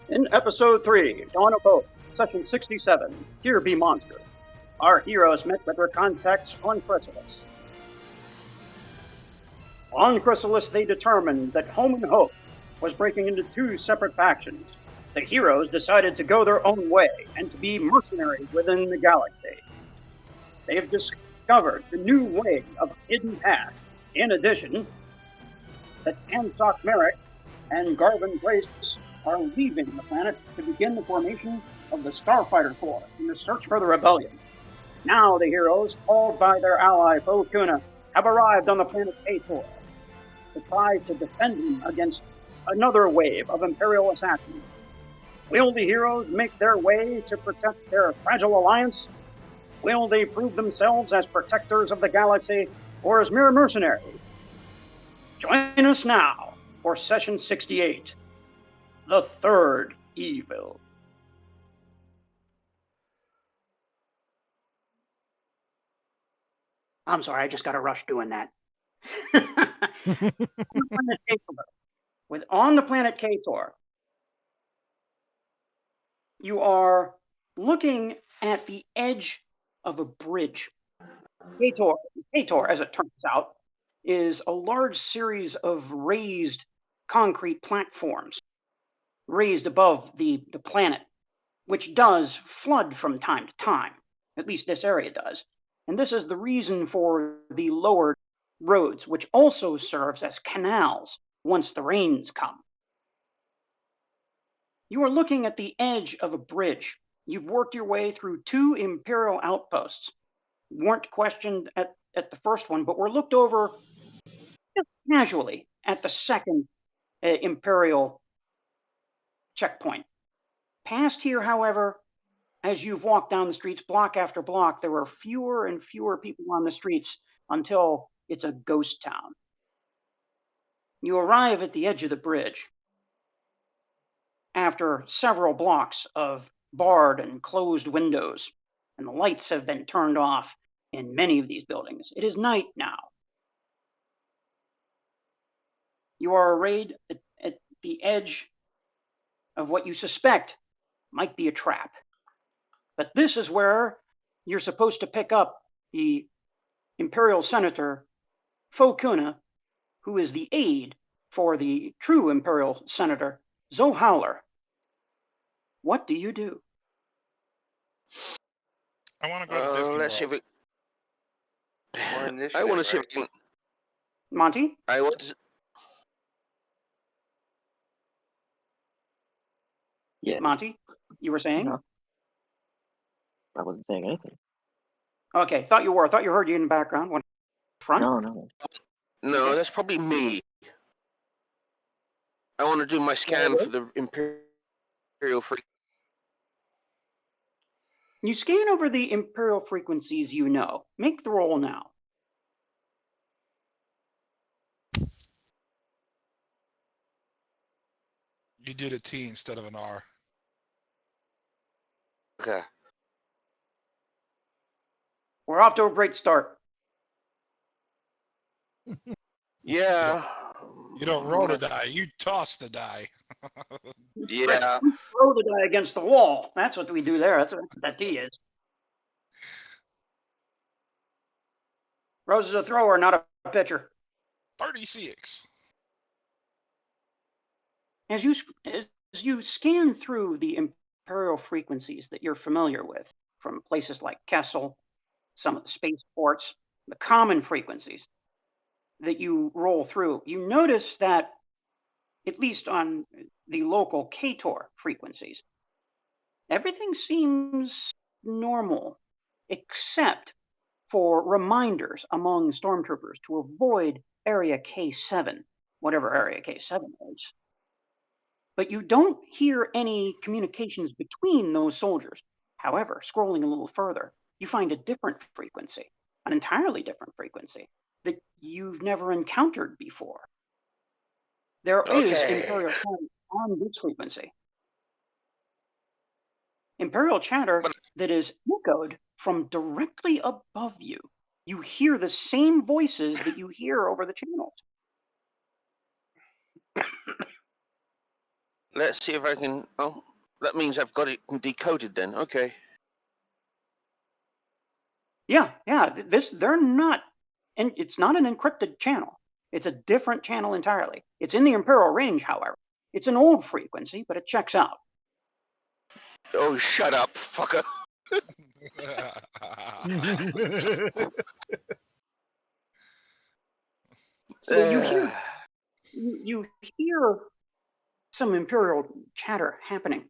In Episode 3, Dawn of Hope, Session 67, Here Be Monsters, our heroes met with their contacts on Chrysalis. On Chrysalis, they determined that Home and Hope was breaking into two separate factions. The heroes decided to go their own way and to be mercenaries within the galaxy. They have discovered the new way of hidden paths. In addition, that Ansock Merrick and Garvin Grace are leaving the planet to begin the formation of the Starfighter Corps in the search for the rebellion. Now the heroes, called by their ally Fo Kuna, have arrived on the planet Kator to try to defend him against another wave of Imperial assassins. Will the heroes make their way to protect their fragile alliance? Will they prove themselves as protectors of the galaxy or as mere mercenaries? Join us now for Session 68. The Third Evil. I'm sorry, I just got a rush doing that. On the planet Kator, you are looking at the edge of a bridge. Kator, as it turns out, is a large series of raised concrete platforms raised above the planet, which does flood from time to time. At least this area does. And this is the reason for the lowered roads, which also serves as canals once the rains come. You are looking at the edge of a bridge. You've worked your way through two Imperial outposts. You weren't questioned at the first one, but were looked over just casually at the second Imperial checkpoint. Past here, however, as you've walked down the streets block after block, there were fewer and fewer people on the streets until it's a ghost town. You arrive at the edge of the bridge after several blocks of barred and closed windows, and the lights have been turned off in many of these buildings. It is night now. You are arrayed at the edge of what you suspect might be a trap. But this is where you're supposed to pick up the Imperial Senator Fo Kuna, who is the aide for the true Imperial Senator Zohauler. What do you do? I want to go to let's see if it. Initiative, I want to see if right? I can. Monty? I want to. Yeah. Monty, you were saying? No. I wasn't saying anything. Okay, thought you were. I thought you heard you in the background. What, front? No. No, Okay. that's probably me. I want to do my scan for the Imperial Free. You scan over the Imperial frequencies you know. Make the roll now. You did a T instead of an R. Okay. We're off to a great start. Yeah. You don't roll the die, you toss the die. Yeah. Throw the die against the wall. That's what we do there. That's what that D is. Rose is a thrower, not a pitcher. 36. As you scan through the Imperial frequencies that you're familiar with, from places like Kessel, some of the spaceports, the common frequencies that you roll through, you notice that, at least on the local Kator frequencies, everything seems normal, except for reminders among stormtroopers to avoid Area K7, whatever Area K7 is. But you don't hear any communications between those soldiers. However, scrolling a little further, you find a different frequency, an entirely different frequency that you've never encountered before. There is Imperial chatter on this frequency. Imperial chatter that is echoed from directly above you. You hear the same voices that you hear over the channels. Let's see if I can. Oh, that means I've got it decoded then. Okay. Yeah. They're not, and it's not an encrypted channel. It's a different channel entirely. It's in the Imperial range, however. It's an old frequency, but it checks out. Oh, shut up, fucker. So you hear some Imperial chatter happening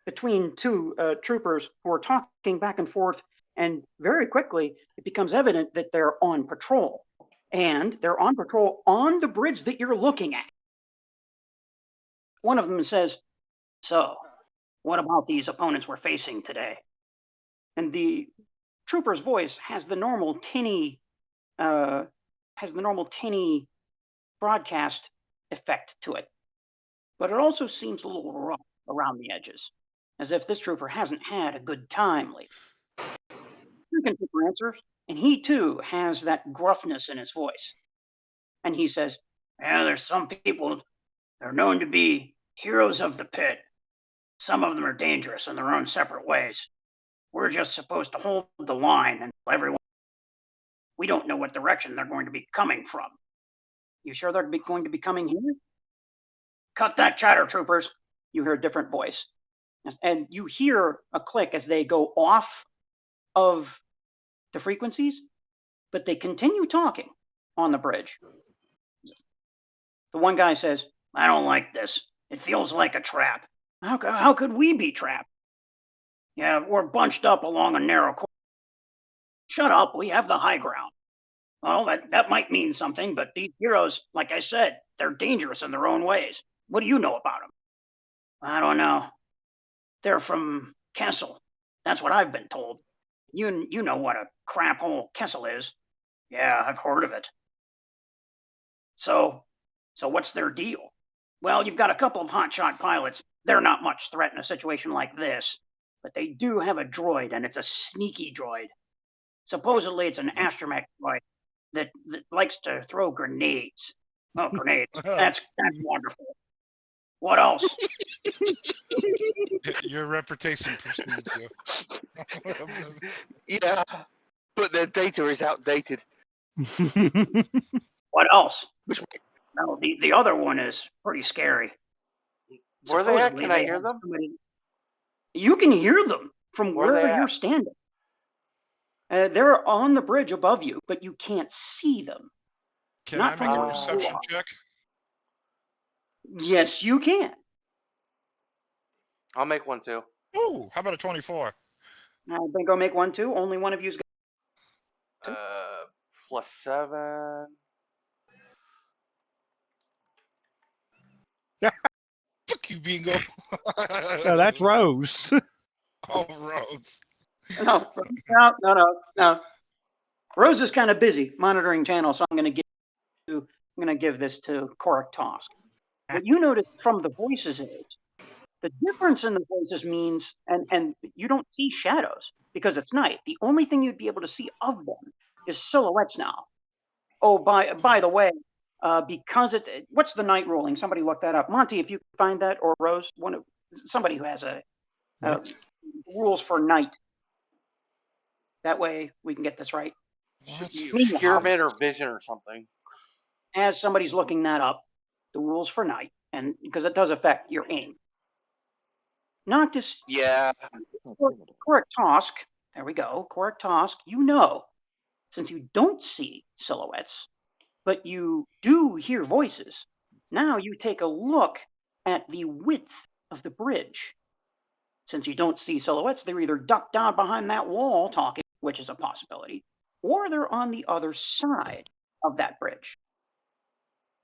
between two troopers who are talking back and forth, and very quickly it becomes evident that they're on patrol. And they're on patrol on the bridge that you're looking at. One of them says, "So, what about these opponents we're facing today?" And the trooper's voice has the normal tinny broadcast effect to it. But it also seems a little rough around the edges, as if this trooper hasn't had a good time lately. Second trooper answers, and he too has that gruffness in his voice. And he says, "Yeah, there's some people, they're known to be heroes of the pit. Some of them are dangerous in their own separate ways. We're just supposed to hold the line and everyone. We don't know what direction they're going to be coming from. You sure they're going to be coming here?" "Cut that chatter, troopers." You hear a different voice. And you hear a click as they go off of the frequencies, but they continue talking on the bridge. The one guy says, "I don't like this. It feels like a trap." How could we be trapped?" "Yeah, we're bunched up along a narrow corridor." "Shut up, we have the high ground." "Well, that might mean something, but these heroes, like I said, they're dangerous in their own ways. What do you know about them?" "I don't know. They're from Kessel. That's what I've been told. You know what a crap hole Kessel is." "Yeah, I've heard of it." So what's their deal?" "Well, you've got a couple of hotshot pilots. They're not much threat in a situation like this. But they do have a droid, and it's a sneaky droid. Supposedly it's an astromech droid that likes to throw grenades." "Oh, grenades. That's wonderful. What else?" Your reputation precedes you. Yeah, but their data is outdated. "What else?" Which "No, the other one is pretty scary." Where are they at? Supposedly Can I they hear have them? You can hear them from Where are they where you're at? standing. They're on the bridge above you, but you can't see them. Can Not I from make a where you perception are. check? Yes, you can. I'll make one too. Ooh, how about a 24? Then go make one too. Only one of you's got. +7. Fuck you, Bingo. No, that's Rose. Oh, Rose. No. Rose is kind of busy monitoring channels, so I'm going to give this to Korik Tosk. What you notice from the voices is the difference in the voices means, and you don't see shadows because it's night. The only thing you'd be able to see of them is silhouettes now. Oh, by the way, because what's the night ruling? Somebody look that up. Monty, if you can find that, or Rose, somebody who has rules for night. That way we can get this right. What? Obscurement or vision or something. As somebody's looking that up, the rules for night, and because it does affect your aim. Noctus, yeah. Korik Tosk, there we go, Korik Tosk, you know, since you don't see silhouettes, but you do hear voices, now you take a look at the width of the bridge. Since you don't see silhouettes, they're either ducked down behind that wall talking, which is a possibility, or they're on the other side of that bridge.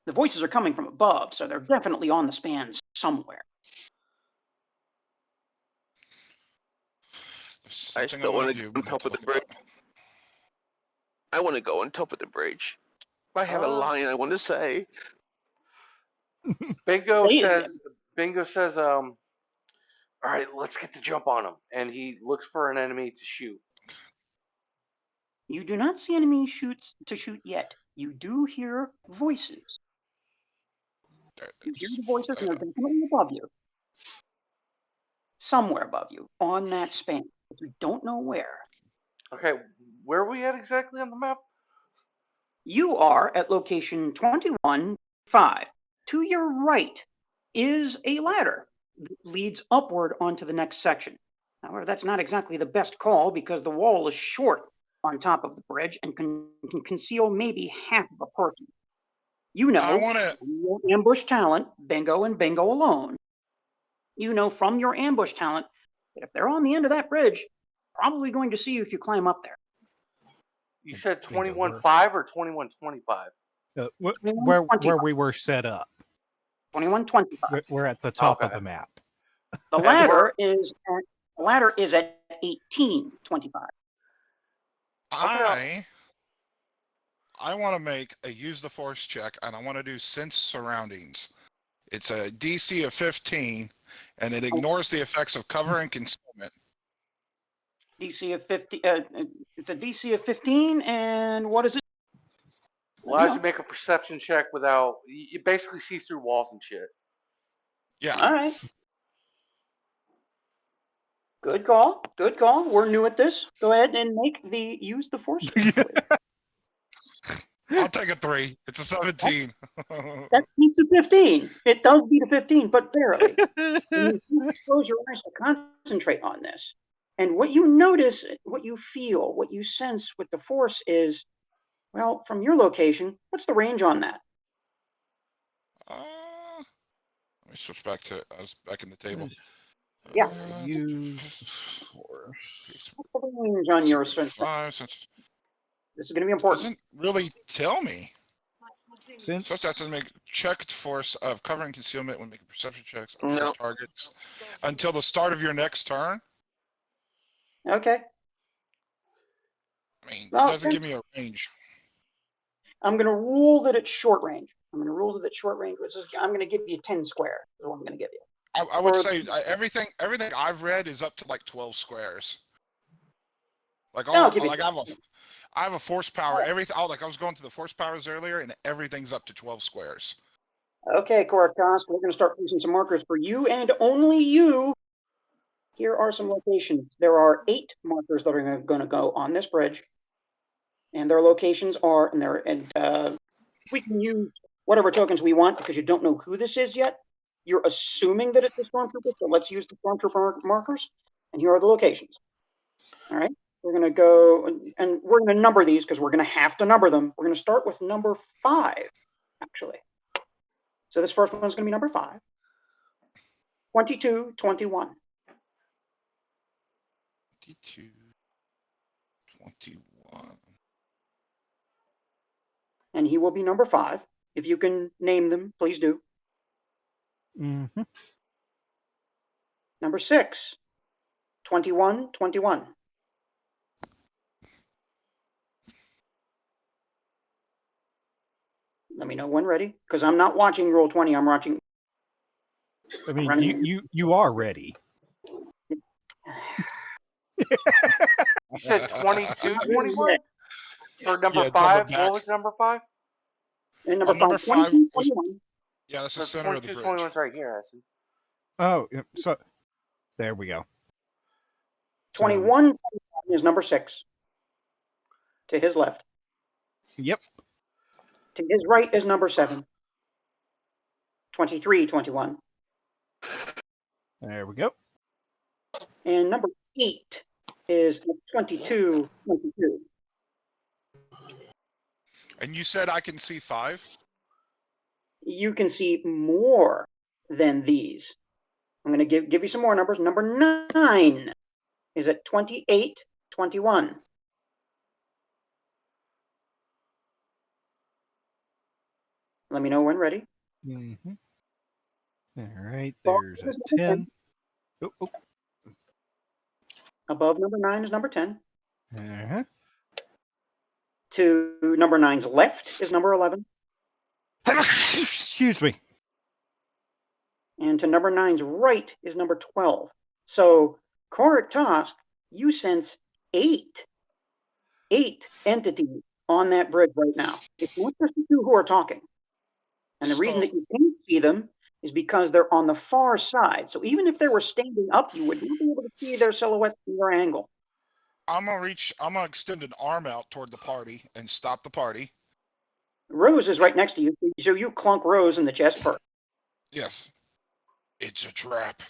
The voices are coming from above, so they're definitely on the spans somewhere. I still want to go on top of the bridge. I want to go on top of the bridge. I have a line I want to say. Bingo says, all right, let's get the jump on him. And he looks for an enemy to shoot. You do not see enemies to shoot yet. You do hear voices. You hear the voices, and they're definitely above you. Somewhere above you on that span. But you don't know where. Okay, where are we at exactly on the map? You are at location 21-5. To your right is a ladder that leads upward onto the next section. However, that's not exactly the best call because the wall is short on top of the bridge and can conceal maybe half of a person. You I know, want to. from your ambush talent, Bingo and Bingo alone, you know from your ambush talent that if they're on the end of that bridge, probably going to see you if you climb up there. You said Bingo, 21-5 or 21-25? Where we were set up. 21-25. We're at the top of Okay. the map. The ladder is at 18-25. I want to make a use the force check, and I want to do sense surroundings. It's a DC of 15, and it ignores the effects of cover and concealment. DC of 50. It's a DC of 15, and what is it? Allows you to make a perception check without. You basically see through walls and shit. Yeah. All right. Good call. Good call. We're new at this. Go ahead and make the use the force. I'll take a 3. It's a 17. That beats a 15. It does beat a 15, but barely. And you close your eyes to concentrate on this. And what you notice, what you feel, what you sense with the force is, well, from your location, what's the range on that? Let me switch back to. I was back in the table. Yeah. Use force. What's the range on your sense? 5 since This is going to be important. doesn't really tell me. Since So that to make checked force of cover and concealment when making perception checks on No. targets until the start of your next turn. Okay. I mean, Well, it doesn't give me a range. I'm going to rule that it's short range. I'm going to rule that it's short range, which is I'm going to give you 10 square. Is what I'm going to give you. I would say everything I've read is up to like 12 squares. Like I'll give you I have a force power. Everything. I was going to the force powers earlier, and everything's up to 12 squares. Okay, Korakos, we're going to start using some markers for you and only you. Here are some locations. There are 8 markers that are going to go on this bridge, and their locations are we can use whatever tokens we want because you don't know who this is yet. You're assuming that it's a stormtrooper, so let's use the stormtrooper markers. And here are the locations. All right, we're going to go and we're going to number these because we're going to have to number them. We're going to start with number 5, actually. So this first one's going to be number 5. 22-21. 22, 21. And he will be number 5. If you can name them, please do. Mm-hmm. Number 6, 21-21. Let me know when ready, because I'm not watching Roll20. I'm watching. I mean, you are ready. You said 22-21 for number Yeah, 5. double back. What was number 5? And number Number 5, 5 was- 22-21. Yeah, that's the So center of the bridge. 22-21's right here, Hessen. Oh, so there we go. 21 is number 6. To his left. Yep. To his right is number 7. 23-21. There we go. And number 8 is 22-22. And you said I can see 5? You can see more than these. I'm going to give you some more numbers. Number 9 is at 28-21. Let me know when ready. Mm-hmm. All right, there's a 10. Oh. Above number 9 is number 10. Uh-huh. To number 9's left is number 11. Excuse me. And to number 9's right is number 12. So, Korik Tosk, you sense 8 entities on that bridge right now. It's not just the 2 who are talking. And the reason that you can't see them is because they're on the far side. So even if they were standing up, you would not be able to see their silhouette from your angle. I'm gonna extend an arm out toward the party and stop the party. Rose is right next to you, so you clunk Rose in the chest first. Yes. It's a trap.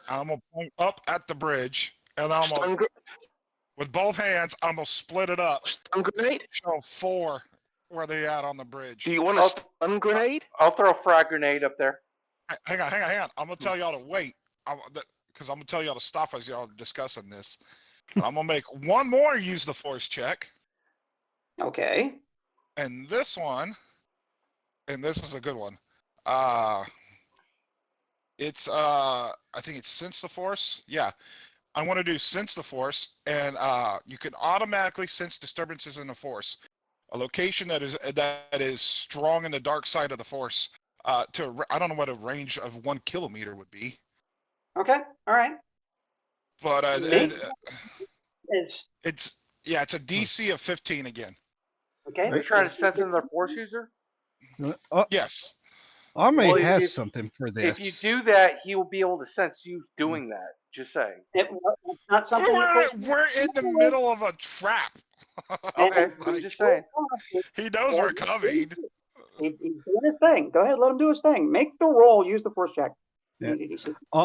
I'm gonna point up at the bridge, and I'm gonna, with both hands, I'm gonna split it up. Stun grenade? Show 4 where they at on the bridge. Do you want a stun grenade? I'll throw a frag grenade up there. Hang on. I'm gonna tell y'all to wait, because I'm gonna tell y'all to stop as y'all are discussing this. I'm gonna make one more use the force check. Okay. And this one, and this is a good one. It's I think it's sense the force. Yeah, I want to do sense the force, and you can automatically sense disturbances in the force. A location that is strong in the dark side of the force. I don't know what a range of 1 kilometer would be. Okay. All right. But it's a DC of 15 again. Okay. Are you trying to sense another force user? Yes. Amme Well, has if- something for this. If you do that, he will be able to sense you doing that. Just saying. It's not something. We're in the middle of a trap. Okay, I'm just saying. He knows we're coming. He's doing his thing. Go ahead, let him do his thing. Make the roll. Use the force check. Yeah.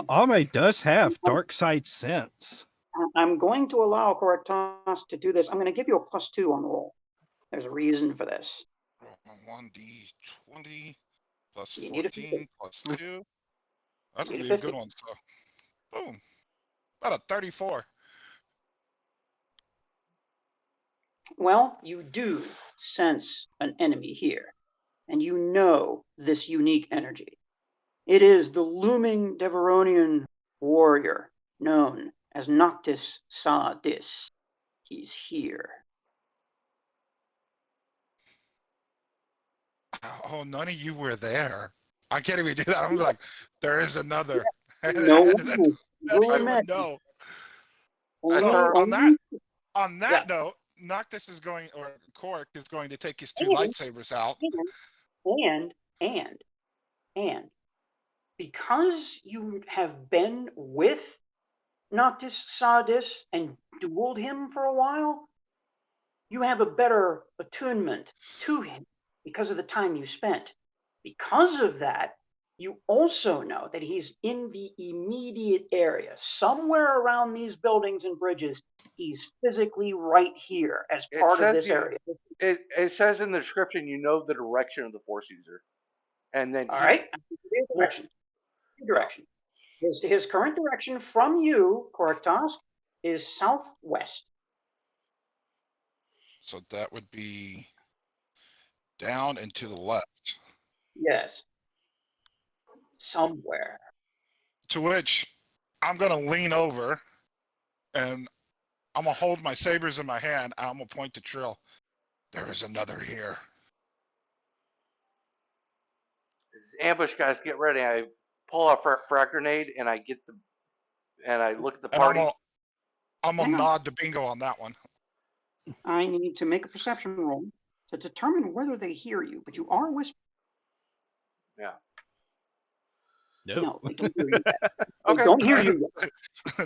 Amme does have dark side sense. I'm going to allow Correctas to do this. I'm going to give you a +2 on the roll. There's a reason for this. 1d20 plus You need a 14 plus 2. That's You going need to a be a good 50. one. So, boom. About a 34. Well, you do sense an enemy here, and you know this unique energy. It is the looming Deveronian warrior known as Noctus Sa Dis. He's here. Oh, none of you were there. I can't even do that. I'm like, there is another. No I one didn't even met. know. Only- So only- on that note, Noctis is going, or Cork is going to take his 2 lightsabers out. And because you have been with Noctis Sa Dis and dueled him for a while, you have a better attunement to him because of the time you spent. Because of that, you also know that he's in the immediate area, somewhere around these buildings and bridges. He's physically right here as part of this area. It says in the description, you know the direction of the force user, and then All right, direction. His current direction from you, Correctas, is southwest. So that would be down and to the left. Yes. Somewhere. To which I'm going to lean over and I'm going to hold my sabers in my hand. I'm going to point to Trill. There is another here. ambush guys, get ready. I pull out frag grenade and I look at the party. I'm gonna nod to Bingo on that one. I need to make a perception roll to determine whether they hear you, but you are whispering. Yeah. No, they don't hear you yet. Okay. They don't hear you yet.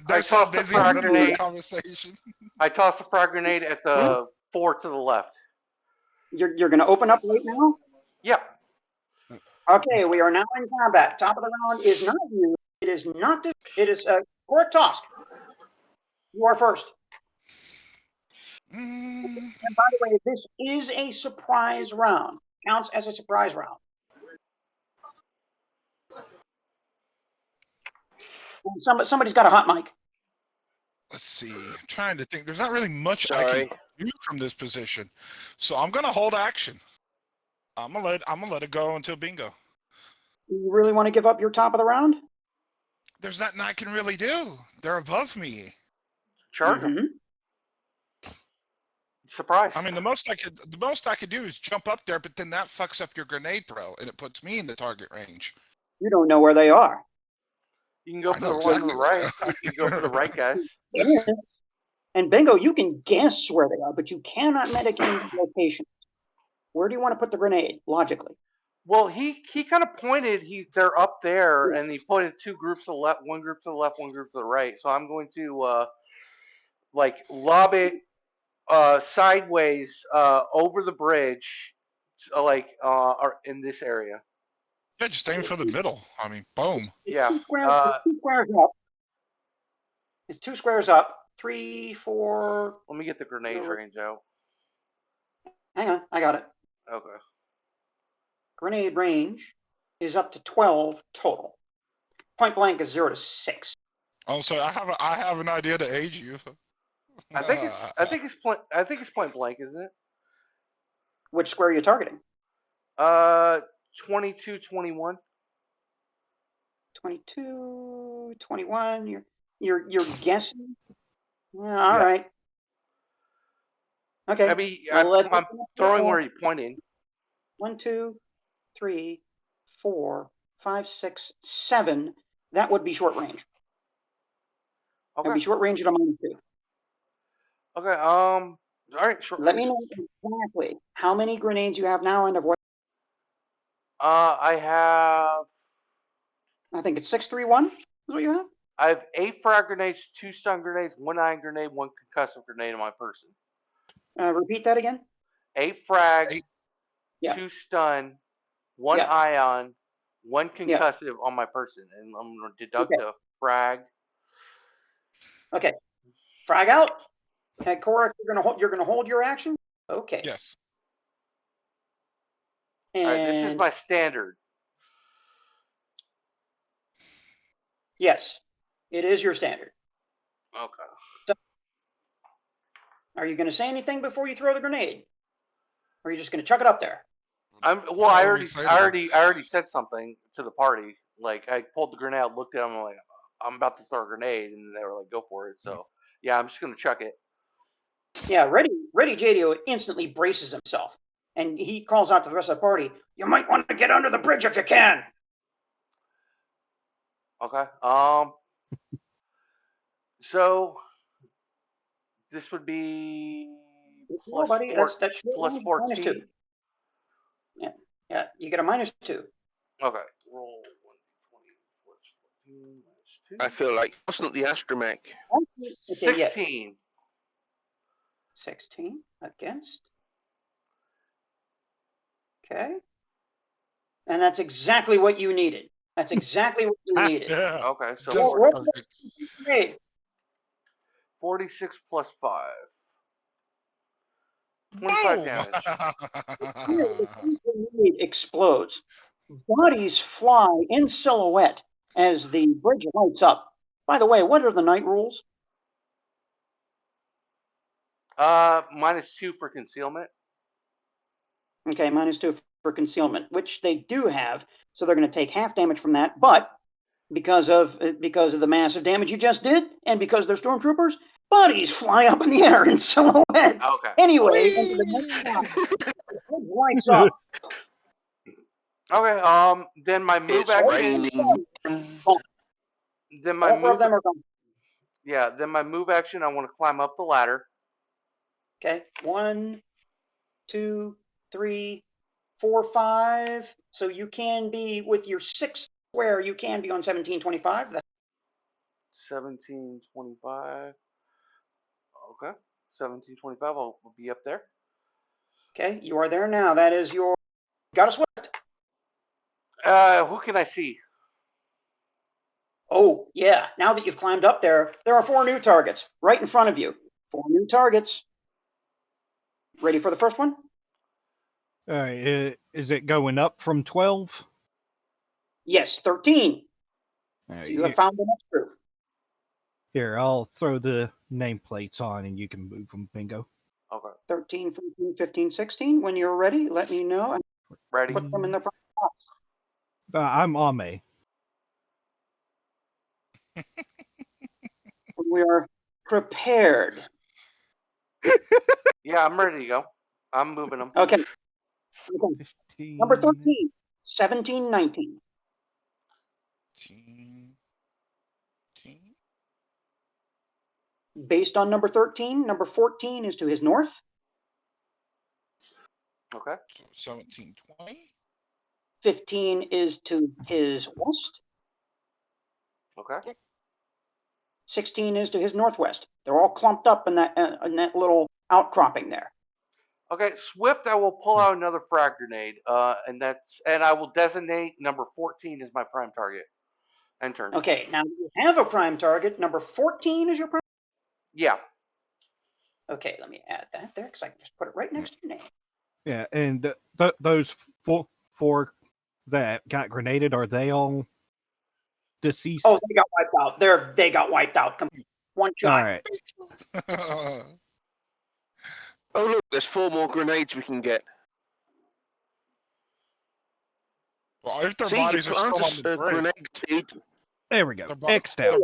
They're so busy in the middle of the conversation. I toss a frag grenade at the 4 to the left. You're going to open up right now? Yeah. Okay, we are now in combat. Top of the round is not you. It is not. It is Correctas. You are first. And by the way, this is a surprise round. Counts as a surprise round. And somebody's got a hot mic. Let's see. I'm trying to think. There's not really much I can do from this position, so I'm gonna hold action. I'm gonna let it go until Bingo. You really want to give up your top of the round? There's nothing I can really do. They're above me. Charge them. Surprise. I mean, the most I could do is jump up there, but then that fucks up your grenade throw, and it puts me in the target range. You don't know where they are. You can go for the one to the right. You can go for the right, guys. And Bingo, you can guess where they are, but you cannot medicate locations. Where do you want to put the grenade, logically? Well, he kind of pointed. They're up there, and he pointed two groups to the left, one group to the left, one group to the right. So I'm going to like lob it sideways over the bridge, or in this area. Yeah, just aim for the middle. I mean, boom. Yeah. Two squares up. It's 2 squares up. 3, 4. Let me get the grenade range out. Hang on, I got it. Okay. Grenade range is up to 12 total. Point blank is 0 to 6. Oh, so I have an idea to aid you. I think it's point blank, isn't it? Which square are you targeting? 22, 21. 22, 21. You're guessing. Yeah, all right. Okay. I mean, I'm throwing where you're pointing. 1, 2, 3, 4, 5, 6, 7. That would be short range. Okay. That would be short range at a -2. Okay. All right. Short Let range. me know exactly how many grenades you have now and of what. I have. I think it's 6, 3, 1. Is what you have? I have 8 frag grenades, 2 stun grenades, 1 ion grenade, 1 concussive grenade on my person. Repeat that again. 8 frag, Yeah. 2 stun, 1 Yeah. ion, 1 concussive on my person, and I'm gonna deduct the frag. Okay. Frag out. Okay, Korak, you're gonna hold your action. Okay. Yes. And All right, this is my standard. Yes, it is your standard. Okay. So, are you going to say anything before you throw the grenade, or are you just going to chuck it up there? I already said something to the party. Like I pulled the grenade out, looked at them, like I'm about to throw a grenade, and they were like, "Go for it." So yeah, I'm just gonna chuck it. Yeah, Ready JDO instantly braces himself, and he calls out to the rest of the party, "You might want to get under the bridge if you can." Okay. So this would be plus buddy, that's plus 14. Yeah, you get a -2. Okay. Roll 1d20 plus 14 minus 2. I feel like wasn't the astromech. Okay, 16. 16 against. Okay. And that's exactly what you needed. That's exactly what you needed. Yeah. Okay, so Just 46 plus 5. 25 boom! damage. The grenade explodes. Bodies fly in silhouette as the bridge lights up. By the way, what are the night rules? -2 for concealment. Okay, -2 for concealment, which they do have, so they're going to take half damage from that. But because of the massive damage you just did, and because they're stormtroopers, bodies fly up in the air in silhouette. Okay. Anyway, into the next round, the bridge lights up. Okay. Then my move It's action. raining. Then my All 4 of move. them are gone. Yeah. Then my move action. I want to climb up the ladder. Okay, 1, 2, 3, 4, 5. So you can be with your 6th square. You can be on 1725. 1725. Okay. 1725. I'll be up there. Okay, you are there now. That is your. Got a swift. Who can I see? Oh yeah. Now that you've climbed up there, there are 4 new targets right in front of you. 4 new targets. Ready for the first one? Is it going up from 12? Yes, 13. So you have found the next group. Here, I'll throw the nameplates on and you can move them, Bingo. Okay. 13, 14, 15, 16. When you're ready, let me know. And Ready. put them in the front box. I'm Amme. We are prepared. Yeah, I'm ready to go. I'm moving them. Okay. 15. Number 13, 17, 19. 19. Based on number 13, number 14 is to his north. Okay. So 17, 20. 15 is to his west. Okay. 16 is to his northwest. They're all clumped up in that little outcropping there. Okay, Swift, I will pull out another frag grenade, and I will designate number 14 as my prime target. End turn. Okay, now you have a prime target. Number 14 is your prime. Yeah. Okay, let me add that there because I can just put it right next to your name. Yeah, and those four that got grenaded, are they all deceased? Oh, they got wiped out. They got wiped out. One shot. All right. Oh look, there's 4 more grenades we can get. Well, if their See, bodies you are still on plant the a bridge, grenade seed. There we go. They're bo- X'd out.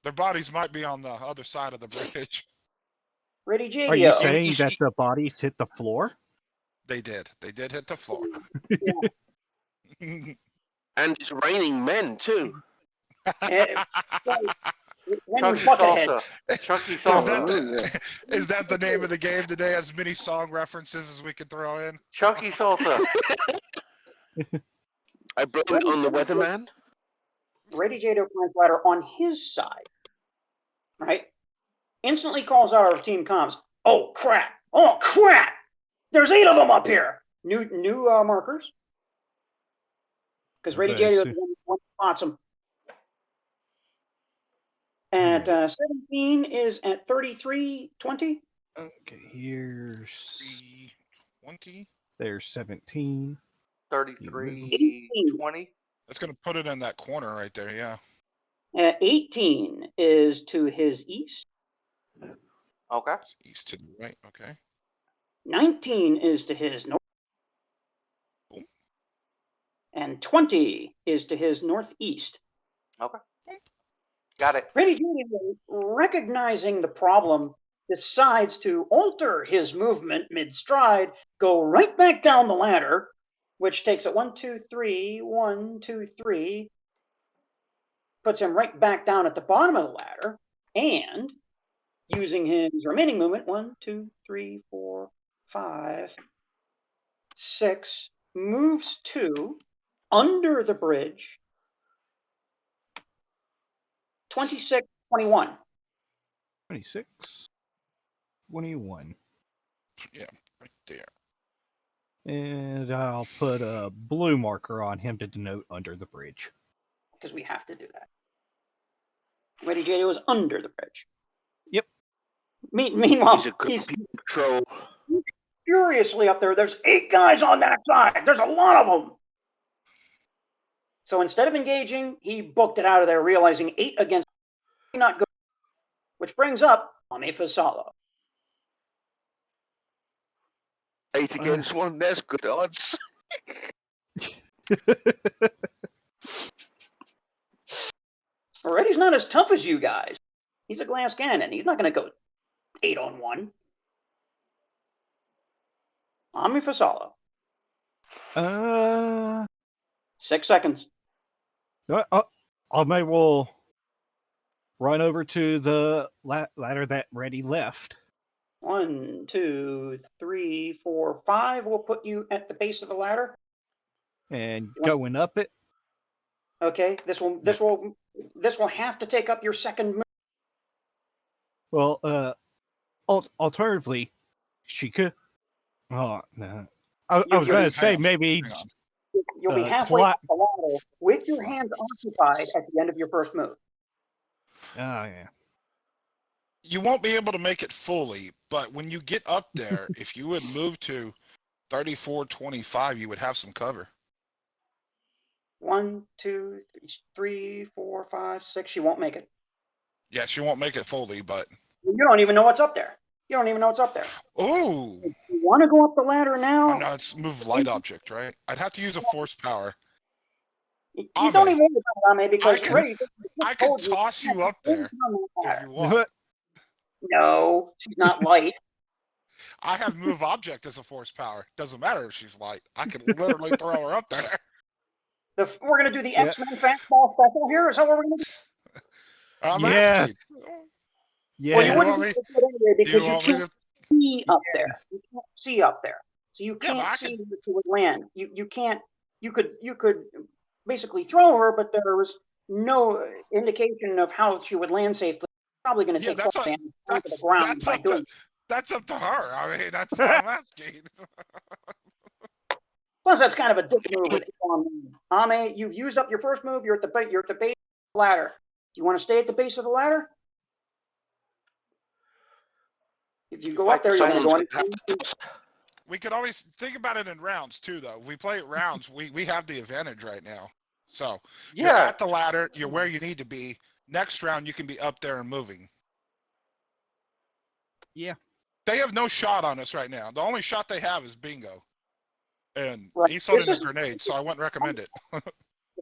their bodies might be on the other side of the bridge. Ready, Are you JDO. saying that the bodies hit the floor? They did. They did hit the floor. And it's raining men too. Chunky salsa. Chunky salsa. Is that the name of the game today? As many song references as we can throw in? Chunky salsa. I blame it on the weatherman. Ready JDO finds ladder on his side. Right? Instantly calls out our team comms. Oh crap! Oh crap! There's 8 of them up here. New markers. Because Ready Okay, JDO so- is the one who spots them. At 17 is at 33-20. Okay, here's 320. there's 17. 33-20. That's going to put it in that corner right there, yeah. 18 is to his east. Okay. East to the right, okay. 19 is to his north. Boom. And 20 is to his northeast. Okay. Got it. Ready JDO, recognizing the problem, decides to alter his movement mid-stride, go right back down the ladder, which takes it 1, 2, 3, 1, 2, 3, puts him right back down at the bottom of the ladder, and using his remaining movement, 1, 2, 3, 4, 5, 6, moves to under the bridge, 26, 21. 26. 21. Yeah, right there. And I'll put a blue marker on him to denote under the bridge. Because we have to do that. Ready JDO is under the bridge. Yep. Meanwhile, He's a good he's patrol. furiously up there. There's 8 guys on that side. There's a lot of them. So instead of engaging, he booked it out of there, realizing 8 against not good. Which brings up Amme Fasalo. 8 against 1, there's good odds. Already's not as tough as you guys. He's a glass cannon. He's not going to go 8-on-1. Amme Fasalo. 6 seconds. I may will run over to the ladder that Reddy left. 1, 2, 3, 4, 5. We'll put you at the base of the ladder. And going up it. Okay. This will have to take up your second move. Well, alternatively, she could. Oh no! I was going to say maybe. You'll be halfway up the ladder with your hands occupied at the end of your first move. Oh yeah. You won't be able to make it fully, but when you get up there, if you would move to 34-25, you would have some cover. 1, 2, 3, 4, 5, 6. She won't make it. Yeah, she won't make it fully, but... You don't even know what's up there. You don't even know what's up there. Ooh! If you want to go up the ladder now... Oh, no, it's move light object, right? I'd have to use a force power. You don't even worry about Amme because I can toss you up there if you want. No, she's not light. I have move object as a force power. Doesn't matter if she's light. I can literally throw her up there. We're going to do the X-Men fastball special here? Is that what we're going to do? I'm Yes. asking. Yeah. Well, you want wouldn't me- do it anyway because you want me can't see up there. You can't see up there. So you Yeah, but can't I see where it would land. You can't you could basically throw her, but there was no indication of how she would land safely. Probably going to take that's damage onto the ground by doing. That's up to her. I mean, that's all I'm asking. Plus, that's kind of a dick move with Amme. You've used up your first move. You're at the base of the ladder. Do you want to stay at the base of the ladder? If you go up there, you're going to go on. We could always think about it in rounds too, though. If we play it rounds, we have the advantage right now. So you're at the ladder. You're where you need to be. Next round, you can be up there and moving. Yeah. They have no shot on us right now. The only shot they have is Bingo. And he's holding a grenade, so I wouldn't recommend it. This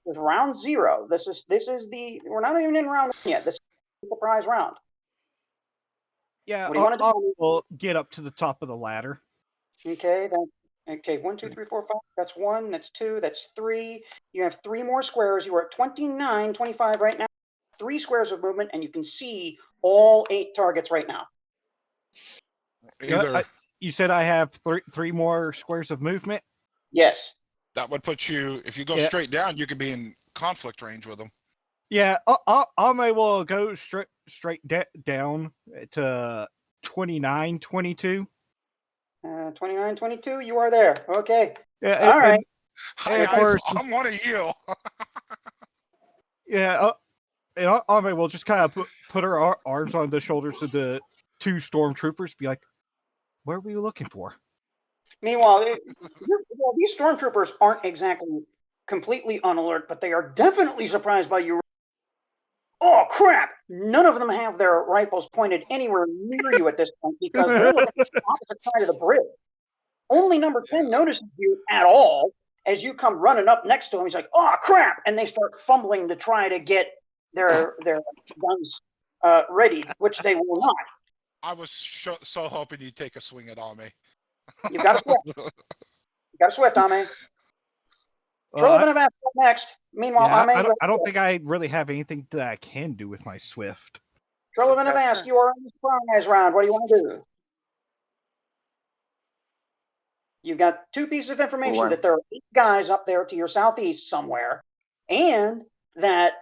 is round 0. This is we're not even in round 1 yet. This is the surprise round. Yeah, what do you want to do? We'll get up to the top of the ladder. Okay, okay, 1, 2, 3, 4, 5. That's 1, that's 2, that's 3. You have 3 more squares. You are at 29, 25 right now. 3 squares of movement, and you can see all 8 targets right now. You said I have 3 more squares of movement? Yes. That would put you, if you go straight down, you could be in conflict range with them. Yeah, Amme will go straight down to 29, 22. 29, 22, you are there. Okay. Yeah, all right. Hi, guys, I'm one of you. Yeah, and Amme will just kind of put her arms on the shoulders of the 2 stormtroopers, be like, what were you looking for? Meanwhile, these stormtroopers aren't exactly completely on alert, but they are definitely surprised by you. Oh, crap! None of them have their rifles pointed anywhere near you at this point because they're looking at the opposite side of the bridge. Only number 10 notices you at all as you come running up next to him. He's like, oh, crap! And they start fumbling to try to get their guns ready, which they will not. I was so hoping you'd take a swing at Amme. You've got a swift. You've got a swift, Amme. Trill Monty up next. Meanwhile, Amme. I don't think I really have anything that I can do with my swift. Trill Monty, you are in the surprise round. What do you want to do? You've got 2 pieces of information that there are 8 guys up there to your southeast somewhere, and that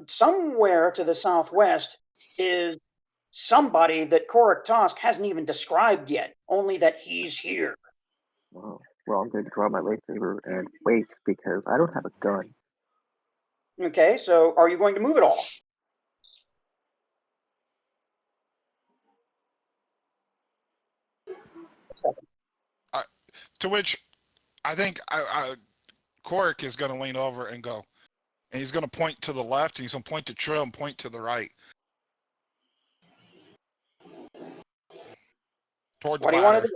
somewhere to the southwest is somebody that Korik Tosk hasn't even described yet, only that he's here. Well, I'm going to draw my lightsaber and wait because I don't have a gun. Okay, so are you going to move at all? To which I think Korik is going to lean over and go. And he's going to point to the left, and he's going to point to Trill and point to the right. What do you want to do?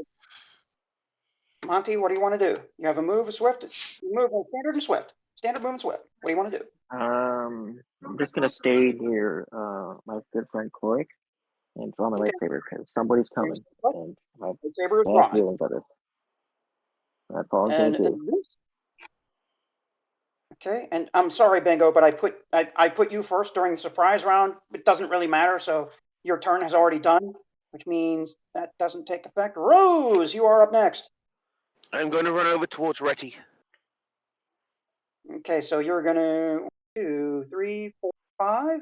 Monty, what do you want to do? You have a move, a swift? You move on standard and swift. Standard, move, and swift. What do you want to do? I'm just going to stay near my good friend Korik and draw my lightsaber because somebody's coming. And my lightsaber is bad feelings of it. That's all I'm going to do. Okay, and I'm sorry, Bingo, but I put you first during the surprise round. It doesn't really matter, so your turn has already done, which means that doesn't take effect. Rose, you are up next. I'm going to run over towards Retty. Okay, so you're going to 1, 2, 3, 4, 5.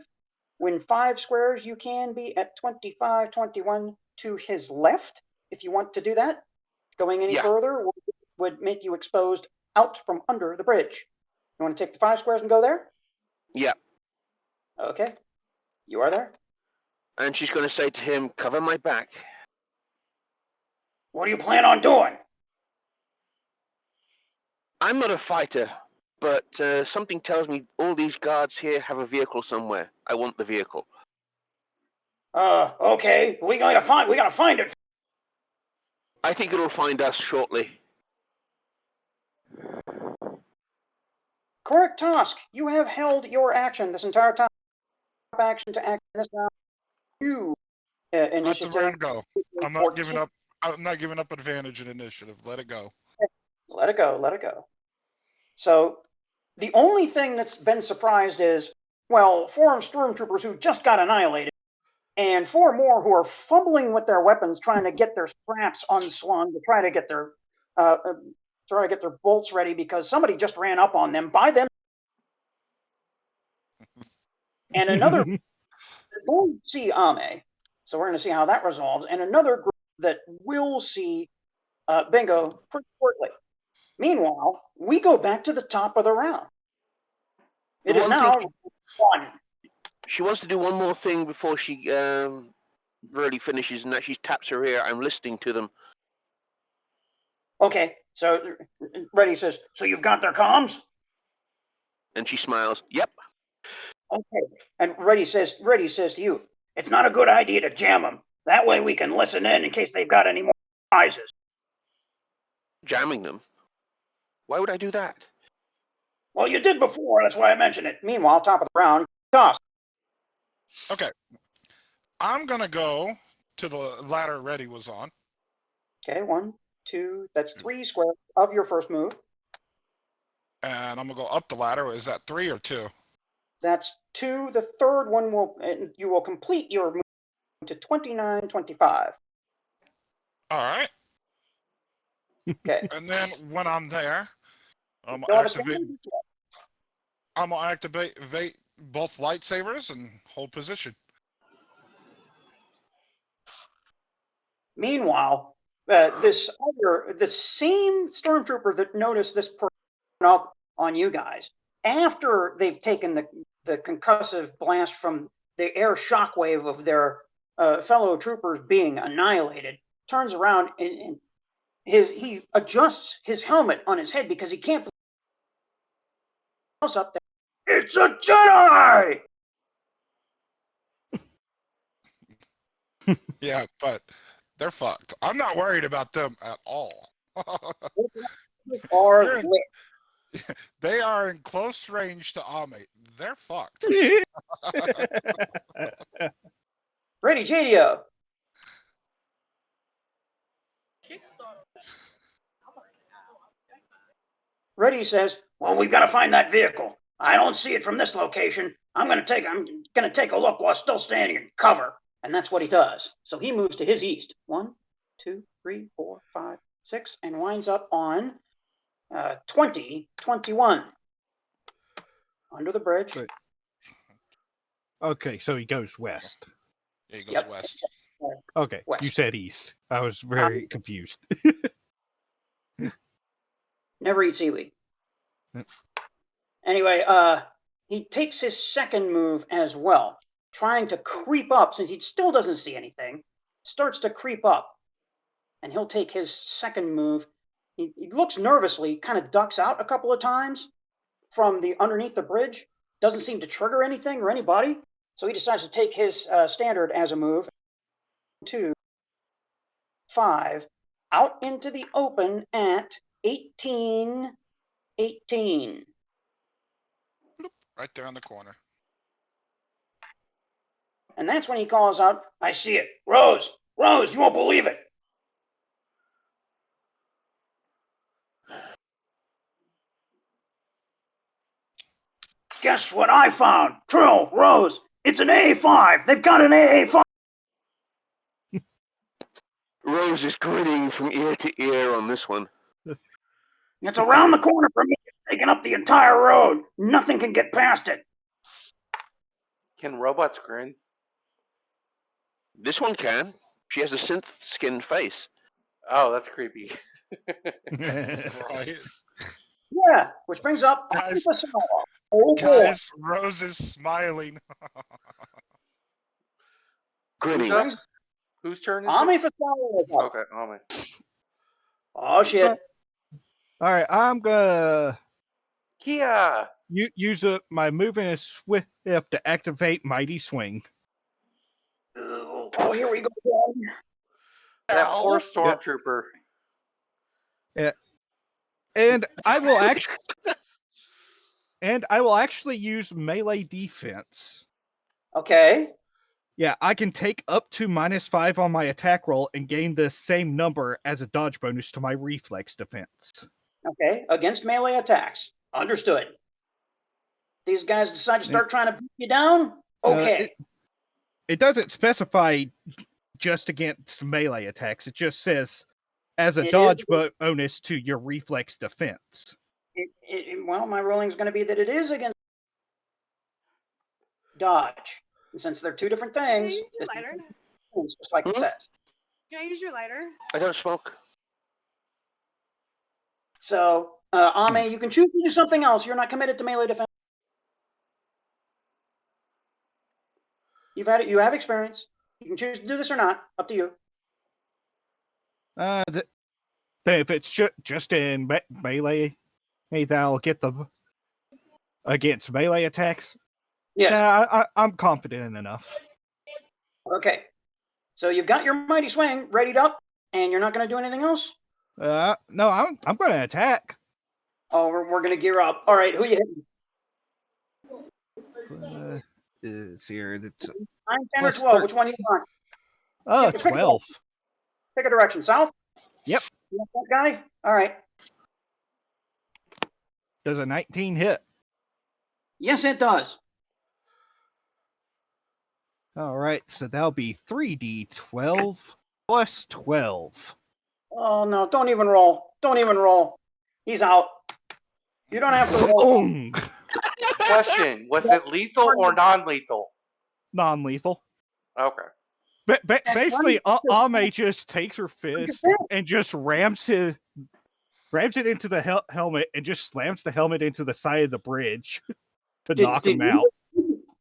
Win 5 squares, you can be at 25, 21 to his left if you want to do that. Going any further would make you exposed out from under the bridge. You want to take the 5 squares and go there? Yeah. Okay. You are there. And she's going to say to him, cover my back. What do you plan on doing? I'm not a fighter, but something tells me all these guards here have a vehicle somewhere. I want the vehicle. Okay. We gotta find it. I think it'll find us shortly. Korik Tosk, you have held your action this entire time. Action to act this round. You initiative. Let the round go. I'm not giving up. I'm not giving up advantage in initiative. Let it go. Let it go. Let it go. So the only thing that's been surprised is, well, 4 stormtroopers who just got annihilated, and 4 more who are fumbling with their weapons, trying to get their straps unslung to try to get their try to get their bolts ready because somebody just ran up on them by them. And another will see Amme. So we're going to see how that resolves. And another group that will see Bingo pretty shortly. Meanwhile, we go back to the top of the round. It is now 1. She wants to do one more thing before she really finishes, and that she taps her ear. I'm listening to them. Okay, so Reddy says, so you've got their comms? And she smiles. Yep. Okay, and Reddy says to you, it's not a good idea to jam them. That way we can listen in case they've got any more prizes. Jamming them? Why would I do that? Well, you did before, that's why I mentioned it. Meanwhile, top of the round, toss. Okay. I'm going to go to the ladder Reddy was on. Okay, 1, 2, that's 3 squares of your first move. And I'm going to go up the ladder. Is that 3 or 2? That's 2. The third one you will complete your move to 29, 25. All right. Okay. And then when I'm there, I'm going to activate both lightsabers and hold position. Meanwhile, the same stormtrooper that noticed this person up on you guys, after they've taken the concussive blast from the air shockwave of their fellow troopers being annihilated, turns around and he adjusts his helmet on his head because he can't believe up there. It's a Jedi! Yeah, but they're fucked. I'm not worried about them at all. They are in close range to Amme. They're fucked. Ready, JDO. Reddy says, well, we've got to find that vehicle. I don't see it from this location. I'm gonna take a look while still standing in cover. And that's what he does. So he moves to his east. 1, 2, 3, 4, 5, 6, and winds up on 20, 21. Under the bridge. Right. Okay, so he goes west. Yeah, he goes west. Okay, west. You said east. I was very confused. Never eat seaweed. Anyway, he takes his second move as well, trying to creep up since he still doesn't see anything. Starts to creep up, and he'll take his second move. He looks nervously, kind of ducks out a couple of times from the underneath the bridge. Doesn't seem to trigger anything or anybody, so he decides to take his standard as a move. 2, 5, out into the open at 18. Right there on the corner. And that's when he calls out, I see it. Rose, you won't believe it. Guess what I found? Trill, Rose, it's an AA5. They've got an AA5. Rose is grinning from ear to ear on this one. It's around the corner from me. It's taking up the entire road. Nothing can get past it. Can robots grin? This one can. She has a synth skin face. Oh, that's creepy. Right. Yeah, which brings up Guys, Rose is smiling. Grinning. Whose turn is Amme it? Fasala. Okay, Amme. Oh, shit. All right, I'm gonna Kia! use my movement as swift to activate Mighty Swing. Oh, here we go again. That poor stormtrooper. Yeah. And I will actually use melee defense. Okay. Yeah, I can take up to -5 on my attack roll and gain the same number as a dodge bonus to my reflex defense. Okay, against melee attacks. Understood. These guys decide to start trying to beat you down? Okay. It doesn't specify just against melee attacks. It just says as a dodge bonus to your reflex defense. Well, my ruling's going to be that it is against dodge. And since they're two different things, Can I use your lighter? Just like it says. Can I use your lighter? I don't smoke. So, Amme, you can choose to do something else. You're not committed to melee defense. You've had it. You have experience. You can choose to do this or not. Up to you. If it's just in melee, hey, that'll get them against melee attacks. Yeah. Nah, I'm confident enough. Okay. So you've got your mighty swing readied up, and you're not going to do anything else? No, I'm going to attack. Oh, we're going to gear up. All right, who you hitting? It's here. It's 9, 10, or 12. Which one do you want? 12. Pick a direction. South? Yep. You want that guy? All right. Does a 19 hit? Yes, it does. All right, so that'll be 3d12 plus 12. Oh, no, don't even roll. Don't even roll. He's out. You don't have to roll. Question, was it lethal or non-lethal? Non-lethal. Okay. Basically, Amme just takes her fist and just rams it into the helmet and just slams the helmet into the side of the bridge to knock him out.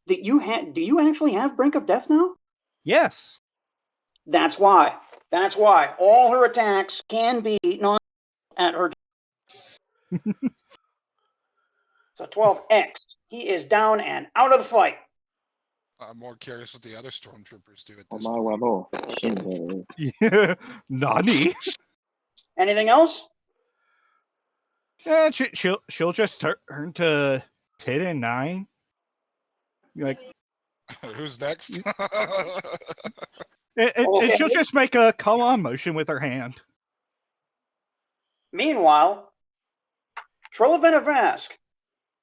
Do you actually have Brink of Death now? Yes. That's why. That's why. All her attacks can be non at her. So 12X. He is down and out of the fight. I'm more curious what the other stormtroopers do at Oh this my point. wabo. Yeah. Nani? Anything else? Yeah, she'll just turn to 10 and 9. Like, who's next? and she'll just make a come on motion with her hand. Meanwhile, Trill Monty,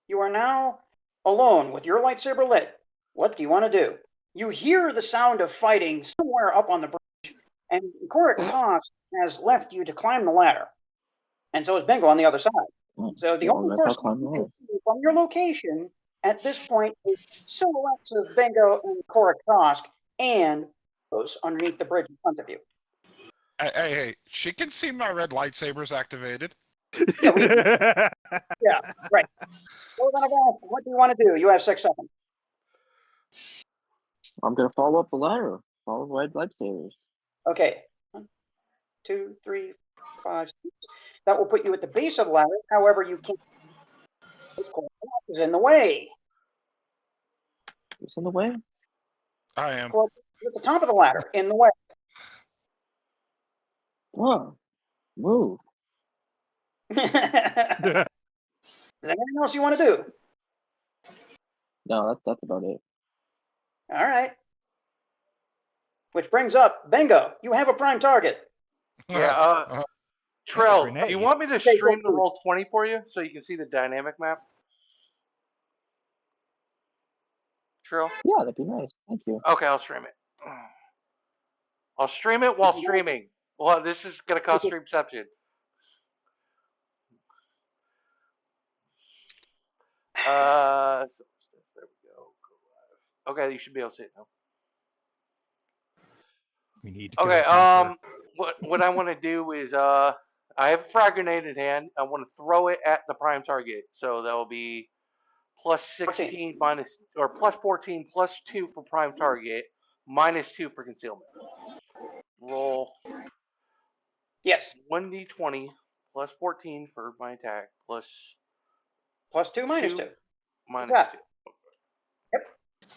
you are now alone with your lightsaber lit. What do you want to do? You hear the sound of fighting somewhere up on the bridge, and Krax has left you to climb the ladder. And so is Bingo on the other side. So the only person you can see from your location at this point is silhouettes of Bingo and Krax and those underneath the bridge in front of you. Hey, she can see my red lightsabers activated. Yeah, yeah, right. What do you want to do? You have 6 seconds. I'm going to follow up the ladder. Follow red lightsabers. Okay. 1, 2, 3, 5, 6. That will put you at the base of the ladder. However, you can't. This is in the way. Who's in the way? I am. Well, at the top of the ladder, in the way. Oh, move. Is there anything else you want to do? No, that's about it. All right. Which brings up Bingo. You have a prime target. Yeah. Trill, do you want me to stream the Roll20 for you so you can see the dynamic map? Trill? Yeah, that'd be nice. Thank you. Okay, I'll stream it. I'll stream it while streaming. Well, this is going to cause streamception. So there we go. Okay, you should be able to see it now. We need to Okay, what I want to do is I have a frag grenade in hand. I want to throw it at the prime target. So that will be plus 16 minus, or plus 14 plus 2 for prime target, minus 2 for concealment. Roll. Yes. 1d20 plus 14 for my attack, plus 2 minus 2. Minus 2. Yep.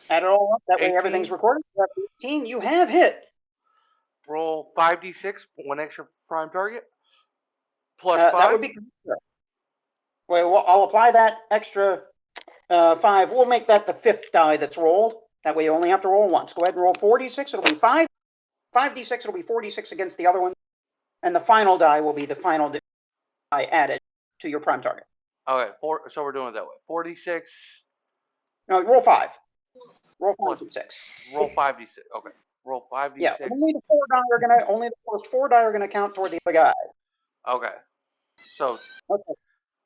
Add it all up. That way 18. everything's recorded. 18. You have hit. Roll 5d6, 1 extra prime target. Plus 5. That would be. Well, I'll apply that extra 5. We'll make that the 5th die that's rolled. That way you only have to roll once. Go ahead and roll 4d6. It'll be 5. 5d6. It'll be 4d6 against the other one. And the final die will be the final die added to your prime target. Okay, so we're doing it that way. 4d6. No, roll 5. Roll 5d6. Roll 5d6. Okay. roll 5d6. Yeah, only the first 4 die are gonna count toward the other guy. Okay. So Okay.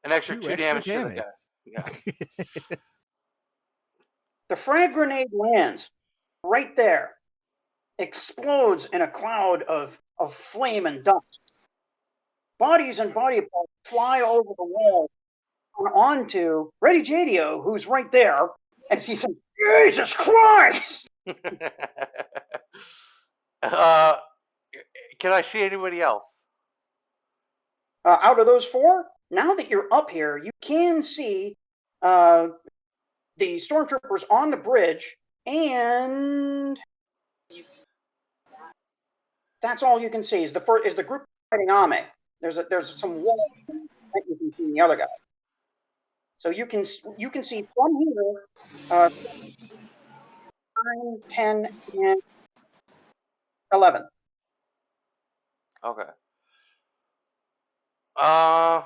an extra 2 2 extra damage to the damage. guy. Yeah. The frag grenade lands right there, explodes in a cloud of flame and dust. Bodies and body parts fly over the wall and onto Ready Jadio, who's right there, as he says, Jesus Christ! Can I see anybody else? Out of those 4, now that you're up here, you can see the stormtroopers on the bridge, and that's all you can see is the group fighting Amme. There's some wall that you can see in the other guy. So you can see from here 9, 10, and 11. Okay. I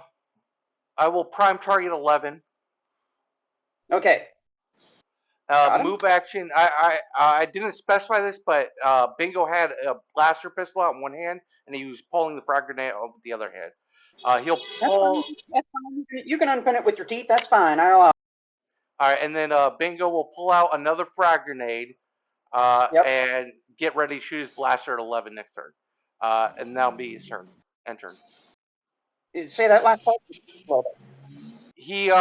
will prime target 11. Okay. Got him. Move action. I didn't specify this, but Bingo had a blaster pistol out in one hand, and he was pulling the frag grenade out with the other hand. He'll pull. That's fine. You can unpin it with your teeth. That's fine. I'll allow. All right, and then Bingo will pull out another frag grenade, and get ready to shoot his blaster at 11 next turn. And that'll be his turn. End turn. Say that last part. He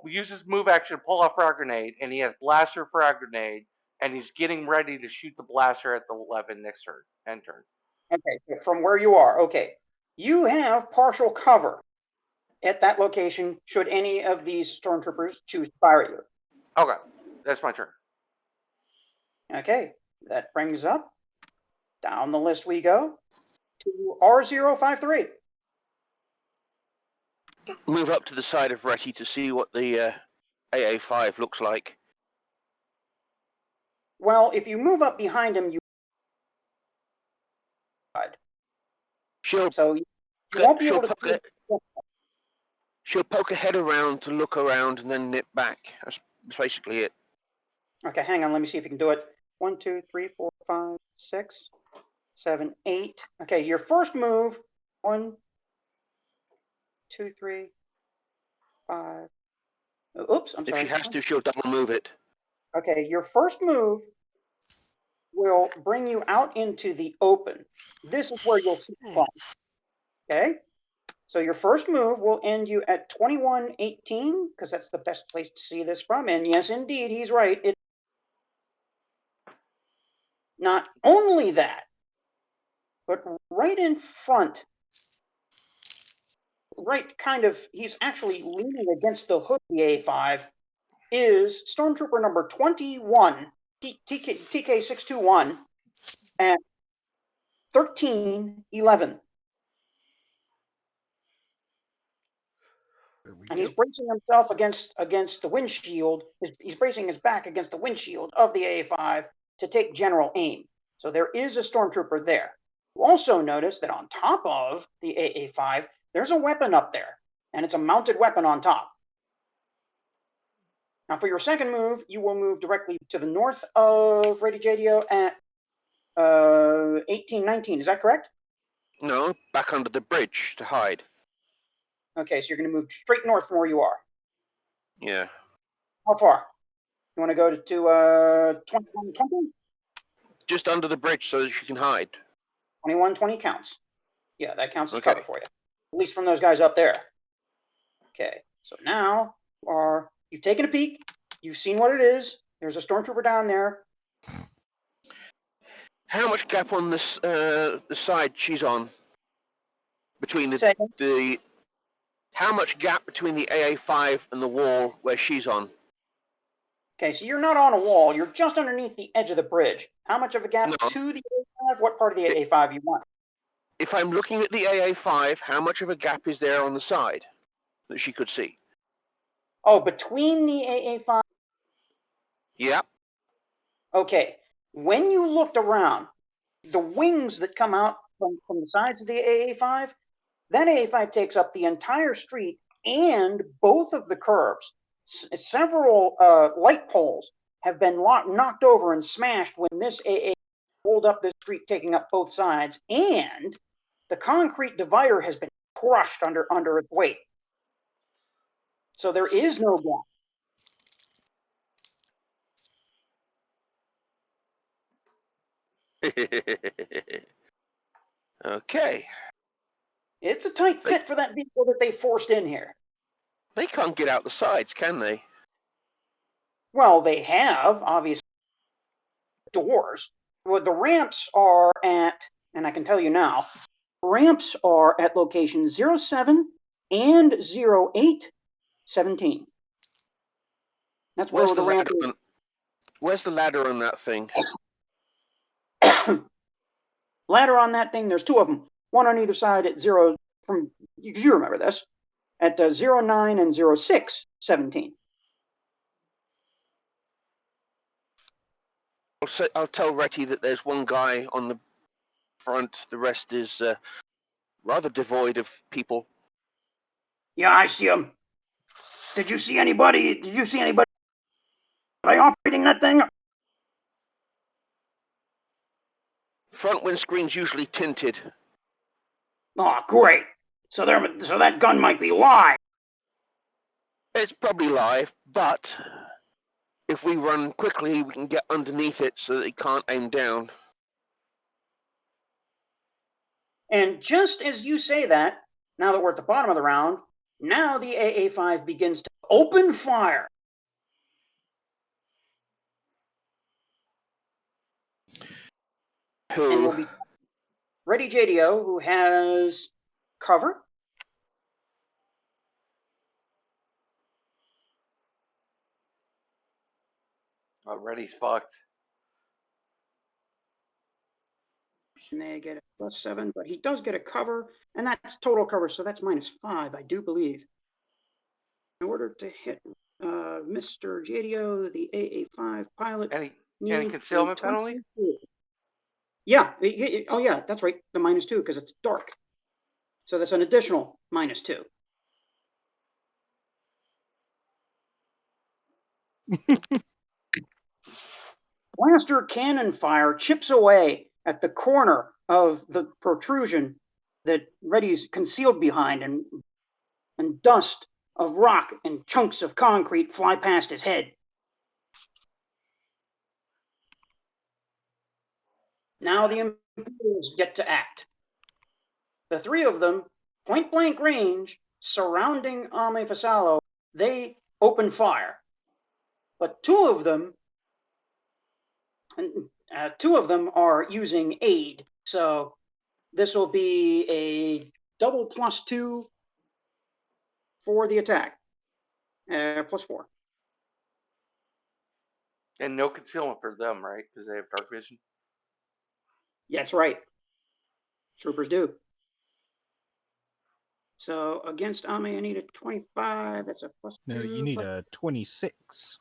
uses move action to pull out frag grenade, and he has blaster frag grenade, and he's getting ready to shoot the blaster at the 11 next turn. End turn. Okay, so from where you are. Okay, you have partial cover at that location should any of these stormtroopers choose to fire at you. Okay, that's my turn. Okay, that brings up, down the list we go, to R053. Move up to the side of Retty to see what the AA5 looks like. Well, if you move up behind him, you She'll won't be able to. She'll poke her head around to look around and then nip back. That's basically it. Okay, hang on. Let me see if you can do it. 1, 2, 3, 4, 5, 6, 7, 8. Okay, your first move. 1, 2, 3, 5. Oops, I'm sorry. If she has to, she'll double move it. Okay, your first move will bring you out into the open. This is where you'll see fun. Okay? So your first move will end you at 2118, because that's the best place to see this from. And yes, indeed, he's right. Not only that, but right in front, he's actually leaning against the hood of the A5, is Stormtrooper number 21, TK621, at 1311. And he's bracing himself against the windshield. He's bracing his back against the windshield of the A5 to take general aim. So there is a stormtrooper there. You also notice that on top of the AA5, there's a weapon up there, and it's a mounted weapon on top. Now, for your second move, you will move directly to the north of Ready Jadio at 1819. Is that correct? No, back under the bridge to hide. Okay, so you're going to move straight north from where you are. Yeah. How far? You want to go to 2120? Just under the bridge so that she can hide. 2120 counts. Yeah, that counts as cover for you. At least from those guys up there. Okay, so now you've taken a peek. You've seen what it is. There's a stormtrooper down there. How much gap on this the side she's on? Between how much gap between the AA5 and the wall where she's on? Okay, so you're not on a wall. You're just underneath the edge of the bridge. How much of a gap to the AA5? What part of the AA5 you want? If I'm looking at the AA5, how much of a gap is there on the side that she could see? Oh, between the AA5? Yeah. Okay. When you looked around, the wings that come out from the sides of the AA5, that AA5 takes up the entire street and both of the curbs. Several light poles have been knocked over and smashed when this AA rolled up this street, taking up both sides, and the concrete divider has been crushed under its weight. So there is no gap. Okay. It's a tight fit for that vehicle that they forced in here. They can't get out the sides, can they? Well, they have, obviously, doors. Well, the ramps are at, and I can tell you now, ramps are at location 07 and 0817. That's where the ramp is. Where's the ladder on that thing? Ladder on that thing, there's two of them. One on either side at because you remember this, at 09 and 0617. I'll tell Retty that there's one guy on the front. The rest is rather devoid of people. Yeah, I see him. Did you see anybody operating that thing? Front windscreen's usually tinted. Oh, great. So that gun might be live. It's probably live, but if we run quickly, we can get underneath it so that it can't aim down. And just as you say that, now that we're at the bottom of the round, now the AA-5 begins to open fire. And will be Ready JDO, who has cover. Ready's fucked. And they get a +7, but he does get a cover, and that's total cover, so that's -5, I do believe. In order to hit Mr. JDO, the AA-5 pilot. Any concealment penalty? Yeah. Oh, yeah, that's right. The -2 because it's dark. So that's an additional -2. Blaster cannon fire chips away at the corner of the protrusion that Reddy's concealed behind, and dust of rock and chunks of concrete fly past his head. Now the Imperials get to act. The three of them, point blank range, surrounding Amme Fasalo, they open fire. But two of them are using aid. So this will be a double +2 for the attack. +4. And no concealment for them, right? Because they have dark vision. Yeah, that's right. Troopers do. So against Amme, I need a 25. That's a +2. No, you need a 26.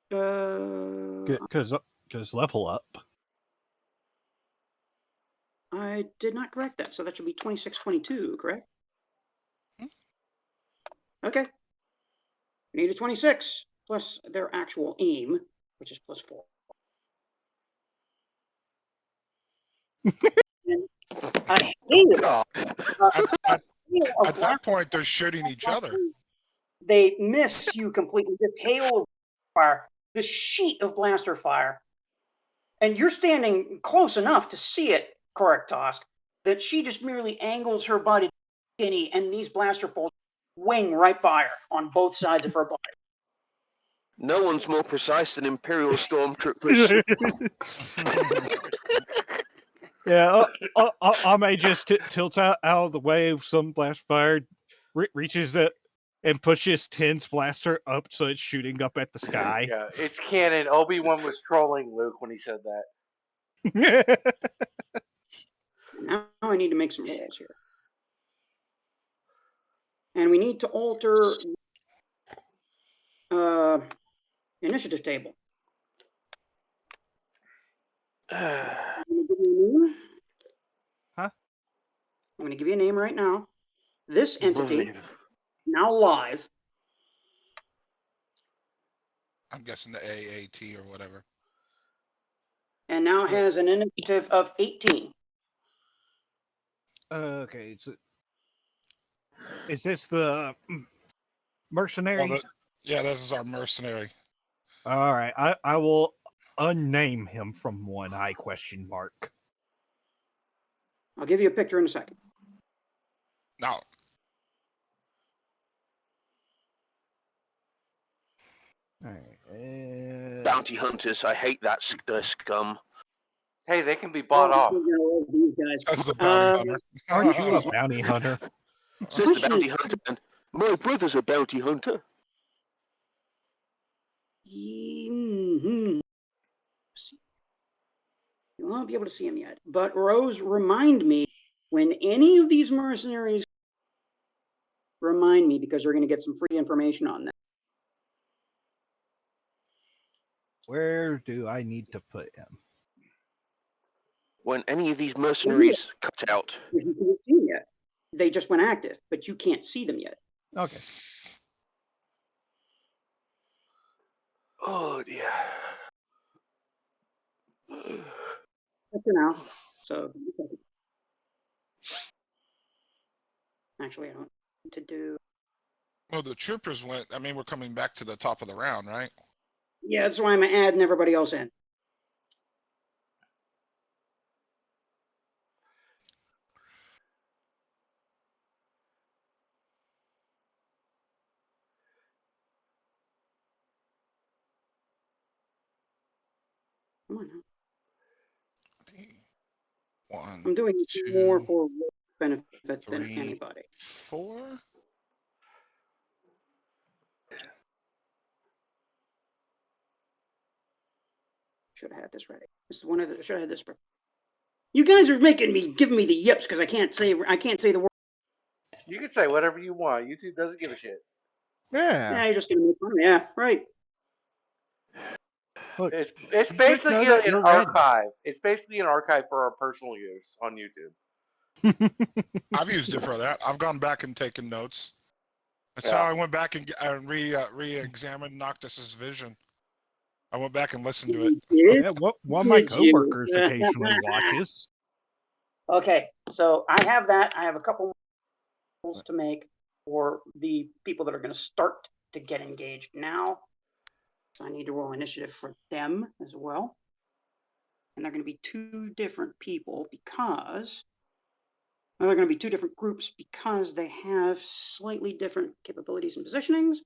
Because level up. I did not correct that, so that should be 26-22, correct? Okay. Need a 26 plus their actual aim, which is +4. I hate it. At that point, they're shooting each other. They miss you completely. This hail of fire, this sheet of blaster fire, and you're standing close enough to see it, correct, Tosk, that she just merely angles her body skinny, and these blaster bolts wing right by her on both sides of her body. No one's more precise than Imperial stormtroopers. Yeah, Amme just tilts out of the way of some blast fire, reaches it, and pushes Tin's blaster up so it's shooting up at the sky. Yeah, it's canon. Obi-Wan was trolling Luke when he said that. Now I need to make some rolls here. And we need to alter initiative table. I'm going to give you a name right now. This entity, now live, I'm guessing the AAT or whatever. And now has an initiative of 18. Okay, so is this the mercenary? Well, yeah, this is our mercenary. All right, I will unname him from one eye question mark. I'll give you a picture in a second. Now, All right, Bounty hunters. I hate that scum. Hey, they can be bought off. These guys. that's the bounty hunter. aren't you a bounty hunter? Says the bounty hunter, and my brother's a bounty hunter. Mm-hmm. You won't be able to see him yet. But Rose, remind me when any of these mercenaries remind me, because they're going to get some free information on that. Where do I need to put him? When any of these mercenaries cut out. You can't see them yet. They just went active, but you can't see them yet. Okay. Oh dear. Up to now. So actually, I don't need to do. Well, the troopers went. I mean, we're coming back to the top of the round, right? Yeah, that's why I'm adding everybody else in. Come on now. One, I'm doing two, more for benefit than 3, anybody. 4. Should have had this ready. This is one of the. Should have had this. You guys are giving me the yips because I can't say the word. You can say whatever you want. YouTube doesn't give a shit. Yeah, you're just gonna make fun of me. Yeah, right. Look, It's you just basically know that an you're ready. archive. It's basically an archive for our personal use on YouTube. I've used it for that. I've gone back and taken notes. That's Yeah. how I went back and re-examined Noctus's vision. I went back and listened to it. Yeah, one of my Did you? coworkers occasionally watches. Okay, so I have that. I have a couple rules to make for the people that are going to start to get engaged now. So I need to roll initiative for them as well. And they're going to be two different people because they're going to be two different groups because they have slightly different capabilities and positionings.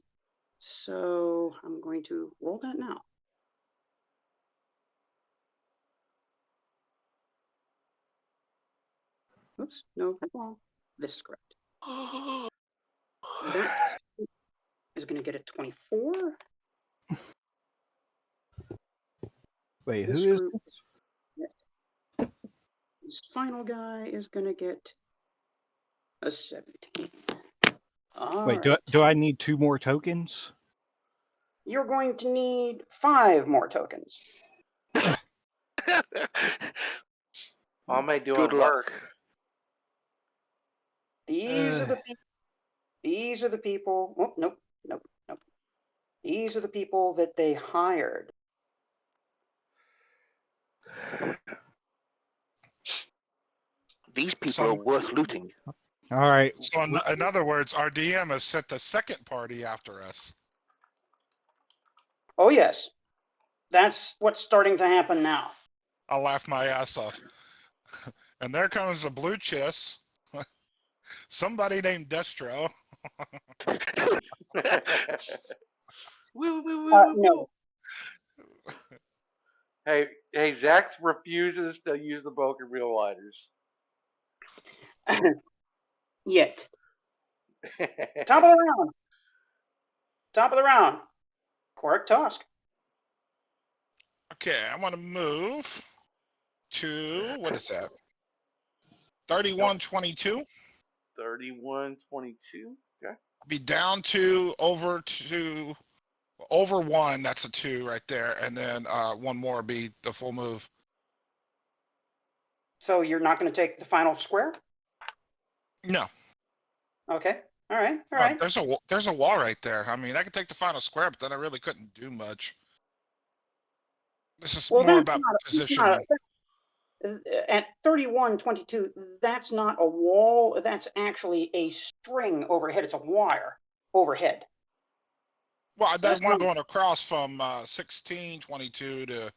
So I'm going to roll that now. Oops, no, that's wrong. This is correct. That is going to get a 24. Wait, This who is? group, this final guy is going to get a 17. All Wait, right. do I need 2 more tokens? You're going to need 5 more tokens. Amme doing Good luck. work. These are the people. These are the people. Oh, nope. These are the people that they hired. These people are worth looting. All right. So in other words, our DM has sent the second party after us. Oh, yes. That's what's starting to happen now. I'll laugh my ass off. And there comes a blue chiss. Somebody named Destro. No. Hey, Zax refuses to use the broken real lighters. Yet. Top of the round. Top of the round. Correct task. Okay, I want to move to, what is that? 3122. 3122. Okay. Be down to over 1. That's a 2 right there, and then 1 more be the full move. So you're not going to take the final square? No. Okay. All right. All right. There's a wall right there. I mean, I could take the final square, but then I really couldn't do much. This is more about positioning. At 3122, that's not a wall. That's actually a string overhead. It's a wire overhead. Well, there's one going across from 1622 to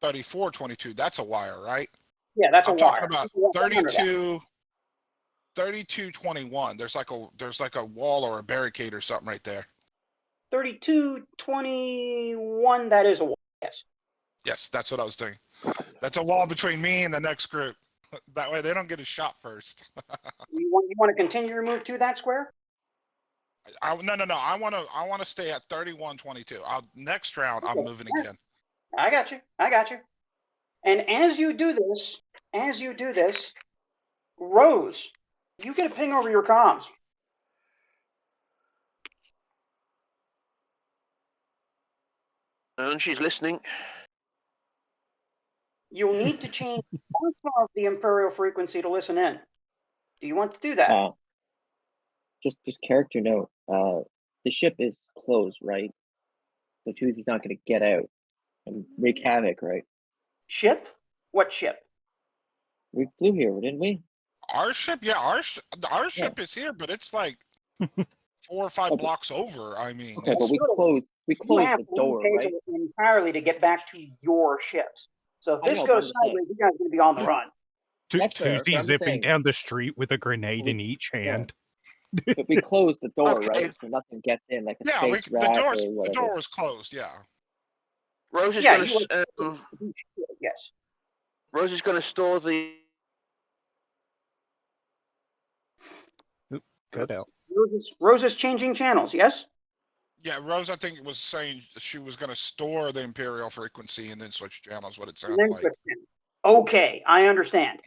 3422. That's a wire, right? Yeah, that's I'm a wire. talking about 3221. There's like a wall or a barricade or something right there. 3221, that is a wall. Yes. Yes, that's what I was thinking. That's a wall between me and the next group. That way they don't get a shot first. You want to continue your move to that square? No. I want to stay at 3122. Next round I'm moving again. I got you. And as you do this, Rose, you get a ping over your comms. And she's listening. You'll need to change part of the Imperial frequency to listen in. Do you want to do that? Just character note. The ship is closed, right? So Tuesday's not going to get out and wreak havoc, right? Ship? What ship? We flew here, didn't we? Our ship, yeah, our ship is here, but it's like 4 or 5 blocks over. I mean, okay, but we closed the door, right? Entirely to get back to your ships. So if this goes sideways, you guys are going to be on the run. Tuesday zipping down the street with a grenade in each hand. Yeah. But we closed the door, right? So nothing gets in, like a space rack or whatever. The door was closed, yeah. Rose is going to yes. Rose is going to store the. Cut out. Rose is changing channels. Yes. Yeah, Rose, I think it was saying she was going to store the Imperial frequency and then switch channels. What it sounded like. Okay, I understand.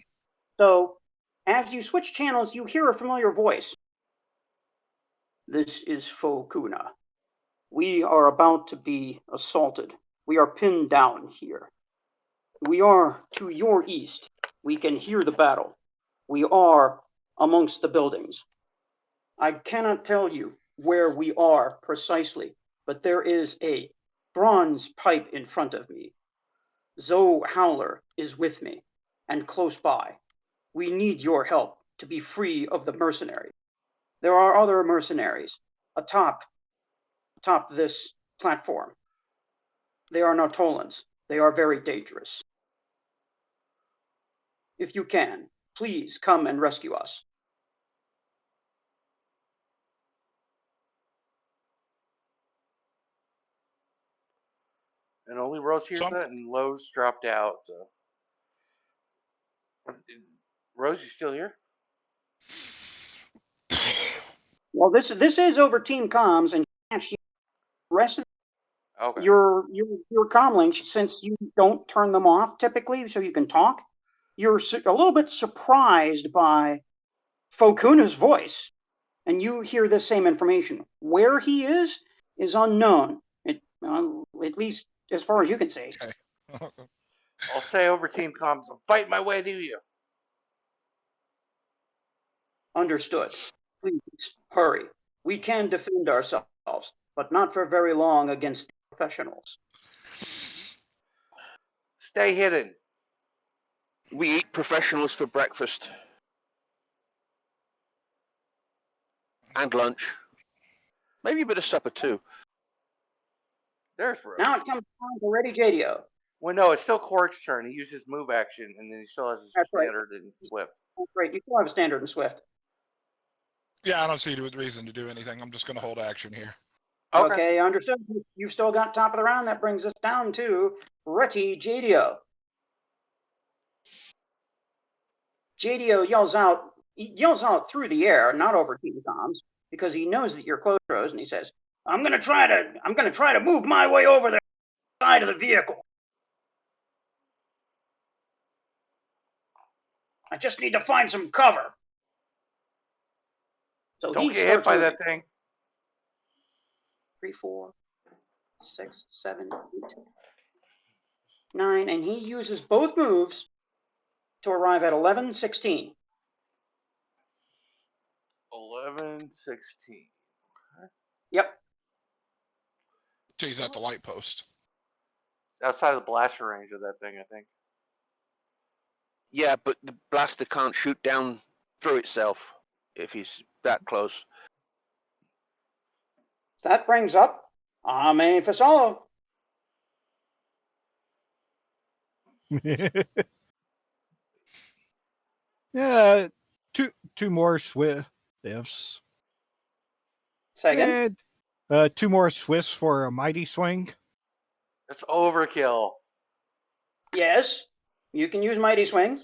So, as you switch channels, you hear a familiar voice. This is Fokuna. We are about to be assaulted. We are pinned down here. We are to your east. We can hear the battle. We are amongst the buildings. I cannot tell you where we are precisely, but there is a bronze pipe in front of me. Zoe Howler is with me and close by. We need your help to be free of the mercenaries. There are other mercenaries atop this platform. They are Nautolans. They are very dangerous. If you can, please come and rescue us. And only Rose hears that, and Lowe's dropped out. So, Rose, you still here? Well, this is over team comms, and the rest of your comm links, since you don't turn them off typically, so you can talk. You're a little bit surprised by Fokuna's voice, and you hear the same information. Where he is unknown, at least as far as you can say. Okay. I'll say over team comms, I'm fighting my way to you. Understood. Please hurry. We can defend ourselves, but not for very long against professionals. Stay hidden. We eat professionals for breakfast and lunch. Maybe a bit of supper too. There's Rose. Now it comes down to Ready JDO. Well, no, it's still Quark's turn. He used his move action, and then he still has his standard and Swift. That's right. You still have a standard and Swift. Yeah, I don't see the reason to do anything. I'm just going to hold action here. Okay, understood. You've still got top of the round. That brings us down to Ready JDO. JDO yells out through the air, not over team comms, because he knows that you're close, Rose, and he says, I'm gonna try to move my way over the side of the vehicle. I just need to find some cover. So don't get hit by that thing. 3, 4, 6, 7, 8, 9, and he uses both moves to arrive at 11, 16. 11, 16. Yep. She's at the light post. It's outside of the blaster range of that thing, I think. Yeah, but the blaster can't shoot down through itself if he's that close. That brings up Amme Fasalo. Yeah, two more swifts. Second. And, 2 more swifts for a mighty swing. That's overkill. Yes. You can use Mighty Swing.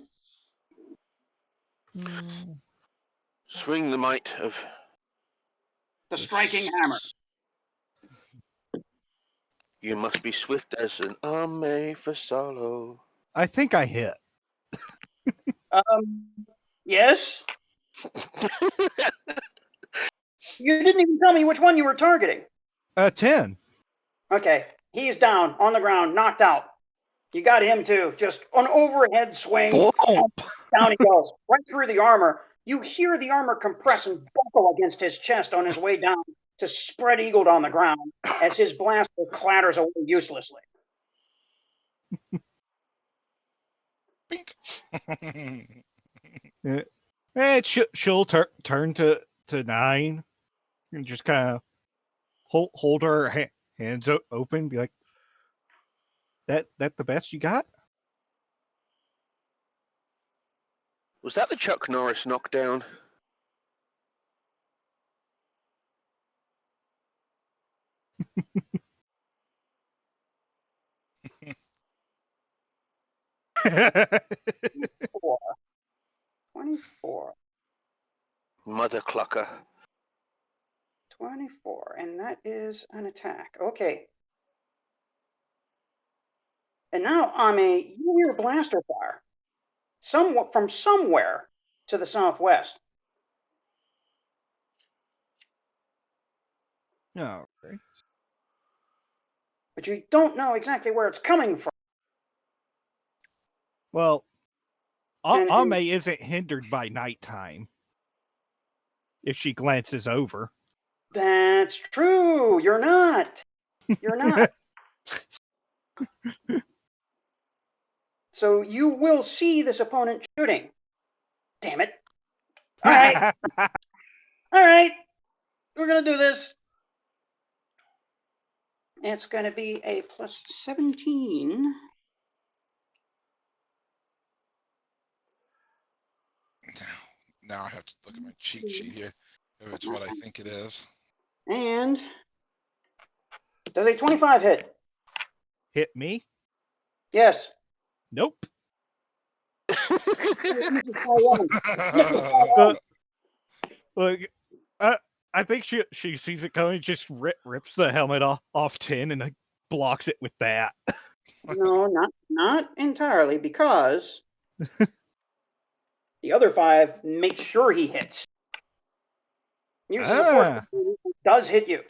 Swing the might of The striking hammer. you must be swift as an Amme Fasalo. I think I hit. Yes. You didn't even tell me which one you were targeting. 10. Okay. He's down, on the ground, knocked out. You got him too. Just an overhead swing. Down he goes. Right through the armor. You hear the armor compress and buckle against his chest on his way down to spread-eagled on the ground as his blaster clatters away uselessly. Bink. And she'll turn to 9 and just kind of hold her hands open, be like, that the best you got? Was that the Chuck Norris knockdown? Four. 24. Mother clucker. 24. And that is an attack. Okay. And now, Amme, you hear blaster fire. Somewhat from somewhere to the southwest. No. Okay. But you don't know exactly where it's coming from. Well, And- Amme isn't hindered by nighttime if she glances over. That's true. You're not. You're not. So you will see this opponent shooting. Damn it. All right. All right. We're going to do this. It's going to be a plus 17. Now I have to look at my cheat sheet here. If it's what I think it is. And does a 25 hit? Hit me? Yes. Nope. Look, I think she sees it coming, just rips the helmet off 10 and like, blocks it with that. No, not entirely, because the other 5 make sure he hits. Uses the force does hit you.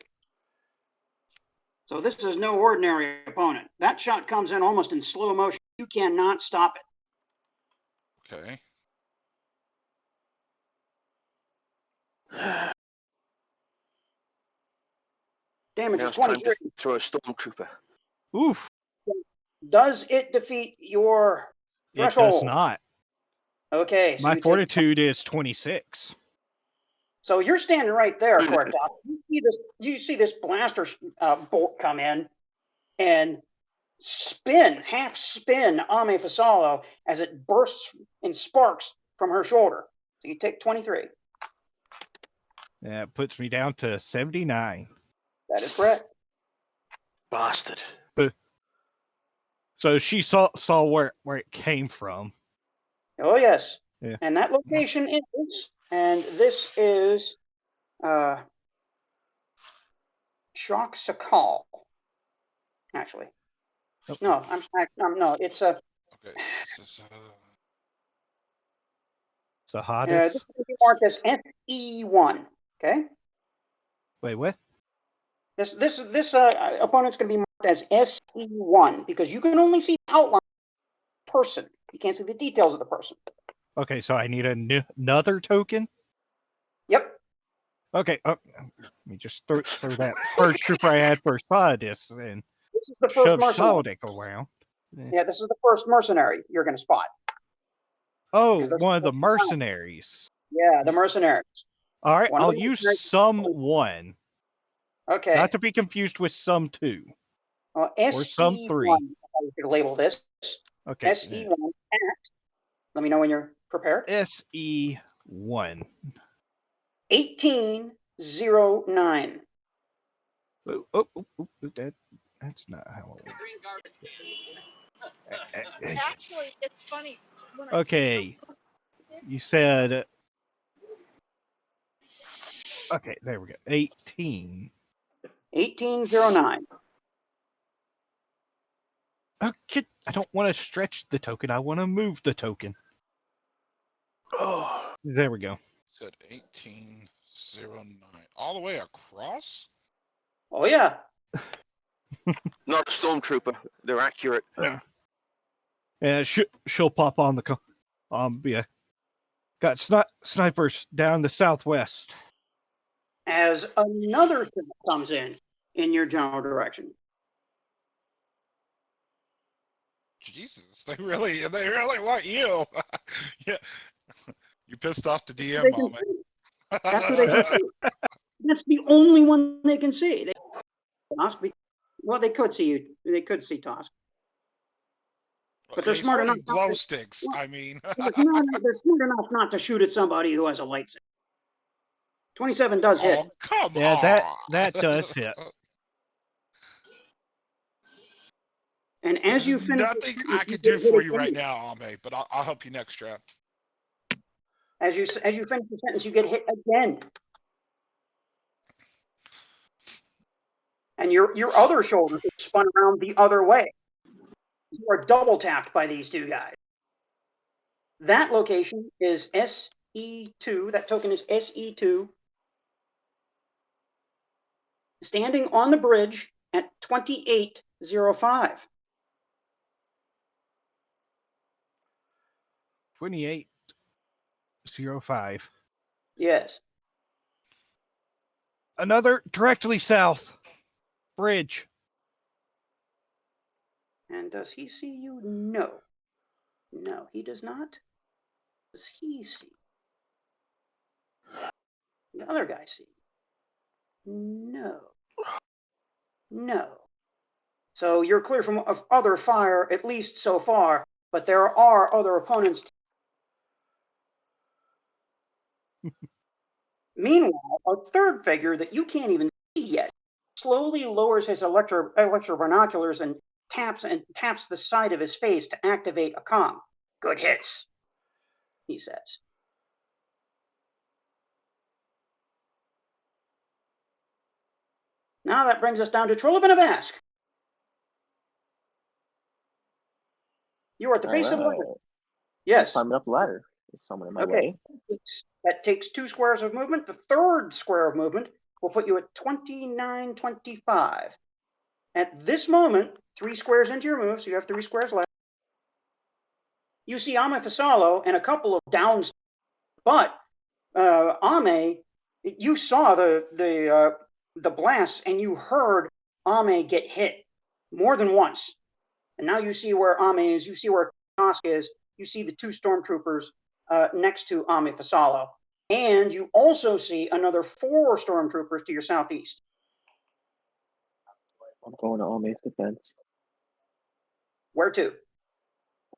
So this is no ordinary opponent. That shot comes in almost in slow motion. You cannot stop it. Okay. Damage Now is it's time 23. to throw a stormtrooper. Oof. Does it defeat your It threshold? does not. Okay. So My you take- fortitude is 26. So you're standing right there, correct? You see this blaster bolt come in and half spin Amme Fasalo as it bursts in sparks from her shoulder. So you take 23. That puts me down to 79. That is correct. Bastard. So she saw where it came from. Oh yes. Yeah. And that location is, and this is Shock Sakal. Actually. Nope. No, no, it's a Okay. This is Sahadis. this is going to be marked as SE1. Okay? Wait, what? This opponent's going to be marked as SE1 because you can only see the outline of the person. You can't see the details of the person. Okay, so I need another token? Yep. Okay, let me just throw that purge trooper I had for Scientist and This is the first shove mercenary. Soldic around. Yeah, this is the first mercenary you're going to spot. Oh, Because there's one of the one. mercenaries. Yeah, the mercenaries. All right, One of I'll the use mercenaries- someone, Okay. not to be confused with some two. Or some SE1, three. I could label this. Okay. SE1 at, let me know when you're prepared. SE1. 1809. That's not how it works. Actually, it's funny. Okay. You said. Okay, there we go. 18. 1809. Okay, I don't want to stretch the token. I want to move the token. Oh, There we go. Said 1809. All the way across? Oh, yeah. not a stormtrooper. They're accurate. Yeah, she'll pop on the. Yeah. Got snipers down the southwest. As another ship comes in your general direction. Jesus, they really want you. Yeah. You pissed off the DM, They can Amme. see. That's who they can see. That's the only one they can see. Well, they could see you. They could see Tosk. But they're He's smart enough. holding glow sticks. I mean, They're smart enough not to shoot at somebody who has a lightsaber. 27 does hit. oh come Yeah, on. that does hit. And as you There's finish, nothing I can do for you right now, Amme, but I'll help you next round. As you finish the sentence, you get hit again. And your other shoulder is spun around the other way. You are double tapped by these two guys. That location is SE2. That token is SE2. Standing on the bridge at 2805. 2805. Yes. Another directly south. Bridge. And does he see you? No. No, he does not. Does he see? The other guy see? No. No. So you're clear from other fire, at least so far, but there are other opponents. Meanwhile, a third figure that you can't even see yet slowly lowers his electro binoculars and taps the side of his face to activate a comm. Good hits, he says. Now that brings us down to Trill Monty. You are at the base of the ladder. Yes. Climbing up the ladder. There's someone in my way. That takes 2 squares of movement. The third square of movement will put you at 2925. At this moment, 3 squares into your move, so you have 3 squares left. You see Amme Fasalo and a couple of downs, but Amme, you saw the blast and you heard Amme get hit more than once. And now you see where Amme is, you see where Tosk is, you see the 2 stormtroopers next to Amme Fasalo. And you also see another 4 stormtroopers to your southeast. I'm going to Amme's defense. Where to?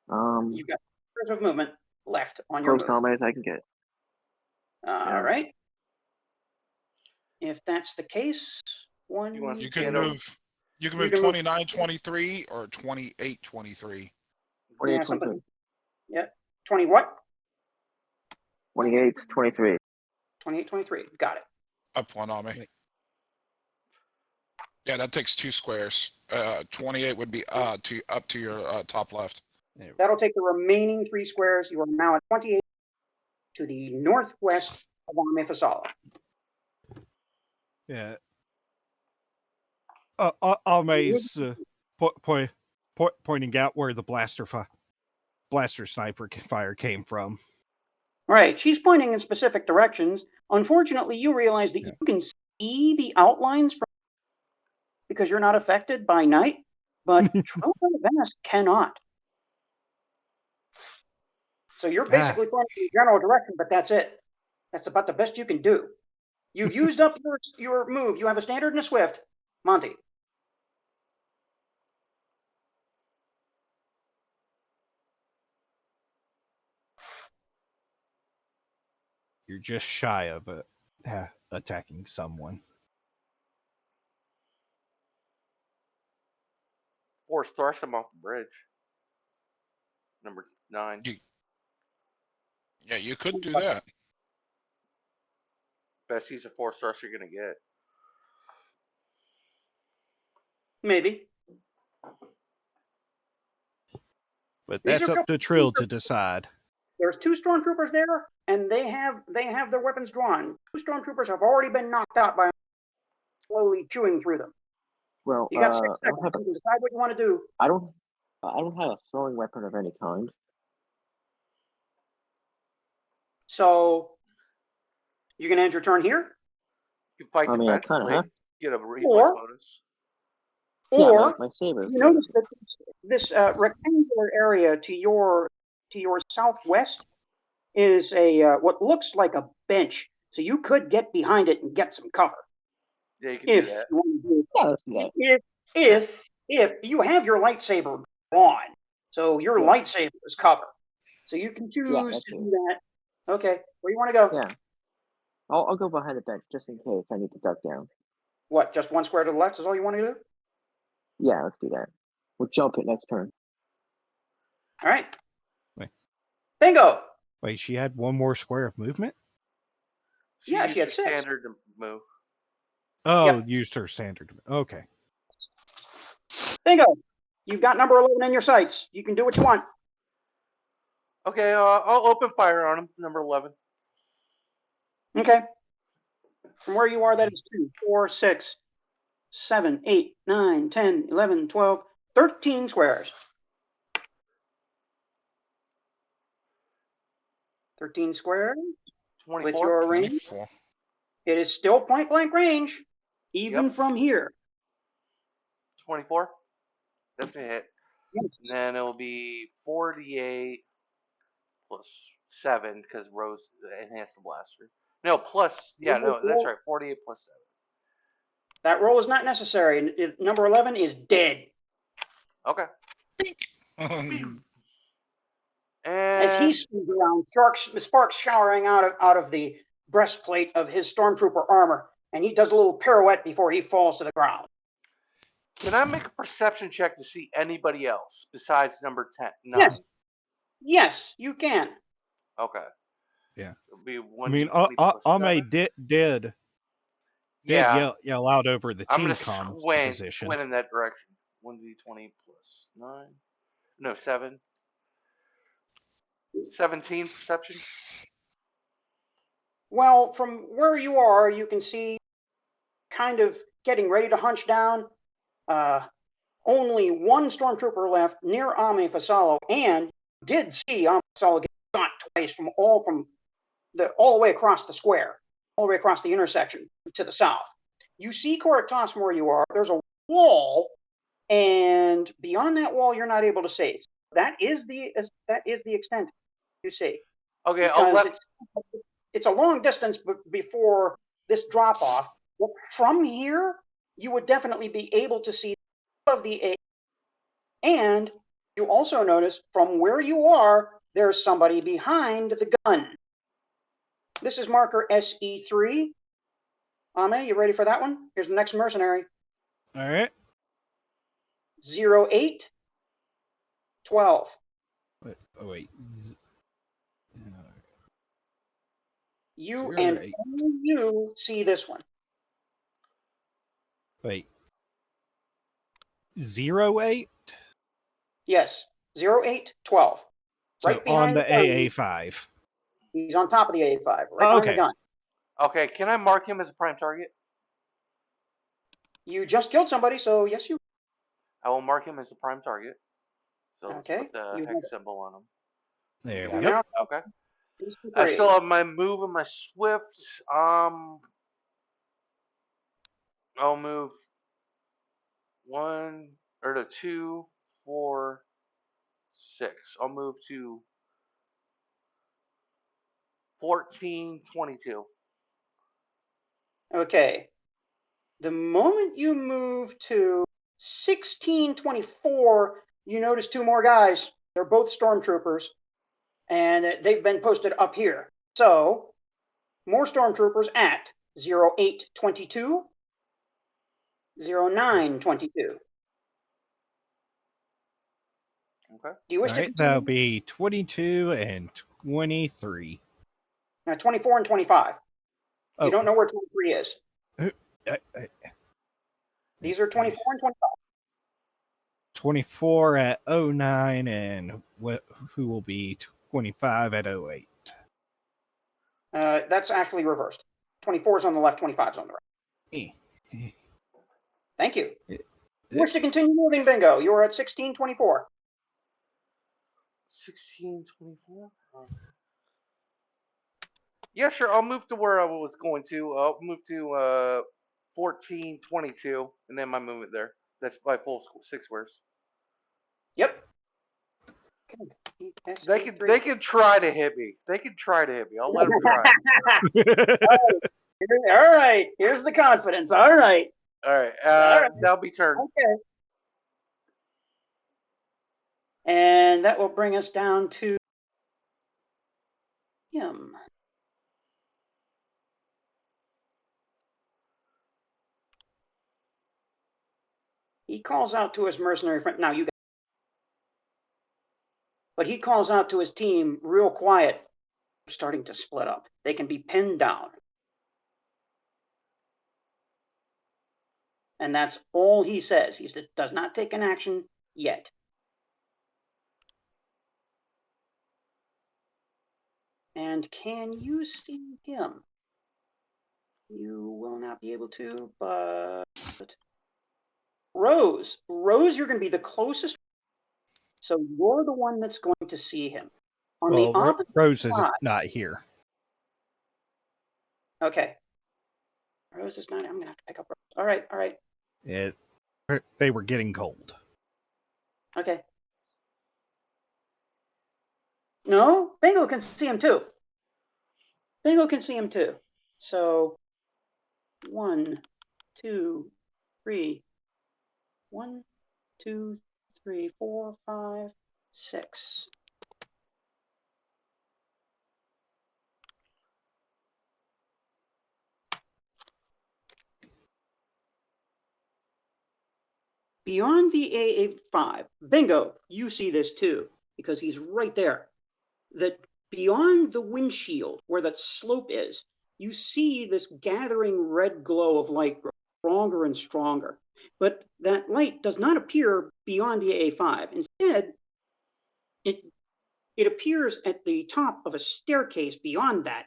You've got 2 squares of movement left on your close move. to Amme as I can get. All right. If that's the case, You can move 2923 or 2823. 28-23. Yeah. 20 what? 28-23. 2823. Got it. Up one, Amme. Yeah, that takes 2 squares. 28 would be up to your top left. That'll take the remaining 3 squares. You are now at 28 to the northwest of Amme Fasalo. Yeah. Amme's pointing out where the blaster sniper fire came from. Right. She's pointing in specific directions, Unfortunately, you realize that you can see the outlines from because you're not affected by night, but Trill Monty cannot. So you're basically pointing in the general direction, but that's it. That's about the best you can do. You've used up your move. You have a standard and a swift. Monty. You're just shy of attacking someone. Force thrust him off the bridge. Number 9. Yeah, you could do that. Best use of force thrust you're gonna get. Maybe. But that's up to Trill to decide. There's 2 stormtroopers there, and they have their weapons drawn. 2 stormtroopers have already been knocked out by slowly chewing through them. Well, You got 6 seconds to decide what you want to do. I don't have a throwing weapon of any kind. So you're gonna end your turn here? You fight I mean, I kind of have. Get a reflex bonus. Or my saber. you notice that this rectangular area to your southwest is a what looks like a bench. So you could get behind it and get some cover. Yeah, you can do that. You want to do Yeah, let's do that. if you have your lightsaber on, so your lightsaber is cover. So you can choose to do that. Okay, where you want to go? Yeah. I'll go behind the bench just in case I need to duck down. What, just 1 square to the left is all you want to do? Yeah, let's do that. We'll jump it next turn. All right. Wait. Bingo! Wait, she had 1 more square of movement? She had 6. Standard to move. Oh, used her standard. Okay. Bingo! You've got number 11 in your sights. You can do what you want. Okay, I'll open fire on him. Number 11. Okay. From where you are, that is 2, 4, 6, 7, 8, 9, 10, 11, 12, 13 squares. 13 squares 24. with your range. 24. It is still point blank range, even from here. 24. That's a hit. Yes. And then it'll be 48 plus 7 because Rose enhanced the blaster. No, plus, that's right. 48 plus 7. That roll is not necessary. Number 11 is dead. Okay. Um, As he spins around, sparks showering out of the breastplate of his stormtrooper armor, and he does a little pirouette before he falls to the ground. Can I make a perception check to see anybody else besides number 10? No. Yes, you can. Okay. Yeah. It'll be 1 I mean, Amme did yell out over the I'm team gonna comm position. squint in that direction. 1d20 plus 9. No, 7. 17 perception. Well, from where you are, you can see kind of getting ready to hunch down. Only 1 stormtrooper left near Amme Fasalo, and did see Amme Fasalo get shot twice all the way across the square, all the way across the intersection to the south. You see Corritas from where you are. There's a wall, and beyond that wall, you're not able to see. That is the extent you see. Okay, it's a long distance before this drop off. Well, from here, you would definitely be able to see of the A. And you also notice from where you are, there's somebody behind the gun. This is marker SE3. Amme, you ready for that one? Here's the next mercenary. All right. 08 12. Wait. You 08. and only you see this one. Wait. 08? Yes. 08 12. So Right behind on the gun. AA5. He's on top of the AA5, right behind the gun. Okay, can I mark him as a prime target? You just killed somebody, so yes, you. I will mark him as a prime target. So let's Okay, put the you have hex it. symbol on him. There Yeah, we go. now, Okay. I still have my move and my swift. I'll move 2, 4, 6. I'll move to 14, 22. Okay. The moment you move to 1624, you notice two more guys. They're both stormtroopers, and they've been posted up here. So, more stormtroopers at 0822, 0922. Okay. Do you wish All to right, continue? that'll be 22 and 23. Now, 24 and 25. Oh. You don't know where 23 is. uh, These are 24 and 25. 24 at 09 and who will be 25 at 08. That's actually reversed. 24 is on the left, 25 is on the right. Thank you. You wish to continue moving, Bingo. You are at 1624. 1624? Yeah, sure. I'll move to where I was going to. I'll move to 1422, and then my movement there. That's by full 6 squares. Yep. They can try to hit me. They can try to hit me. I'll let them try. All right. Here's the confidence. All right. All right. That'll be turn. Okay. And that will bring us down to him. He calls out to his mercenary friend. Now you guys. But he calls out to his team real quiet. They're starting to split up. They can be pinned down. And that's all he says. He does not take an action yet. And can you see him? You will not be able to, but Rose, you're going to be the closest. So you're the one that's going to see him. On the opposite Rose side, is not here. Okay. Rose is not. I'm going to have to pick up Rose. All right. They were getting cold. Okay. No, Bingo can see him too. So 1, 2, 3. 1, 2, 3, 4, 5, 6. Beyond the AA5, Bingo, you see this too, because he's right there. That beyond the windshield, where that slope is, you see this gathering red glow of light grow stronger and stronger. But that light does not appear beyond the AA5. Instead, it appears at the top of a staircase beyond that,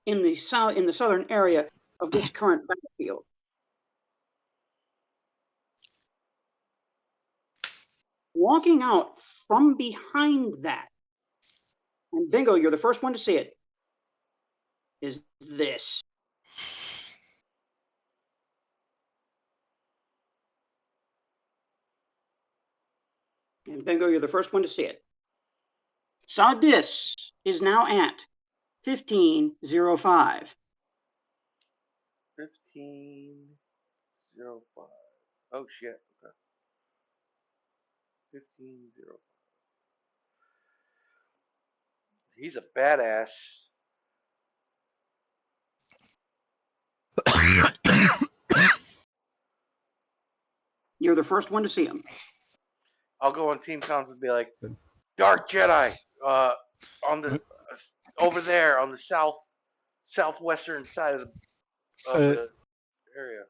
in the southern area of this current battlefield. Walking out from behind that, and Bingo, you're the first one to see it, is this. And Bingo, you're the first one to see it. Sadis is now at 1505. 1505. Oh shit. Okay. 1505. He's a badass. You're the first one to see him. I'll go on Team Comms and be like, Dark Jedi, on the over there on the southwestern side of the area.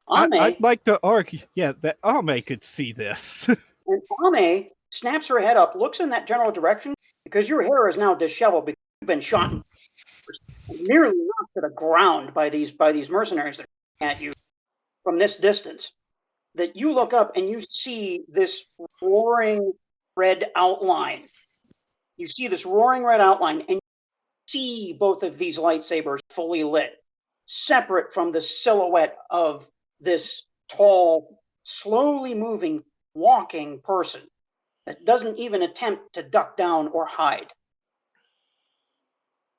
I'd like to argue, that Amme could see this. And Amme snaps her head up, looks in that general direction, because your hair is now disheveled because you've been shot and nearly knocked to the ground by these mercenaries that are at you from this distance. That you look up and you see this roaring red outline You see this roaring red outline, and you see both of these lightsabers fully lit, separate from the silhouette of this tall, slowly moving, walking person that doesn't even attempt to duck down or hide.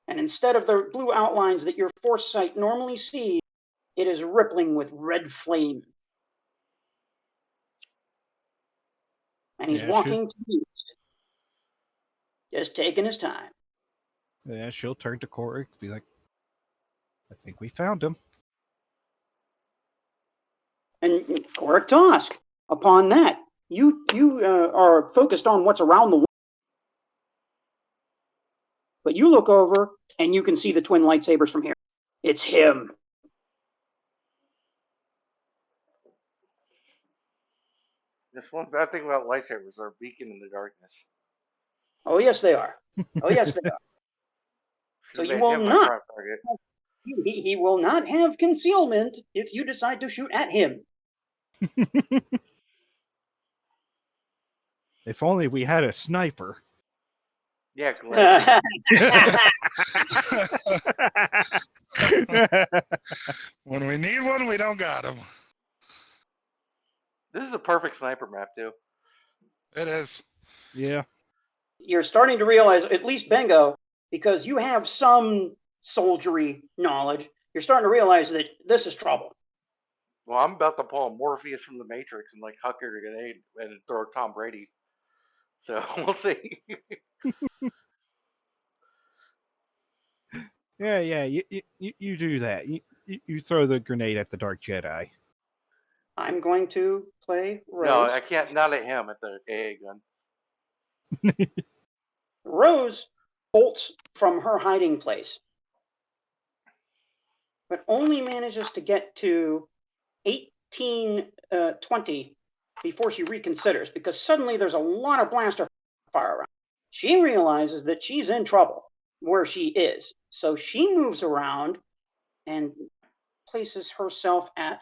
And instead of the blue outlines that your force sight normally sees, it is rippling with red flame. And he's walking to the east, just taking his time. Yeah, she'll turn to Corey, be like, I think we found him. And Corrick Tosk, upon that, you are focused on what's around the wall. But you look over, and you can see the twin lightsabers from here. It's him. This one bad thing about lightsabers, they're a beacon in the darkness. Oh, yes, they are. Oh, yes, they are. So you will not. He will not have concealment if you decide to shoot at him. If only we had a sniper. Yeah, Glenn. When we need one, we don't got him. This is the perfect sniper map, too. It is. Yeah. You're starting to realize, at least Bengo, because you have some soldiery knowledge, you're starting to realize that this is trouble. Well, I'm about to pull a Morpheus from the Matrix and like huck her a grenade and throw Tom Brady. So we'll see. Yeah. You do that. You throw the grenade at the Dark Jedi. I'm going to play Rose. No, I can't. Not at him. At the AA gun. Rose bolts from her hiding place, but only manages to get to 1820 before she reconsiders, because suddenly there's a lot of blaster fire around. She realizes that she's in trouble where she is, so she moves around and places herself at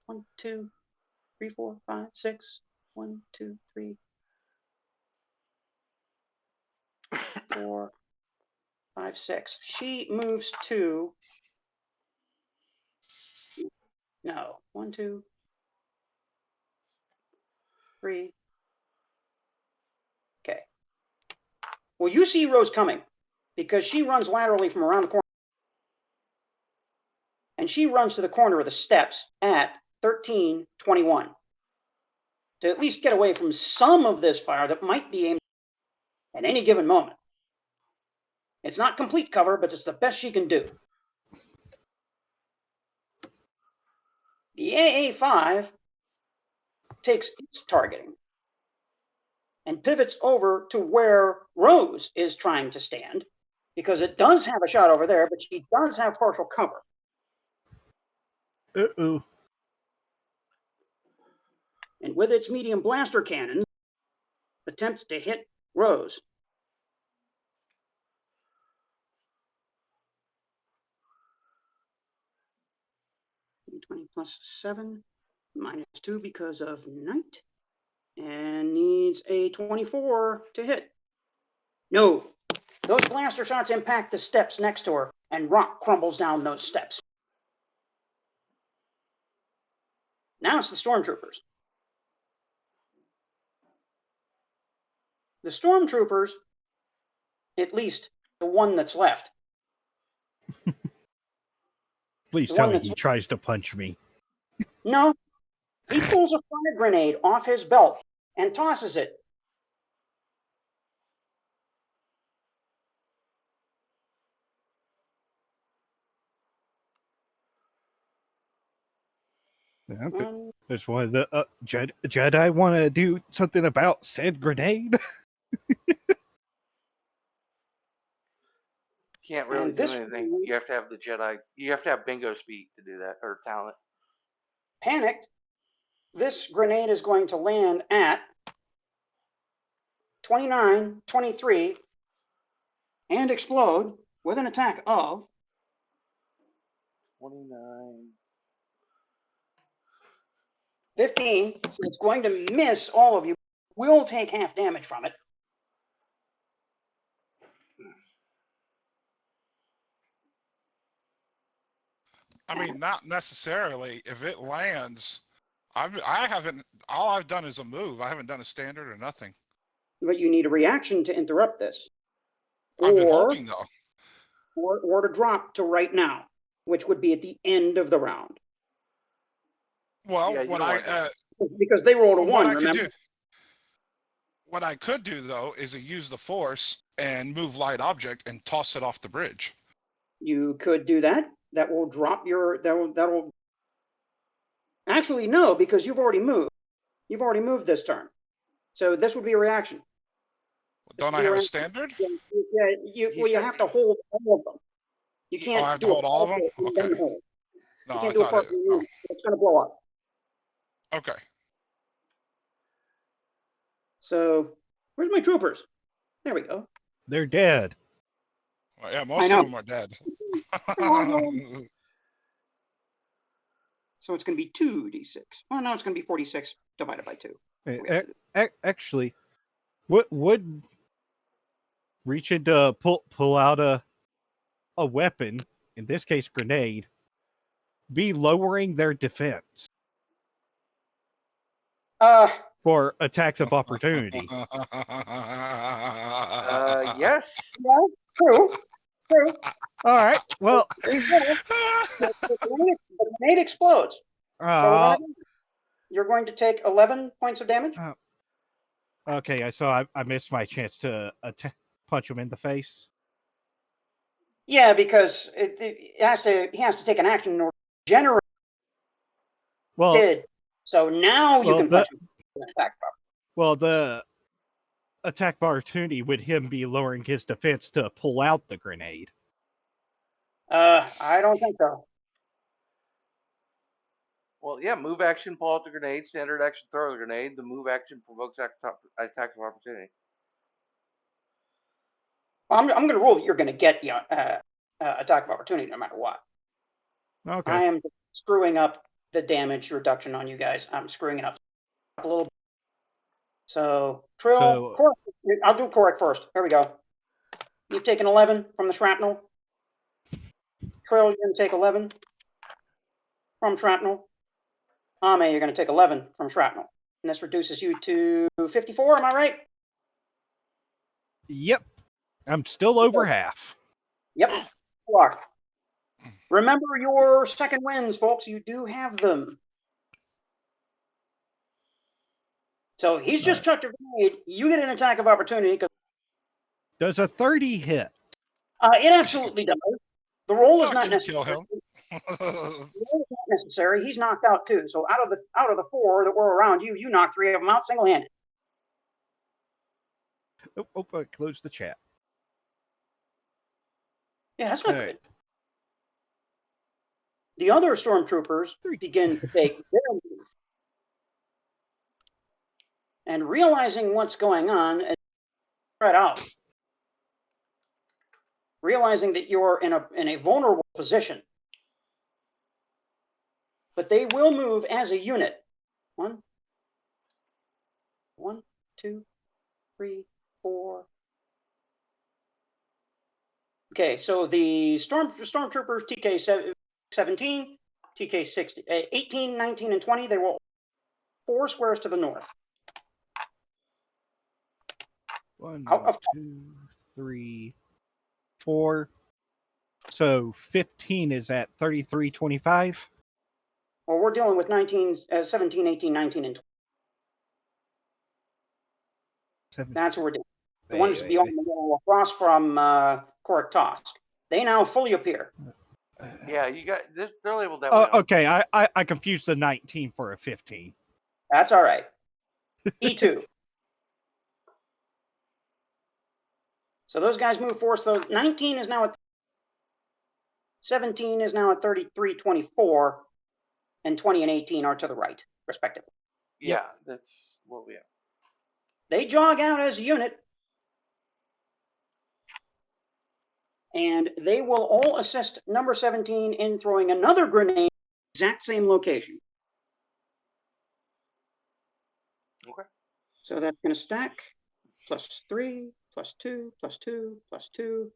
1, 2, 3, 4, 5, 6. 1, 2, 3, 4, 5, 6. She moves to 1, 2, 3. Okay. Well, you see Rose coming because she runs laterally from around the corner. And she runs to the corner of the steps at 1321 to at least get away from some of this fire that might be aimed at any given moment. It's not complete cover, but it's the best she can do. The AA5 takes its targeting and pivots over to where Rose is trying to stand, because it does have a shot over there, but she does have partial cover. Uh-oh. And with its medium blaster cannon, attempts to hit Rose. 20 plus 7, minus 2 because of night, and needs a 24 to hit. No, those blaster shots impact the steps next to her, and rock crumbles down those steps. Now it's the stormtroopers. The stormtroopers, at least the one that's left. Please tell me he tries to punch me. No, he pulls a fire grenade off his belt and tosses it. There's one of the Jedi want to do something about said grenade. Can't really do anything. You have to have the Jedi. You have to have Bingo's feet to do that, or talent. Panicked, this grenade is going to land at 29, 23, and explode with an attack of 29. 15. So it's going to miss all of you. Will take half damage from it. I mean, not necessarily. If it lands, I haven't. All I've done is a move. I haven't done a standard or nothing. But you need a reaction to interrupt this. I've been Or, holding though. or to drop to right now, which would be at the end of the round. Well, Yeah, you what don't I wanna Because they rolled a what one, I could remember? do. What I could do though is use the force and move light object and toss it off the bridge. You could do that. That will drop your. That'll. Actually, no, because you've already moved. You've already moved this turn, so this would be a reaction. Don't I have a standard? Yeah, you You said- have to hold all of them. You can't I have to do a hold all of them? partial and then Okay. hold. No, You I can't do a thought partial it. and then it's going to blow up. Okay. So, where's my troopers? There we go. They're dead. Well, yeah, I most know. of them are dead. So it's going to be 2d6. Well, no, it's going to be 46 divided by 2. Actually, would reaching to pull out a weapon, in this case grenade, be lowering their defense for attacks of opportunity? Yes. Well, true. All right. Well, The grenade explodes. So you're going to take 11 points of damage. Okay, I saw I missed my chance to punch him in the face. Yeah, because he has to take an action in order to generate. Well, Did. So now you can punch him in an attack. Well, the attack of opportunity would him be lowering his defense to pull out the grenade. I don't think so. Well, yeah, move action, pull out the grenade. Standard action, throw the grenade. The move action provokes attacks of opportunity. Well, I'm going to rule that you're going to get the attack of opportunity no matter what. Okay. I am screwing up the damage reduction on you guys. I'm screwing it up a little bit. So, Trill, I'll do Korik first. Here we go. You've taken 11 from the shrapnel. Trill, you're going to take 11 from shrapnel. Amme, you're going to take 11 from shrapnel. And this reduces you to 54, am I right? Yep. I'm still over half. Yep. You are. Remember your second wins, folks. You do have them. So he's just chucked a grenade. You get an attack of opportunity. Does a 30 hit? It absolutely does. The roll is not Fucking necessary. kill him. The roll is not necessary. He's knocked out too. So out of the 4 that were around you, you knocked 3 of them out single-handed. Oh, I closed the chat. Yeah, that's not All good. right. The other stormtroopers begin to take their move. And realizing what's going on, and spread out. Realizing that you're in a vulnerable position. But they will move as a unit. 1, 2, 3, 4. Okay, so the stormtroopers TK 17, TK 16, 18, 19, and 20, they will 4 squares to the north. 1, 2, 3, 4. So 15 is at 33.25. Well, we're dealing with 19, 17, 18, 19, and 20. That's what we're doing. The ones beyond the wall across from Korik Tosk. They now fully appear. Yeah, you got. They're labeled that way. Okay, I confused the 19 for a 15. That's all right. E2. So those guys move forward. So 19 is now at 17 is now at 33.24, and 20 and 18 are to the right, respectively. Yeah, that's what we have. They jog out as a unit, and they will all assist number 17 in throwing another grenade, exact same location. Okay. So that's going to stack +3, +2, +2, +2,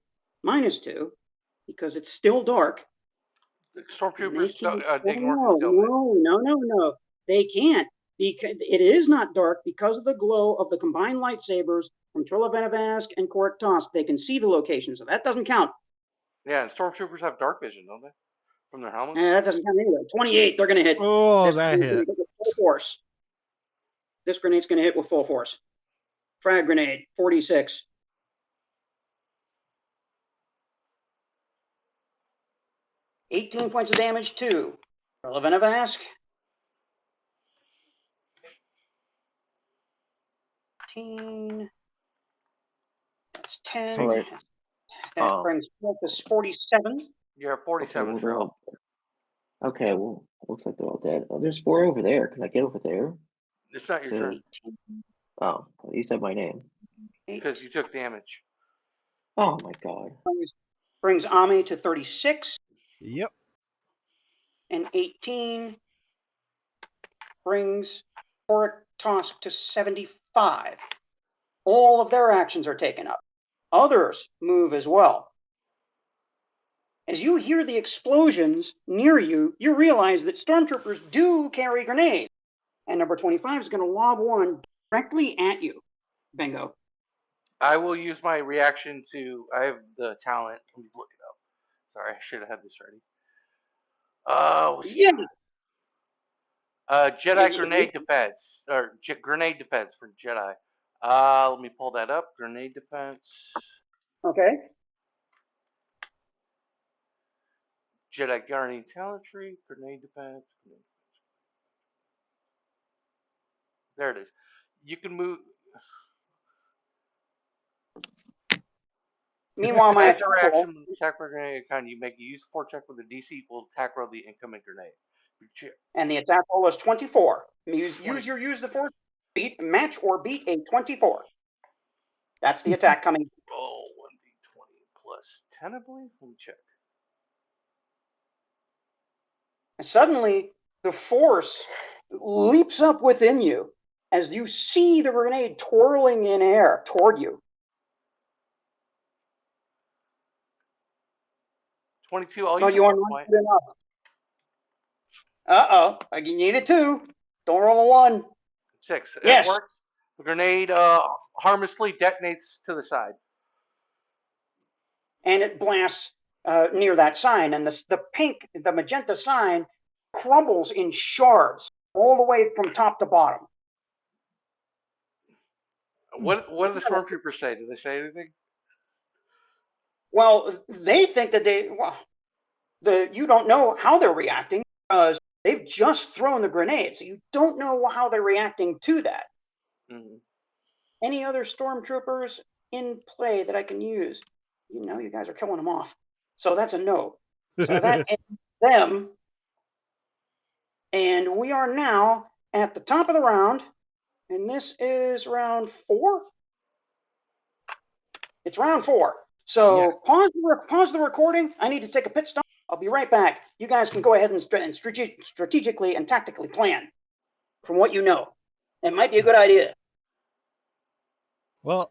-2, because it's still dark. The stormtroopers ignore no, concealment. no. They can't. Because it is not dark because of the glow of the combined lightsabers from Trill and Correctos. They can see the location, so that doesn't count. Yeah, and stormtroopers have dark vision, don't they? From their helmets? That doesn't count anyway. 28, they're going to hit. Oh, that hit. With full force. This grenade's going to hit with full force. Frag grenade, 46. $18 points of damage to Relevant of Ask. 15. That's 10. All right. That brings focus 47. You're at 47, okay, Trill. Okay, well, looks like they're all dead. Oh, there's 4 over there. Can I get over there? It's not your turn. Oh, you said my name. Because you took damage. Oh my god. Brings Amme to 36. Yep. And 18 brings Correctos to 75. All of their actions are taken up. Others move as well. As you hear the explosions near you, you realize that stormtroopers do carry grenades. And number 25 is going to lob one directly at you. Bingo. I will use my reaction to. I have the talent. Let me look it up. Sorry, I should have had this ready. Yeah. Jedi grenade defense. Or grenade defense for Jedi. Let me pull that up. Grenade defense. Okay. Jedi guardian talentry. Grenade defense. There it is. You can move. Meanwhile, my after action attack for grenade kind, you make a use 4 check with a DC equal attack roll the incoming grenade. And the attack roll is 24. Use the force match or beat a 24. That's the attack coming. Oh, 1d20 plus 10, I believe. Let me check. And suddenly, the force leaps up within you as you see the grenade twirling in air toward you. 22. You are not good enough. Uh-oh. You need a 2. Don't roll a 1. 6. Yes. It works. The grenade harmlessly detonates to the side. And it blasts near that sign. And the magenta sign crumbles in shards all the way from top to bottom. What do the stormtroopers say? Do they say anything? Well, they think that you don't know how they're reacting because they've just thrown the grenade, so you don't know how they're reacting to that. Mm-hmm. Any other stormtroopers in play that I can use? You guys are killing them off. So that's a no. So that ends them. And we are now at the top of the round. And this is round 4? It's round 4. So yeah. Pause the recording. I need to take a pit stop. I'll be right back. You guys can go ahead and strategically and tactically plan from what you know. It might be a good idea. Well,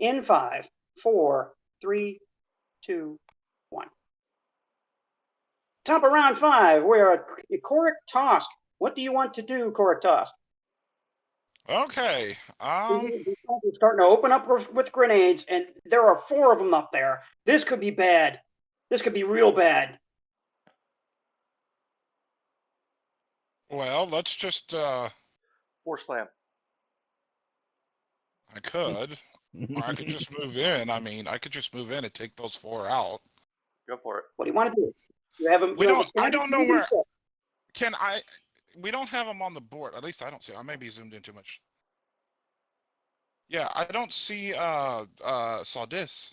In 5, 4, 3, 2, 1. Top of round 5, we're at Korik Tosk. What do you want to do, Korik Tosk? Okay. We're starting to open up with grenades, and there are 4 of them up there. This could be bad. This could be real bad. Well, let's just. Force slam. I could, or I could just move in. I mean, I could just move in and take those 4 out. Go for it. What do you want to do? You have them. We don't. I don't know where. Can I? We don't have them on the board. At least I don't see. I may be zoomed in too much. Yeah, I don't see Saldis.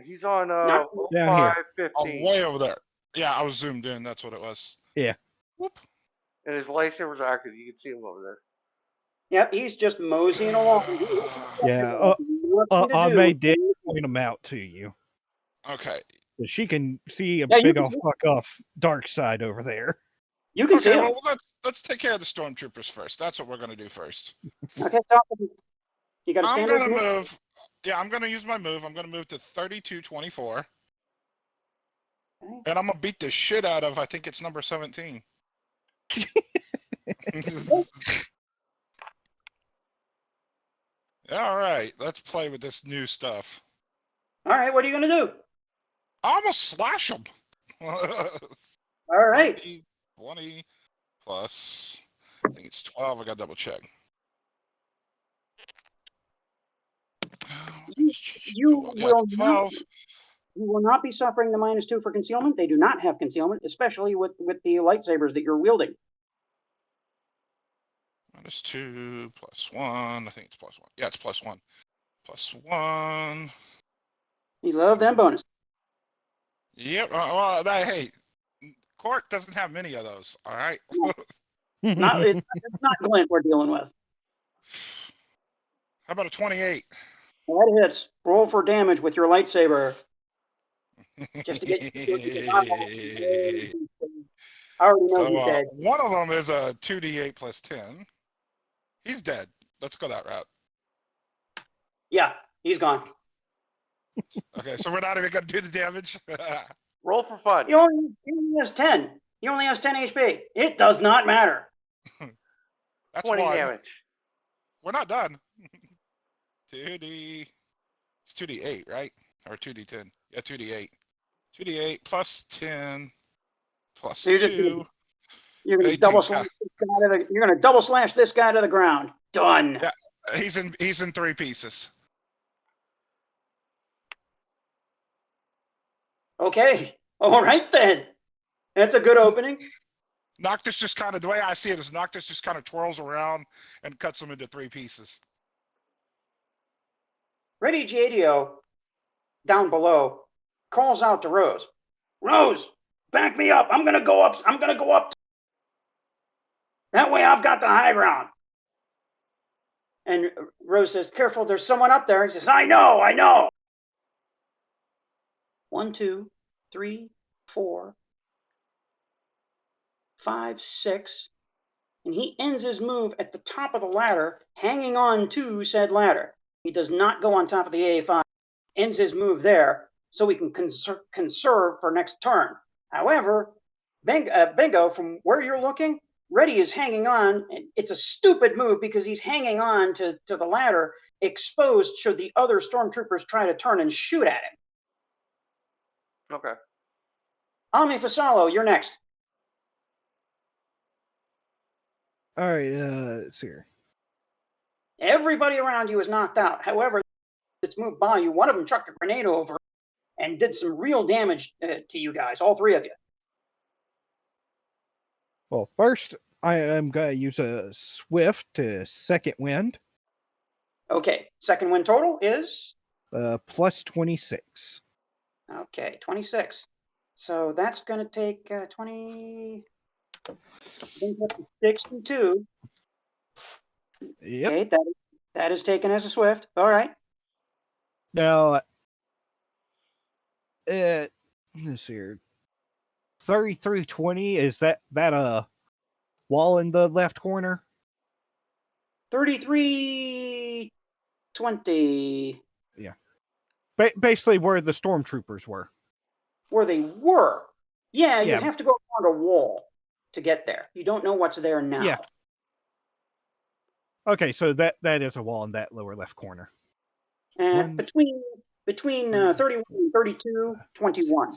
He's on Down here. 515. Way over there. Yeah, I was zoomed in. That's what it was. Yeah. Whoop. And his lightsabers are active. You can see him over there. Yep, he's just moseying along. Yeah. Amme did point them out to you. Okay. So she can see a Yeah, you big can old see- fuck off dark side over there. You can see Okay. him. Well, let's take care of the stormtroopers first. That's what we're gonna do first. Okay, top of you got a I'm standard gonna move? move. Yeah, I'm gonna use my move. I'm gonna move to 3224, Okay. and I'm gonna beat the shit out of. I think it's number 17. All right, let's play with this new stuff. All right, what are you going to do? I'm gonna slash them. All right. 20 plus. I think it's 12. I got to double check. You will 12. You will not be suffering the -2 for concealment. They do not have concealment, especially with the lightsabers that you're wielding. -2 plus 1. I think it's plus 1. Yeah, it's plus 1. Plus 1. You love them bonus. Yep. Well, hey, Court doesn't have many of those. All right. It's not Glint we're dealing with. How about a 28? That hits. Roll for damage with your lightsaber. Just to get I already know So he's dead. one of them is a 2d8 plus 10. He's dead. Let's go that route. Yeah, he's gone. Okay, so we're not even gonna do the damage. Roll for fun. He only has 10. He only has 10 HP. It does not matter. That's 20 one. damage. We're not done. 2d. It's 2d8, right? Or 2d10. Yeah, 2d8. 2d8 plus 10 plus So you're 2. You're going to 18, double slash this guy to the, you're going to double slash this guy to the ground. Done. Yeah. He's in 3 pieces. Okay. All right then. That's a good opening. Noctus just kind of, the way I see it is Noctus just kind of twirls around and cuts them into 3 pieces. Ready GADO down below calls out to Rose. Rose, back me up. I'm going to go up. I'm going to go up. That way I've got the high ground. And Rose says, careful, there's someone up there. He says, I know. 1, 2, 3, 4, 5, 6. And he ends his move at the top of the ladder, hanging on to said ladder. He does not go on top of the AA5. Ends his move there, so we can conserve for next turn. However, Bingo, from where you're looking, Reddy is hanging on. It's a stupid move because he's hanging on to the ladder, exposed should the other stormtroopers try to turn and shoot at him. Okay. Amme Fasalo, you're next. All right, let's see here. Everybody around you is knocked out. However, it's moved by you. One of them chucked a grenade over and did some real damage to you guys, all 3 of you. Well, first, I am going to use a Swift to second wind. Okay, second win total is? Plus 26. Okay, 26. So that's going to take 20... 6 and 2. Yep. Okay, that is taken as a Swift. All right. Now, let's see here. 3320, is that a wall in the left corner? 3320. Yeah. Basically where the stormtroopers were. Where they were. Yeah, you Yeah. have to go around a wall to get there. You don't know what's there now. Yeah. Okay, so that is a wall in that lower left corner. Between 31 and 32, 21.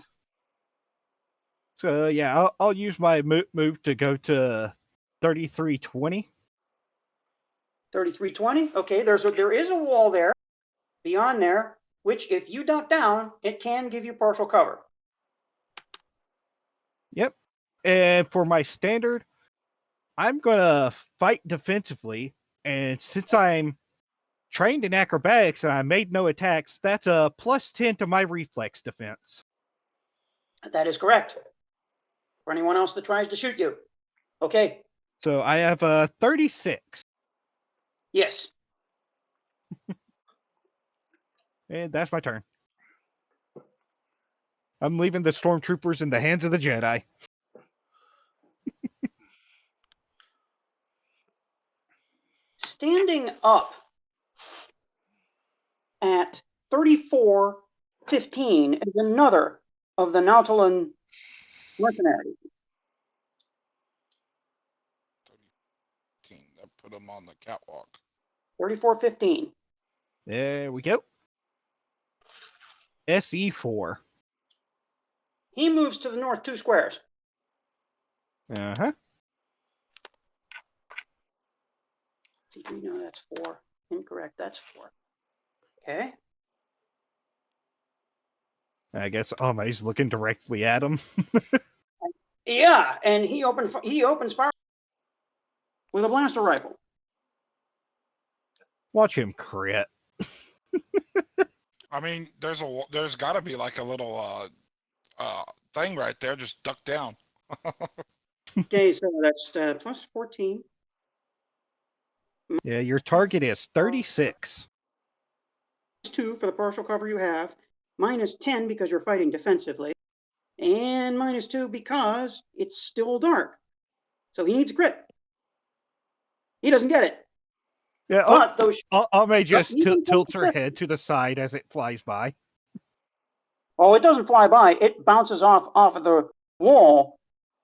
So yeah, I'll use my move to go to 3320. 3320. Okay, there is a wall there, beyond there, which if you duck down, it can give you partial cover. Yep. And for my standard, I'm gonna fight defensively, and since I'm trained in acrobatics and I made no attacks, that's a +10 to my reflex defense. That is correct. For anyone else that tries to shoot you. Okay. So I have a 36. Yes. And that's my turn. I'm leaving the stormtroopers in the hands of the Jedi. Standing up at 3415 is another of the Nautolan mercenaries. That put them on the catwalk. 3415. There we go. SE4. He moves to the north 2 squares. Uh-huh. See, no, that's 4. Incorrect, that's 4. Okay. I guess Amme's looking directly at him. Yeah, and he opens fire with a blaster rifle. Watch him crit. I mean, there's got to be like a little thing right there. Just duck down. Okay, so that's plus 14. Yeah, your target is 36. -2 for the partial cover you have. -10 because you're fighting defensively. And -2 because it's still dark. So he needs a crit. He doesn't get it. Yeah, But those Amme just tilts her head to the side as it flies by. Oh, it doesn't fly by. It bounces off of the wall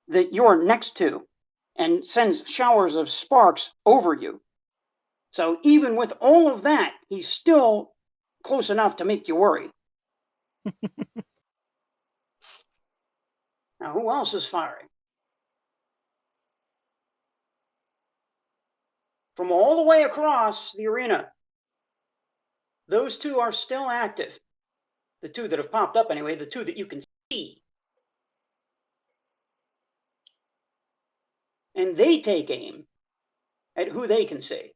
that you're next to and sends showers of sparks over you. So even with all of that, he's still close enough to make you worry. Now, who else is firing? From all the way across the arena, those two are still active. The two that have popped up anyway, the two that you can see. And they take aim at who they can see.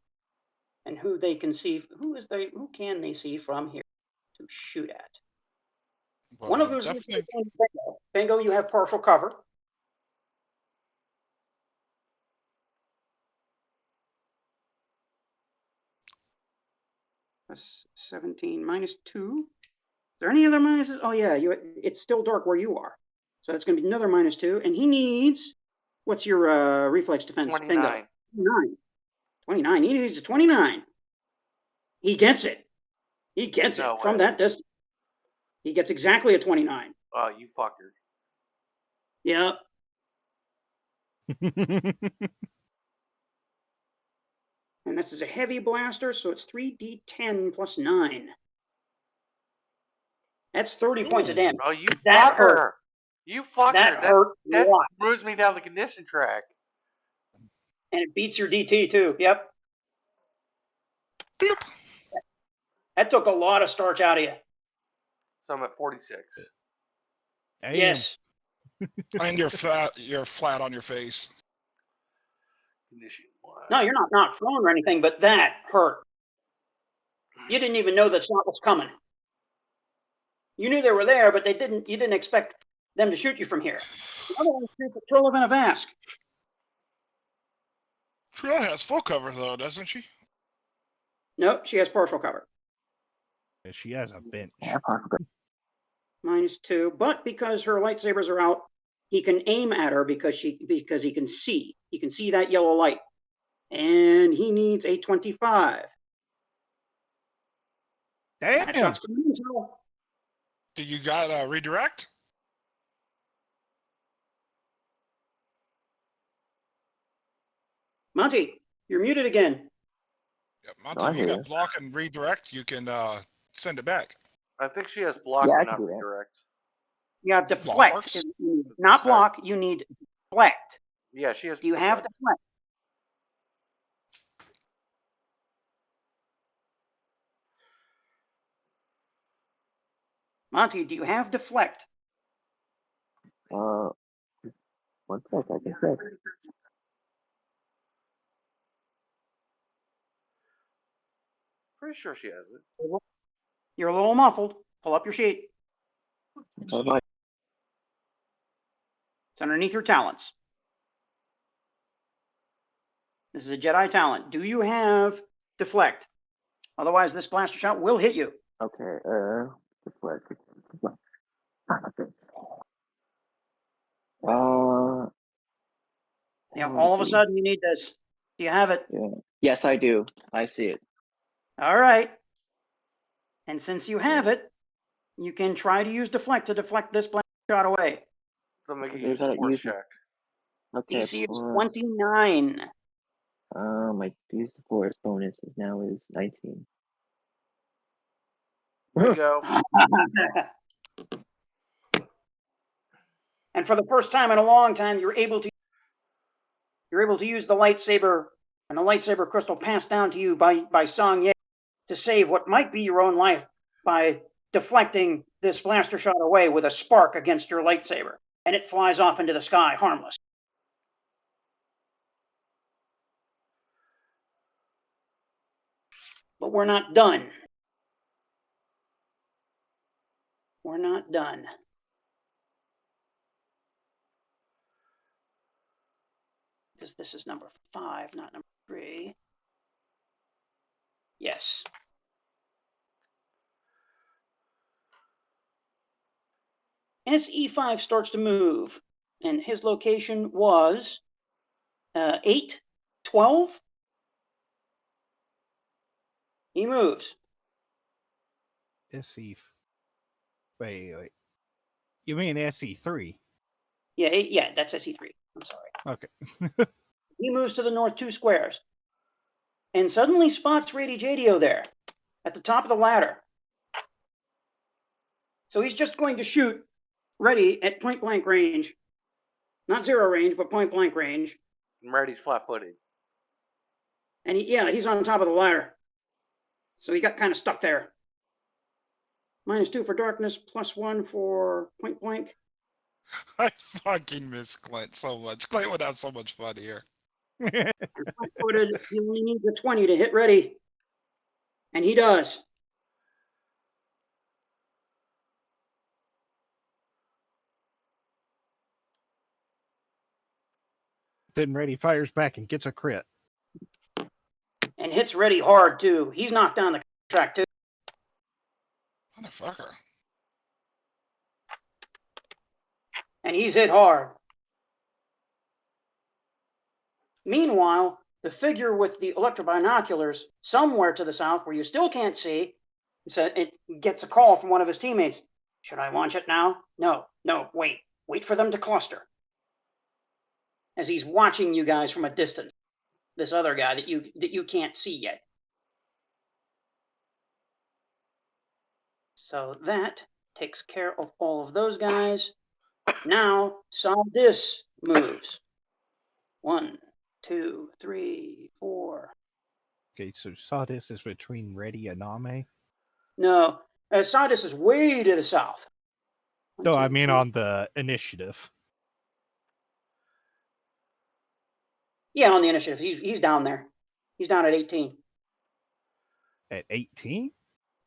And who they can see, who can they see from here to shoot at? Well, One of them is definitely. Bingo. Bingo, you have partial cover. That's 17 -2. Is there any other minuses? Oh yeah, it's still dark where you are. So that's going to be another -2. And he needs, what's your reflex defense? 29. Bingo. 29. He needs a 29. He gets it. He gets it from that distance. He gets exactly a 29. Oh, you fucker. Yeah. And this is a heavy blaster, so it's 3d10 plus 9. That's 30 points of damage. Oh, you That fucker. hurt. You fucker. That hurt a That lot. moves me down the condition track. And it beats your DT too. Yep. Bloop. That took a lot of starch out of you. So I'm at 46. Damn. Yes. And you're flat on your face. Condition 1. No, you're not knocked prone or anything, but that hurt. You didn't even know that shot was coming. You knew they were there, but you didn't expect them to shoot you from here. The other one shoots a Trill of Ask. Trill has full cover though, doesn't she? Nope, she has partial cover. She has a bench. -2, but because her lightsabers are out, he can aim at her because he can see. He can see that yellow light. And he needs a 25. Damn. That shot's coming in, Trill. Do you got redirect? Monty, you're muted again. Yeah, Monty, No, I if you hear got you. block and redirect, you can send it back. I think she has block, Yeah, I but can not do that. redirect. Yeah, Block deflect. works. Not block, you need deflect. Yeah, she has. Do you have deflect. deflect? Monty, do you have deflect? One sec, I can check. Pretty sure she has it. You're a little muffled. Pull up your sheet. Hold on. It's underneath your talents. This is a Jedi talent. Do you have deflect? Otherwise, this blaster shot will hit you. Okay, deflect. Okay. Yeah, all of a sudden you need this. Do you have it? Yeah. Yes, I do. I see it. All right. And since you have it, you can try to use deflect to deflect this blaster shot away. So make a Okay, use gotta force use it. check. Okay. DC is 29. My use the force bonus now is 19. Bingo. And for the first time in a long time, you're able to use the lightsaber and the lightsaber crystal passed down to you by Song Ye to save what might be your own life by deflecting this blaster shot away with a spark against your lightsaber, and it flies off into the sky harmless. But we're not done. We're not done. Because this is number 5, not number 3. Yes. SE5 starts to move, and his location was 8, 12. He moves. SE. Wait. You mean SE3? Yeah, that's SE3. I'm sorry. Okay. He moves to the north 2 squares, and suddenly spots Rady Jadio there, at the top of the ladder. So he's just going to shoot Ready at point blank range. Not zero range, but point blank range. Ready's flat-footed. And he's on top of the ladder. So he got kind of stuck there. -2 for darkness, +1 for point blank. I fucking miss Clint so much. Clint would have so much fun here. And flat-footed, he only needs a 20 to hit Ready. And he does. Then Ready fires back and gets a crit. And hits Ready hard, too. He's knocked down the track, too. Motherfucker. And he's hit hard. Meanwhile, the figure with the electrobinoculars somewhere to the south where you still can't see, it gets a call from one of his teammates. Should I launch it now? No, wait. Wait for them to cluster. As he's watching you guys from a distance. This other guy that you can't see yet. So that takes care of all of those guys. Now, Saldis moves. 1, 2, 3, 4. Okay, so Sawdust is between Ready and Amme. No, Saldis is way to the south. No, I mean on the initiative. Yeah, on the initiative. He's down there. He's down at 18. At 18?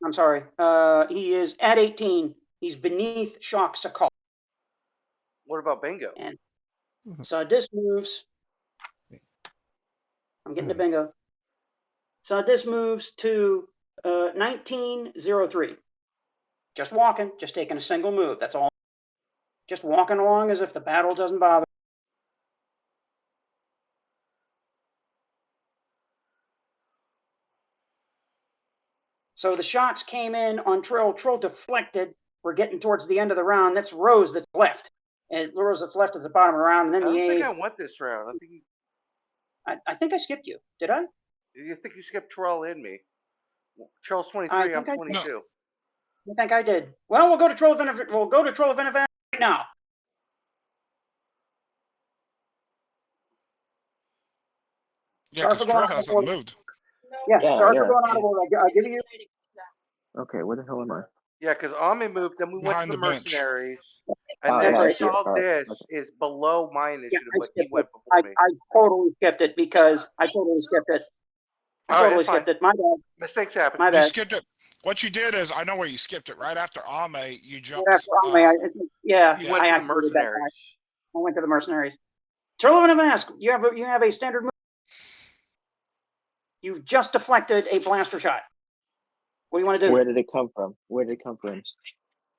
I'm sorry. He is at 18. He's beneath Shock Sakal. What about Bingo? And Saldis moves. I'm getting to Bingo. Saldis moves to 1903. Just walking, just taking a single move. That's all. Just walking along as if the battle doesn't bother. So the shots came in on Trill. Trill deflected, we're getting towards the end of the round. That's Rose that's left. And Rose that's left at the bottom of the round. And then I don't the think A. I went this round. I think I skipped you. Did I? You think you skipped Trill and me? Trill's I 23. I'm think I 22. I think I did. Well, we'll go to Trill of Innovation. We'll go to Trill of Innovation right now. Yeah, Sorry because for going Trill out of hasn't order. moved. Yeah, Yeah, sorry yeah. for going out of order. I give you. Okay, where the hell am I? Yeah, because Amme moved. Then we went Behind to the the bench. mercenaries. And Oh, then yeah, I see it. saw All right, this is below my Yeah, initiative, I but he skipped went it. before me. I totally skipped it because I totally skipped it. I All right, totally it's fine. skipped it. My bad. Mistakes happen. My You bad. skipped it. What you did is, I know where you skipped it. Right after Amme, you jumped. Right after Amme, yeah, You went I to the activated that guy. mercenaries. I went to the mercenaries. Trill of Mask, you have a standard move. You've just deflected a blaster shot. What do you want to do? Where did it come from? Where did it come from?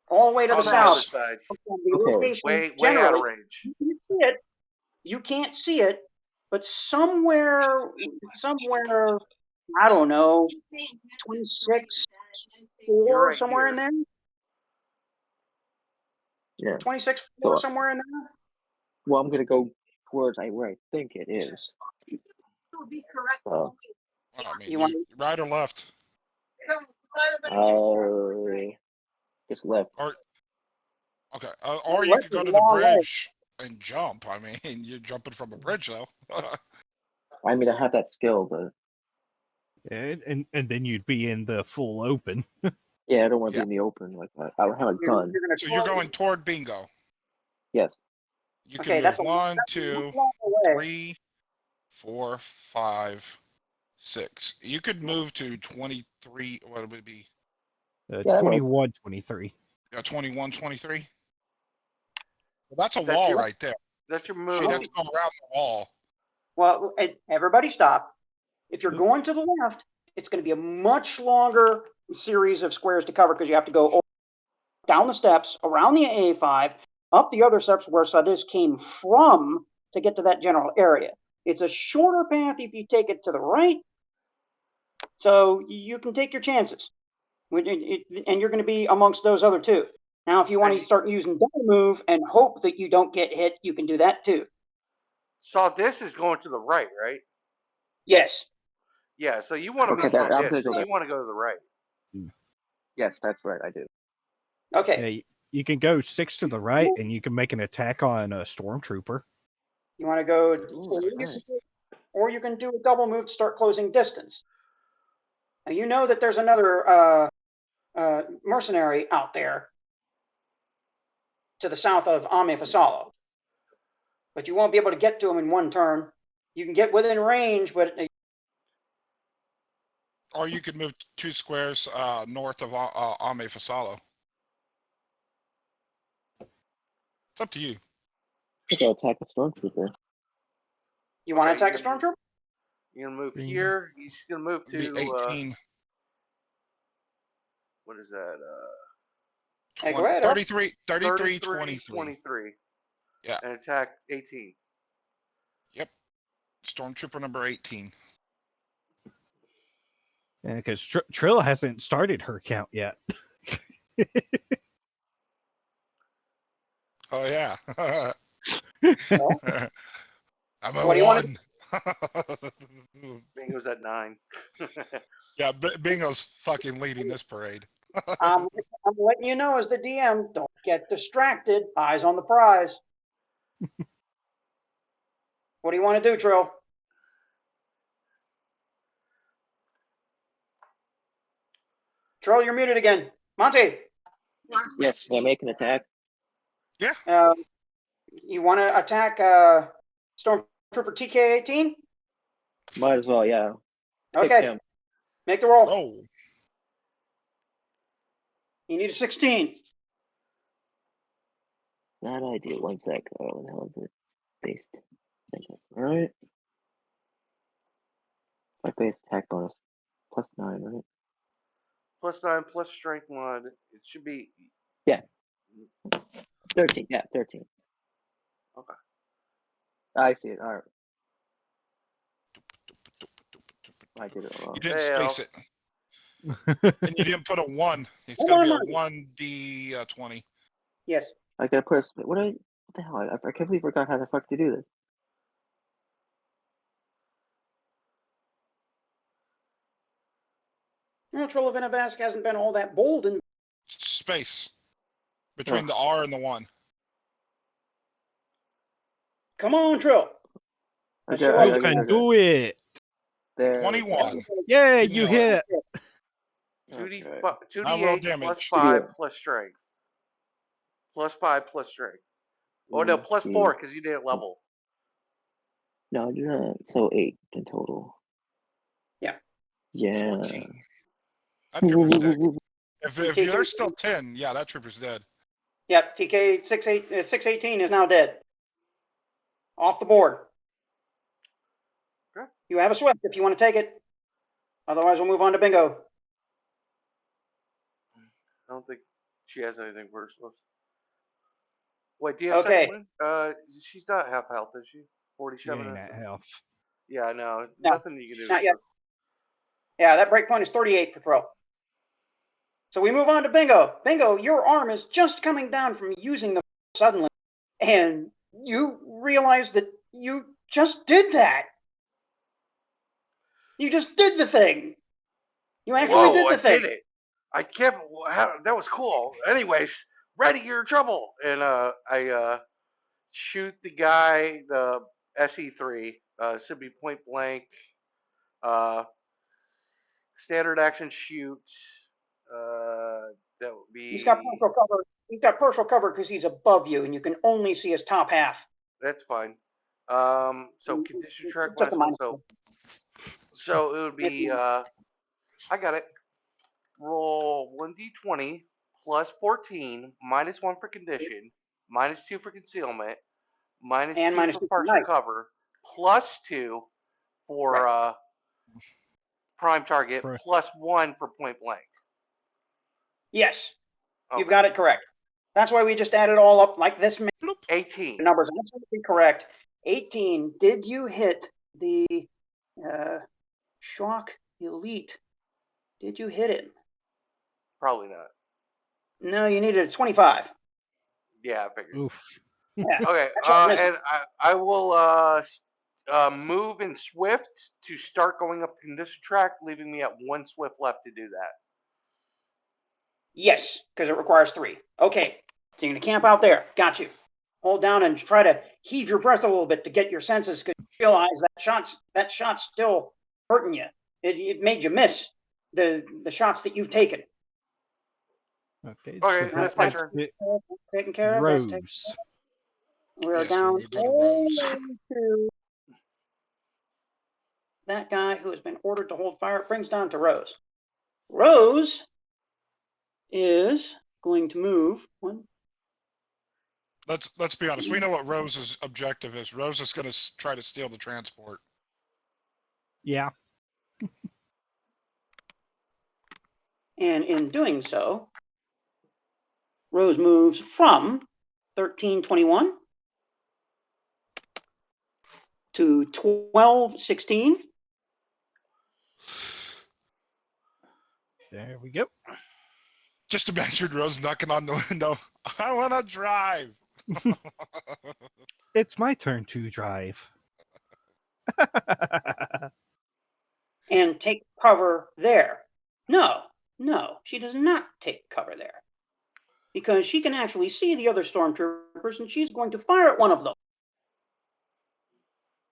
All the way to On the the other south. side. The Okay. location, Way out of generally, range. you can't see it, but somewhere, I don't know, 26, 4, You're right somewhere here. in there. Yeah. 26, 4, So- somewhere in there. Well, I'm gonna go towards where I think it is. I mean, You want right or left? Just left. Or okay, or you left could go is to a the long way. bridge and jump. I mean, you're jumping from a bridge though. I mean, I have that skill, but And then you'd be in the full open. yeah, I don't want to Yeah. be in the open like that. I don't have a gun. You're gonna So you're throw- going toward bingo. Yes. You Okay, can that's move a 1, that's a 2, long way. 3, 4, 5, 6. You could move to 23. What would it be? Yeah, that 21, 23. Yeah, 21, 23. Well, that's a That's wall your- right there. That's your She'd move. have to go around the wall. Well, everybody stop. If you're going to the left, it's going to be a much longer series of squares to cover because you have to go down the steps, around the A5, up the other steps where Sadis came from to get to that general area. It's a shorter path if you take it to the right, so you can take your chances. And you're going to be amongst those other two. Now, if you want to start using double move and hope that you don't get hit, you can do that too. Saw this is going to the right, right? Yes. Yeah, so you want to Okay, meet I'm Saw gonna this. go You there. want to go to the right. Yes, that's right. I do. Okay. Yeah, you can go 6 to the right, and you can make an attack on a stormtrooper. You want to go, Ooh, or you can do a double move to start closing distance. Now, you know that there's another mercenary out there to the south of Amme Fasalo, but you won't be able to get to him in one turn. You can get within range, but Or you could move 2 squares north of Amme Fasalo. It's up to you. I think I'll attack a stormtrooper. you want to Okay, attack a stormtrooper? You're gonna move here. You're gonna move It'd be to 18. what is that? Hey, go ahead. 33, 23. 23. Yeah. And attack 18. Yep. Stormtrooper number 18. Yeah, because Trill hasn't started her count yet. Oh yeah. I'm What a do you want 1. Bingo's at 9. Yeah, Bingo's fucking leading this parade. I'm letting you know as the DM, don't get distracted. Eyes on the prize. What do you want to do, Trill? Trill, you're muted again. Monty, Yes, can I make an attack? you want to attack Stormtrooper TK-18? Might as well, yeah. Pick Okay, him. make the roll. Roll. You need a 16. That idea. One sec. Oh, what the hell is it? Based. Right. My base attack bonus. +9, right? +9 plus strength mod. It should be 13. Yeah, 13. Okay. I see it. All right. I did it You wrong. didn't Fail. space it. And you didn't put a 1. It's Hold got to on, be a Marty. 1d20. Yes. I gotta put a what the hell? I completely forgot how the fuck to do this. No, Trill hasn't been all that bold and Space between the R and the 1. come on, Trill. Okay, Show You up. can do it. There. 21. Yeah, You you know hit. 2d Okay. 2d8 plus damage. 5 plus strength. Plus 5 plus strength. Oh no, plus 4 because you didn't level. No, so 8 in total. Yeah. Yeah. 14. That trooper's dead. If you're still 10, yeah, that trooper's dead. Yep, TK 618 is now dead. Off the board. Okay. You have a swift if you want to take it. Otherwise, we'll move on to bingo. I don't think she has anything for her swift. Wait, do you have Okay. second win? She's not half health, is she? You 47 ain't and at something. health. Yeah, no, No, nothing you can do. not yet. Yeah, that breakpoint is 38 for throw. So we move on to bingo. Bingo, your arm is just coming down from using the suddenly, and you realize that you just did that. You just did the thing. You actually did the thing. I did it. I can't. That was cool. Anyways, ready, you're in trouble. And I shoot the guy, the SE3. Should be point blank. Standard action shoot. That would be. He's got partial cover. He's got partial cover because he's above you, and you can only see his top half. That's fine. So condition track Took a -1. minus. So it would be. I got it. Roll 1d20 plus 14 minus 1 for condition, minus 2 for concealment, minus And 2 minus for 2 for partial knife. cover, plus 2 for prime target, Correct. plus 1 for point blank. Yes, Okay. you've got it correct. That's why we just added all up like this. 18. The numbers are absolutely correct. 18. Did you hit the Shock Elite? Did you hit it? Probably not. No, you needed a 25. Yeah, I figured. Oof. Yeah. Okay, That's and I will move in Swift to start going up condition track, leaving me at 1 Swift left to do that. Yes, because it requires 3. Okay, so you're going to camp out there. Got you. Hold down and try to heave your breath a little bit to get your senses, because you realize that shot's still hurting you. It made you miss the shots that you've taken. Okay, Okay, so that's my turn. Taken care of. Rose. We are Yes, down we go to Rose. to that guy who has been ordered to hold fire. It brings down to Rose. Rose is going to move one. Let's be honest. We know what Rose's objective is. Rose is going to try to steal the transport. Yeah. And in doing so, Rose moves from 1321 to 1216. There we go. Just imagine Rose knocking on the window. I want to drive. It's my turn to drive. And take cover there. No, she does not take cover there. Because she can actually see the other stormtroopers, and she's going to fire at one of them.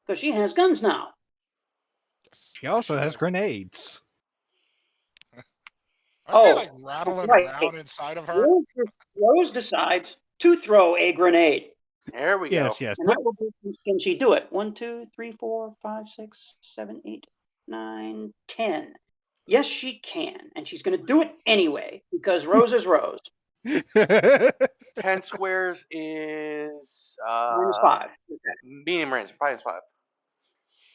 Because she has guns now. She also has grenades. Aren't they like rattling right. around inside of her? Rose decides to throw a grenade. There we go. Yes. And that will be, can she do it? 1, 2, 3, 4, 5, 6, 7, 8, 9, 10. Yes, she can. And she's going to do it anyway, because Rose is Rose. 10 squares is -5. medium range, -5.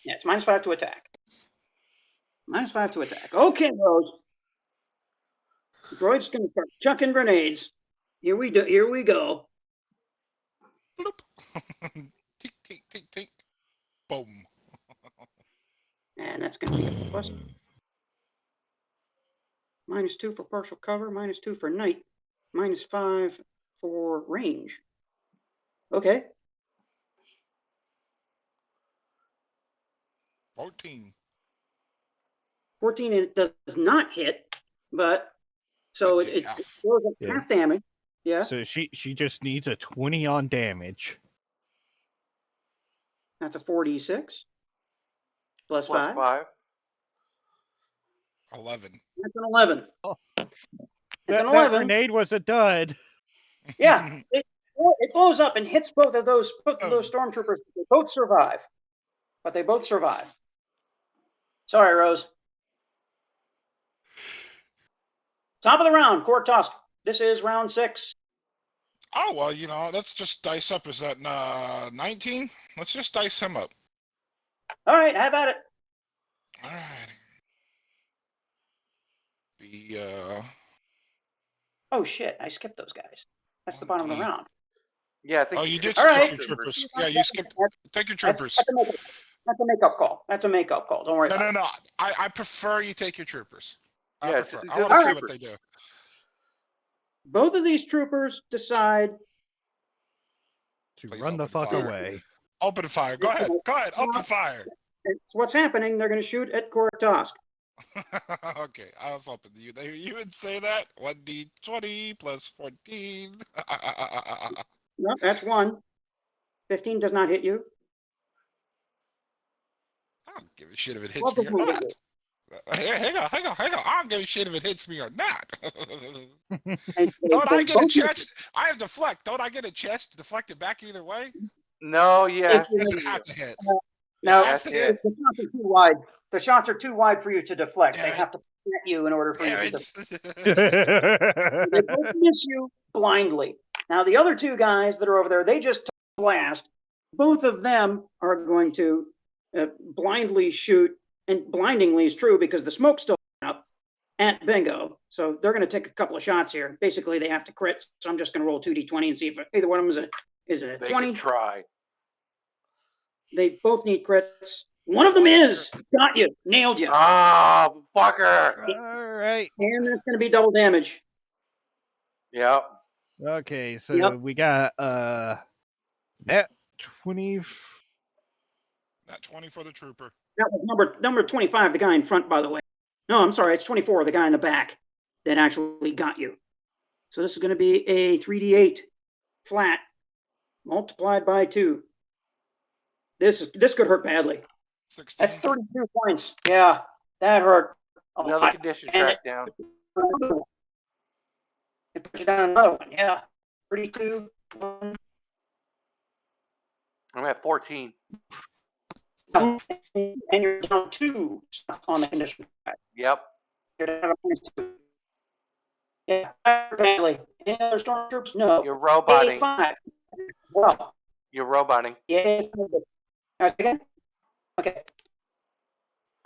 Yeah, it's -5 to attack. -5 to attack. Okay, Rose. The droid's going to start chucking grenades. Here we go. Bloop. Tink, tink, tink, tink. Boom. And that's going to be a plus. -2 for partial cover, -2 for night, -5 for range. Okay. 14. 14 it does not hit, but so I take it half. goes up Yeah. half damage. Yeah, So she just needs a 20 on damage. that's a 4d6 plus Plus 5. 5. 11. That's an 11. Oh. It's an That 11. grenade was a dud. Yeah, it blows up and hits both of those stormtroopers. They both survive, but they both survive. Sorry, Rose. Top of the round, Court Tusk. This is round 6. Oh, well, you know, let's just dice up. Is that 19? Let's just dice him up. All right, have at it. All right. Oh shit, I skipped those guys. That's the bottom of the round. Yeah, I think Oh, you did All skip right. your troopers. Yeah, you skipped. Take your troopers. That's a makeup call. That's a makeup call. Don't worry about it. No. I prefer you take your troopers. I Yeah, prefer. I do want the to see what they troopers. do. Both of these troopers decide To Please run the open fuck fire. away. Open fire. Go ahead. Go ahead. Open fire. it's what's happening. They're going to shoot at Court Tusk. Okay, I was hoping you would say that. 1d20 plus 14. No, that's 1. 15 does not hit you. I don't give a shit if it hits me or not. Hang on. I don't give a shit if it hits me or not. Don't I get a chance? I have deflect. Don't I get a chance to deflect it back either way? No, yeah. Does it have to hit? No, Has to the hit. shots are too wide. The shots are too wide for you to deflect. Damn They it. have to hit you in order for you Damn to it. deflect. They both miss you blindly. Now, the other two guys that are over there, they just took a blast. Both of them are going to blindly shoot, and blindingly is true because the smoke's still up at Bingo. So they're going to take a couple of shots here. Basically, they have to crit. So I'm just going to roll 2d20 and see if either one of them is a They 20. can try. They both need crits. One of them is. Got you. Nailed you. Ah, fucker. All right. And that's going to be double damage. Yep. Okay, so Yep. we got at 20. That 20 for the trooper. That was number 25, the guy in front, by the way. No, I'm sorry. It's 24, the guy in the back that actually got you. So this is going to be a 3d8 flat multiplied by 2. This could hurt badly. 16. That's 32 points. Yeah, that hurt. a Another lot. condition And track down. it puts you down another one. Yeah, 32. 1. I'm at 14. And you're down 2 on the condition track. Yep. You're down to -2. Yeah, badly. Any other stormtroopers? No. You're roboting. 85. Well, You're roboting. yeah. Again? Okay.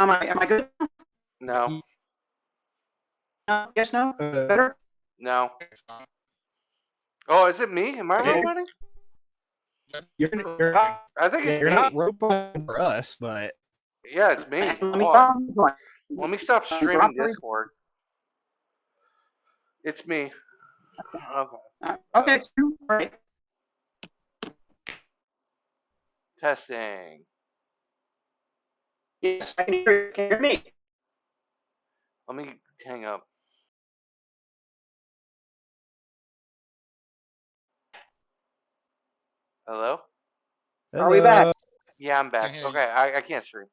Am I good? No. No? Yes, no? Better? No. Oh, is it me? Am I Okay. roboting? You're I think it's you're me. not roboting for us, but Yeah, it's me. Let Hold me, on. Let me stop streaming properly. Discord. It's me. Okay. Okay, it's 2. Right. Testing. Yes, I can hear you. Can you hear me? Let me hang up. Hello? Are we back? Yeah, I'm back. Can hear you. Okay, I can't stream.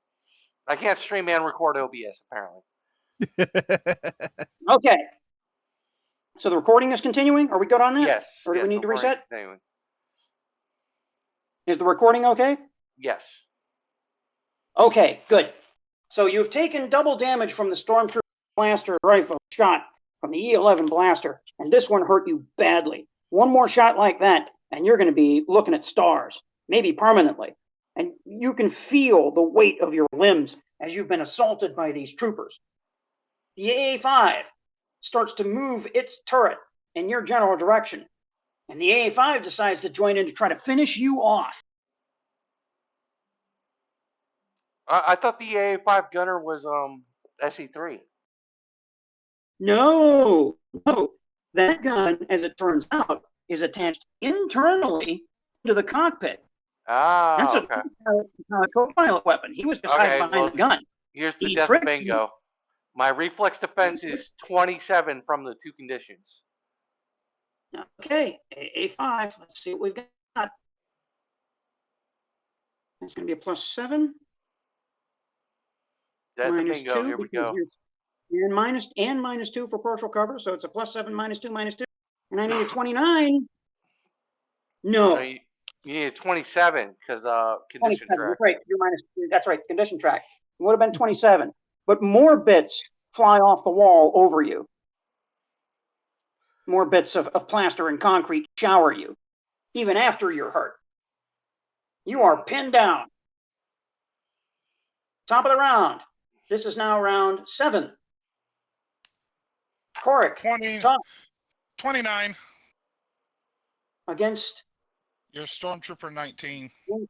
I can't stream and record OBS, apparently. Okay. So the recording is continuing? Are we good on that? Yes. Or do yes, we need to recording reset? continuing. Is the recording okay? Yes. Okay, good. So you've taken double damage from the Stormtrooper blaster rifle shot from the E11 blaster, and this one hurt you badly. One more shot like that, and you're going to be looking at stars, maybe permanently. And you can feel the weight of your limbs as you've been assaulted by these troopers. The AA-5 starts to move its turret in your general direction, and the AA-5 decides to join in to try to finish you off. I thought the AA5 gunner was SE3. No. That gun, as it turns out, is attached internally to the cockpit. That's Okay. a co-pilot weapon. He was just hiding Okay, behind the gun. Here's the He death of tricked bingo. My reflex defense is 27 from the 2 conditions. Okay, A5. Let's see what we've got. It's going to be a +7. Death of Minus bingo. 2, Here we because go. you're -2 for partial cover, so it's a +7, -2. And I need a 29. No. You need a 27 because condition 27. track. That's right. That's right. Condition track. It would have been 27. But more bits fly off the wall over you. More bits of plaster and concrete shower you, even after you're hurt. You are pinned down. Top of the round. This is now round 7. Korik. 29. Against? Your Stormtrooper 19. Well,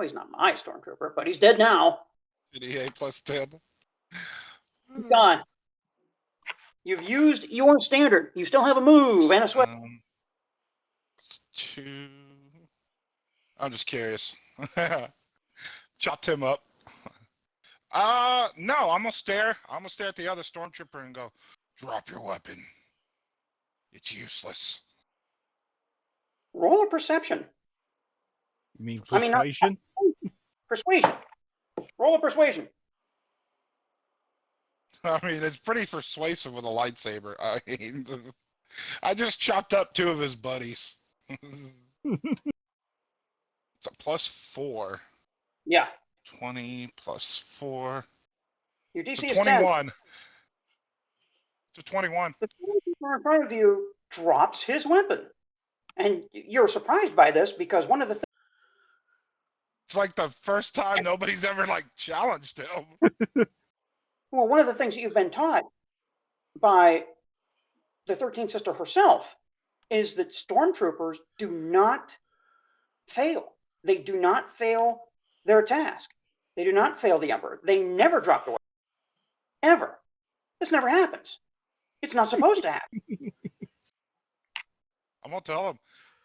he's not my Stormtrooper, but he's dead now. EDA +10. He's gone. You've used your standard. You still have a move and a sweat. 2. I'm just curious. Chopped him up. No, I'm gonna stare. I'm gonna stare at the other Stormtrooper and go, drop your weapon. It's useless. Roll a perception. You mean persuasion? Persuasion. Roll a persuasion. I mean, it's pretty persuasive with a lightsaber. I mean, I just chopped up 2 of his buddies. It's a +4. Yeah. 20 +4. Your DC to is 21. 10. To 21. The Stormtrooper in front of you drops his weapon. And you're surprised by this because one of the things. It's like the first time nobody's ever challenged him. Well, one of the things that you've been taught by the 13th sister herself is that Stormtroopers do not fail. They do not fail their task. They do not fail the Emperor. They never drop the weapon. Ever. This never happens. It's not supposed to happen. I'm going to tell him,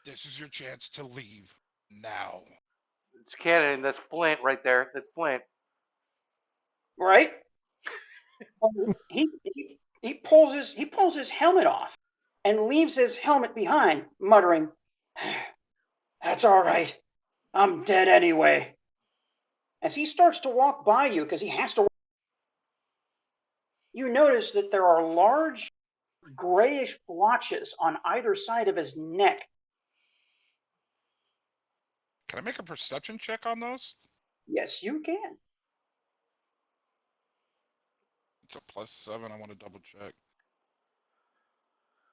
this is your chance to leave now. It's canon. That's Flint right there. That's Flint. Right? He pulls his helmet off and leaves his helmet behind, muttering, "That's all right. I'm dead anyway." As he starts to walk by you, because he has to, you notice that there are large grayish blotches on either side of his neck. Can I make a perception check on those? Yes, you can. It's a +7. I want to double check.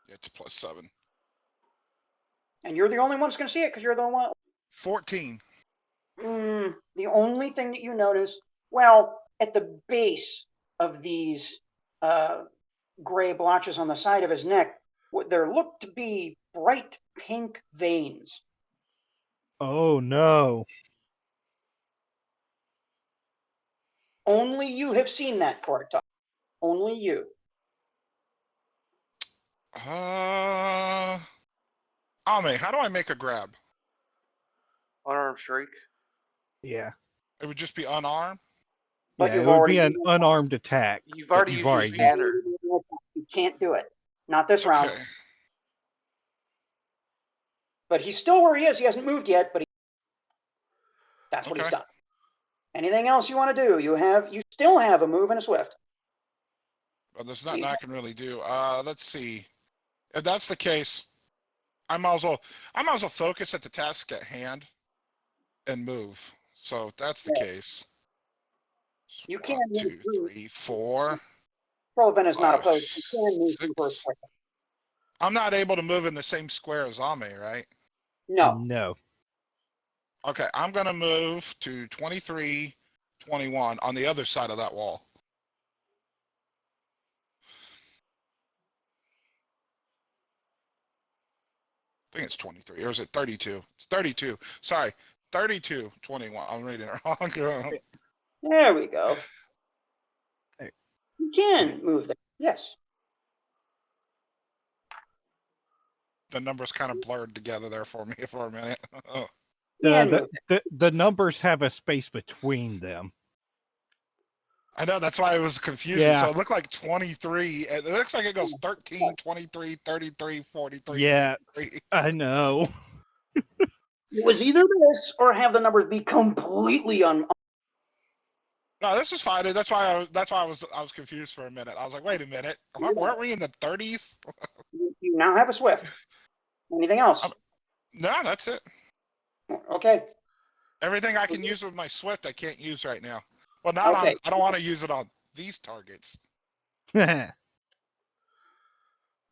Yeah, it's a +7. And you're the only one that's going to see it because you're the only one. 14. The only thing that you notice, well, at the base of these gray blotches on the side of his neck, there look to be bright pink veins. Oh no. Only you have seen that, Korik. Only you. Amme, how do I make a grab? Unarmed shriek. Yeah. It would just be unarmed? But Yeah, it would be an unarmed attack. You've already used your standard. You can't do it. Not this round. Okay. But he's still where he is. He hasn't moved yet, but that's what he's done. Anything else you want to do? You still have a move and a swift. Well, there's nothing I can really do. Let's see. If that's the case, I might as well focus at the task at hand and move. So if that's the case. You can 1, 2, 3, 4. Proben is not 5, opposed. You can move 6. first. I'm not able to move in the same square as Amme, right? No. No. Okay, I'm going to move to 23, 21 on the other side of that wall. I think it's 23, or is it 32? It's 32. Sorry, 32, 21. I'm reading it wrong. There we go. Hey. You can move there. Yes. the numbers kind of blurred together there for me for a minute. The numbers have a space between them. I know, that's why it was confusing. Yeah. So it looked like 23. It looks like it goes 13, 23, 33, 43. Yeah, 43. I know. It was either this or have the numbers be completely No, this is fine. That's why I was confused for a minute. I was like, wait a minute, weren't we in the 30s? You now have a Swift. Anything else? No, that's it. Okay. Everything I can use with my Swift, I can't use right now. Well, not Okay. on. I don't want to use it on these targets. Ready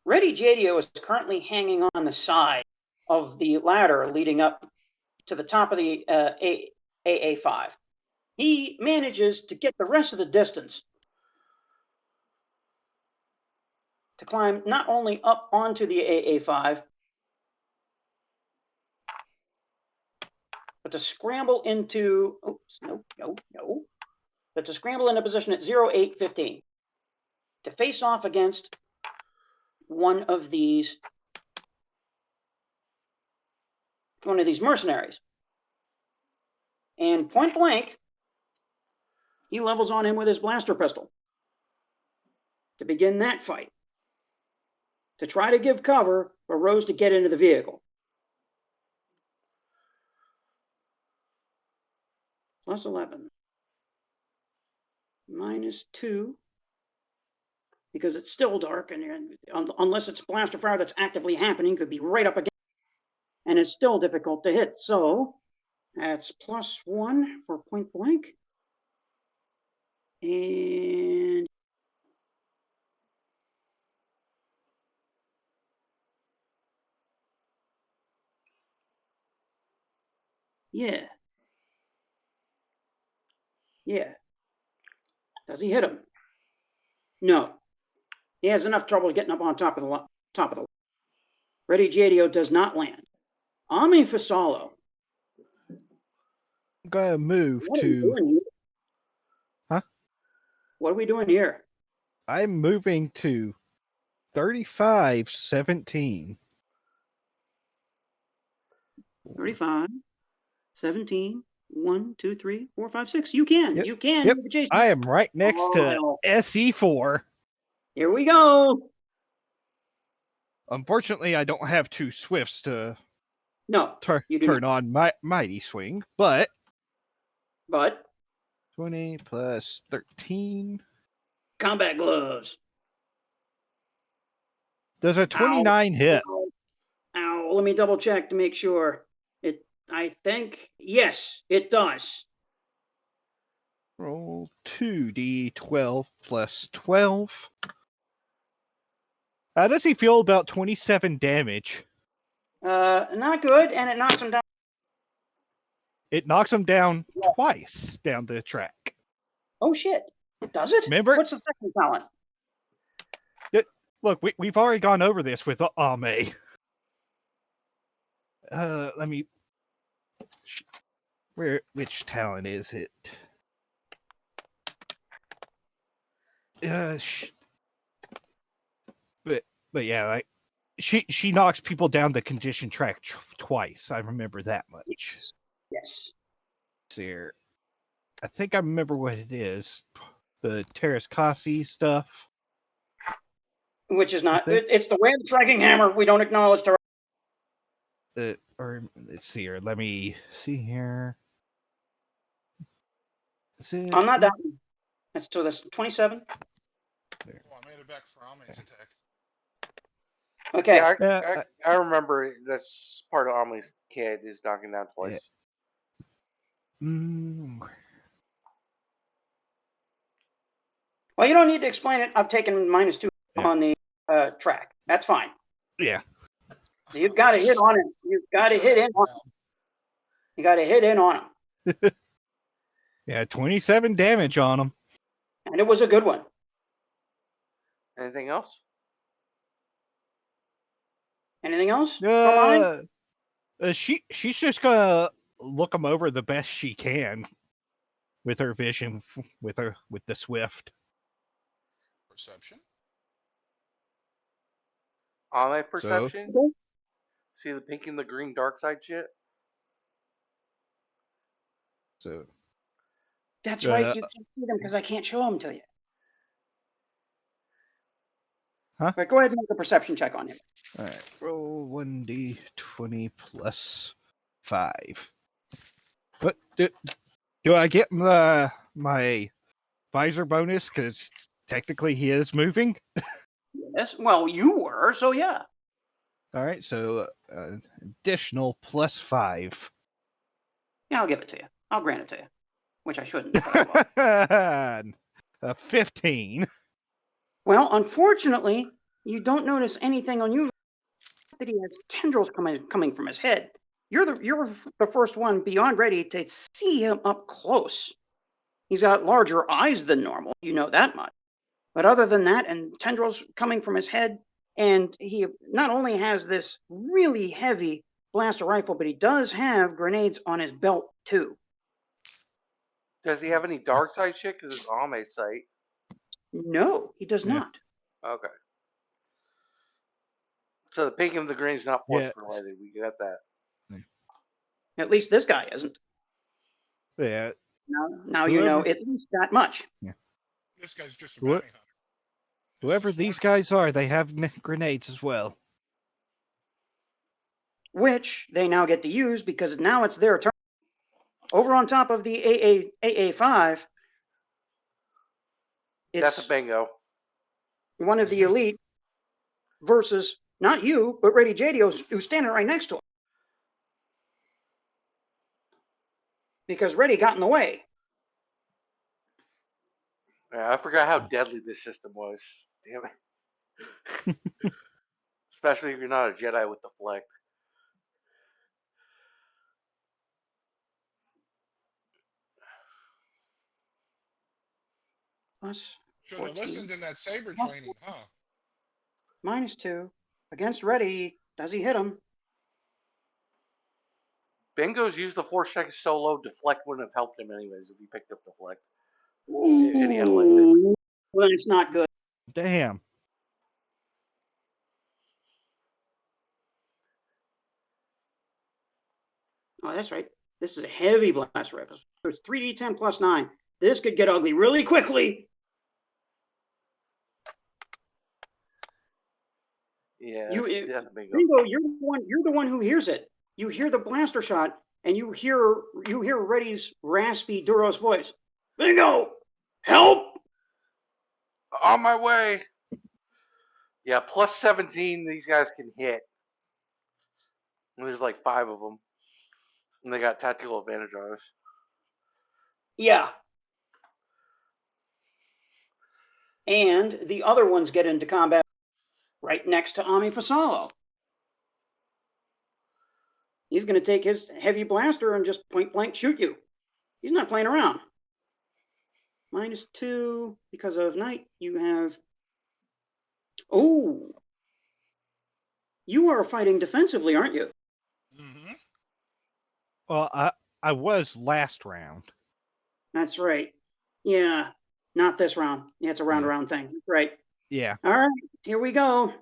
Jadio is currently hanging on the side of the ladder leading up to the top of the AA5. He manages to get the rest of the distance to climb not only up onto the AA5, but to scramble into, but to scramble into position at 0815 to face off against one of these mercenaries. And point blank, he levels on him with his blaster pistol to begin that fight, to try to give cover for Rose to get into the vehicle. Plus 11. Minus 2. Because it's still dark, and unless it's blaster fire that's actively happening, could be right up against, and it's still difficult to hit. So that's plus 1 for point blank. And yeah. Does he hit him? No. He has enough trouble getting up on top of the Ready Jadio does not land. Amme Fasalo. I'm gonna move to. Huh? What are we doing here? I'm moving to 35-17. 35, 17, 1, 2, 3, 4, 5, 6. You can. Yep. You can. Yep. Jason. I am right next to SE4. Here we go. Unfortunately, I don't have 2 Swifts to turn on Mighty Swing, but 20 plus 13. Combat gloves. Does a 29 hit? Ow. Let me double check to make sure. I think, yes, it does. Roll 2d12 plus 12. How does he feel about 27 damage? Not good, and it knocks him down. It knocks him down twice down the track. Oh shit! Does it? Remember? What's the second talent? Look, we've already gone over this with Amme. Let me. Which talent is it? But yeah, like she knocks people down the condition track twice. I remember that much. Yes. Here, I think I remember what it is. The Terrace Kasi stuff. Which is not. It's the web striking hammer. We don't acknowledge. Or let's see here. Let me see here. I'm not down. That's 27. There. Oh, I made it back for Amme's attack. Okay. Yeah, I remember that's part of Amme's kid is knocking down twice. Yeah. Well, you don't need to explain it. I've taken -2 on the track. That's fine. Yeah. So you've got to hit on it. You've got to hit in on him. You got to hit in on him. Yeah, 27 damage on him. And it was a good one. Anything else? Anything else? She's just gonna look him over the best she can with her vision, with the Swift. Perception. Amme perception. So, See the pink and the green dark side shit? So That's right, you can't see them because I can't show them to you. Huh? But go ahead and make a perception check on him. all right, roll 1d20 plus 5. What do I get my visor bonus? Because technically he is moving. Yes, well, you were, so yeah. All right, so additional plus 5. Yeah, I'll give it to you. I'll grant it to you. Which I shouldn't. But I will. 15. Well, unfortunately, you don't notice anything unusual that he has tendrils coming from his head. You're the first one beyond ready to see him up close. He's got larger eyes than normal, you know that much. But other than that, and tendrils coming from his head, and he not only has this really heavy blaster rifle, but he does have grenades on his belt too. Does he have any dark side shit? Because it's Amme's site. No, he does Yeah. not. Okay. So the pink and the green's not force Yeah. related. We get that. At least this guy isn't. Yeah. Now you know at least that much. This guy's just a What? bounty hunter. Whoever these guys are, they have grenades as well. Which they now get to use because now it's their turn. Over on top of the AA5, That's it's a bingo. one of the elite versus not you, but Reddy JD who's standing right next to him. Because Reddy got in the way. Yeah, I forgot how deadly this system was. Damn it. Especially if you're not a Jedi with deflect. Plus Should have 14. listened in that saber training, huh? -2. Against Reddy, does he hit him? Bingo's used the force check solo. Deflect wouldn't have helped him anyways if he picked up deflect. Ooh, And he analyzed it. well, it's not good. Damn. Oh, that's right. This is a heavy blaster rifle. So it's 3d10 plus 9. This could get ugly really quickly. Yeah, Bingo, bingo. you're the one who hears it. You hear the blaster shot, and you hear Reddy's raspy Duros voice. Bingo! Help! On my way. Yeah, plus 17 these guys can hit. And there's like 5 of them. And they got tactical advantage on us. Yeah. And the other ones get into combat right next to Amme Fasalo. He's going to take his heavy blaster and just point blank shoot you. He's not playing around. -2 because of night. You have. Oh. You are fighting defensively, aren't you? Mm-hmm. Well, I was last round. That's right. Yeah. Not this round. Yeah, it's a round thing. Right. Yeah. All right. Here we go.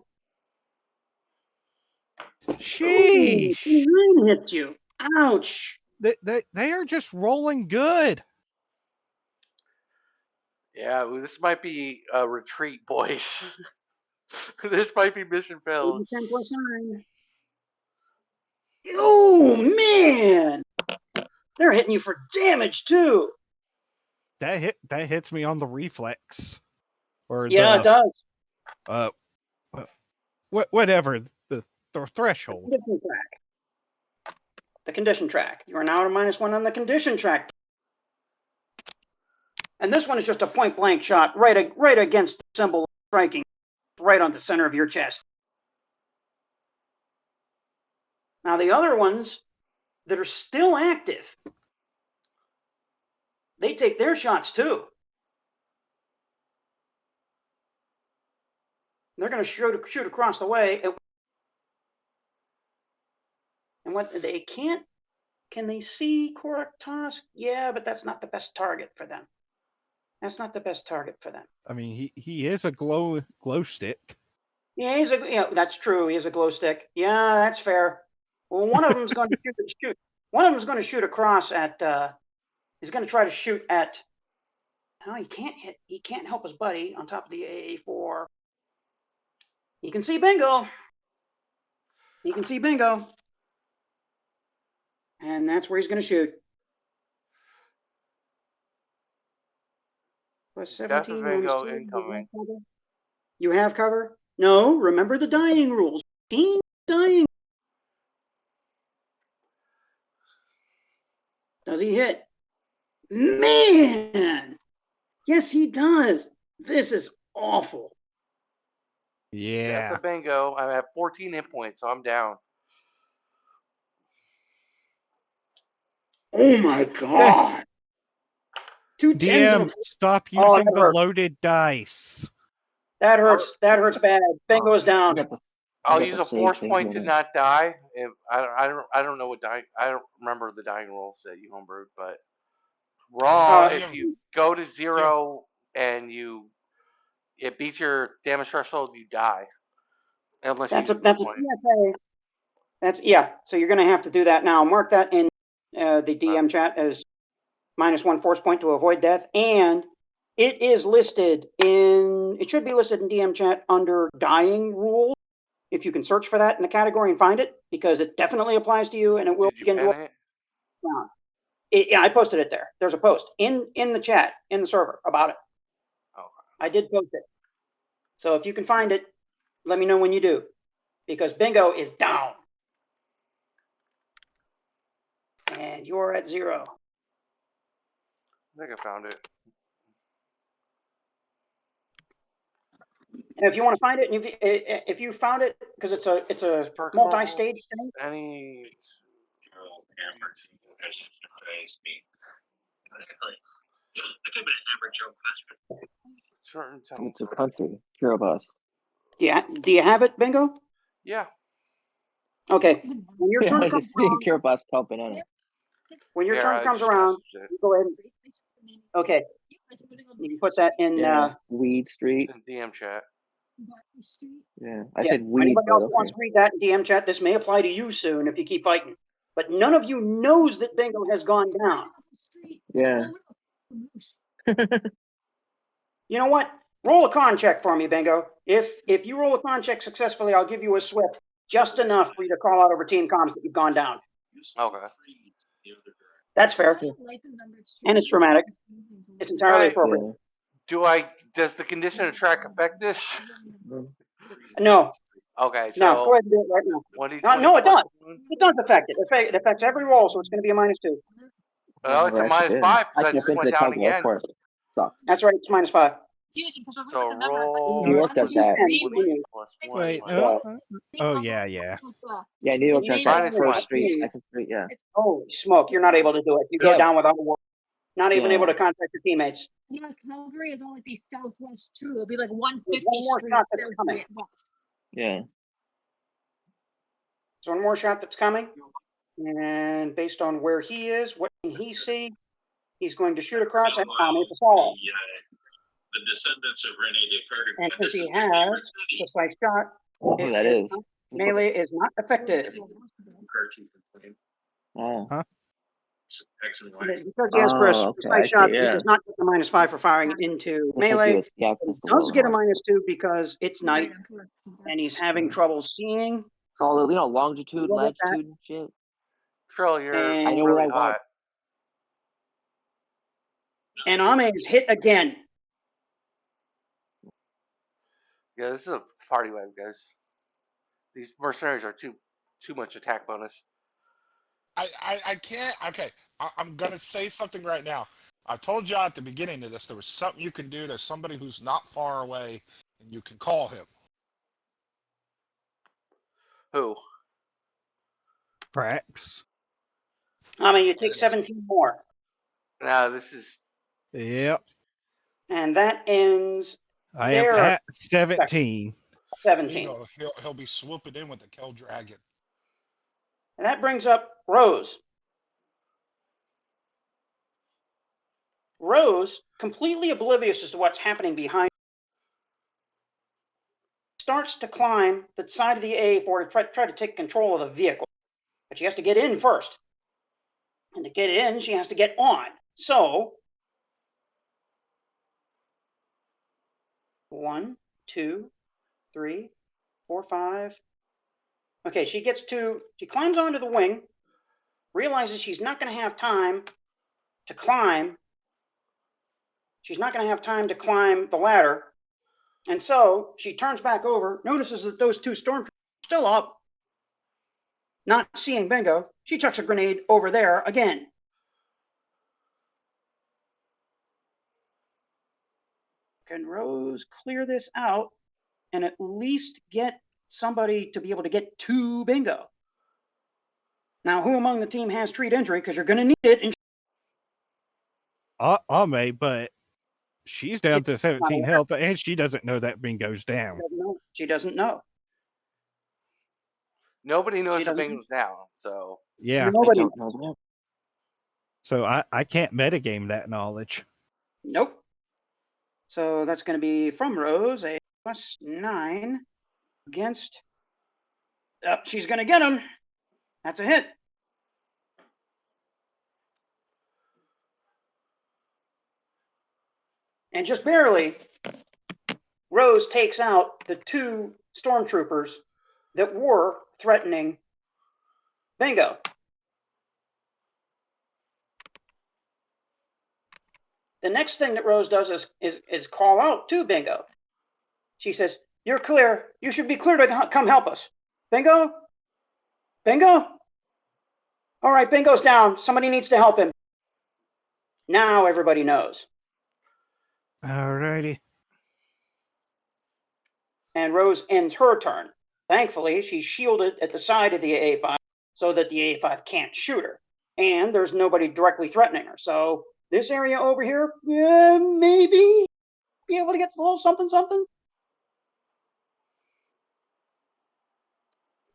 Sheesh. Ooh, 9 hits you. Ouch. They are just rolling good. Yeah, this might be a retreat, boys. This might be mission failed. 10 plus 9. Oh, man. They're hitting you for damage, too. That hits me on the reflex. Or Yeah, it does. Whatever the threshold. Condition track. The condition track. You are now at a -1 on the condition track. And this one is just a point blank shot right against the symbol of striking, right on the center of your chest. Now the other ones that are still active, they take their shots too. They're going to shoot across the way. And what they can't, can they see Korak Tosk? Yeah, but that's not the best target for them. That's not the best target for them. I mean, he is a glow stick. Yeah, that's true. He has a glow stick. Yeah, that's fair. Well, one of them's going to shoot. One of them's going to shoot across at. He's going to try to shoot at. No, he can't hit. He can't help his buddy on top of the AA4. He can see Bingo. He can see Bingo. And that's where he's going to shoot. Plus 17 minus Bingo 2. incoming. You have cover? No, remember the dying rules. Team dying. Does he hit? Man! Yes, he does. This is awful. Yeah. That's a bingo. I have 14 hit points, so I'm down. Oh my god. 2 tens DM, and stop Oh, using that the hurts. loaded dice. That hurts. That hurts bad. Bingo's down. I'll got use the a save force thing point to here. not die. If I don't know what dying. I don't remember the dying rules that you homebrewed, but raw. If you go to 0 and it beats your damage threshold, you die. Unless That's you a PSA. So you're going to have to do that now. Mark that in the DM chat as -1 force point to avoid death, and it is listed in. It should be listed in DM chat under dying rules. If you can search for that in the category and find it, because it definitely applies to you, and it will begin to. Yeah, I posted it there. There's a post in the chat in the server about it. Okay. I did post it. So if you can find it, let me know when you do, because Bingo is down. And you're at 0. I think I found it. And if you want to find it, and if you found it, because it's a multi-stage thing. Any. Certain It's a country. Kiribati. Do you have it, Bingo? Yeah. Okay. When your turn I comes just see Kiribati called banana. When your Yeah, turn I comes just around, messaged it. you go ahead. Okay. You can put that in. Weed Street. It's in DM chat. Yeah, I said weed. Anybody But else okay. wants to read that in DM chat? This may apply to you soon if you keep fighting. But none of you knows that Bingo has gone down. Yeah. You know what? Roll a con check for me, Bingo. If you roll a con check successfully, I'll give you a swift, just enough for you to call out over team comms that you've gone down. Okay. That's fair. And it's dramatic. It's entirely appropriate. Does the condition of track affect this? No. Okay, so No, go ahead and do it right now. No, it does. It does affect it. It affects every roll, so it's going to be a -2. Oh, it's a -5 because I just went down again. That's right, it's -5. So roll. You looked at that. Wait. Oh yeah. Yeah, New York has that first street, second street. Yeah. Holy smoke! You're not able to do it. You go down without a word. Not even able to contact your teammates. Yeah, Calgary is only be southwest too. It'll be like 150 one more street shot that's coming. Yeah. There's one more shot that's coming, and based on where he is, what can he see? He's going to shoot across at Amme to fall. The descendants of Rene Descartes. And since he has precise shot, that is. Melee is not affected. Oh. Huh? Because he has precise shot, he does not get the -5 for firing into melee. He does get a -2 because it's night and he's having trouble seeing. It's all longitude, latitude, and shit. Trill, you're I know really where I hot. And Amme is hit again. Yeah, this is a party wave, guys. These mercenaries are too much attack bonus. I can't. Okay, I'm gonna say something right now. I told you at the beginning of this there was something you can do. There's somebody who's not far away, and you can call him. Who? Krax. Amme, you take 17 more. No, this is. Yep. And that ends. I am at 17. 17. He'll be swooping in with the Kill Dragon. And that brings up Rose. Rose, completely oblivious as to what's happening behind, starts to climb the side of the AA4 to try to take control of the vehicle. But she has to get in first. And to get in, she has to get on. So, 1, 2, 3, 4, 5. Okay, she climbs onto the wing, realizes she's not going to have time to climb. She's not going to have time to climb the ladder. And so she turns back over, notices that those two stormtroopers are still up. Not seeing Bingo, she chucks a grenade over there again. Can Rose clear this out and at least get somebody to be able to get to Bingo? Now, who among the team has treat injury? Because you're going to need it. And Amme, but she's down to 17 health, and she doesn't know that Bingo's down. She doesn't know. Nobody knows that Bingo's down, so. Yeah. Nobody I don't know that. So I can't metagame that knowledge. Nope. So that's going to be from Rose, a +9 against. She's going to get him. That's a hit. And just barely, Rose takes out the two stormtroopers that were threatening Bingo. The next thing that Rose does is call out to Bingo. She says, "You're clear. You should be clear to come help us. Bingo? Bingo? All right, Bingo's down. Somebody needs to help him." Now everybody knows. Alrighty. And Rose ends her turn. Thankfully, she's shielded at the side of the AA5 so that the AA5 can't shoot her. And there's nobody directly threatening her. So this area over here, maybe be able to get a little something, something.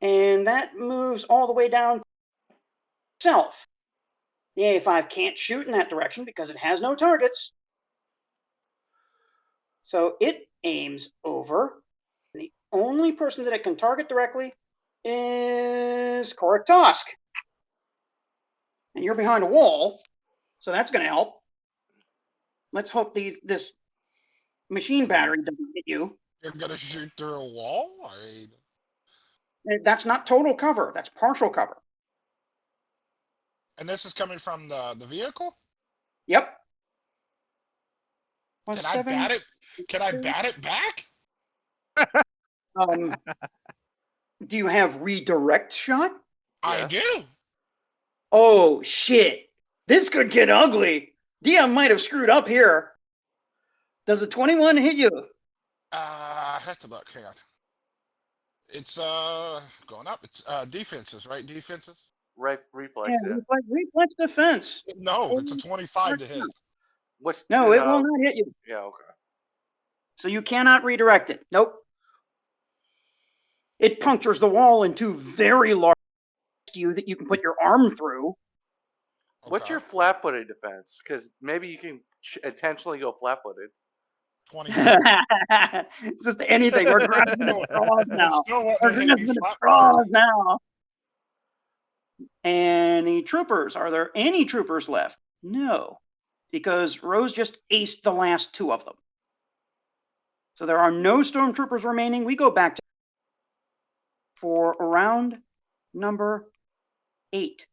And that moves all the way down itself. The AA5 can't shoot in that direction because it has no targets. So it aims over. The only person that it can target directly is Korok. And you're behind a wall, so that's going to help. Let's hope this machine battery doesn't hit you. You're gonna shoot through a wall? That's not total cover. That's partial cover. And this is coming from the vehicle? Yep. Can I bat it? Can I bat it back? Do you have redirect shot? I do. Oh, shit. This could get ugly. DM might have screwed up here. Does a 21 hit you? I have to look. Hang on. It's going up. It's defenses, right? Defenses. Right, reflex. Yeah, reflex defense. No, it's a 25 to hit. No, it will not hit you. Yeah, okay. So you cannot redirect it. Nope. It punctures the wall into very large that you can put your arm through. Okay. What's your flat-footed defense? Because maybe you can intentionally go flat-footed. 22. It's just anything. We're grabbing the straws now. We're hit grabbing me the flat straws now. Any troopers? Are there any troopers left? No, because Rose just aced the last two of them. So there are no stormtroopers remaining. We go back to for round number 8.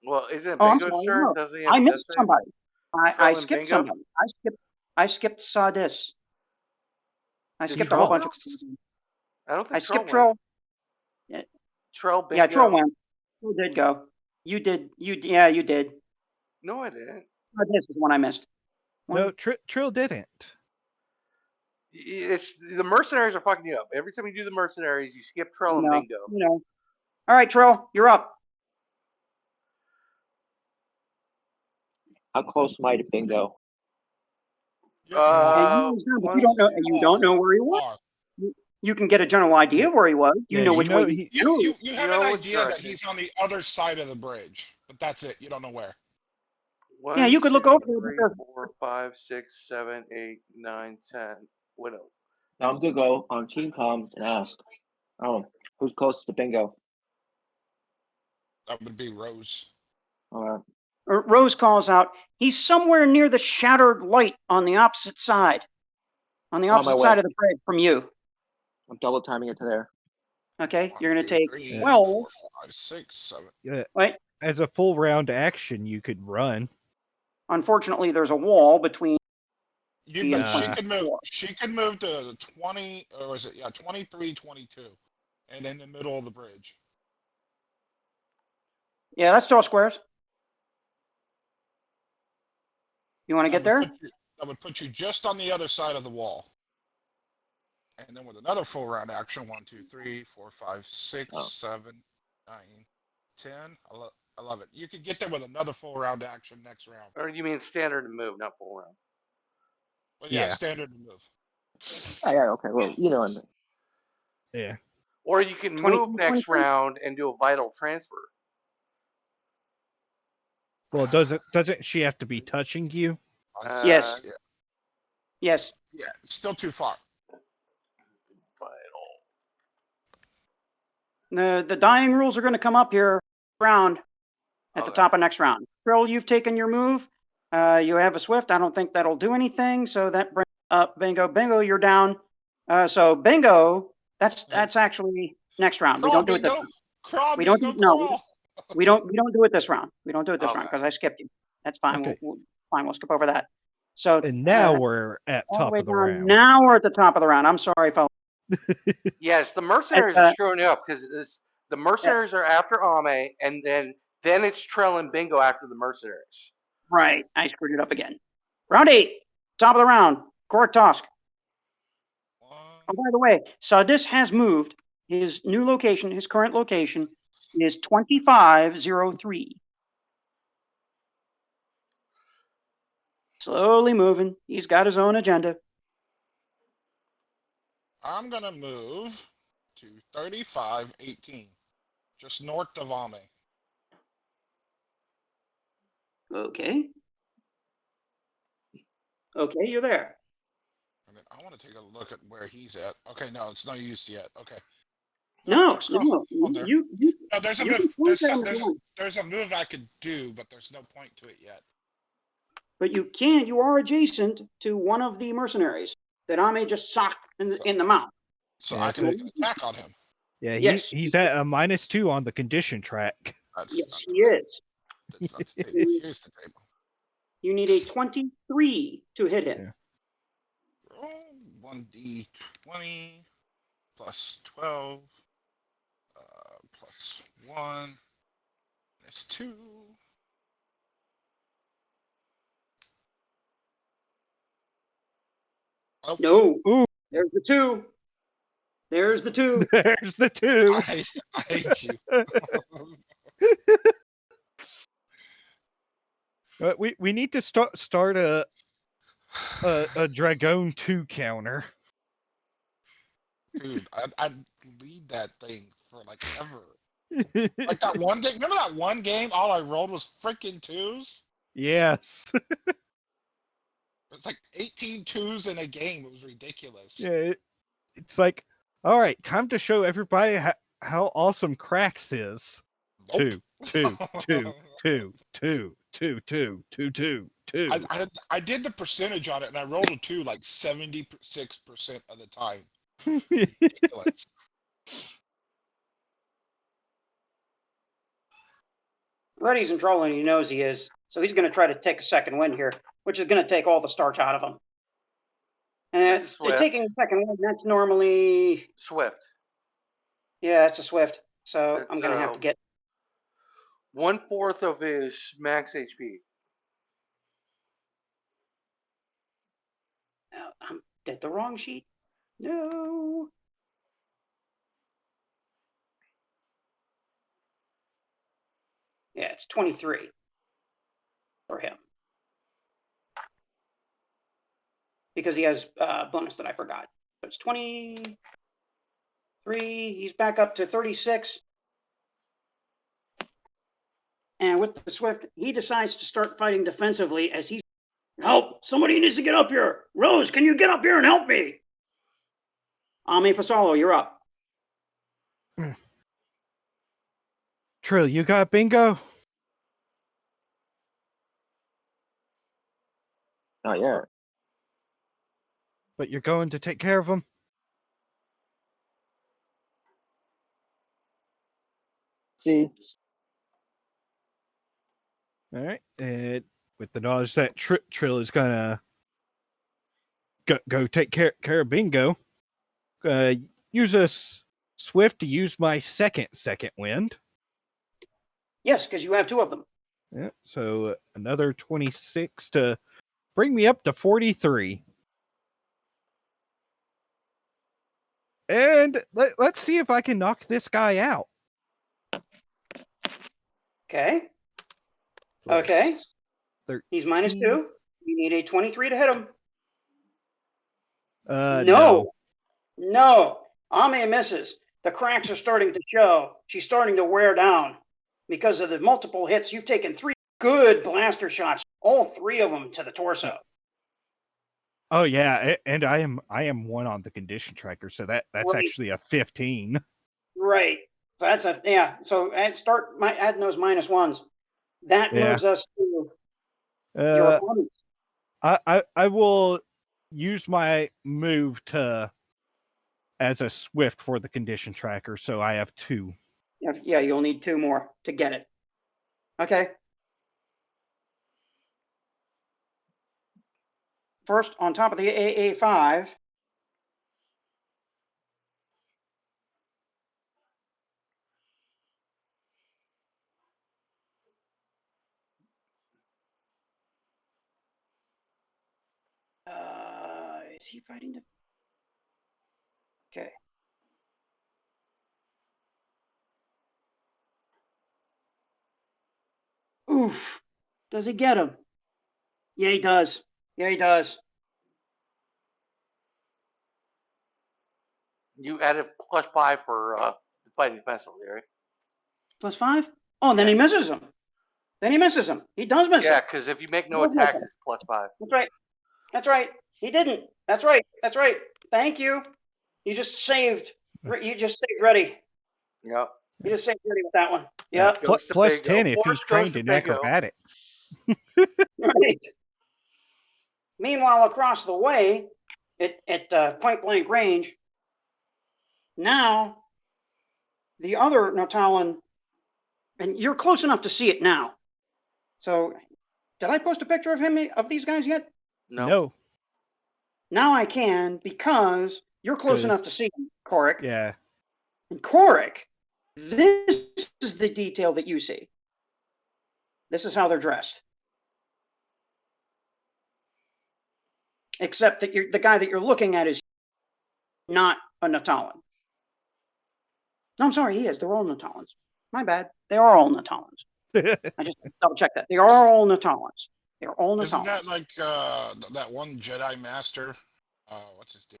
Well, isn't Oh, I'm Bingo's sorry, turn? no. Doesn't he have I missed death save? somebody. I Trill and skipped Bingo? somebody. I skipped Sadis. I Did skipped a whole Trill bunch of. I don't think I skipped Trill Trill. Trill, Bingo. Yeah, Trill went. Trill did go. You did. Yeah, you did. No, I didn't. This is one I missed. No, Trill didn't. It's the mercenaries are fucking you up. Every time you do the mercenaries, you skip Trill and Bingo. You know. All right, Trill, you're up. How close am I to Bingo? You don't know where he was. You can get a general idea of where he was. You know which way. You have an idea that direction. he's on the other side of the bridge, but that's it. You don't know where. 1, Yeah, you could look 2, over 3, there. 4, 5, 6, 7, 8, 9, 10. What else? I'm gonna go on team comms and ask, who's closest to bingo? That would be Rose. Rose calls out, he's somewhere near the shattered light on the opposite side. On the opposite side of the bridge from you. I'm double timing it to there. Okay, you're going to take 3, 12. 4, 5, 6, 7. Yeah. Wait. As a full round action, you could run. Unfortunately, there's a wall between. She could move. She could move to 20, or was it? Yeah, 23, 22, and in the middle of the bridge. Yeah, that's 12 squares. You want to get there? That would put you just on the other side of the wall. And then with another full round action, 1, 2, 3, 4, 5, 6, 7, 9, 10, 11. You could get there with another full round action next round. Or you mean standard move, not full round? Well, yeah, standard move. Yeah, okay. Well, you know. Yeah. Or you can move next round and do a vital transfer. Well, doesn't she have to be touching you? Yes. Yeah. Yes. Yeah, it's still too far. The dying rules are going to come up here round at the top of next round. Trill, you've taken your move. You have a swift. I don't think that'll do anything. So that brings up Bingo. Bingo, you're down. So Bingo, that's actually next round. We don't do it this round. We don't do it this round. We don't do it this round because I skipped you. That's fine. Okay. We'll skip over that. So and now we're at top of the round. Now we're at the top of the round. I'm sorry, fellas. Yes, the mercenaries are screwing it up because the mercenaries are after Amme, and then it's Trill and Bingo after the mercenaries. Right, I screwed it up again. Round 8, top of the round. Cork Tosk. Oh, by the way, Sadis has moved. His new location, his current location, is 2503. Slowly moving. He's got his own agenda. I'm going to move to 3518, just north of Amme. Okay. Okay, you're there. I want to take a look at where he's at. Okay, no, it's no use yet. Okay. No. There's a move. There's a move I could do, but there's no point to it yet. But you can. You are adjacent to one of the mercenaries that Amme just socked in the mouth. So I can make an attack on him. Yeah, he's at a -2 on the condition track. Yes, he is. That's not the table. Here's the table. You need a 23 to hit him. Yeah. Roll 1d20 plus 12 plus 1. That's 2. Oh. No. Ooh. There's the 2. There's the 2. There's the 2. I hate you. We need to start a Dragon 2 counter. Dude, I'd lead that thing for like ever. Like that one game. Remember that one game? All I rolled was freaking 2s. Yes. It's like 18 2s in a game. It was ridiculous. Yeah, it's like, all right, time to show everybody how awesome Krax is. Nope. 2, 2, 2, 2, 2, 2, 2, 2, 2. I did the percentage on it, and I rolled a 2 like 76% of the time. Ridiculous. Reddy's in trouble, and he knows he is. So he's going to try to take a second win here, which is going to take all the starch out of him. And taking a second win, that's normally Swift. Yeah, it's a Swift. So I'm going to have to get 1/4 of his max HP. I did the wrong sheet. No. Yeah, it's 23 for him. Because he has a bonus that I forgot. So it's 23. He's back up to 36. And with the Swift, he decides to start fighting defensively as he's... Help! Somebody needs to get up here! Rose, can you get up here and help me? Amme Fasalo, you're up. Trill, you got bingo? Not yet. But you're going to take care of him? See? All right. And with the knowledge that Trill is going to go take care of bingo, use a swift to use my second wind. Yes, because you have 2 of them. Yeah, so another 26 to bring me up to 43. And let's see if I can knock this guy out. Okay. So Okay. 13. He's -2. You need a 23 to hit him. No. No. Amme misses. The cracks are starting to show. She's starting to wear down. Because of the multiple hits, you've taken 3 good blaster shots, all 3 of them to the torso. Oh yeah, and I am 1 on the condition tracker, so that's Right. actually a 15. Right. So that's so start adding those -1s. That Yeah. moves us to your opponent. I will use my move as a swift for the condition tracker, so I have 2. Yeah, you'll need 2 more to get it. Okay. First, on top of the AA5. Is he fighting the... Okay. Oof. Does he get him? Yeah, he does. Yeah, he does. You added +5 for fighting defensively, right? +5? Oh, and then he misses him. He does miss him. Yeah, because if you make no Does miss attacks, him. it's +5. That's right. He didn't. That's right. Thank you. You just saved ready. Yep. You just saved ready with that one. Yep. Goes to Plus Bingo. 10 if Force he's goes trained to in Bingo. acrobatics. Right. Meanwhile, across the way, at point blank range, now the other Nautalan, and you're close enough to see it now. So, did I post a picture of these guys yet? No. Now I can, because you're close Good. enough to see them, Korik. Yeah. And Korik, this is the detail that you see. This is how they're dressed. Except that the guy that you're looking at is not a Nautalan. No, I'm sorry, he is. They're all Nautalans. My bad. They are all Nautalans. I just double check that. They are all Nautalans. They're all Nautalans. Isn't that like that one Jedi Master? What's his name?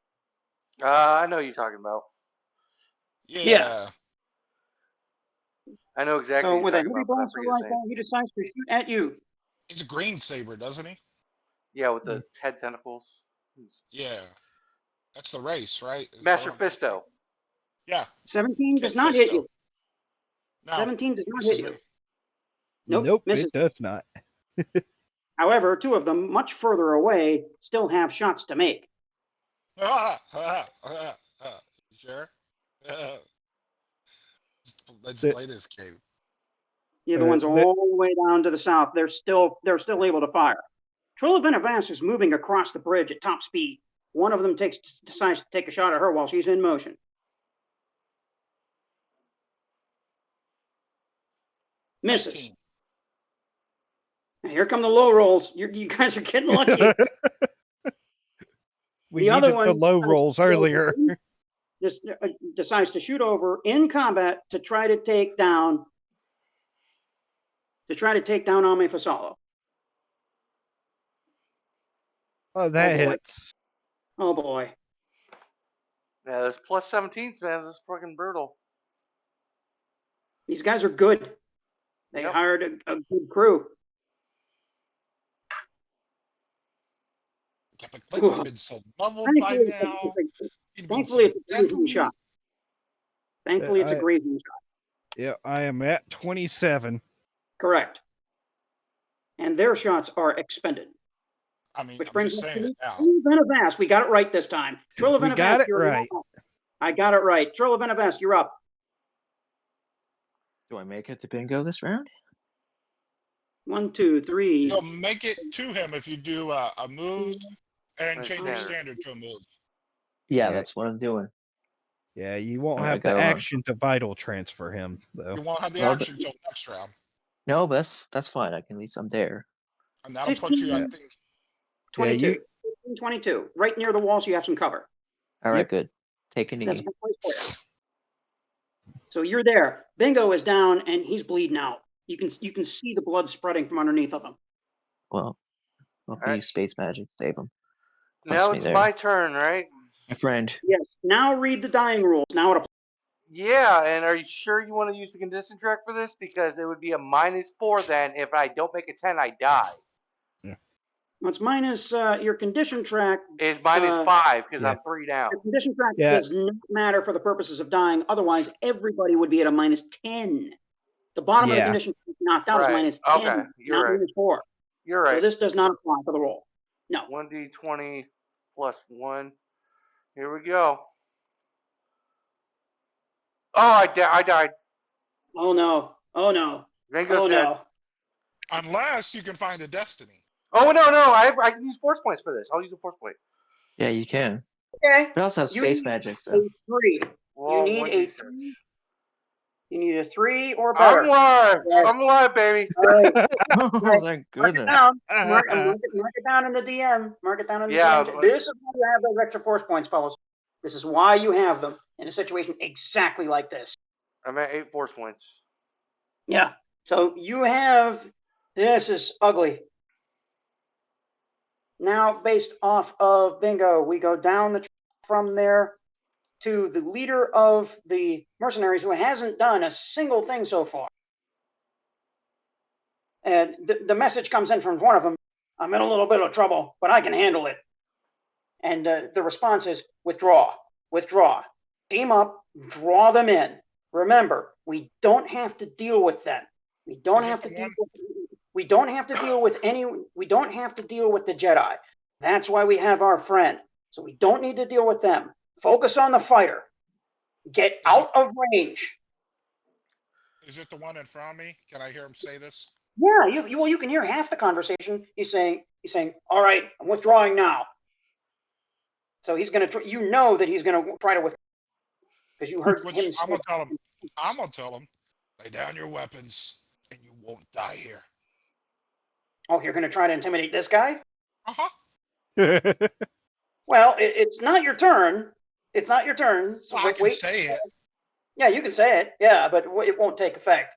I know what you're talking about. Yeah. I know exactly So what with you're a talking heavy about, but I blaster forget his name. rifle, he decides to shoot at you. He's a green saber, doesn't he? Yeah, with the head tentacles. Yeah. That's the race, right? Master Fisto. Yeah. 17 does not hit you. 17 does not hit you. Nope, misses. It does not. However, 2 of them, much further away, still have shots to make. Sure. Let's play this game. The other ones all the way down to the south. They're still able to fire. Trill Monty is moving across the bridge at top speed. One of them decides to take a shot at her while she's in motion. Misses. 19. Now, here come the low rolls. You guys are getting lucky. We needed the low rolls earlier. Just decides to shoot over in combat to try to take down Amme Fasalo. Oh, that hits. Oh boy. Yeah, those +17s, man. This is fucking brutal. These guys are good. They hired a good crew. I've been so leveled by now. You've been Thankfully, so it's a grazing deadly. shot. Thankfully, it's a I- grazing shot. Yeah, I am at 27. Correct. And their shots are expended. I mean, Which I'm brings just us saying it to now. Trill Monty. We got it right this time. Trill We got it right. I got it right. Trill Monty, you're up. Do I make it to bingo this round? 1, 2, 3. You'll make it to him if you do a move and And change your standard. standard to a move. Yeah, Yeah. that's what I'm doing. Yeah, you won't Alright, have go the on. action to vital transfer him, though. You won't have the Well, action until next round. No, that's fine. I can at least I'm there. And that'll put you, I 15. think, 22. Yeah, 15, 22. Right near the wall, so you have some cover. All right, Yep. good. Take a That's knee. my place there. So you're there. Bingo is down, and he's bleeding out. You can see the blood spreading from underneath of him. Well, I'll Alright. use space magic to save him. Now me it's there. my turn, right? My friend. Yes. Now read the dying rules. Now it applies. Yeah, and are you sure you want to use the condition track for this? Because it would be a -4 then. If I don't make a 10, I die. It's minus your condition track. It's -5 because yeah. I'm 3 down. Your condition track Yeah. does not matter for the purposes of dying. Otherwise, everybody would be at a -10. The bottom of the Yeah. condition track knocked out Right. is -10, Okay, you're not right. -4. You're So right. this does not apply for the roll. No. 1d20 plus 1. Here we go. Oh, I died. Oh no. Oh no. Ringo's Oh dead. no. unless you can find a destiny. Oh no, I can use force points for this. I'll use a force point. Yeah, you can. Okay. But I also have You space need magic, so A 3. Well, you need a 1d6. 3. You need a 3 or better. I'm alive. Yes. I'm alive, baby. All right. oh, thank Mark it goodness. down. Mark it down in the DM. Mark it down in the Yeah, DM. but- This is why you have those extra force points, fellas. This is why you have them in a situation exactly like this. I'm at 8 force points. Yeah. So you have. This is ugly. Now, based off of bingo, we go down the track from there to the leader of the mercenaries who hasn't done a single thing so far. And the message comes in from one of them. I'm in a little bit of trouble, but I can handle it. And the response is withdraw, withdraw. Team up, draw them in. Remember, we don't have to deal with them. We don't Is have that to the deal one- with. We don't have to deal with any. We don't have to deal with the Jedi. That's why we have our friend. So we don't need to deal with them. Focus on the fighter. Get out of range. Is it the one in front of me? Can I hear him say this? Yeah, you can hear half the conversation. He's saying, all right, I'm withdrawing now. So he's gonna, you know that he's gonna try to withdraw because you heard Which him. I'm gonna tell him, lay down your weapons and you won't die here. Oh, you're gonna try to intimidate this guy? Uh-huh. Well, it's not your turn. It's not your turn. So Well, I can say it. Yeah, you can say it. Yeah, but it won't take effect.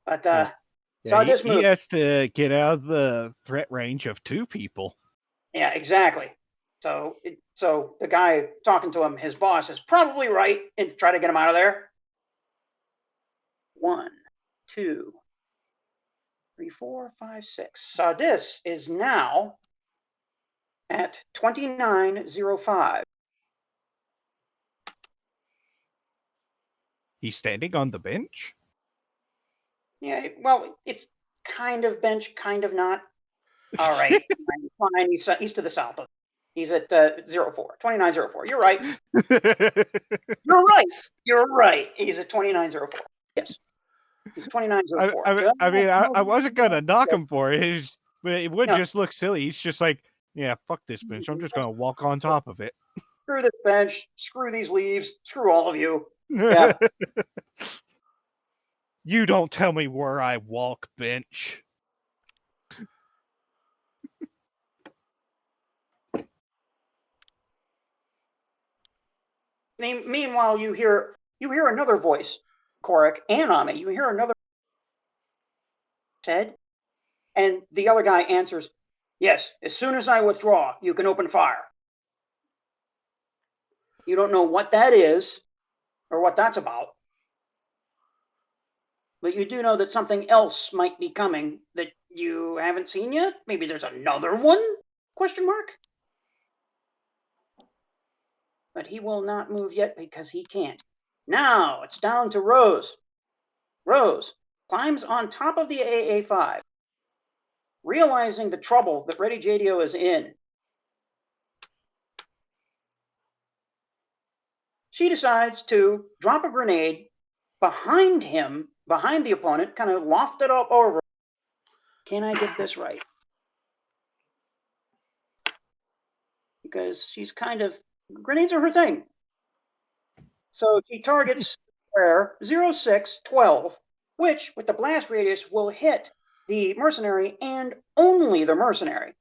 But Yeah. so I just he moved. has to get out of the threat range of 2 people. Yeah, exactly. So the guy talking to him, his boss, is probably right and try to get him out of there. 1, 2, 3, 4, 5, 6. So this is now at 2905. He's standing on the bench. Yeah, well, it's kind of bench, kind of not. All right, fine. He's to the south of. He's at 04, 2904. You're right. You're right. You're right. He's at 2904. Yes. He's 2904. I wasn't gonna knock him for it, but it would No. just look silly. He's just like, yeah, fuck this bench. I'm just gonna walk on top of it. Screw this bench. Screw these leaves. Screw all of you. Yeah. You don't tell me where I walk, bench. Meanwhile, you hear another voice, Korik and Amme. You hear another said, and the other guy answers, "Yes. As soon as I withdraw, you can open fire." You don't know what that is or what that's about, but you do know that something else might be coming that you haven't seen yet. Maybe there's another one? Question mark. but he will not move yet because he can't. Now it's down to Rose. Rose climbs on top of the AA5, realizing the trouble that Ready JDO is in. She decides to drop a grenade behind him, behind the opponent, kind of loft it up over. Can I get this right? Because she's kind of, grenades are her thing. So she targets square 0612, which with the blast radius will hit the mercenary and only the mercenary,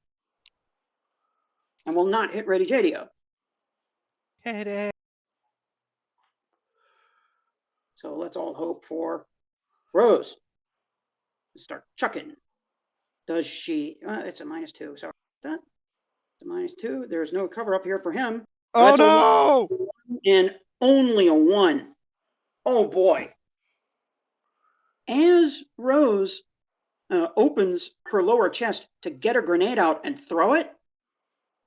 and will not hit Ready JDO. Hit it. So let's all hope for Rose to start chucking. Does she? It's a -2. Sorry about that. It's a -2. There's no cover up here for him. Oh That's no! And only a 1. Oh boy. As Rose opens her lower chest to get a grenade out and throw it,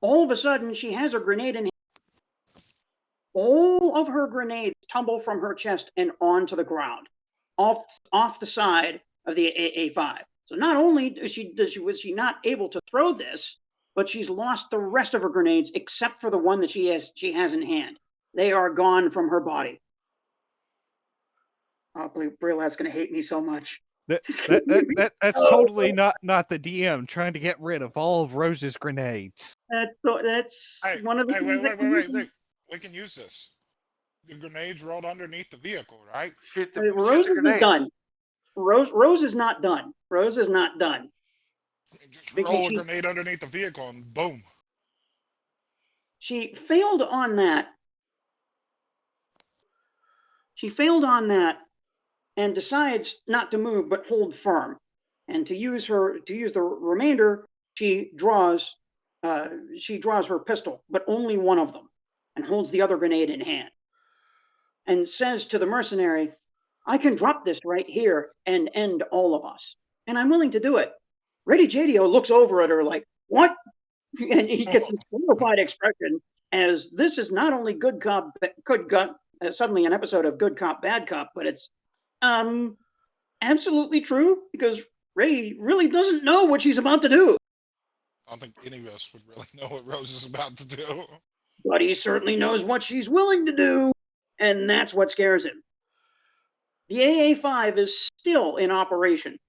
all of a sudden she has a grenade in hand. All of her grenades tumble from her chest and onto the ground, off the side of the AA5. So not only was she not able to throw this, but she's lost the rest of her grenades except for the one that she has in hand. They are gone from her body. Oh, Brialatte's going to hate me so much. That's totally not the DM trying to get rid of all of Rose's grenades. That's one of the things. Wait. We can use this. The grenades rolled underneath the vehicle, right? Rose is done. Rose is not done. Rose is not done. Just roll a grenade underneath the vehicle and boom. She failed on that. And decides not to move but hold firm. And to use the remainder, she draws her pistol, but only one of them, and holds the other grenade in hand. And says to the mercenary, I can drop this right here and end all of us. And I'm willing to do it. Ready JDO looks over at her like, what? And he gets a horrified expression, as this is not only suddenly an episode of Good Cop, Bad Cop, but it's absolutely true, because Ready really doesn't know what she's about to do. I don't think any of us would really know what Rose is about to do. But he certainly knows what she's willing to do, and that's what scares him. The AA5 is still in operation,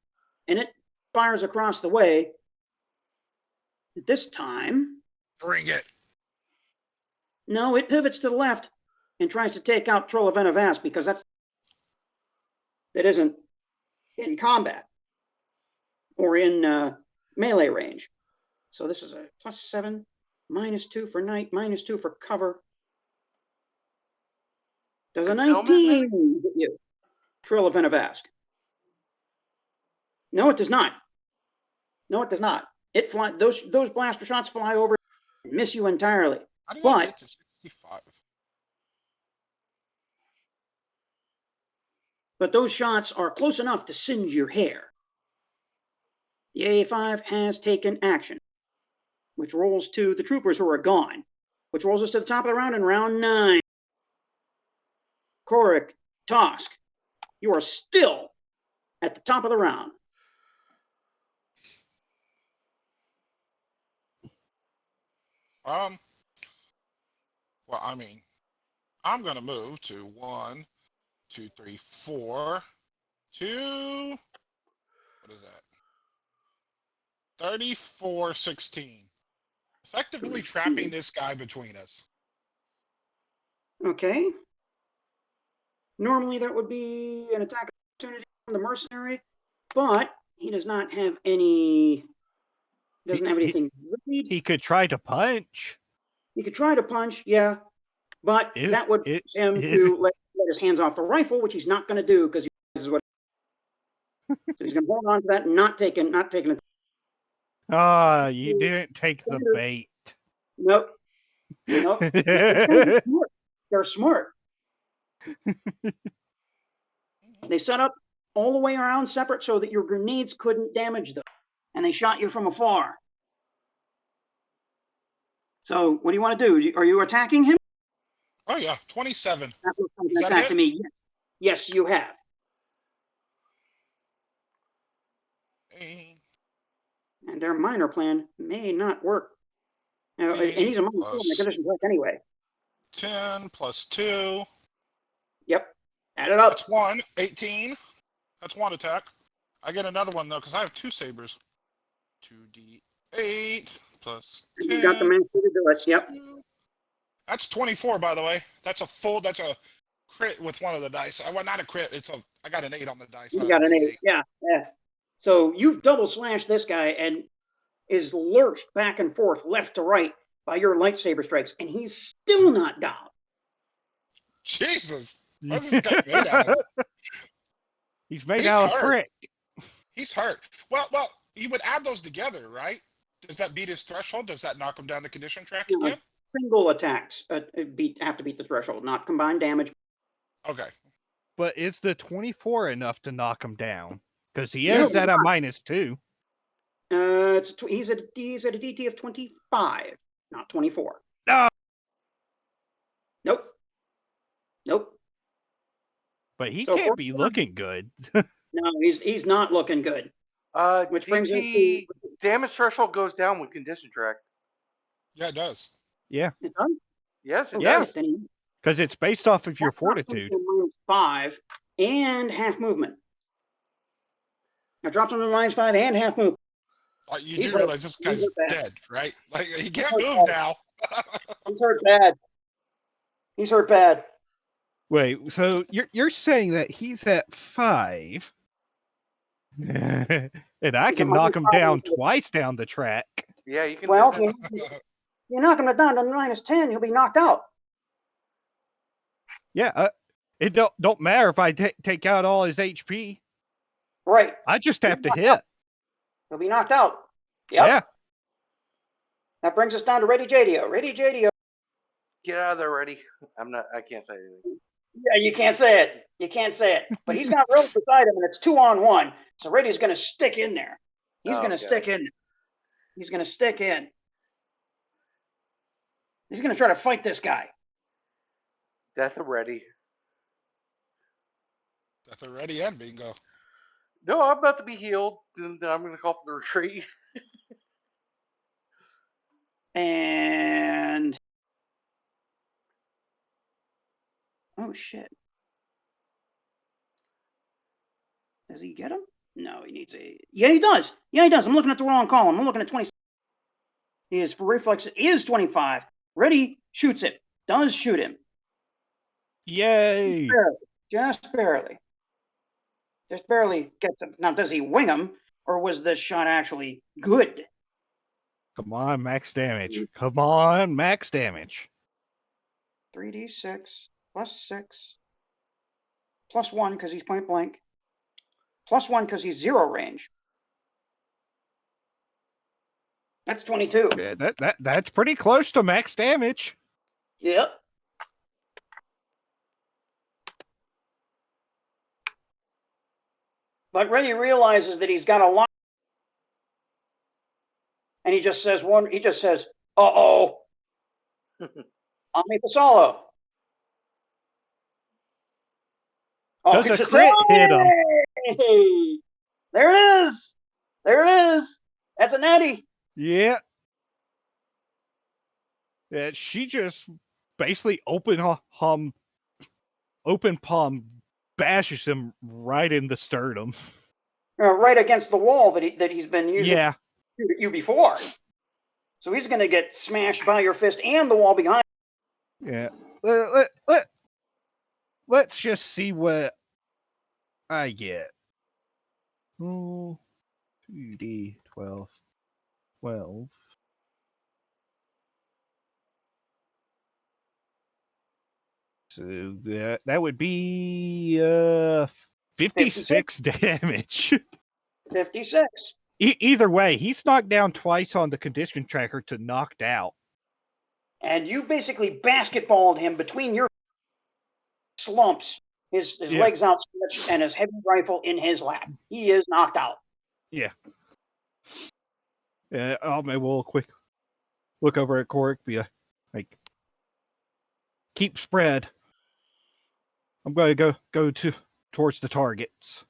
and it fires across the way. This time... Bring it! No, it pivots to the left and tries to take out Trill Monty, because that isn't in combat or in melee range. So this is a +7, -2 for night, -2 for cover. Does a 19 hit you, Trill Monty? No, it does not. No, it does not. Those blaster shots fly over and miss you entirely. How did I get to 65? But those shots are close enough to singe your hair. The AA5 has taken action, which rolls to the troopers who are gone, which rolls us to the top of the round in round 9. Korik, Tosk, you are still at the top of the round. Well, I mean, I'm going to move to 1, 2, 3, 4, 2, what is that? 34, 16. Effectively trapping this guy between us. Okay. Normally that would be an attack opportunity on the mercenary, but he does not have any... doesn't have anything. He could try to punch. He could try to punch, yeah, but that would force him to let his hands off the rifle, which he's not going to do, because he knows what. So he's going to hold on to that and not take it. Ah, you didn't take the bait. Nope. They're smart. They set up all the way around separate so that your grenades couldn't damage them, and they shot you from afar. So what do you want to do? Are you attacking him? Oh yeah, 27. That looks like Is an that attack it? to me. Yes, you have. And their minor plan may not work. Now, and he's a minor plan in the condition check anyway. 10 plus 2. Yep. Add it up. That's 1. 18. That's 1 attack. I get another one though because I have 2 sabers. 2d8 plus 10. You got the max to do it. Yep. That's 24, by the way. That's a crit with one of the dice. Well, not a crit. I got an 8 on the dice. You got an 8. Yeah. So you've double slashed this guy and is lurched back and forth, left to right by your lightsaber strikes, and he's still not down. Jesus. What's this guy made out of? He's made out of brick. He's hurt. Well, you would add those together, right? Does that beat his threshold? Does that knock him down the condition track again? Single attacks have to beat the threshold, not combined damage. Okay. But is the 24 enough to knock him down? Because he is at a -2. He's at a DT of 25, not 24. No. Nope. But he can't be looking good. No, he's not looking good. Which brings us DT damage threshold goes down with condition track. Yeah, it does. Yeah. It does? Yes, it Yeah. does. Because it's based off of your fortitude. -5 and half movement. Now drops him to -5 and half movement. You do realize this guy's dead, right? Like he can't move now. He's hurt bad. He's hurt bad. Wait, so you're saying that he's at 5, and I can knock him down twice down the track? Yeah, you can. Well, if you knock him down to -10, he'll be knocked out. Yeah, it don't matter if I take out all his HP. Right. I just have to hit. He'll be knocked out. Yep. Yeah. That brings us down to Ready JDO. Ready JDO. Get out of there, Ready. I can't say anything. Yeah, you can't say it. But he's got ropes beside him, and it's 2-on-1. So Ready's going to stick in there. He's going to stick in. He's going to stick in. He's going to try to fight this guy. Death of Ready. Death of Ready and bingo. No, I'm about to be healed. Then I'm going to call for the retreat. And oh shit. Does he get him? No, he needs a. Yeah, he does. I'm looking at the wrong column. I'm looking at 20. His reflex is 25. Ready shoots it. Does shoot him. Yay! Just barely. Just barely gets him. Now, does he wing him, or was this shot actually good? Come on, max damage. Come on, max damage. 3d6 plus 6 plus 1 because he's point blank plus 1 because he's 0 range. That's 22. Yeah, that's pretty close to max damage. Yep. But Rennie realizes that he's got a lot, and he just says, "Uh-oh." Amme Pasalo. Does a crit hit him? Hey! There it is. That's a natty. Yeah. Yeah, she just basically open palm bashes him right in the sternum. Right against the wall that he's been using to shoot at you before. So he's going to get smashed by your fist and the wall behind. Yeah. Let's just see what I get. 2d12. 12. So that would be 56 damage. 56. Either way, he's knocked down twice on the condition tracker to knocked out. And you basically basketballed him between your slumps, his legs outstretched, and his heavy rifle in his lap. He is knocked out. Yeah. Maybe we'll quick look over at Cork, be like, keep spread. I'm going to go towards the targets.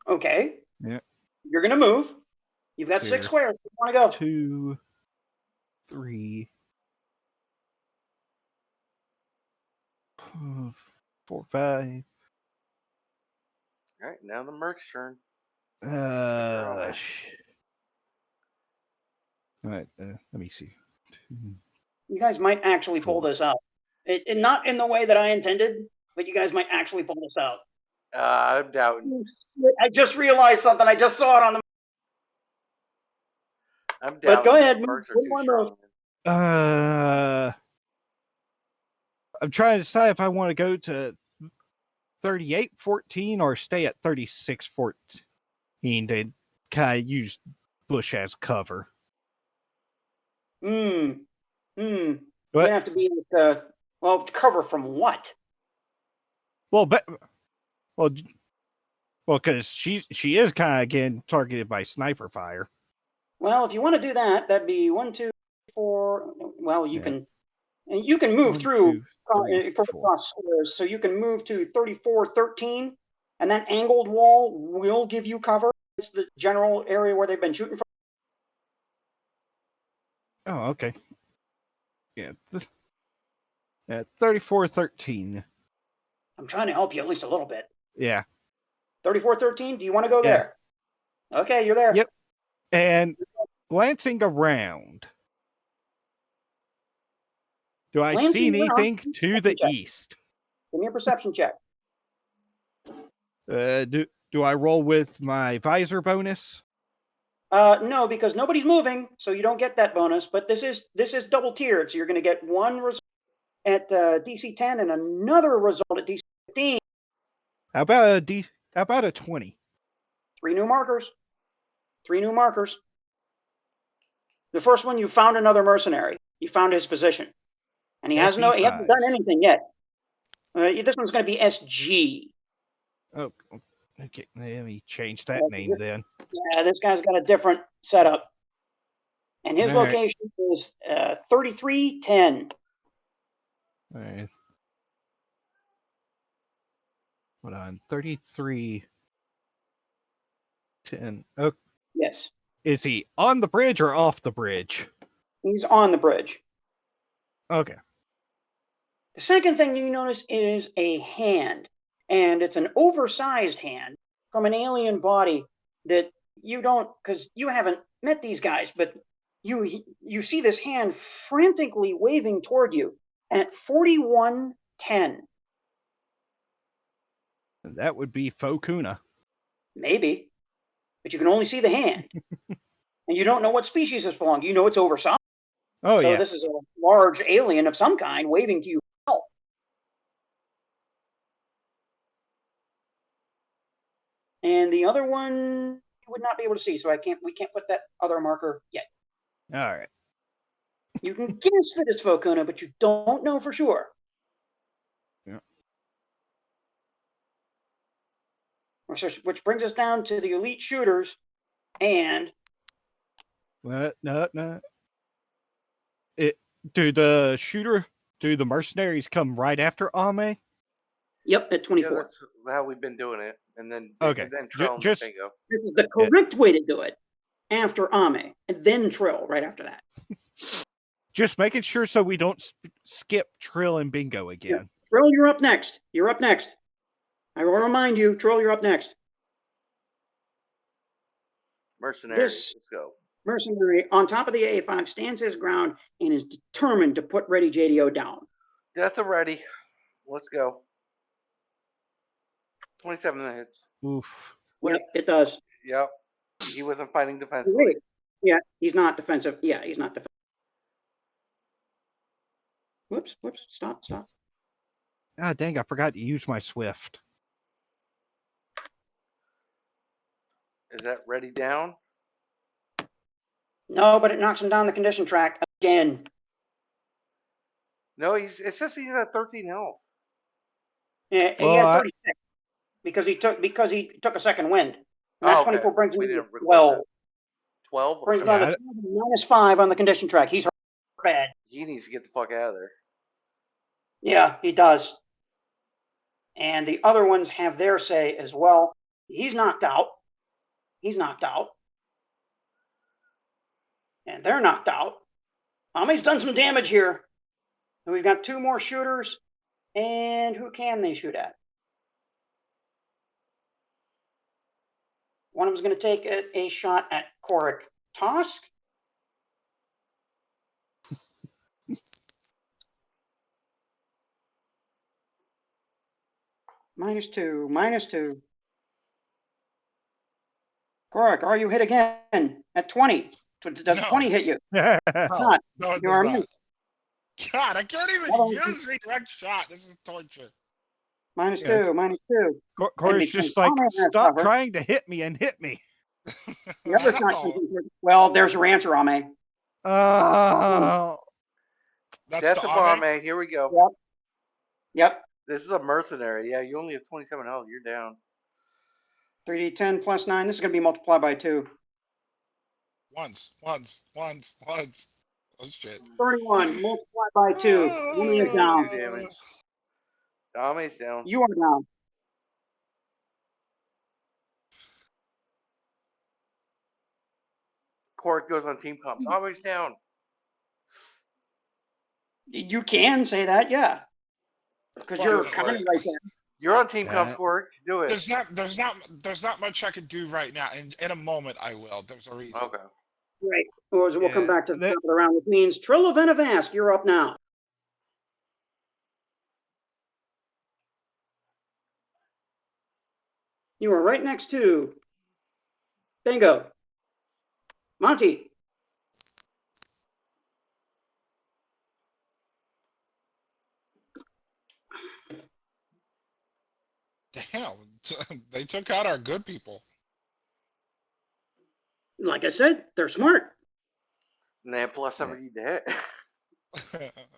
Okay. Yeah. You're going to move. You've got 6 Two. squares. You want to go? 2, 3, 4, 5. All right, now the merc's turn. All right, let me see. You guys might actually pull this out. Not in the way that I intended, but you guys might actually pull this out. I'm doubting. I just realized something. I just saw it on the. I'm doubting. But go ahead. Mercs are too strong. I'm trying to decide if I want to go to 38-14 or stay at 36-14 to kind of use bush as cover. You're What? gonna have to be at cover from what? Well, because she is kind of getting targeted by sniper fire. Well, if you want to do that, that'd be 1, 2, 4. Well, you can move 1, through 2, 3, 4. across squares, so you can move to 34-13, and that angled wall will give you cover. It's the general area where they've been shooting from. Oh, okay. Yeah. 34-13. I'm trying to help you at least a little bit. Yeah. 34-13. Do you want to go there? Okay, you're there. Yep. And glancing around, do I see anything to the east? Give me a perception check. Do I roll with my visor bonus? No, because nobody's moving, so you don't get that bonus. But this is double tiered, so you're going to get one result at DC 10 and another result at DC 15. How about a 20? 3 new markers. 3 new markers. The first one, you found another mercenary. You found his position, and he hasn't done anything yet. This one's going to be SG. Oh, okay. Let me change that name then. Yeah, this guy's got a different setup, and his location is 3310. All right. Hold on, 3310. Oh, yes. Is he on the bridge or off the bridge? He's on the bridge. Okay. The second thing you notice is a hand, and it's an oversized hand from an alien body that you don't, because you haven't met these guys, but you see this hand frantically waving toward you at 4110. That would be Fokuna. Maybe, but you can only see the hand, and you don't know what species this belongs. You know it's oversized. Oh, so yeah. This is a large alien of some kind waving to you. And the other one you would not be able to see, so we can't put that other marker yet. All right. You can guess that it's Fokuna, but you don't know for sure. Yeah. Which brings us down to the elite shooters, and What? No. Do the mercenaries come right after Amme? Yep, at 24. Yeah, that's how we've been doing it, and then Trill and This is the correct way to do it. After Amme, and then Trill right after that. Just making sure so we don't skip Trill and Bingo again. Yeah. Trill, you're up next. You're up next. I will remind you, Trill, you're up next. Mercenaries, let's go. Mercenary on top of the A5 stands his ground and is determined to put Ready JDO down. Death of Ready. Let's go. 27 hits. Oof. Yep, it does. Yep. He wasn't fighting defensively. Yeah, he's not defensive. Yeah, he's not defensive. Whoops, stop. Ah, dang, I forgot to use my Swift. Is that Ready down? No, but it knocks him down the condition track again. No, it says he's at 13 health. Yeah, he had 36 because he took a second wind. And that 24 brings him to 12. 12? Brings him down to -5 on the condition track. He's hurt. bad. He needs to get the fuck out of there. Yeah, he does. And the other ones have their say as well. He's knocked out. He's knocked out. And they're knocked out. Amme's done some damage here. And we've got 2 more shooters. And who can they shoot at? One of them's going to take a shot at Korik Tosk. -2, -2. Korik, are you hit again at 20? Does 20 hit you? No, Not. no, it You does are not. missed. God, I can't even Well, use redirect shot. This is torture. -2, Yeah. -2. Corey's because just like, Amme has stop cover. trying to hit me and hit me. The other shot Wow. well, there's your answer, Amme. Oh. That's Death the of Amme? Amme. Here we go. Yep. Yep. This is a mercenary. Yeah, you only have 27 health. You're down. 3d10 plus 9. This is going to be multiplied by 2. Once. Oh, shit. 31 multiplied by 2. Amme is down. Damage. Amme's down. You are down. Court goes on team comps. Amme's down. You can say that, yeah. Because Well, you're yeah, kind of right. right there. You're on team comps, That- Court. Do it. There's not much I can do right now. In a moment, I will. There's a reason. Okay. Right. We'll come back to the that- top of the round, which means Trill of Ask, you're up now. You are right next to Bingo. Monty. Damn, they took out our good people. Like I said, they're smart. And they have +7 you to hit.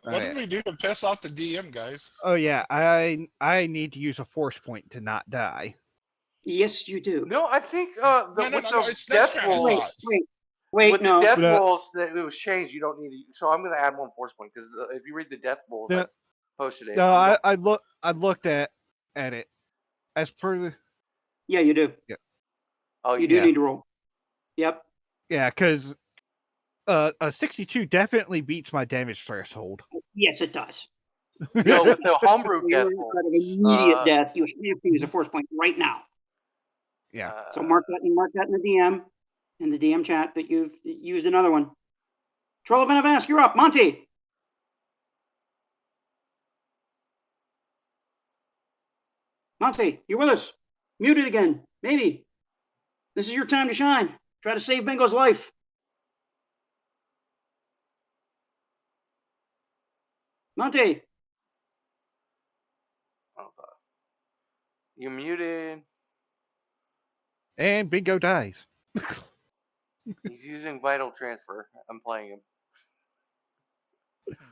What did we do to piss off the DM, guys? Oh yeah, I need to use a force point to not die. Yes, you do. No, I think No, with no, the it's death next rolls, round. Wait, with no. the death But, rolls that it was changed, you don't need to. So I'm going to add 1 force point because if you read the death rolls, No, I posted it. no, you I don't- looked at it as per the Yeah, you do. Oh, You do yeah. need to roll. Yep. yeah, because a 62 definitely beats my damage threshold. Yes, it does. No, with the homebrew You're death in rolls. threat of immediate death. You have to use a force point right now. Yeah. So mark that in the DM chat that you've used another one. Trill of Ask, you're up. Monty. Monty, you with us? Muted again. Maybe. This is your time to shine. Try to save Bingo's life. Monty. Okay. You're muted. And Bingo dies. He's using vital transfer. I'm playing him.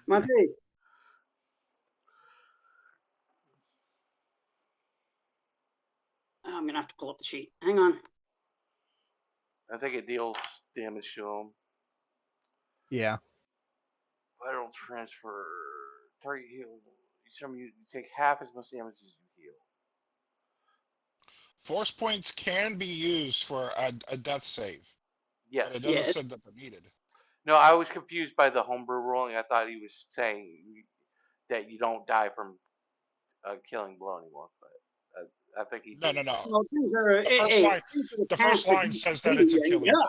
Monty. I'm going to have to pull up the sheet. Hang on. I think it deals damage to him. Yeah. Vital transfer. Target heal. You take half as much damage as you heal. Force points can be used for a death save. Yes. But it doesn't say that they're needed. No, I was confused by the homebrew ruling. I thought he was saying that you don't die from a killing blow anymore. But I think he No, did. no, no. Well, The first line says that it's a killing blow.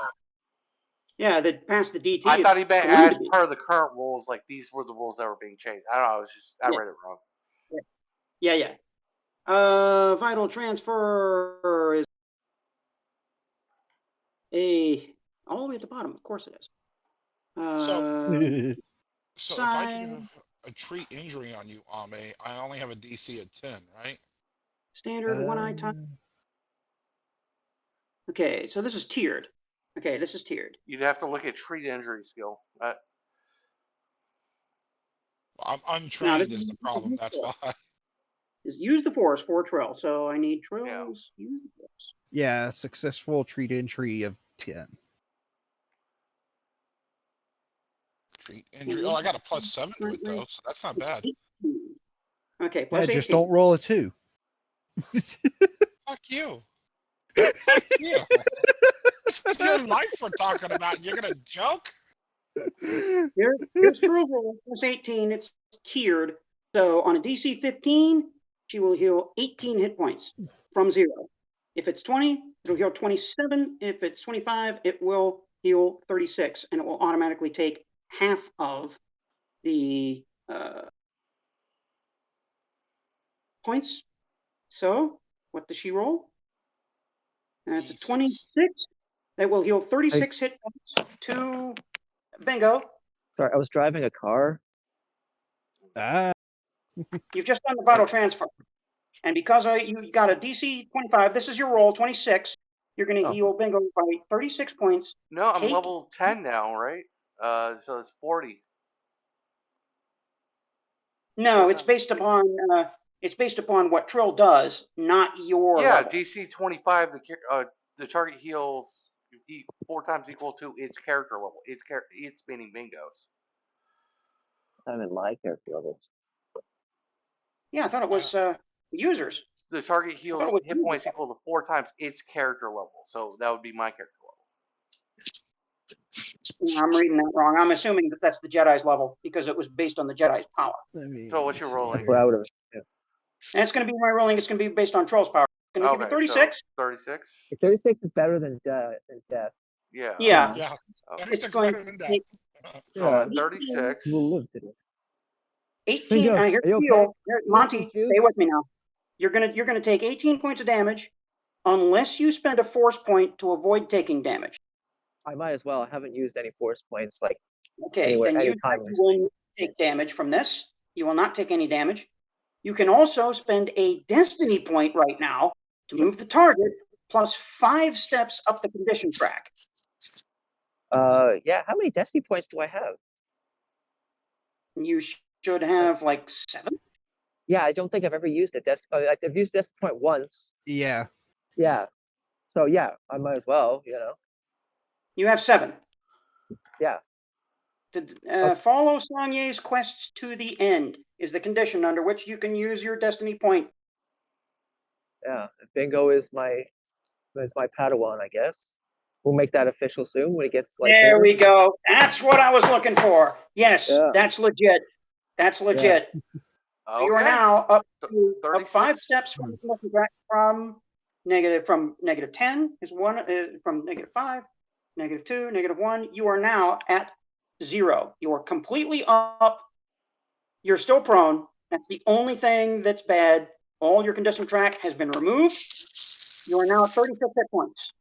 Yeah, that passed the DT. I thought he meant It's going as to be. per the current rules, like these were the rules that were being changed. I don't know. I read it wrong. Yeah. Vital transfer is all the way at the bottom. Of course it is. So if I do a treat injury on you, Amme, I only have a DC of 10, right? Standard one-eye time. Okay, so this is tiered. You'd have to look at treat injury skill. I'm untrained is the problem. That's why. Just use the force for Trill. So I need Trills. Yeah. Use the force. Yeah, successful treat entry of 10. Feat injury. Oh, I got a +7 to it though, so that's not bad. Okay, Yeah, plus 18. just don't roll a 2. Fuck you. Fuck you. This is your life we're talking about. You're gonna joke? Here's true roll. Plus 18. It's tiered. So on a DC 15, she will heal 18 hit points from 0. If it's 20, it'll heal 27. If it's 25, it will heal 36, and it will automatically take half of the points. So what does she roll? That's a 26. That will heal 36 hit points to Bingo. Sorry, I was driving a car. You've just done the vital transfer. And because you got a DC 25, this is your roll, 26. You're going to heal Bingo by 36 points. No, I'm level 10 now, right? So it's 40. No, it's based upon what Trill does, not your level. DC 25. The target heals 4 times equal to its character level. It's meaning Bingo's. I'm in my character level. Yeah, I thought it was users. The target heals hit points equal to 4 times its character level. So that would be my character level. I'm reading that wrong. I'm assuming that that's the Jedi's level because it was based on the Jedi's power. So what's your rolling? That's what I would have. Yeah. And it's going to be my rolling. It's going to be based on Trill's power. It's going to give you 36. So 36? 36 is better than death. Yeah. Yeah. Yeah. It's going to take so I'm at 36. We'll live today. 18. Here's the deal. Monty, stay with me now. You're gonna take 18 points of damage, unless you spend a force point to avoid taking damage. I might as well. I haven't used any force points like. Okay, anywhere, then you will take damage from this. You will not take any damage. You can also spend a destiny point right now to move the target plus 5 steps up the condition track. Yeah. How many destiny points do I have? You should have like 7. Yeah, I don't think I've ever used a I've used destiny point once. Yeah. Yeah. So yeah, I might as well. You have 7. Yeah. Follow Saulnier's quests to the end is the condition under which you can use your destiny point. Yeah. Bingo is my Padawan, I guess. We'll make that official soon when it gets like. There we go. That's what I was looking for. Yes, that's legit. That's legit. Okay. You are now up 5 steps from negative 10 is 1 from negative 5, negative 2, negative 1. You are now at 0. You are completely up. You're still prone. That's the only thing that's bad. All your condition track has been removed. You are now at 36 hit points.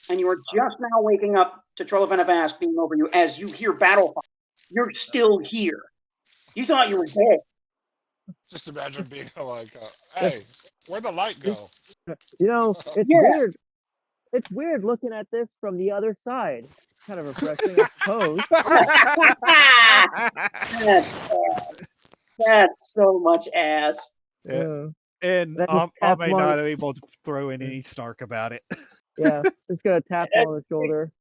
And you are just now waking up to Trill of Avast being over you as you hear battle fire. You're still here. You thought you were dead. Just imagine being like, hey, where'd the light go? It's weird. It's weird looking at this from the other side. Kind of refreshing, I suppose. That's so much ass. Yeah. And I may not be able to throw in any snark about it. Yeah, just gonna tap on the shoulder.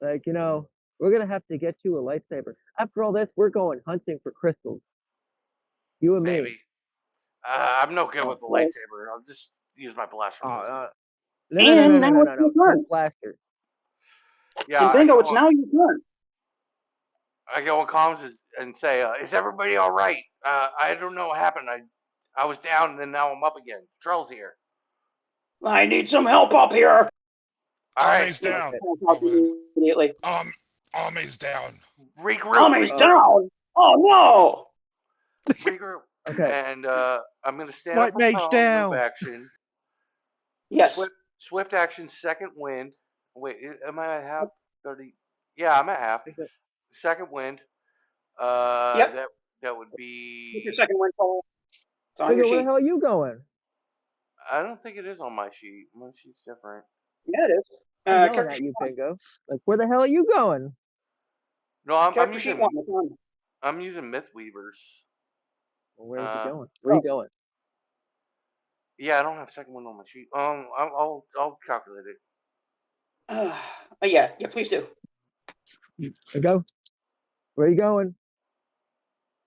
Like, we're gonna have to get you a lightsaber. After all this, we're going hunting for crystals. You and me. I'm no good with the lightsaber. I'll just use my blaster. No. Blaster. Yeah. And Bingo, it's now your turn. I go on comms and say, "Is everybody all right? I don't know what happened. I was down and then now I'm up again. Trill's here. I need some help up here." All right. Amme's down. Immediately. Amme's down. Regroup. Amme's down. Oh no. Regroup. Okay. And I'm going to stand up White for mage prone, down. move action. Yes. Swift action, second wind. Wait, am I at half? 30? Yeah, I'm at half. Second wind. Yep. That would be. Your second wind fall. It's on Where your the sheet. hell are you going? I don't think it is on my sheet. My sheet's different. Yeah, it is. I'm yelling at you, Bingo. Like, where the hell are you going? No, I'm sheet using. 1. It's on. I'm using Mythweavers. Well, where is he going? Where are you going? Yeah, I don't have second wind on my sheet. I'll calculate it. Yeah, please do. Bingo. Where you going?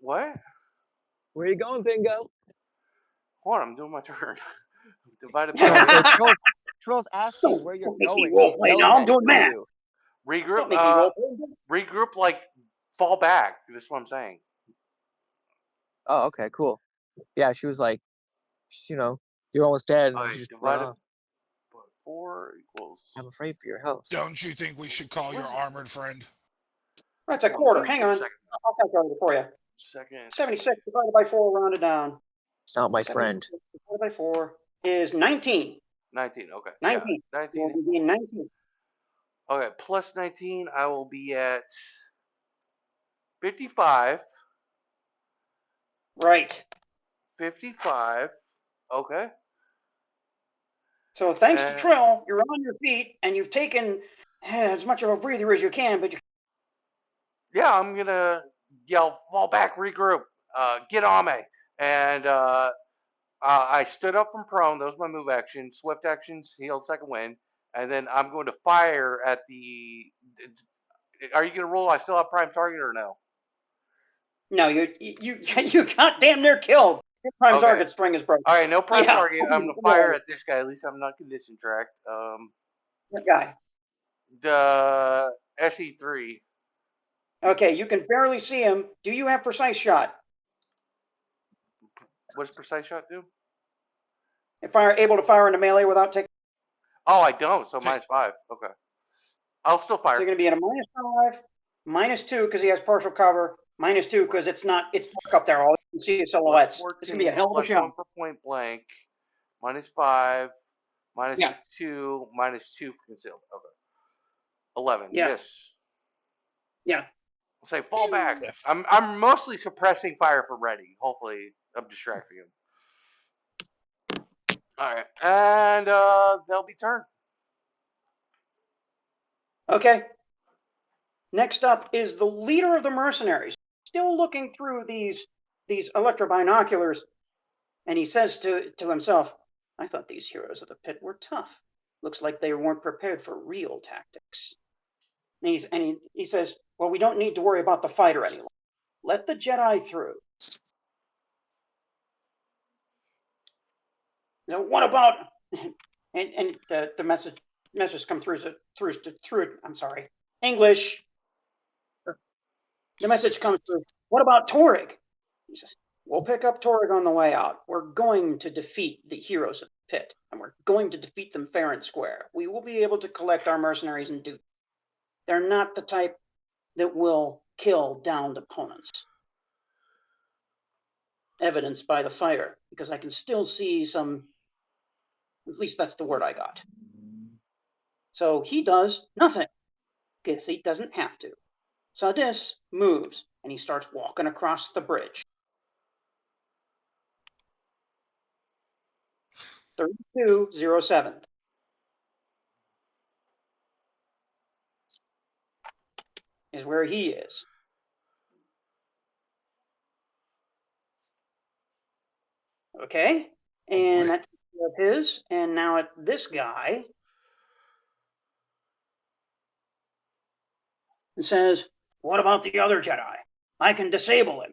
What? Where you going, Bingo? Hold on, I'm doing my turn. Divided No, by Trill's asking where you're Don't make me going. role She's play yelling now. I'm at doing math. you. regroup. Don't make me role play. Regroup, like fall back. That's what I'm saying. Oh, okay, cool. Yeah, she was like, you know, you're almost dead, and Alright, she just went divided off. by 4 equals. I'm afraid for your health. Don't you think we should call your armored friend? That's a Hold on, quarter. give me Hang a on. second. I'll calculate it for you. Second. 76 divided by 4 rounded down. It's not my friend. 76 divided by 4 is 19. 19. Okay. 19. Yeah, 19. Will be 19. Okay, plus 19, I will be at 55. Right. 55. Okay. So thanks to Trill, you're on your feet and you've taken as much of a breather as you can, but Yeah, I'm gonna yell, fall back, regroup, get Amme. And I stood up from prone. That was my move action. Swift actions, healed second wind. And then I'm going to fire at the. Are you gonna roll? I still have prime target or no? no, you got damn near killed. Your prime Okay. target string is broken. All right, no prime Yeah. target. I'm gonna fire at this guy. At least I'm not condition tracked. That guy. The SE3. Okay, you can barely see him. Do you have precise shot? What does precise shot do? If I are able to fire into melee without taking, Oh, I don't. So -5. Okay. I'll still so fire. you're going to be at a -5, -2 because he has partial cover, -2 because it's dark up there. All you can see is silhouettes. Plus 14, It's going to be a hell of a plus shot. 1 for point blank. -5. Minus Yeah. 2. -2 for concealed. Okay. 11. Yeah. Miss. Yeah. I'll say fall back. I'm mostly suppressing fire for ready. Hopefully, I'm distracting him. All right, and they'll be turned. Okay. Next up is the leader of the mercenaries, still looking through these electro binoculars, and he says to himself, "I thought these heroes of the pit were tough. Looks like they weren't prepared for real tactics." And he says, "Well, we don't need to worry about the fighter any longer. Let the Jedi through." Now, what about and the message come through. I'm sorry, English. The message comes through. What about Torrig? He says, "We'll pick up Torrig on the way out. We're going to defeat the heroes of the pit, and we're going to defeat them fair and square. We will be able to collect our mercenaries and do. They're not the type that will kill downed opponents." Evidenced by the fighter, because I can still see some. At least that's the word I got. So he does nothing, because he doesn't have to. Sadis moves, and he starts walking across the bridge. 3207. Is where he is. Okay, and that's his, and now at this guy. And says, "What about the other Jedi? I can disable him."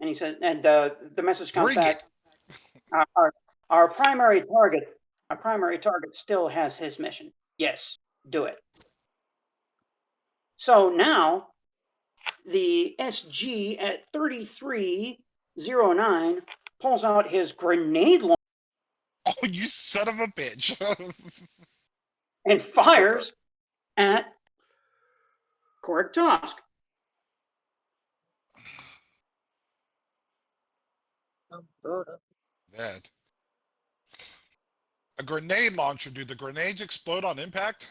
And he says, and the message comes back. Our primary target still has his mission. Yes, do it. So now the SG at 3309 pulls out his grenade launcher. Oh, you son of a bitch. And fires at Korg Tosk. That. A grenade launcher. Do the grenades explode on impact?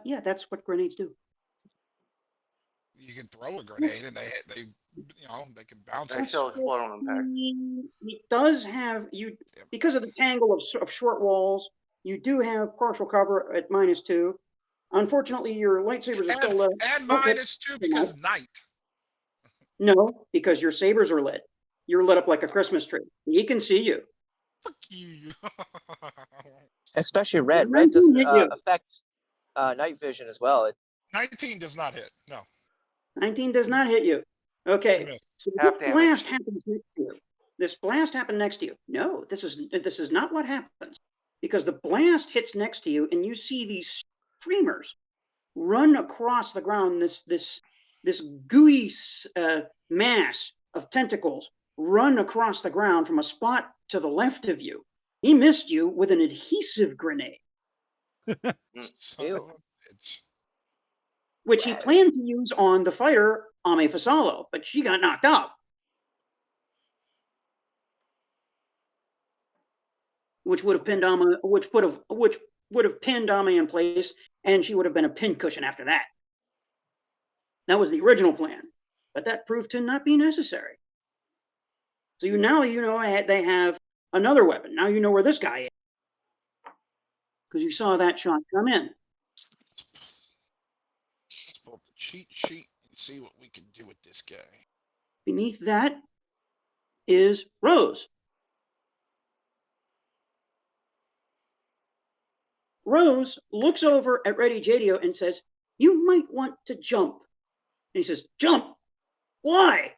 Yeah, that's what grenades do. You can throw a grenade and they they can bounce. They still explode on impact. It does have because of the tangle of short walls. You do have partial cover at -2. Unfortunately, your lightsabers are still lit. And -2 because night. No, because your sabers are lit. You're lit up like a Christmas tree. He can see you. Fuck you. Especially red. Red doesn't affect night vision as well. 19 does not hit. No. 19 does not hit you. Okay. Miss. So Half this damage. blast happens next to you. This blast happened next to you. No, this is not what happens. Because the blast hits next to you and you see these streamers run across the ground, this gooey mass of tentacles run across the ground from a spot to the left of you. He missed you with an adhesive grenade, Son of a bitch. which he planned to use on the fighter Amme Fasalo, but she got knocked out. Which would have pinned Amme, which would have pinned Amme in place, and she would have been a pincushion after that. That was the original plan, but that proved to not be necessary. So now you know they have another weapon. Now you know where this guy is, because you saw that shot come in. Let's pull up the cheat sheet and see what we can do with this guy. Beneath that is Rose. Rose looks over at Ready Jadio and says, "You might want to jump." And he says, "Jump? Why?"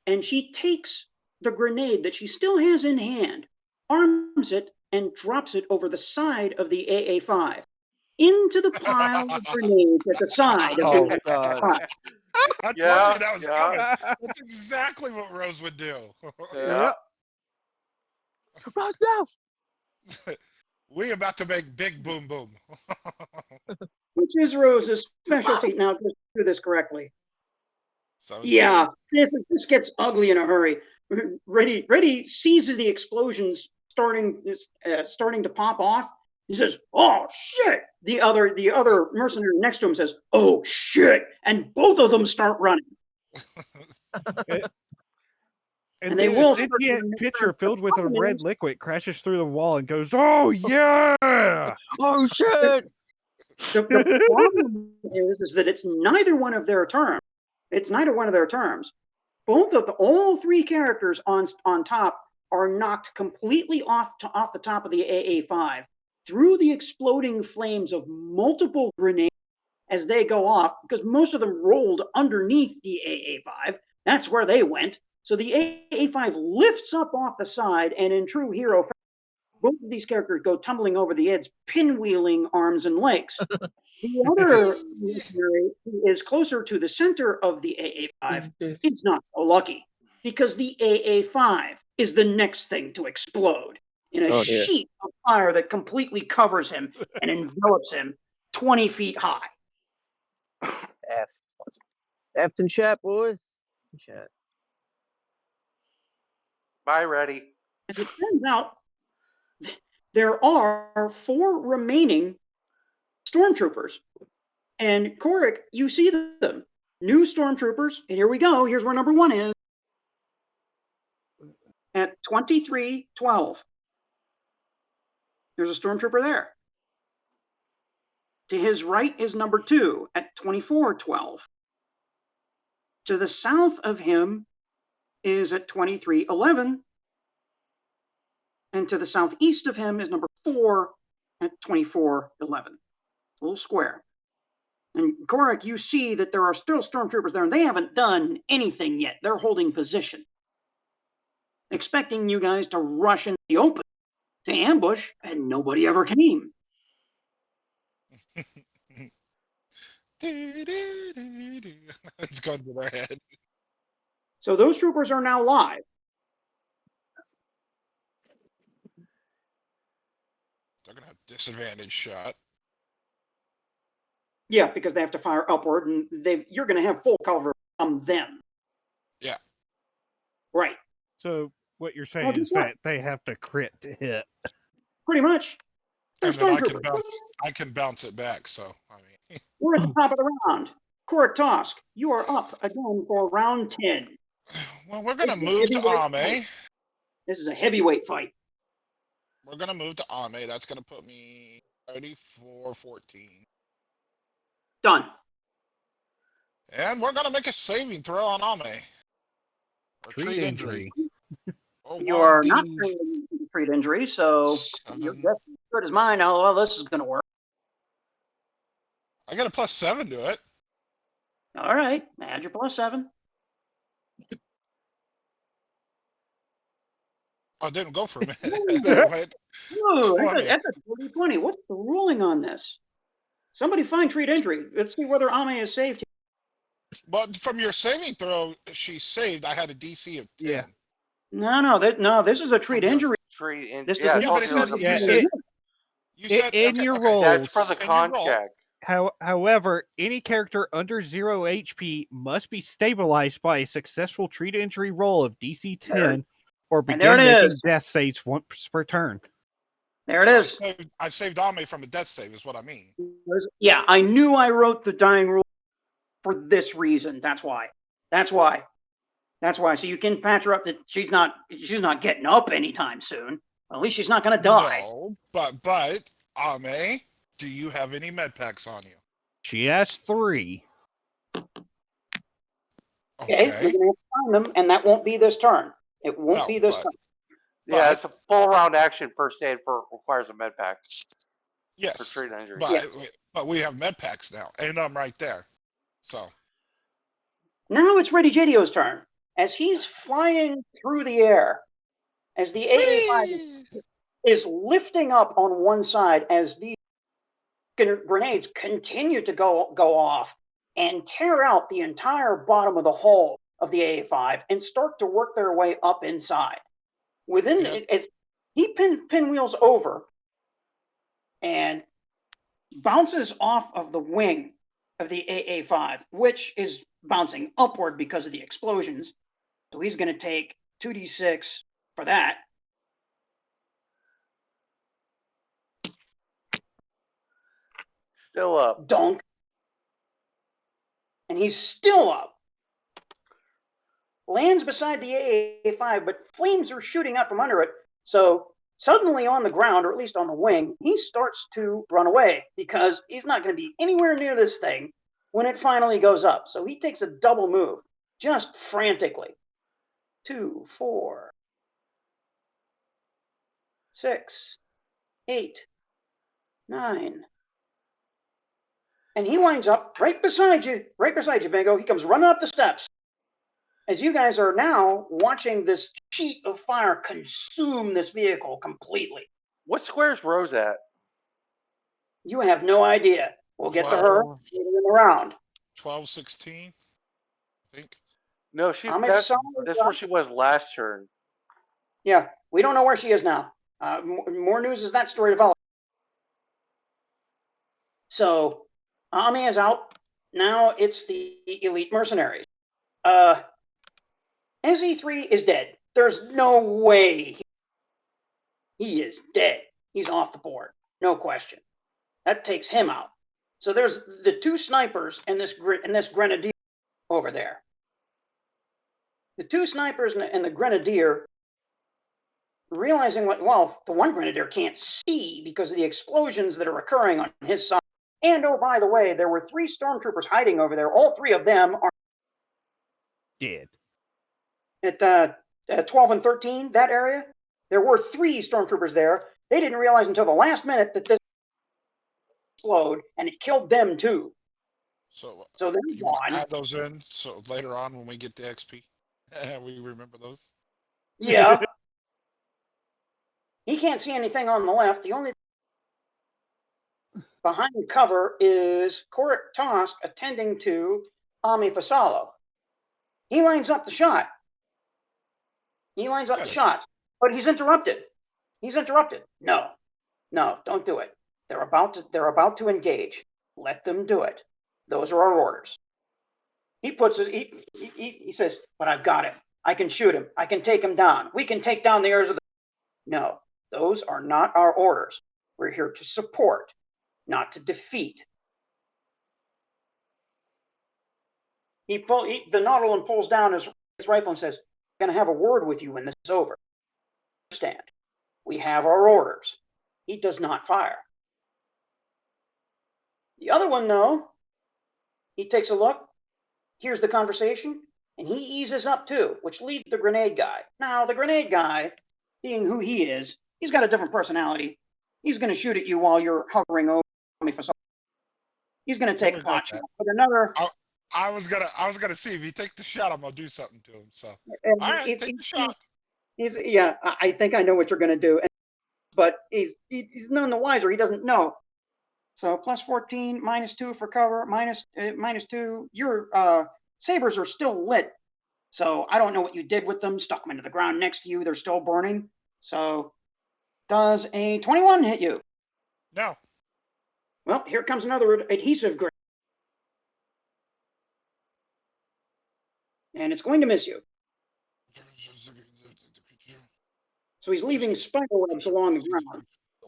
And she takes the grenade that she still has in hand, arms it, and drops it over the side of the AA-5 into the pile of grenades at the side of the AA-5. I told Yeah, you that was yeah. coming. That's exactly what Rose would do. Yeah. Surprise now! We about to make big boom boom. Which is Rose's specialty. Now, just do this correctly. 17. Yeah, this gets ugly in a hurry. Ready sees the explosions starting to pop off. He says, "Oh shit!" The other mercenary next to him says, "Oh shit!" And both of them start running. And they then will a sentient pitcher filled with a red liquid crashes through the wall and goes, "Oh yeah! Oh shit! The problem is that it's neither one of their terms. It's neither one of their terms. All three characters on top are knocked completely off the top of the AA-5 through the exploding flames of multiple grenades as they go off, because most of them rolled underneath the AA-5. That's where they went. So the AA-5 lifts up off the side, and in true hero fashion, both of these characters go tumbling over the edge, pinwheeling arms and legs. The other mercenary, who is closer to the center of the AA-5, is not so lucky, because the AA-5 is the next thing to explode in a sheet of fire that completely covers him and envelops him 20 feet high. F in chat, boys. Chat. Bye, Ready. As it turns out, there are 4 remaining stormtroopers. And Korik, you see them. New stormtroopers. And here we go. Here's where number 1 is. At 2312. There's a stormtrooper there. To his right is number 2 at 2412. To the south of him is at 2311. And to the southeast of him is number 4 at 2411. A little square. And Korik, you see that there are still stormtroopers there, and they haven't done anything yet. They're holding position, expecting you guys to rush in the open to ambush, and nobody ever came. It's going to their head. So those troopers are now live. They're going to have disadvantage shot. Yeah, because they have to fire upward, and you're going to have full cover from them. Yeah. Right. So what you're saying is that they have to crit to hit. Pretty much. And then I can bounce it back, so, I mean. We're at the top of the round. Korik Tosk, you are up again for round 10. Well, we're going to move to Amme. This is a heavyweight fight. We're going to move to Amme. That's going to put me 34-14. Done. And we're going to make a saving throw on Amme. Treat injury. You are not treat injury, so your guess is as good as mine. How well this is going to work. I got a +7 to it. All right, add your +7. I didn't go for a minute. It went Ooh, 20. that's a 20. What's the ruling on this? Somebody find treat injury. Let's see whether Amme is saved. But from your saving throw, she saved. I had a DC of 10. Yeah. No, this is a treat From your- injury. Treat in, This yeah, does Yeah, not but it said, include Yeah, you said in okay, your okay. roll. that's for the In your con roll. check. However, any character under 0 HP must be stabilized by a successful treat injury roll of DC 10 or And there begin it making is. death saves once per turn. There it So is. I saved Amme from a death save, is what I mean. Yeah, I knew I wrote the dying rule for this reason. That's why. So you can patch her up that she's not getting up anytime soon. At least she's not going to die. No, but Amme, do you have any med packs on you? She has 3. Okay, you're going to have to find them, and that won't be this turn. It won't be this turn. Yeah, But- it's a full round action. First aid requires a med pack for Yes, treat injury. but we have med packs now, and I'm right there. So Now it's Ready JDO's turn. As he's flying through the air, as the AA5 is lifting up on one side, as the grenades continue to go off and tear out the entire bottom of the hull of the AA5 and start to work their way up inside. As he pinwheels over and bounces off of the wing of the AA5, which is bouncing upward because of the explosions. So he's going to take 2d6 for that. Still up. Donk. And he's still up. Lands beside the AA5, but flames are shooting up from under it. So suddenly on the ground, or at least on the wing, he starts to run away because he's not going to be anywhere near this thing when it finally goes up. So he takes a double move, just frantically. 2, 4, 6, 8, 9. And he winds up right beside you, Bingo. He comes running up the steps. As you guys are now watching this sheet of fire consume this vehicle completely. What square's Rose at? You have no idea. We'll get to her later in the round. 12, 16, I think. No, that's where she was last turn. Yeah, we don't know where she is now. More news as that story develops. So, Amme is out. Now it's the elite mercenaries. SE3 is dead. There's no way he is dead. He's off the board. No question. That takes him out. So there's the 2 snipers and this grenadier over there. The 2 snipers and the grenadier realizing the one grenadier can't see because of the explosions that are occurring on his side. And oh, by the way, there were 3 stormtroopers hiding over there. All 3 of them are Dead. At 12 and 13, that area, there were 3 stormtroopers there. They didn't realize until the last minute that this exploded, and it killed them too. So they're you want to gone. add those in so later on when we get the XP, we remember those. Yeah. He can't see anything on the left. The only behind cover is Korik Tosk attending to Amme Fasalo. He lines up the shot. But he's interrupted. No, don't do it. They're about to engage. Let them do it. Those are our orders. He says, but I've got him. I can shoot him. I can take him down. We can take down the heirs of the... No, those are not our orders. We're here to support, not to defeat. The Nautilin pulls down his rifle and says, I'm going to have a word with you when this is over. Understand? We have our orders. He does not fire. The other one, though, he takes a look, hears the conversation, and he eases up too, which leaves the grenade guy. Now, the grenade guy, being who he is, he's got a different personality. He's going to shoot at you while you're hovering over me for something. He's going to take a pot shot. But I was gonna see if he take the shot, I'm gonna do something to him. So And all right, take the shot. yeah, I think I know what you're going to do, but he's none the wiser. He doesn't know. So plus 14, minus 2 for cover, minus 2. Your sabers are still lit. So I don't know what you did with them. Stuck them into the ground next to you. They're still burning. So does a 21 hit you? No. Well, here comes another adhesive grenade. And it's going to miss you. So he's leaving spider webs along the ground.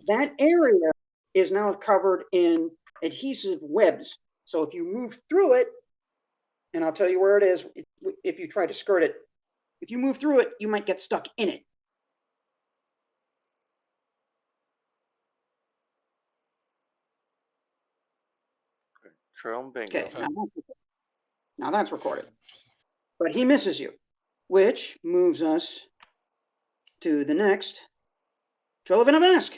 That area is now covered in adhesive webs. So if you move through it, and I'll tell you where it is if you try to skirt it, if you move through it, you might get stuck in it. Trill and Bingo. Okay, now that's recorded. But he misses you, which moves us to the next Trill of a Mask.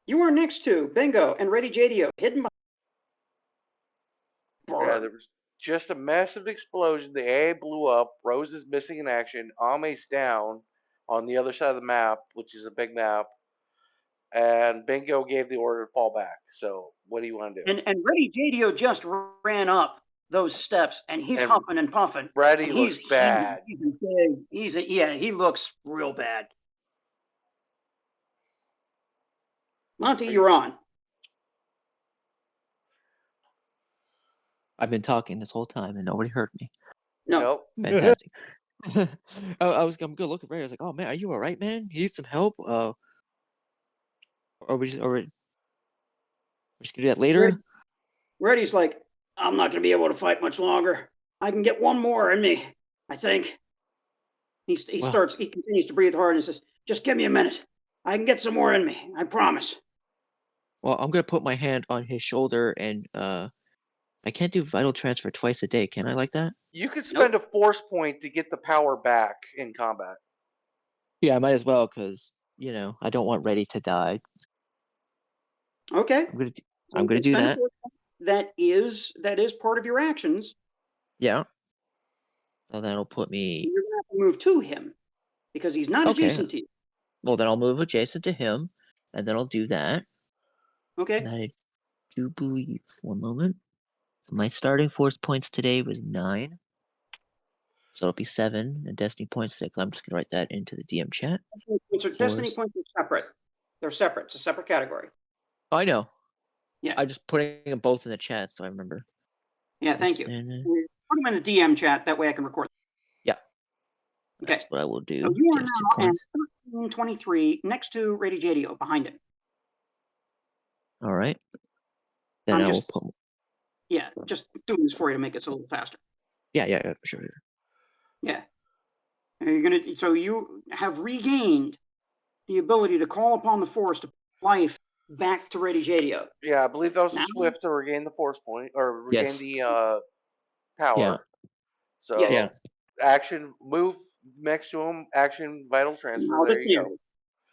You are next to Bingo and Ready JDO, hidden by. Yeah, there was just a massive explosion. The AA blew up. Rose is missing in action. Amme's down on the other side of the map, which is a big map. And Bingo gave the order to fall back. So what do you want to do? And Ready JDO just ran up those steps, and he's huffing and puffing. Ready and looks bad. He looks real bad. Monty, you're on. I've been talking this whole time and nobody heard me. No. Nope. Fantastic. I'm gonna look at Ray. I was like, "Oh man, are you all right, man? You need some help? Or we're just gonna do that later." Reddy's like, I'm not gonna be able to fight much longer. I can get one more in me, I think. He continues to breathe hard and says, just give me a minute. I can get some more in me, I promise. Well, I'm gonna put my hand on his shoulder and I can't do vital transfer twice a day, can I, like that? You could spend a force point to get the power back in combat. Yeah, I might as well, because, I don't want Reddy to die. Okay. I'm gonna do that. That is part of your actions. Yeah. So that'll put me. You're gonna have to move to him because he's not adjacent to you. Well, then I'll move adjacent to him, and then I'll do that. Okay. And I do believe. One moment. My starting force points today was 9. So it'll be 7, and Destiny points 6. I'm just gonna write that into the DM chat. Destiny points are separate. They're separate. It's a separate category. Oh, I know. Yeah. I'm just putting them both in the chat, so I remember. Yeah, thank you. Put them in the DM chat. That way I can record. Yeah. Okay. That's what I will do. So you are now at 1323 next to Ready JDO, behind him. All right. Then I will put. Yeah, just doing this for you to make it a little faster. Yeah, for sure. Yeah. So you have regained the ability to call upon the force to put life back to Ready JDO. Yeah, I believe that was a swift to regain the force point, or regain the power. Yeah. So action, move next to him, action, vital transfer. There you go.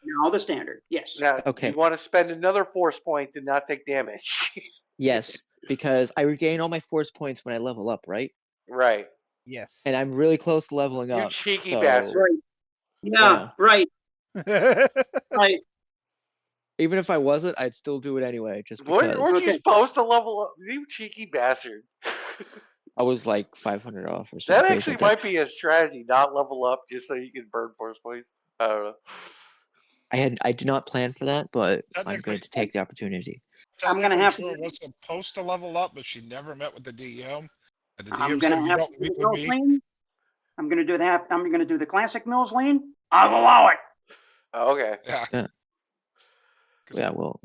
Now the standard, yes. Now, you want to spend another force point to not take damage. Yes, because I regain all my force points when I level up, right? Right. Yes. And I'm really close to leveling up. You cheeky bastard. Right. Yeah, right. Right. Even if I wasn't, I'd still do it anyway, just because. Weren't you supposed to level up? You cheeky bastard. I was like 500 off or something. That actually might be a strategy, not level up just so you can burn force points. I don't know. I did not plan for that, but I'm going to take the opportunity. I'm going to have to. Was supposed to level up, but she never met with the DM. And the DM I'm going to have to do the Mills me. lane. I'm going to do that. I'm going to do the classic Mills lane. I'll allow it. Oh, okay. Yeah, well.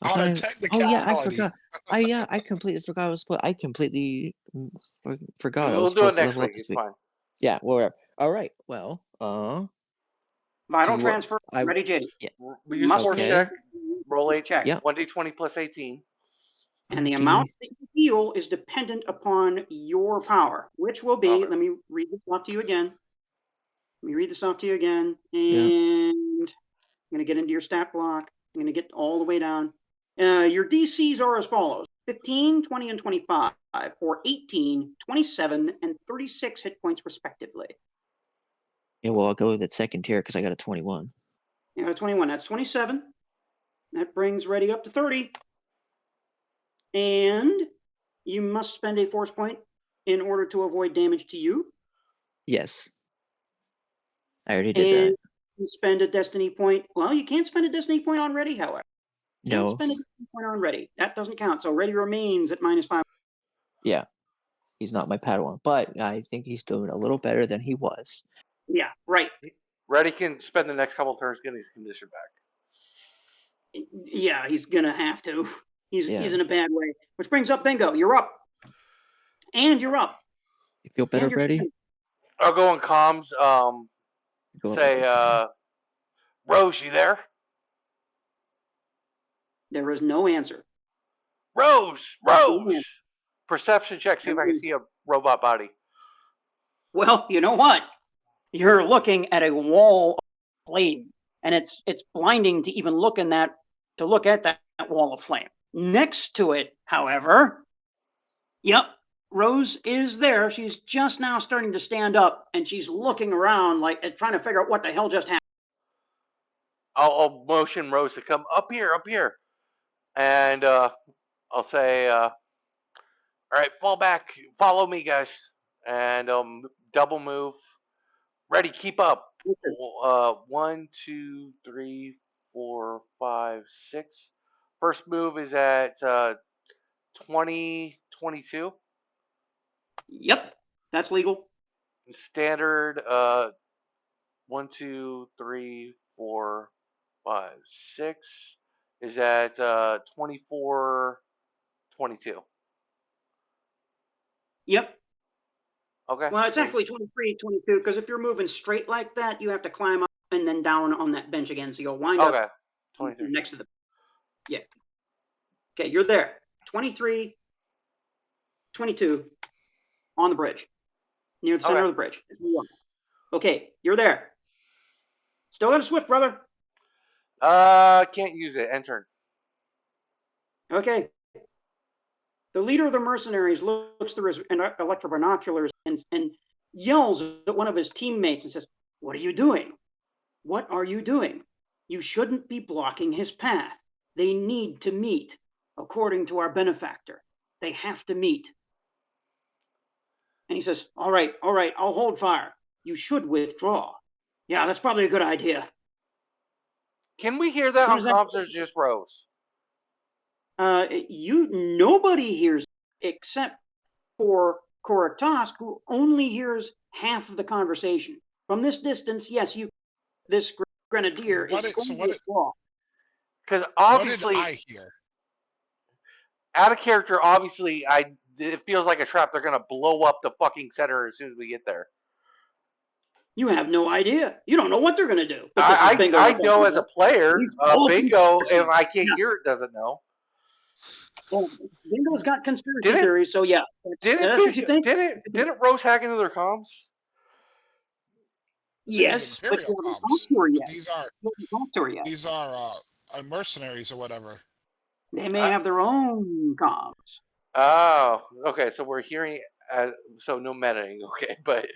On a technicality. Oh yeah, I forgot. I completely forgot I was supposed. I completely forgot. We'll do it next week. It's fine. Yeah, whatever. All right. Well, vital transfer. Ready, JD. Yeah. We use force check. Roll a check. Yeah. 1d20 plus 18. And the amount that you heal is dependent upon your power, which will be. Let me read this off to you again. And I'm going to get into your stat block. I'm going to get all the way down. Your DCs are as follows: 15, 20, and 25 for 18, 27, and 36 hit points respectively. Yeah, well, I'll go with that second tier because I got a 21. You got a 21. That's 27. That brings Ready up to 30. And you must spend a force point in order to avoid damage to you. Yes. I already did that. You spend a destiny point. Well, you can't spend a destiny point on Ready, however. You No. can't spend a destiny point on Ready. That doesn't count. So Ready remains at -5. Yeah. He's not my Padawan, but I think he's doing a little better than he was. Yeah, right. Ready can spend the next couple turns getting his condition back. Yeah, he's gonna have to. He's Yeah. in a bad way. Which brings up Bingo. You're up. And you're up. You feel better, Ready? I'll go on comms. Say, Rose, you there? There is no answer. Rose! Rose! Perception check, see if I can see a robot body. Well, you know what? You're looking at a wall of flame, and it's blinding to even look at that wall of flame. Next to it, however, yep, Rose is there. She's just now starting to stand up, and she's looking around like trying to figure out what the hell just happened. I'll motion Rose to come up here. And I'll say, all right, fall back. Follow me, guys. And double move. Ready, keep up. 1, 2, 3, 4, 5, 6. First move is at 20, 22. Yep, that's legal. Standard 1, 2, 3, 4, 5, 6 is at 24, 22. Yep. Okay. Well, it's actually 23, 22, because if you're moving straight like that, you have to climb up and then down on that bench again. So you'll wind up 23. next to the... Yeah. Okay, you're there. 23, 22 on the bridge. Near the center of the bridge. Okay, you're there. Still got a swift, brother. Can't use it. End turn. Okay. The leader of the mercenaries looks through his electro binoculars and yells at one of his teammates and says, "What are you doing? What are you doing? You shouldn't be blocking his path. They need to meet. According to our benefactor, they have to meet." And he says, all right, I'll hold fire. You should withdraw. Yeah, that's probably a good idea. Can we hear that on comms or just Rose? Nobody hears except for Koraktosk, who only hears half of the conversation. From this distance, yes, this grenadier is going to withdraw. Because obviously, what did I hear? Out of character, obviously, it feels like a trap. They're going to blow up the fucking center as soon as we get there. You have no idea. You don't know what they're going to do. But I know as a player, Bingo, if I can't hear it, doesn't know. Well, Bingo's got conspiracy theories, so yeah. Didn't Rose hack into their comms? Yes, but you haven't talked to her yet. These are mercenaries or whatever. They may have their own comms. Oh, okay. So we're hearing, so no metaing, okay. But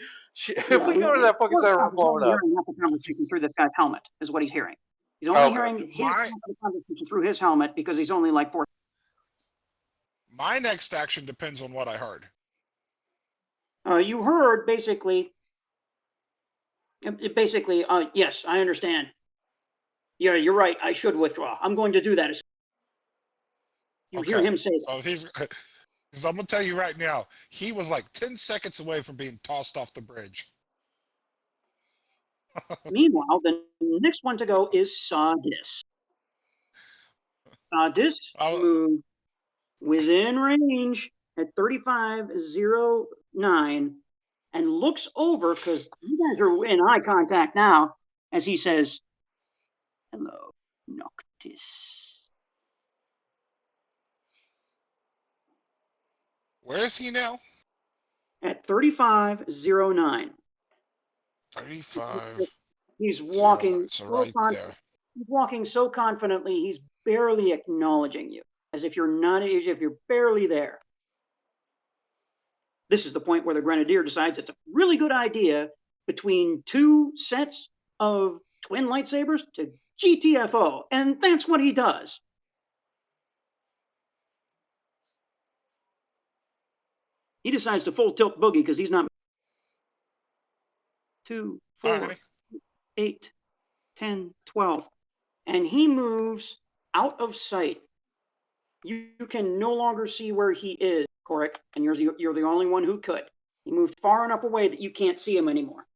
if we go to that fucking center, we're blowing up. He's hearing half the conversation through this guy's helmet, is what he's hearing. He's only hearing his half of the conversation through his helmet because he's only like 4. My next action depends on what I heard. You heard basically, yes, I understand. Yeah, you're right. I should withdraw. I'm going to do that. You hear him say that. Because I'm going to tell you right now, he was like 10 seconds away from being tossed off the bridge. Meanwhile, the next one to go is Sadis. Sadis moved within range at 3509 and looks over, because you guys are in eye contact now, as he says, "Hello, Noctis." Where is he now? At 3509. 35. He's walking so right there. He's walking so confidently. He's barely acknowledging you, as if you're barely there. This is the point where the Grenadier decides it's a really good idea between two sets of twin lightsabers to GTFO, and that's what he does. He decides to full tilt Boogie because he's not 2, 4, 8, 10, 12. And he moves out of sight. You can no longer see where he is, Korik, and you're the only one who could. He moved far enough away that you can't see him anymore.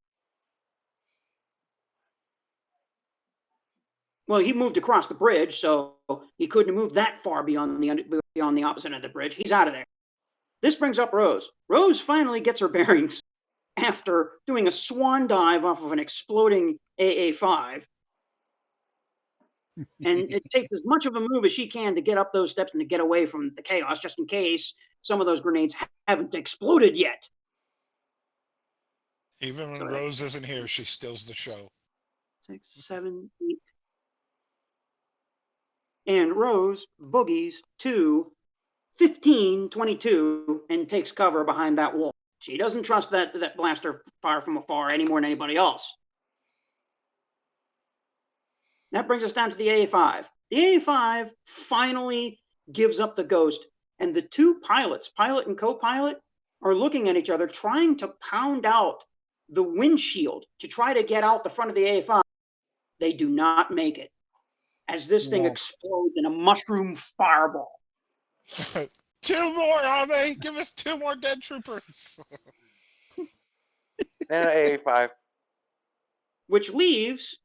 Well, he moved across the bridge, so he couldn't move that far beyond the opposite end of the bridge. He's out of there. This brings up Rose. Rose finally gets her bearings after doing a swan dive off of an exploding AA-5. And it takes as much of a move as she can to get up those steps and to get away from the chaos, just in case some of those grenades haven't exploded yet. Even when Rose isn't here, she steals the show. 6, 7, 8. And Rose boogies to 15, 22, and takes cover behind that wall. She doesn't trust that blaster fire from afar any more than anybody else. That brings us down to the AA-5. The AA-5 finally gives up the ghost, and the two pilots, pilot and co-pilot, are looking at each other, trying to pound out the windshield to try to get out the front of the AA-5. They do not make it, as this thing explodes in a mushroom fireball. 2 more, Amme! Give us 2 more dead troopers! And an AA-5. Which leaves,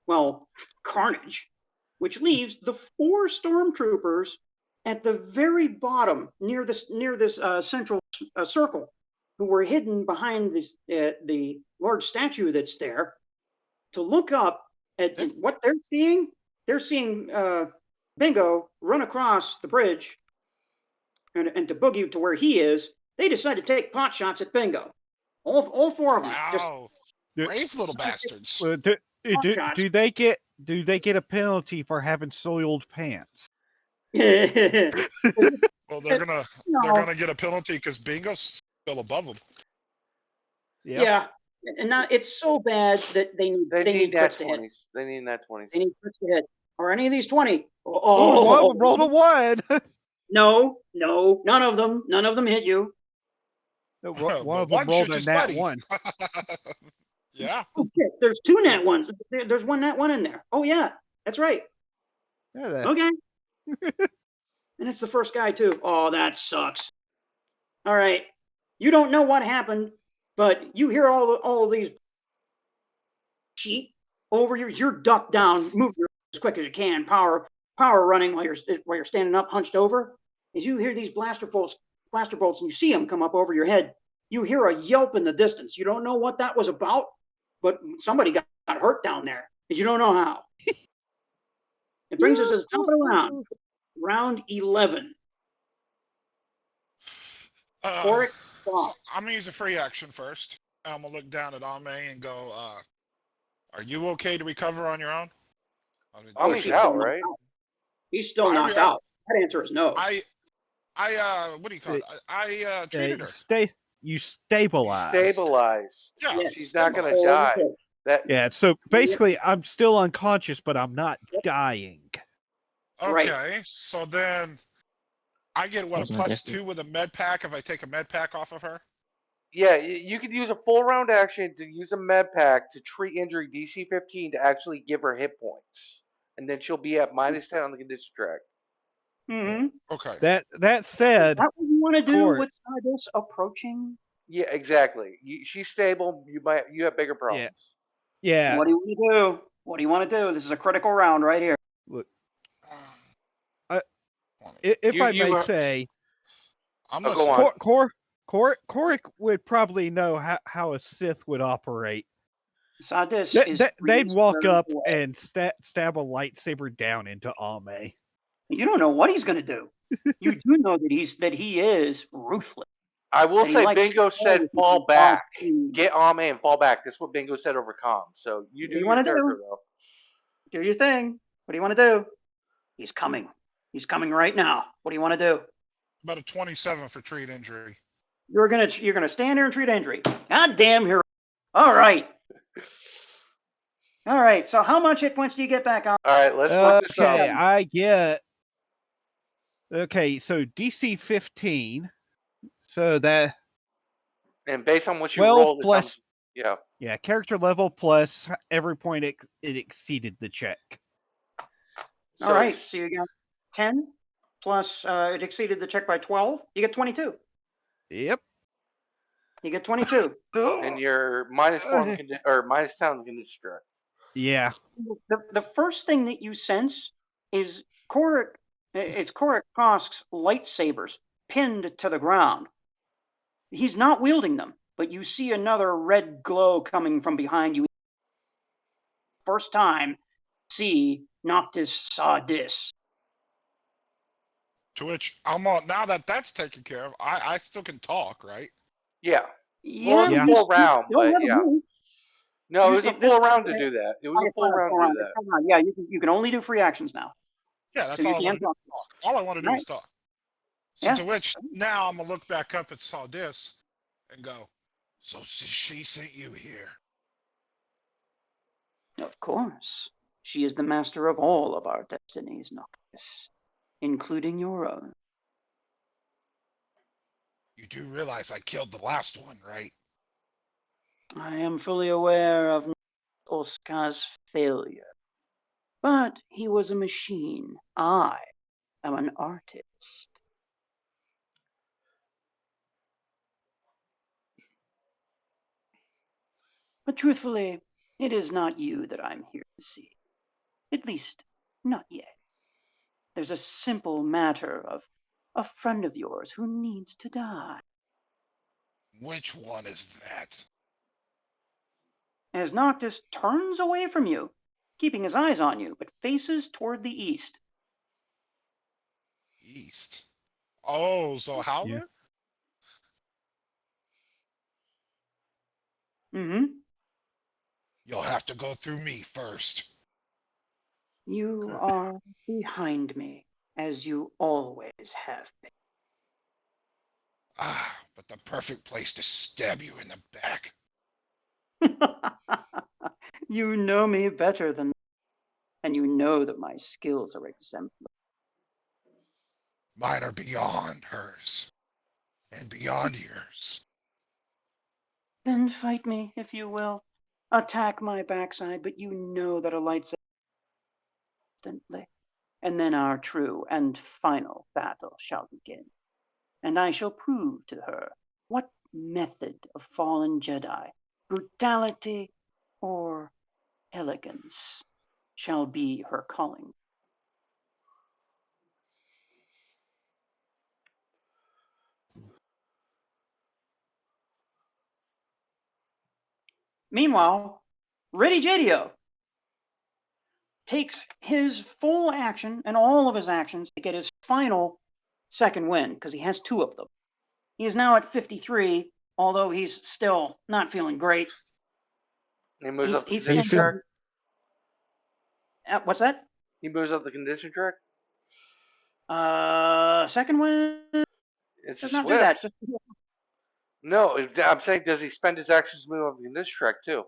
well, carnage, which leaves the 4 stormtroopers at the very bottom, near this central circle, who were hidden behind this the large statue that's there, to look up at what they're seeing. They're seeing Bingo run across the bridge and to boogie to where he is. They decide to take pot shots at Bingo. All 4 of them. Wow. Brave little bastards. Do they get a penalty for having soiled pants? Well, they're gonna get a penalty because Bingo's still above them. Yep. Yeah, and now it's so bad that they need that crits to hit. They need that 20s. They need crits to hit. Or any of these 20. One of them rolled a 1. No, none of them. None of them hit you. No, one of them rolled a nat 1. Yeah. Okay, there's 2 nat 1s. There's 1 nat 1 in there. Oh yeah, that's right. Yeah, okay. And it's the first guy too. Oh, that sucks. All right, you don't know what happened, but you hear all these sheep over you. You're ducked down. Move as quick as you can. Power running while you're standing up, hunched over. As you hear these blaster bolts, and you see them come up over your head. You hear a yelp in the distance. You don't know what that was about, but somebody got hurt down there, and you don't know how. It brings us to the top of the round. Round 11. So I'm going to use a free action first. I'm going to look down at Amme and go, are you okay to recover on your own? Amme's out, right? He's still knocked out. That answer is no. What do you call it? I treated her. You stabilize. Yeah. She's not going to die. Yeah, so basically I'm still unconscious, but I'm not dying. Okay, right. So then I get what, a +2 with a med pack if I take a med pack off of her? Yeah, you could use a full round action to use a med pack to treat injury DC 15 to actually give her hit points. And then she'll be at -10 on the condition track. Mm-hmm. Okay. That said, is that what you want to do with this approaching? Yeah, exactly. She's stable. You have bigger problems. Yeah. What do you want to do? This is a critical round right here. Look, if I may say, Korik would probably know how a Sith would operate. They'd walk up and stab a lightsaber down into Amme. You don't know what he's going to do. You do know that he is ruthless. I will say Bingo said fall back. Get Amme and fall back. That's what Bingo said over comm. So you do your character, though. Do your thing. What do you want to do? He's coming. He's coming right now. What do you want to do? About a 27 for treat injury. You're gonna stand there and treat injury. God damn hero. All right. All right. So how much hit points do you get back on? All right, let's look this up. Okay, I get. Okay, so DC 15. So that And based on what you 12 rolled, plus. yeah. Yeah, character level plus every point it exceeded the check. So All right. So you got 10 plus it exceeded the check by 12. You get 22. Yep. You get 22. And you're -4 or -10 on the condition check. Yeah. The first thing that you sense is Korik Kosk's lightsabers pinned to the ground. He's not wielding them, but you see another red glow coming from behind you. First time, see Noctis saw this. To which I'm on. Now that that's taken care of, I still can talk, right? Yeah. Yeah, Well, it's a full round, don't but have a yeah. move. No, You- it was a this- full round to do that. It was a It's full not round to do that. Come on, yeah, you can only do free actions now. Yeah, that's So you all I want can't to do. talk. Is talk. All I want to do Right. is talk. So Yeah. to which now I'm gonna look back up at saw this and go, so she sent you here. Of course. She is the master of all of our destinies, Noctis, including your own. You do realize I killed the last one, right? I am fully aware of Oscar's failure. But he was a machine. I am an artist. But truthfully, it is not you that I'm here to see. At least, not yet. There's a simple matter of a friend of yours who needs to die. Which one is that? As Noctis turns away from you, keeping his eyes on you, but faces toward the east. East. Oh, so Howler? Mm-hmm. You'll have to go through me first. You are behind me, as you always have been. Ah, but the perfect place to stab you in the back. You know me better than, and you know that my skills are exemplary. Mine are beyond hers, and beyond yours. Then fight me, if you will. Attack my backside, but you know that a lightsaber instantly. And then our true and final battle shall begin. And I shall prove to her what method of fallen Jedi, brutality or elegance, shall be her calling. Meanwhile, Ready Jadio takes his full action and all of his actions to get his final second win, because he has two of them. He is now at 53, although he's still not feeling great. He moves up the He's condition track. What's that? He moves up the condition track. Second win. It's Does a not do that. swift. No, I'm saying, does he spend his actions to move up the condition track too?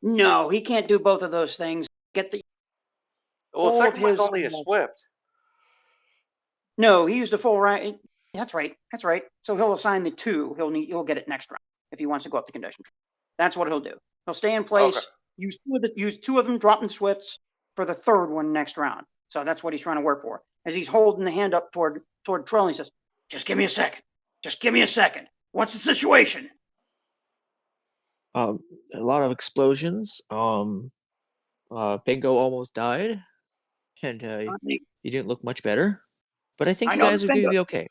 No, he can't do both of those things. Get the. Well, second one's only a swift. No, he used a full round. That's right. That's right. So he'll assign the two. He'll get it next round if he wants to go up the condition. That's what he'll do. He'll stay in place. Okay. Use two of them, dropping swifts for the third one next round. So that's what he's trying to work for. As he's holding the hand up toward Trill, he says, "Just give me a second. Just give me a second. What's the situation?" A lot of explosions. Bingo almost died, and you didn't look much better. But I think you guys are going to be okay.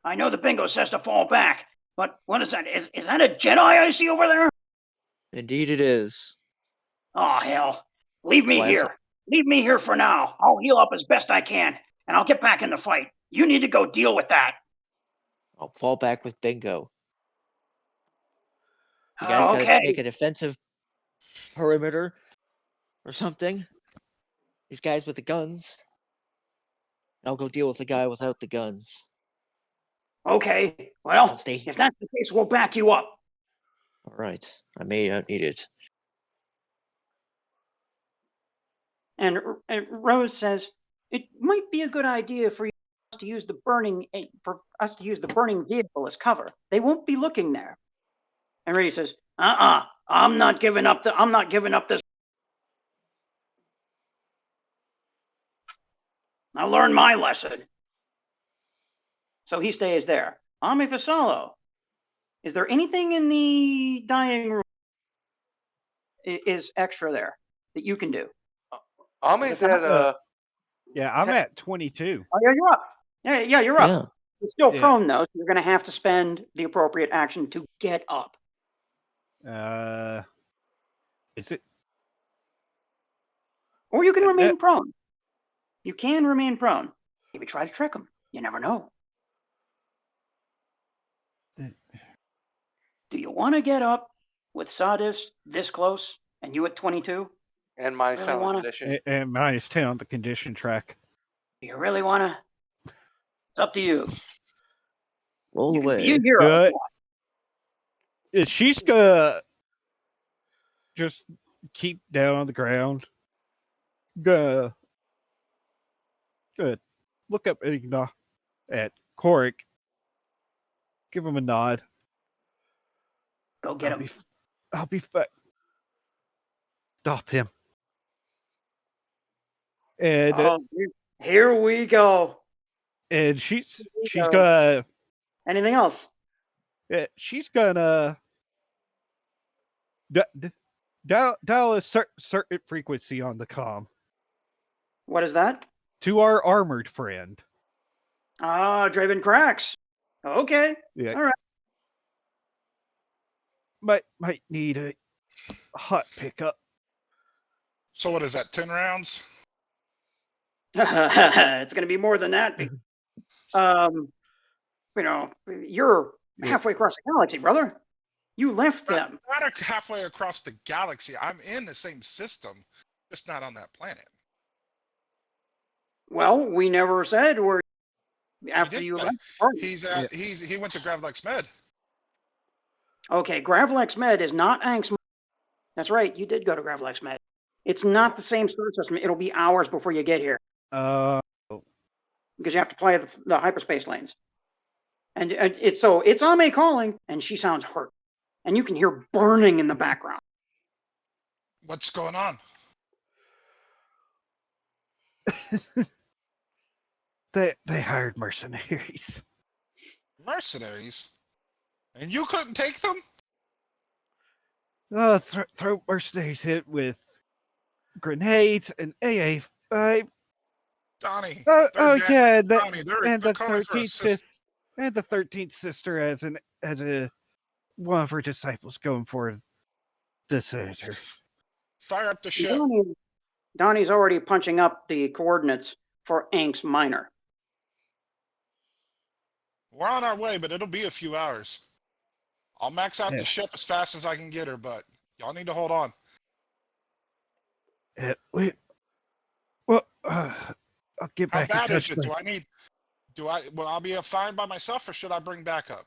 I know the bingo says to fall back, but what is that? Is that a Jedi I see over there? Indeed, it is. Oh, hell. Leave me here. Leave me here for now. I'll heal up as best I can, and I'll get back in the fight. You need to go deal with that. I'll fall back with Bingo. You guys gotta make a defensive perimeter or something. These guys with the guns. I'll go deal with the guy without the guns. Okay, well, Stay. if that's the case, we'll back you up. All right. I may not need it. And Rose says, it might be a good idea for us to use the burning vehicle as cover. They won't be looking there. And Ray says, I'm not giving up this. I learned my lesson. So he stays there. Amme Vassallo, is there anything in the dining room is extra there that you can do? Amme's at Yeah, I'm at 22. Oh, yeah, you're up. Yeah, you're up. Yeah. You're still Yeah. prone, though, so you're going to have to spend the appropriate action to get up. Is it? Or you can remain prone. You can remain prone. Maybe try to trick him. You never know. Do you want to get up with Sawdust this close and you at 22? and minus Really 10 on wanna- condition. And minus 10 on the condition track. Do you really want to? It's up to you. Roll You can away. be a hero. She's gonna just keep down on the ground. Gonna look up at Korik. Give him a nod. Go get him. I'll be fine. Stop him. And Oh, here we go. and she's go. gonna Anything else? she's gonna dial a certain frequency on the comm What is that? to our armored friend. Draven Krax. Okay. Yeah. All right. Might need a hot pickup. So what is that? 10 rounds? It's going to be more than that. You're halfway across the galaxy, brother. You left them. Not halfway across the galaxy. I'm in the same system, just not on that planet. Well, we never said we're after did you say. left. He went to Gravlex Med. Okay, Gravlex Med is not Ank's. That's right. You did go to Gravlex Med. It's not the same star system. It'll be hours before you get here because you have to play the hyperspace lanes. And it's Amme calling, and she sounds hurt, and you can hear burning in the background. What's going on? They hired mercenaries. Mercenaries? And you couldn't take them? Throw mercenaries hit with grenades and AA5. Donnie. Yeah, Donnie, and they're the calling for 13th sister as one of her disciples going for the senator. Fire up the ship. Donnie's already punching up the coordinates for Ank's Minor. We're on our way, but it'll be a few hours. I'll max out the ship as fast as I can get her, but y'all need to hold on. I'll get How back bad in is touch. it? Will I be fine by myself, or should I bring backup?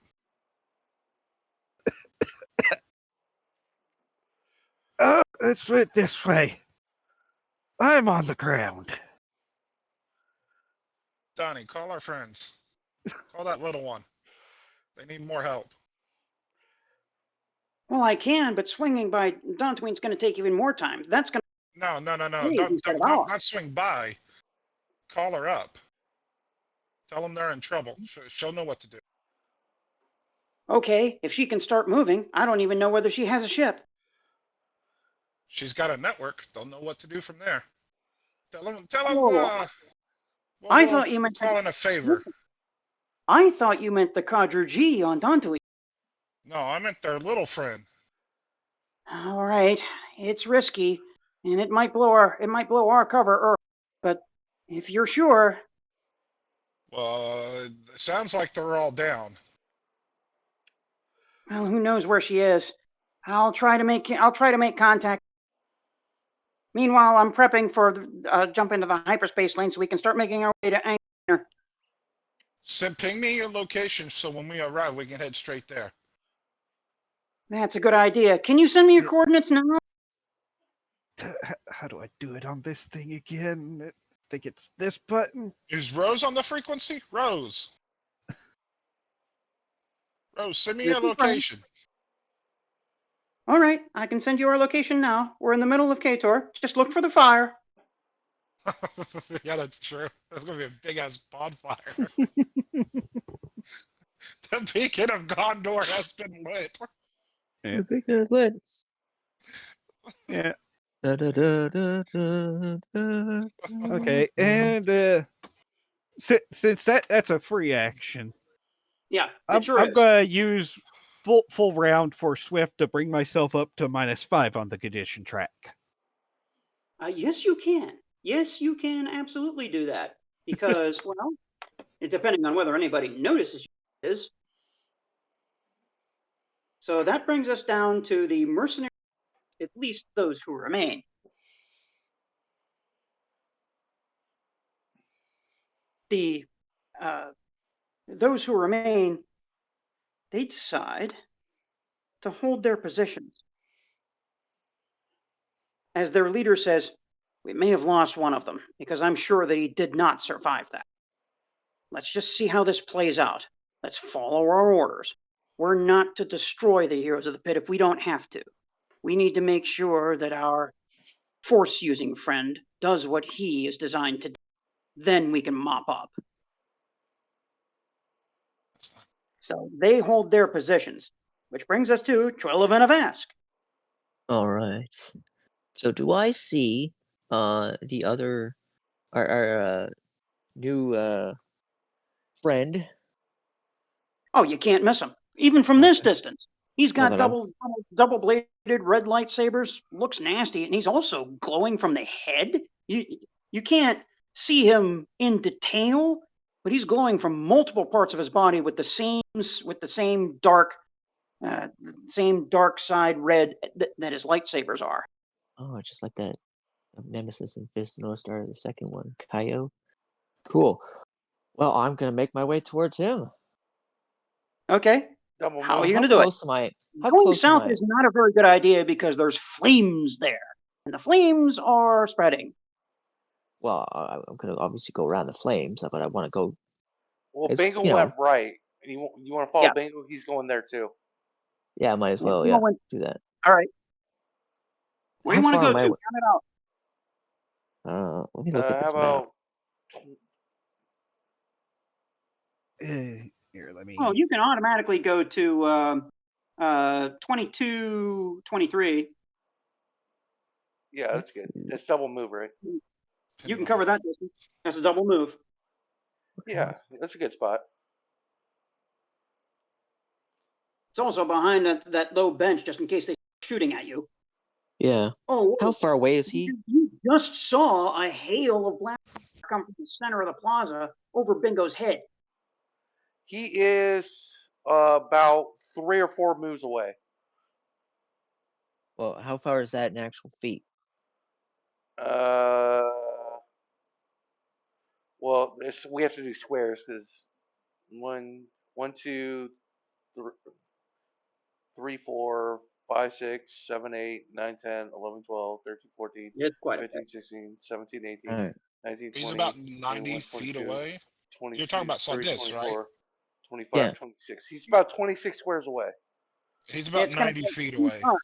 Let's put it this way. I'm on the ground. Donnie, call our friends. Call that little one. They need more help. Well, I can, but swinging by Dantooine's going to take even more time. That's going to... No. Please, Don't not swing by. Call her up. Tell them they're in trouble. She'll know what to do. Okay, if she can start moving, I don't even know whether she has a ship. She's got a network. They'll know what to do from there. Tell them. I thought you meant call in a favor. I thought you meant the Cadre G on Dantooine. No, I meant their little friend. All right, it's risky, and it might blow our cover. But if you're sure, Well, it sounds like they're all down. well, who knows where she is? I'll try to make contact. Meanwhile, I'm prepping for jump into the hyperspace lane so we can start making our way to Ankh Ping me your location so when we arrive, we can head straight there. That's a good idea. Can you send me your coordinates now? How do I do it on this thing again? I think it's this button. Is Rose on the frequency? Rose. Rose, send me Yes, your I'm fine. location. All right, I can send you our location now. We're in the middle of Kator. Just look for the fire. Yeah, that's true. That's going to be a big-ass bonfire. The beacon of Gondor has been lit. Yeah. The big ass lit. Yeah. Da, da, da, da, da, da, da. Okay, and since that's a free action, Yeah, I'm it sure is. gonna use full round for Swift to bring myself up to -5 on the condition track. Yes, you can. Yes, you can absolutely do that. Because, well, depending on whether anybody notices you is. So that brings us down to the mercenaries, at least those who remain. Those who remain, they decide to hold their positions. As their leader says, we may have lost one of them, because I'm sure that he did not survive that. Let's just see how this plays out. Let's follow our orders. We're not to destroy the heroes of the pit if we don't have to. We need to make sure that our force-using friend does what he is designed to do. Then we can mop up. So they hold their positions, which brings us to Trill of Ask. All right. So do I see the other our new friend? Oh, you can't miss him, even from this distance. He's Well, got then double-bladed red lightsabers, looks nasty, and he's also glowing from the head. You can't see him in detail, but he's glowing from multiple parts of his body with the same dark side red that his lightsabers are. Oh, just like that Nemesis and Fist North Star, the second one, Kaio. Cool. Well, I'm gonna make my way towards him. Okay. Double How are move. you How going to do it? close am I? How Going close am south I? is not a very good idea because there's flames there, and the flames are spreading. Well, I'm gonna obviously go around the flames, but I want to go. Well, It's, Bingo you know, went right. You want to follow Yeah. Bingo? He's going there too. Yeah, I might as well. Yeah, Yeah, went- do that. All right. Where do How you want to far go am I? to? Count it out. Let me look at How this map. about Here, let me. Oh, you can automatically go to 22, 23. yeah, that's good. That's double move, right? You can cover that distance. That's a double move. Yeah, that's a good spot. It's also behind that low bench just in case they start shooting at you. Yeah. Oh, How far away is he? You just saw a hail of blast come from the center of the plaza over Bingo's head. He is about 3 or 4 moves away. Well, how far is that in actual feet? Well, we have to do squares because 1, 2, 3, 4, 5, 6, 7, 8, 9, 10, 11, 12, 13, 14, It's quite 15, 16, 17, 18, All right. 19, 20, He's about 21, 90 feet 22, away. 23, You're talking about 23, this, right? 24, 25, Yeah. 26. He's about 26 squares away. He's about It's gonna 90 take feet 3 away. rounds.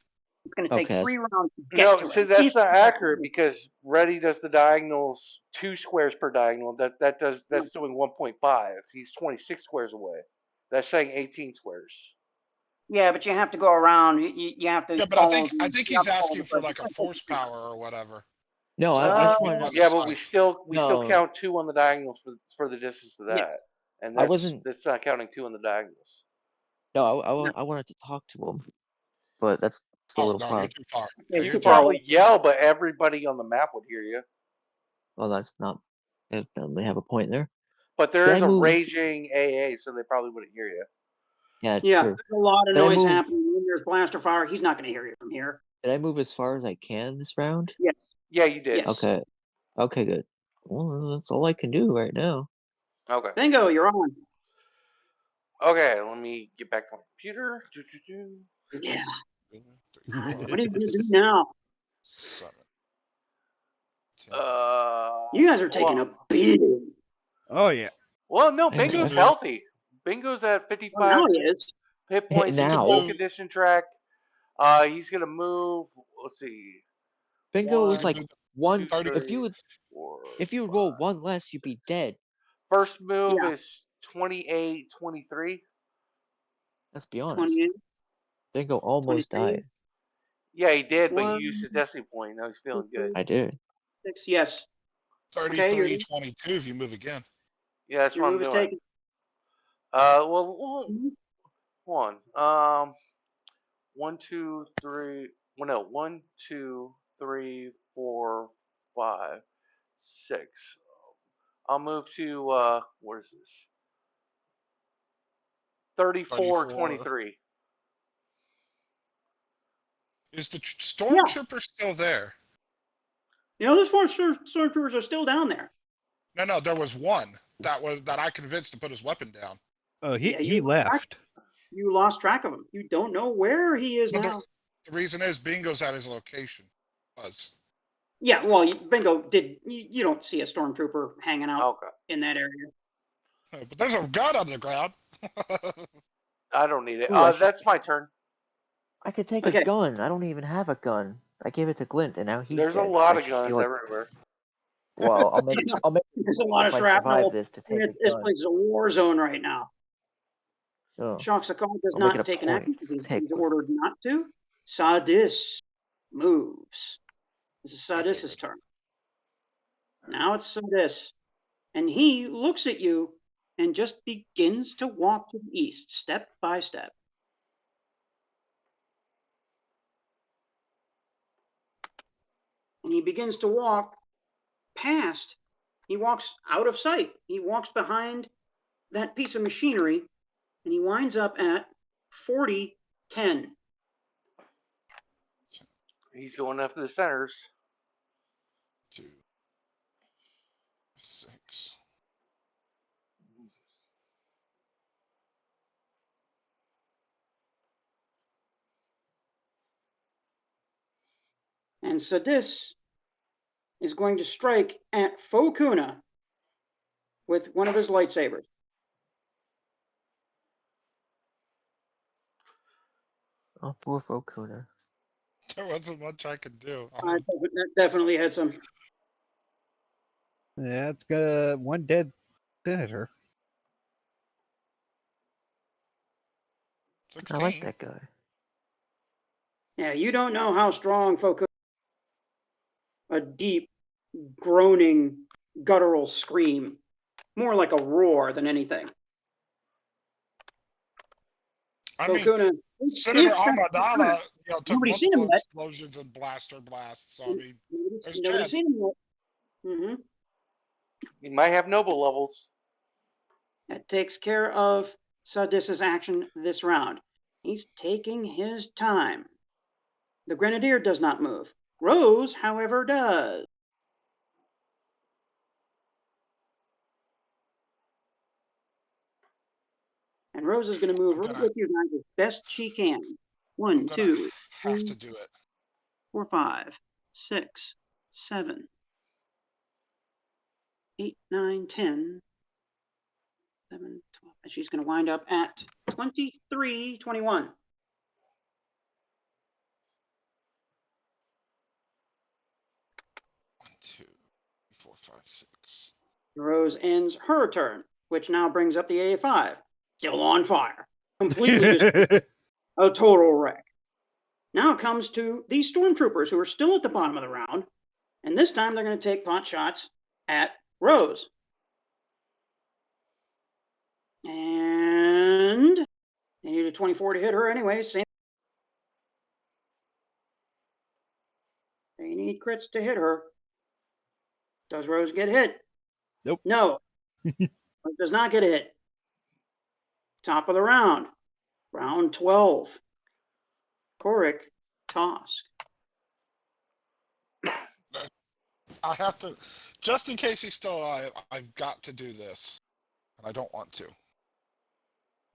It's going to take Okay. 3 rounds to get No, to see him. that's not accurate because Reddy does the diagonals 2 squares per diagonal. That's doing 1.5. He's 26 squares away. That's saying 18 squares. Yeah, but you have to go around. You have to. Yeah, but I think he's asking for like a force power or whatever. No, So I just we want want to. to Yeah, but we still No. count 2 on the diagonals for the distance of that, Yeah. and I that's wasn't- that's not counting 2 on the diagonals. No, I wanted to talk to him, but that's a little no, far. you're too far. Yeah, Yeah, you're you're too You too far far. probably yell, but everybody on the map would hear you. Well, that's not. They have a point there. But there Did is I a move? raging AA, so they probably wouldn't hear you. Yeah, Yeah, true. there's a lot of Did I noise move? happening. When there's blaster fire, he's not going to hear you from here. Did I move as far as I can this round? Yes. Yeah, you did. Yes. Okay. Okay, good. Well, that's all I can do right now. Okay. Bingo, you're on. Okay, let me get back to my computer. Yeah. 3, What are you going to do now? 7, 10. You guys are taking a beating. Oh yeah. Well, no, And Bingo's now- healthy. Bingo's at Well, 55 now he is. hit points. He's now. full condition track. He's gonna move. Let's see. Bingo is like 1. 30. If you roll 1 less, you'd be dead. First move Yeah. is 28, 23. Let's be honest. 28. Bingo almost 23. died. Yeah, he did, but he One, used his destiny point. Now he's feeling good. I did. 6, yes. 33, Okay, 22 if you move again. Yeah, that's your what I'm move is doing. taken. Well, Mhm. hold on. 1, 2, 3. Well, no, 1, 2, 3, 4, 5, 6. I'll move to what is this? 34, 23. Is the stormtrooper still there? You know, those 4 stormtroopers are still down there. No, there was one that I convinced to put his weapon down. Oh, Yeah, he left. You lost track of him. You don't know where he is Well, now. The reason is Bingo's at his location. Yeah, well, Bingo, you don't see a stormtrooper hanging out Okay. in that area. But there's a gun on the ground. I don't need it. Ooh, I should- That's my turn. I could take Okay. a gun. I don't even have a gun. I gave it to Glint, and now he's There's a dead. lot I of should guns steal it. everywhere. Well, I'll make There's a lot of if I survive shrapnel. this to take a This gun. place is a war zone right now. So, Shoxakal does I'll make not it a take an point. action because Take he's one. ordered not to. Sadis moves. This is Sadis's turn. Now it's Sadis. And he looks at you and just begins to walk to the east, step by step. And he begins to walk past. He walks out of sight. He walks behind that piece of machinery, and he winds up at 40-10. He's going after the centers. 2, 6. And Sadis is going to strike at Fokuna with one of his lightsabers. oh, poor Fokuna. There wasn't much I could do. That definitely had some. Yeah, it's got one dead senator. 16. I like that guy. Yeah, you don't know how strong Fokuna. A deep, groaning, guttural scream, more like a roar than anything. I mean, Fokuna, Senator Amadala, took Nobody's seen him multiple yet. explosions and blaster blasts. So I mean, there's nobody's chance. seen him yet. Mm-hmm. He might have noble levels. That takes care of Sadis's action this round. He's taking his time. The Grenadier does not move. Rose, however, does. And Rose is going to move right with you guys as best she can. 1, 2, have 3, to do it. 4, 5, 6, 7, 8, 9, 10, 11, 12. And she's going to wind up at 23, 21. One, 2, 3, 4, 5, 6. Rose ends her turn, which now brings up the AA5. Still on fire. Completely destroyed. A total wreck. Now it comes to these stormtroopers who are still at the bottom of the round, and this time they're going to take pot shots at Rose. And they need a 24 to hit her anyway. Same. They need crits to hit her. Does Rose get hit? Nope. No. Rose does not get a hit. Top of the round. Round 12. Korik, Tosk. I have to, just in case he's still alive, I've got to do this. and I don't want to.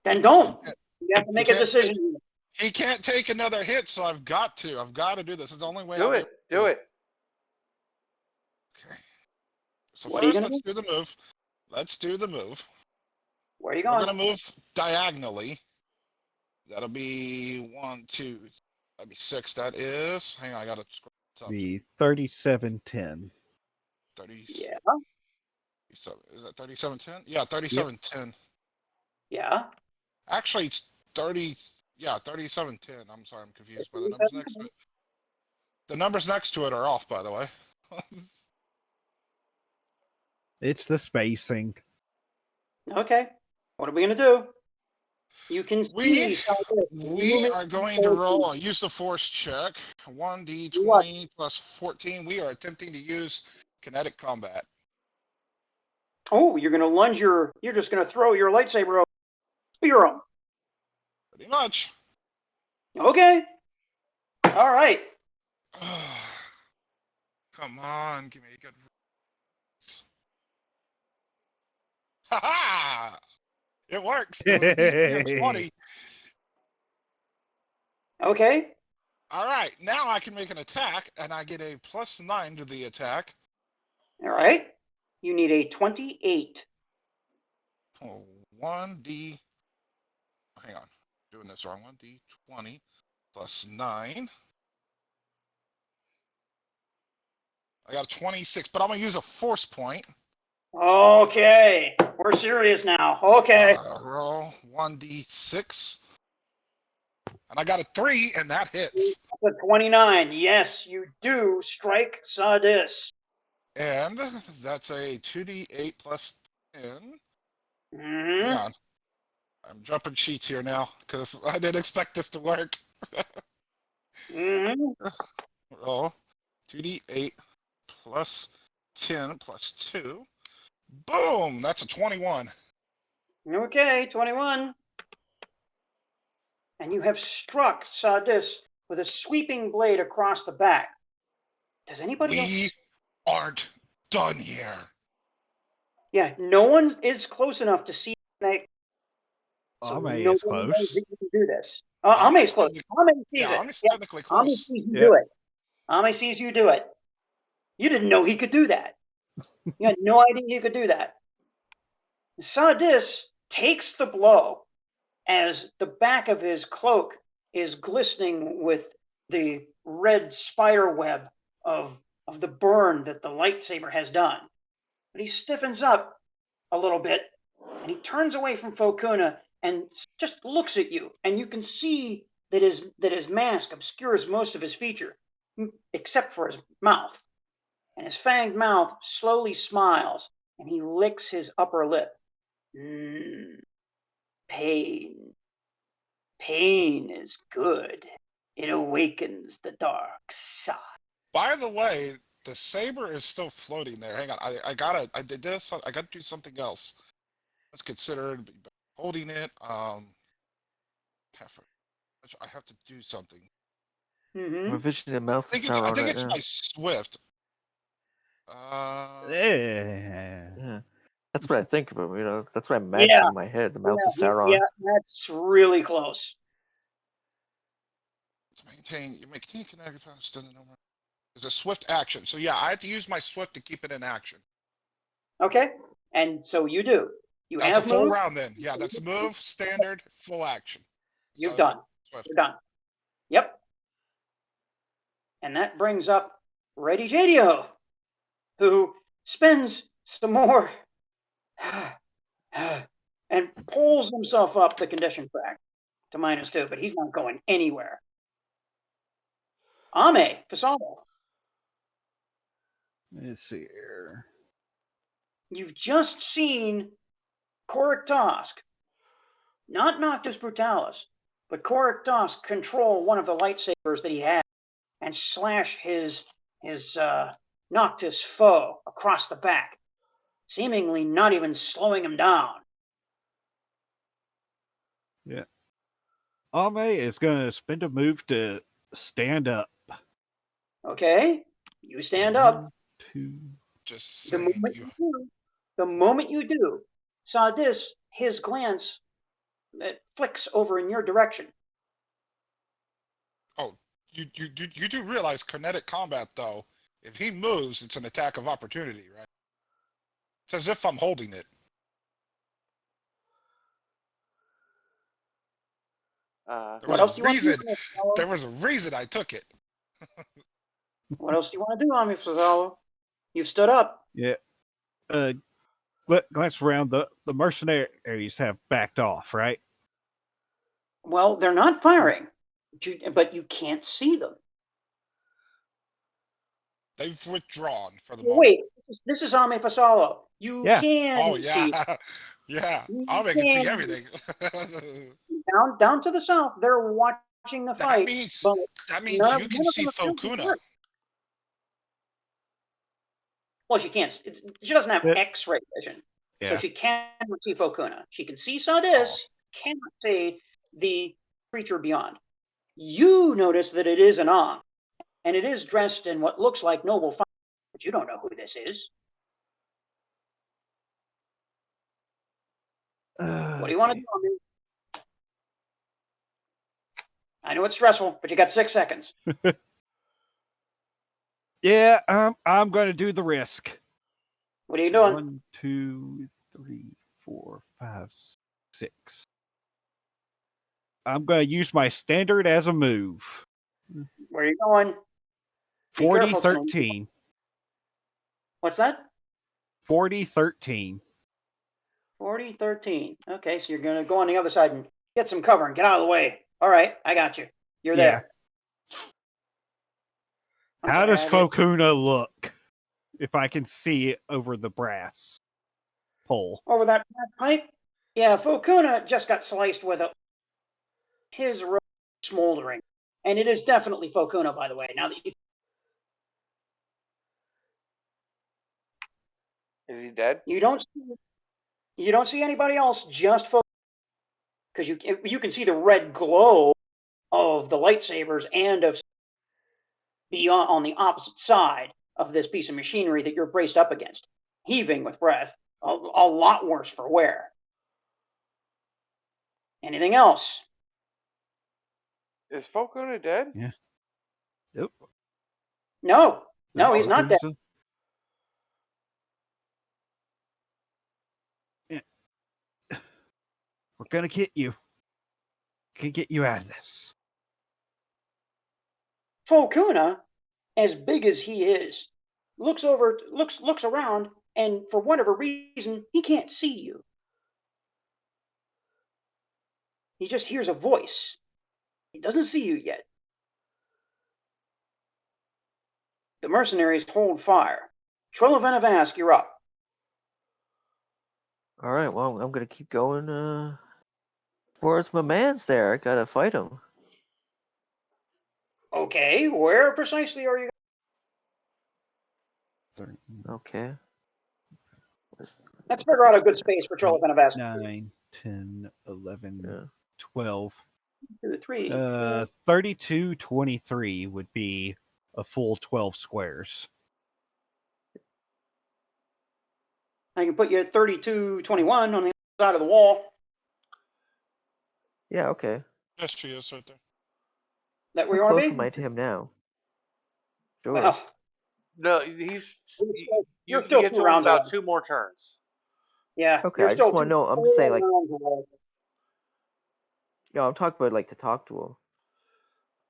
Then don't. You have to make a decision. He can't take another hit, so I've got to. I've got to do this. It's the only way. Do it. Do it. Okay. So What are you first, gonna let's do the move. Let's do the move. Where are you We're going? gonna move diagonally. That'll be 1, 2. That'd be 6. That is. Hang on, I gotta scroll up. Be 3710. 30. Yeah. Is that 3710? Yeah, 3710. Yeah. Actually, it's 30. Yeah, 3710. I'm sorry, I'm confused by the numbers next to it. The numbers next to it are off, by the way. It's the spacing. Okay. What are we gonna do? You can see. We are going to roll. Use the force check. 1d20 plus 14. We are attempting to use kinetic combat. Oh, you're gonna lunge your. You're just gonna throw your lightsaber over. Spear him. Pretty much. Okay. All right. Come on, give me a good. Ha ha! It works. It was a DC of 20. Okay. All right, now I can make an attack, and I get a +9 to the attack. All right. You need a 28. Oh, 1d. Hang on, doing this wrong. 1d20 plus 9. I got a 26, but I'm gonna use a force point. Okay. We're serious now. Okay. Roll 1d6. And I got a 3, and that hits. That's a 29. Yes, you do strike Sadis. And that's a 2d8 plus 10. Mm-hmm. Hang on. I'm jumping sheets here now, because I didn't expect this to work. Mm-hmm. Roll 2d8 plus 10 plus 2. Boom! That's a 21. Okay, 21. And you have struck Sadis with a sweeping blade across the back. Does anybody else? We aren't done here. Yeah, no one is close enough to see that. So Amme no is one knows close. that you can do this. Amme's close. Amme sees Yeah, it. Amme's Yeah, technically Amme close. sees you Yeah. do it. Amme sees you do it. You didn't know he could do that. You had no idea he could do that. Sadis takes the blow as the back of his cloak is glistening with the red spider web of the burn that the lightsaber has done. But he stiffens up a little bit, and he turns away from Fokuna and just looks at you, and you can see that his mask obscures most of his feature, except for his mouth. And his fanged mouth slowly smiles, and he licks his upper lip. Pain. Pain is good. It awakens the dark side. By the way, the saber is still floating there. Hang on, I gotta do something else. Let's consider holding it. I have to do something. Mm-hmm. Revision of mouth. I think it's my swift. Yeah. That's what I think of him, you know. That's what I imagine in my head, the mouth of Sauron. Yeah, that's really close. To maintain kinetic power. It's a swift action. So yeah, I have to use my swift to keep it in action. Okay, and so you do. That's a full round then. Yeah, that's move, standard, full action. You're done. Swift. You're done. Yep. And that brings up Ready JDO, who spends some more and pulls himself up the condition track to -2, but he's not going anywhere. Amme, Casado. Let's see here. You've just seen Korik Tosk, not Noctus Brutalis, but Korik Tosk control one of the lightsabers that he had and slash his Noctus foe across the back, seemingly not even slowing him down. Yeah. Amme is going to spend a move to stand up. Okay, you stand up. 2. Just The saying, moment you do, Sadis, his glance flicks over in your direction. Oh, you do realize kinetic combat, though, if he moves, it's an attack of opportunity, right? It's as if I'm holding it. What else do you want to do? There was a reason I took it. What else do you want to do, Amme Fazala? You've stood up. Yeah. Glance around. The mercenaries have backed off, right? Well, they're not firing, but you can't see them. They've withdrawn for the moment. Wait, this is Amme Fazala. You can see. Yeah. Amme can see everything. Down to the south, they're watching the fight. That means you can see Fokuna. Well, she can't. She doesn't have X-ray vision, so Yeah. she cannot see Fokuna. She can see Sadis, cannot see the creature beyond. You notice that it is an Amme, and it is dressed in what looks like noble fire, but you don't know who this is. What do you want to do, Amme? I know it's stressful, but you got 6 seconds. Yeah, I'm going to do the risk. What are you doing? 1, 2, 3, 4, 5, 6. I'm going to use my standard as a move. Where are you going? 40-13. What's that? 40-13. 40-13. Okay, so you're going to go on the other side and get some cover and get out of the way. All right, I got you. You're there. How does Fokuna look? If I can see it over the brass pole. Over that pipe? Yeah, Fokuna just got sliced with his robe smoldering. And it is definitely Fokuna, by the way. Now that you... Is he dead? You don't see anybody else, just Fokuna. Because you can see the red glow of the lightsabers and of beyond on the opposite side of this piece of machinery that you're braced up against, heaving with breath, a lot worse for wear. Anything else? Is Fokuna dead? Yeah. Nope. No, he's not dead. Yeah. We're gonna get you. Can get you out of this. Fokuna, as big as he is, looks around, and for whatever reason, he can't see you. He just hears a voice. He doesn't see you yet. The mercenaries hold fire. Trill Monty, you're up. All right, well, I'm gonna keep going. Towards my man's there. I gotta fight him. Okay, where precisely are you? Okay. Let's figure out a good space for Trill Monty. 9, 10, 11, 12. 2, 3. 32, 23 would be a full 12 squares. I can put you at 32, 21 on the other side of the wall. Yeah, okay. Yes, she is right there. That where How you want close to be? am I to him now? Sure. Well, No, you're you still get 2 to him rounds about away. 2 more turns. Yeah. Okay, you're I still just want to know. I'm just saying, like, rounds away. yeah, I'm talking about like to talk to him.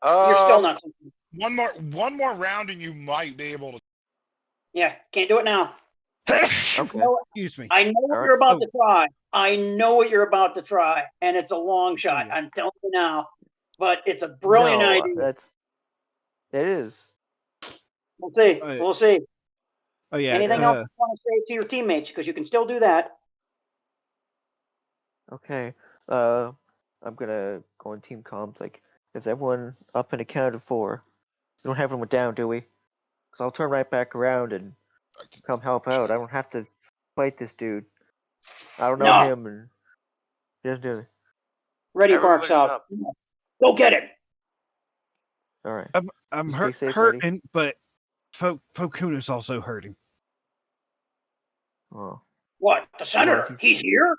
You're still not. One more round, and you might be able to. Yeah, can't do it now. Okay. Excuse me. I know what All you're right. about to try. I know what you're about to try, and it's a long shot. I'm telling you now, but it's a brilliant idea. It is. We'll see. We'll see. Oh yeah. Anything else you want to say to your teammates? Because you can still do that. Okay. I'm gonna go on team comms. Like, is everyone up and accounted for? We don't have anyone down, do we? Because I'll turn right back around and come help out. I don't have to fight this dude. I don't know him, and he doesn't do it. Ready barks out. Go get him. All right. I'm Stay safe, hurting, but Fokuna's also hurting. Oh. What, the senator? He's here?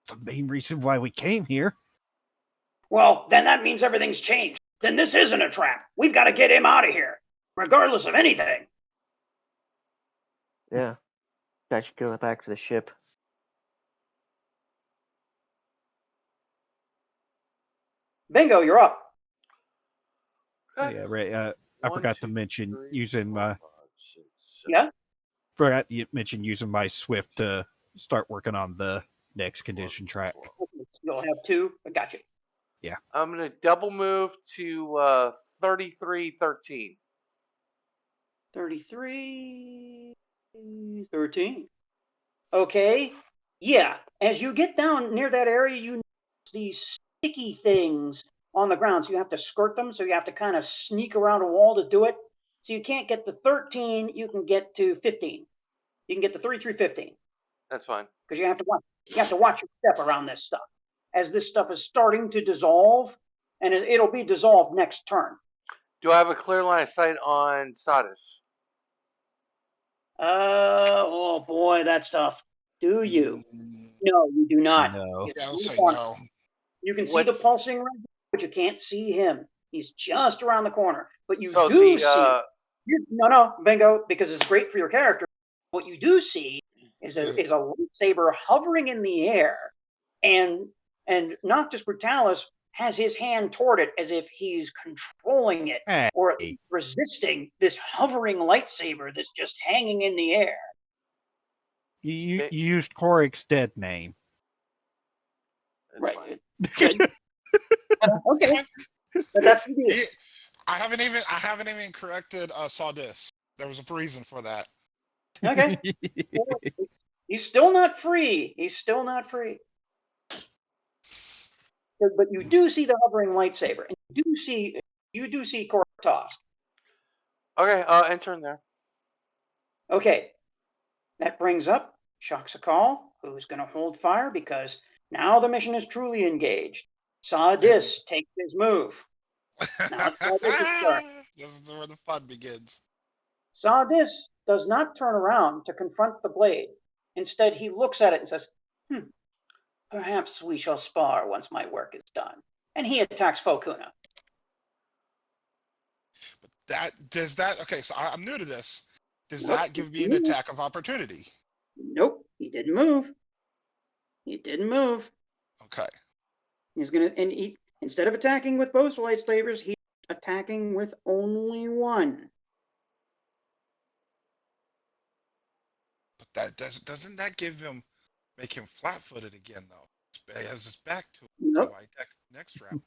The main reason why we came here. Well, then that means everything's changed. Then this isn't a trap. We've got to get him out of here, regardless of anything. Yeah. I should go back to the ship. Bingo, you're up. Oh, yeah, right. I forgot to mention using my. Yeah? Forgot you mentioned using my Swift to start working on the next condition track. You'll have 2. I got you. Yeah. I'm going to double move to 3313. 33, 13. Okay. Yeah. As you get down near that area, you notice these sticky things on the ground. So you have to skirt them. So you have to kind of sneak around a wall to do it. So you can't get to 13. You can get to 15. You can get to 3315. That's fine. Because you have to watch your step around this stuff. As this stuff is starting to dissolve, and it'll be dissolved next turn. Do I have a clear line of sight on Sadis? Oh boy, that's tough. Do you? No, you do not. No. Yeah, I'll say no. You can see the pulsing red, but you can't see him. He's just around the corner. But you So do see. No, bingo, because it's great for your character. What you do see is a lightsaber hovering in the air, and Noctus Brutalis has his hand toward it as if he's controlling it or resisting this hovering lightsaber that's just hanging in the air. You used Korik's dead name. Right. Okay. But that's the deal. I haven't even corrected Sadis. There was a reason for that. Okay. He's still not free. He's still not free. But you do see the hovering lightsaber, and you do see Korik tossed. Okay, enter in there. Okay. That brings up Shaksakal, who's going to hold fire because now the mission is truly engaged. Sadis takes his move. Now it's Sadis' turn. This is where the fun begins. Sadis does not turn around to confront the blade. Instead, he looks at it and says, perhaps we shall spar once my work is done. And he attacks Fokuna. But okay, so I'm new to this. Does that give me an attack of opportunity? Nope, he didn't move. He didn't move. Okay. He's instead of attacking with both lightsabers, he's attacking with only one. But doesn't that make him flat-footed again though? He has his back to it. Nope. So I attack next round.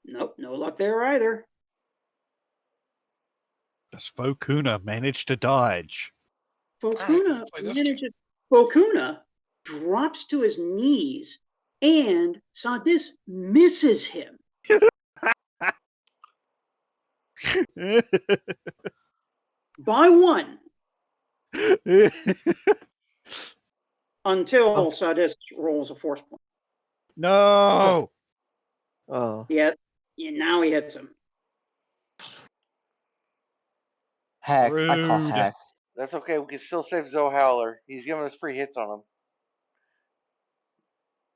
Nope, no luck there either. Does Fokuna manage to dodge? Fokuna manages. Fokuna drops to his knees, and Sadis misses him. By one. Until Sadis rolls a force point. No. Oh. Yeah, now he hits him. Hacks. I call Rude. hacks. That's okay. We can still save Zoe Howler. He's giving us free hits on him.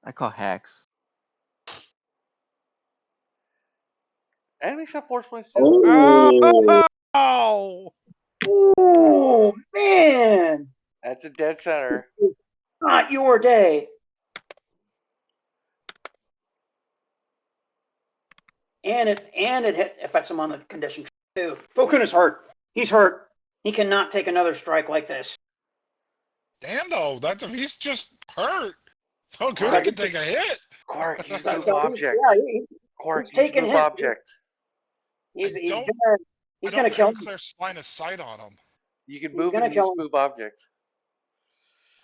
I call hacks. Enemies have force points too. Oh! Oh, man! That's a dead center. Not your day. And it affects him on the condition too. Fokuna's hurt. He's hurt. He cannot take another strike like this. Damn though, he's just hurt. Fokuna can take a hit. Quark, use move object. Yeah, Quark, use move object. He's gonna kill him. Clear line of sight on him. You can move and use move object.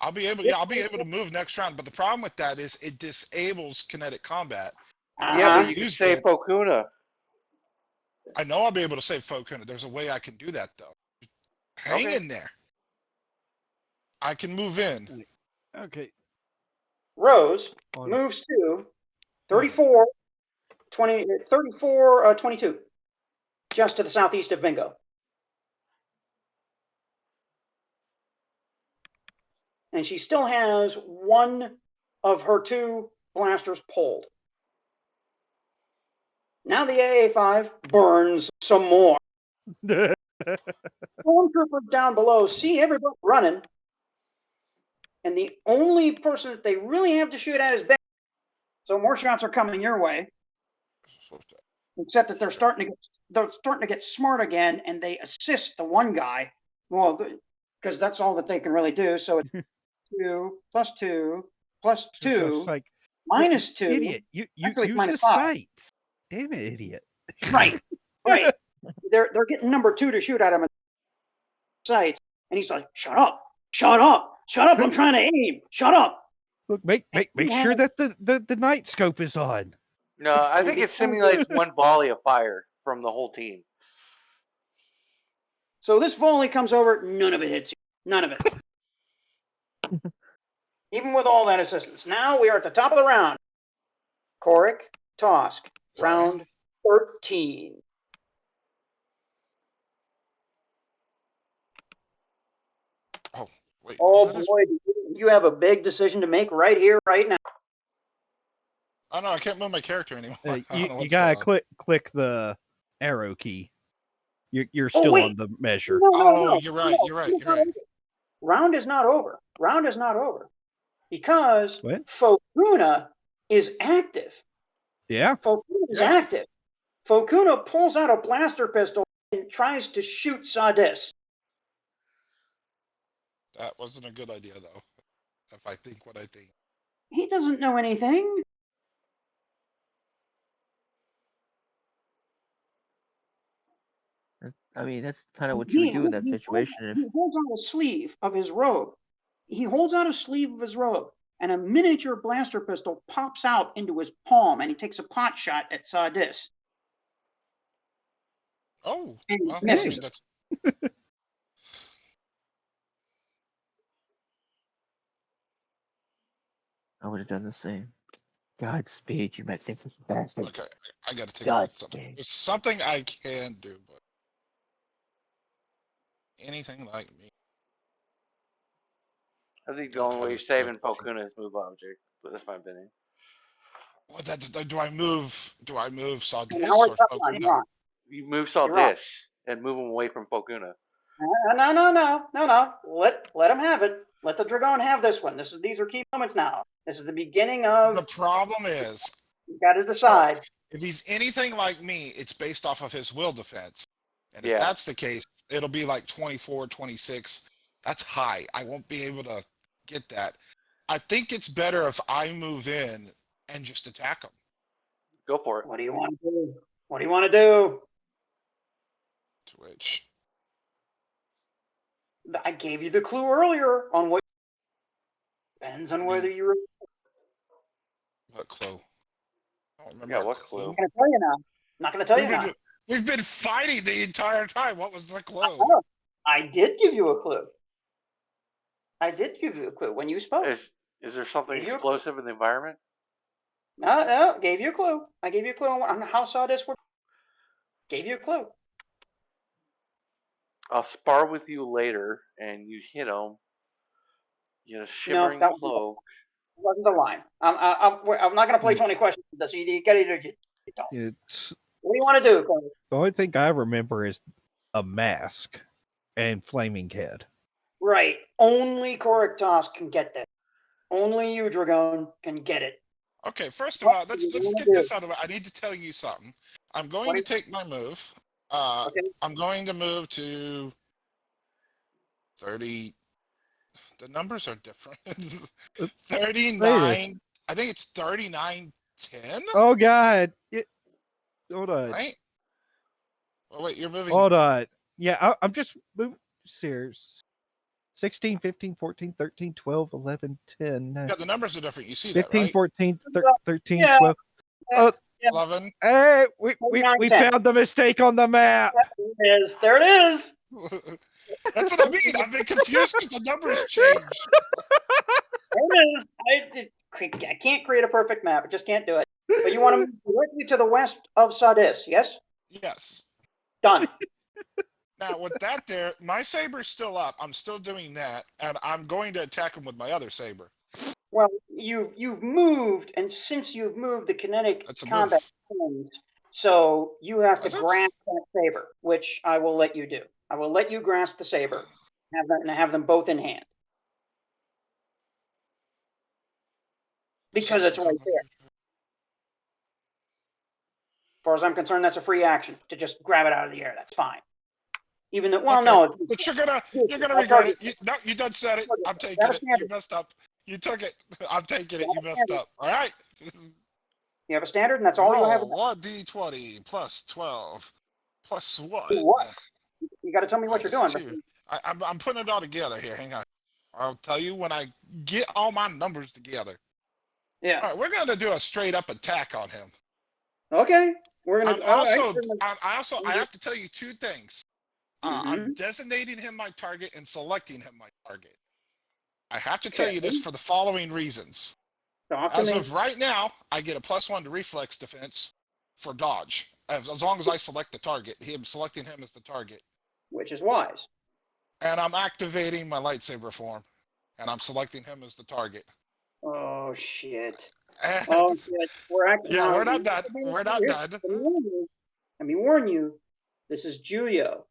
I'll be able to move next round, but the problem with that is it disables kinetic combat. Yeah, but you can save Fokuna. I know I'll be able to save Fokuna. There's a way I can do that though. Hang in there. I can move in. Okay. Rose moves to 34, 22, just to the southeast of Bingo. and she still has one of her 2 blasters pulled. Now the AA5 burns some more. Stormtroopers down below see everybody running, and the only person that they really have to shoot at is Ben. So more shots are coming your way. Except that they're starting to get smart again, and they assist the one guy. Well, because that's all that they can really do. So it's 2 plus 2 plus 2 it's like, minus 2. Idiot! You Actually, use minus the 5. sights. Damn it, idiot! Right, right. They're getting number 2 to shoot at him at sights, and he's like, "Shut up! Shut up! Shut up! I'm trying to aim! Shut up!" Look, make sure that the night scope is on. No, I think it simulates one volley of fire from the whole team. So this volley comes over, none of it hits you. None of it. Even with all that assistance. Now we are at the top of the round. Korik, Tosk, round 13. Oh, wait. Oh boy, you have a big decision to make right here, right now. Oh no, I can't move my character anymore. You gotta click the arrow key. You're still on the measure. No. You're right. Round is not over. Round is not over. Because What? Fokuna is active. Yeah. Fokuna is active. Fokuna pulls out a blaster pistol and tries to shoot Sadis. That wasn't a good idea, though. If I think what I think. He doesn't know anything. I mean, that's kind of what you would do in that situation. He holds out a sleeve of his robe. And a miniature blaster pistol pops out into his palm, and he takes a pot shot at Sadis. Oh, And well, misses. that's... I would have done the same. Godspeed, you might think this is bastard. Okay, I gotta take a look at something. Godspeed. There's something I can do, but anything like me. I think the only way you're saving Fokuna is move object, but that's my opinion. What do I move? Do I move Sadis Now we're or tough on, Fokuna? You move Sadis and move him away from Fokuna. No. Let him have it. Let the draghon have this one. These are key moments now. This is the beginning of. The problem is, you got to decide. If he's anything like me, it's based off of his will defense. And if that's the case, it'll be like 24, 26. That's high. I won't be able to get that. I think it's better if I move in and just attack him. Go for it. What do you want to do? To which? I gave you the clue earlier on what. Depends on whether you. What clue? I don't remember. Yeah, what clue? I'm going to tell you now. Not going to tell you now. We've been fighting the entire time. What was the clue? I did give you a clue. When you spoke. Is there something explosive in the environment? No, gave you a clue. I gave you a clue on how Sadis works. Gave you a clue. I'll spar with you later, and you hit him. You know, shimmering cloak. Wasn't the line. I'm not going to play 20 questions with this. You got to do. What do you want to do, Corey? The only thing I remember is a mask and flaming head. Right. Only Korik Tosk can get that. Only you, Draghon, can get it. Okay, first of all, let's get this out of the way. I need to tell you something. I'm going to take my move. I'm going to move to 30. The numbers are different. 39. I think it's 39-10. Oh God! Hold on. Right? Oh wait, you're moving. Hold on. Yeah, I'm just moving. Serious. 16, 15, 14, 13, 12, 11, 10. Yeah, the numbers are different. You see 15, that, right? 14, 13, Yeah. 12. 11. Hey, we found the mistake on the map. There it is. That's what I mean. I've been confused because the numbers changed. There it is. I can't create a perfect map. I just can't do it. But you want to move directly to the west of Sadis, yes? Yes. Done. Now with that there, my saber's still up. I'm still doing that, and I'm going to attack him with my other saber. Well, you've moved, and since you've moved, the kinetic That's a combat ends. So you have to Does it? grasp that saber, which I will let you do. I will let you grasp the saber, have them both in hand, because it's right there. As far as I'm concerned, that's a free action to just grab it out of the air. That's fine. Even though, well, Okay, no. but you're gonna regret it. No, you done said it. I'm taking it. You messed up. You took it. I'm taking it. You messed up. All right. You have a standard, and that's all you have. Roll 1d20 plus 12 plus 1. What? You got to tell me what you're doing. Two. I'm putting it all together here. Hang on. I'll tell you when I get all my numbers together. Yeah. All right, we're gonna do a straight up attack on him. Okay. We're gonna. I have to tell you two things. I'm designating him my target and selecting him my target. I have to tell you this for the following reasons. As of right now, I get a +1 to reflex defense for dodge. As long as I select the target. Selecting him as the target. Which is wise. And I'm activating my lightsaber form. And I'm selecting him as the target. Oh, shit. And, oh, shit. We're not done. We're not done. Let me warn you. This is Juyo,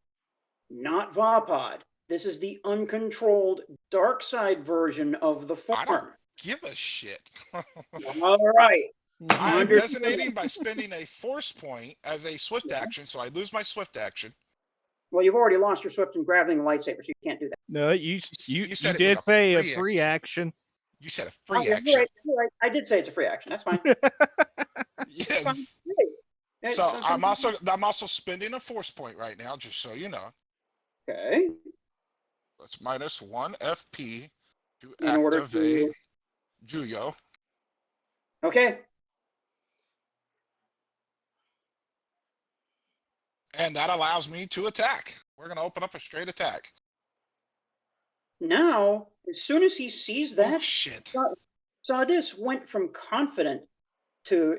not Vapod. This is the uncontrolled dark side version of the form. I don't give a shit. All right. I'm designating by spending a force point as a swift action, so I lose my swift action. Well, you've already lost your swift and grabbing the lightsaber, so you can't do that. No, you said did say a free action. You said a free action. You're right. I did say it's a free action. That's fine. Yes. So I'm also spending a force point right now, just so you know. Okay. That's -1 FP to activate Juyo. Okay. And that allows me to attack. We're going to open up a straight attack. Now, as soon as he sees that, oh, shit. Sadis went from confident to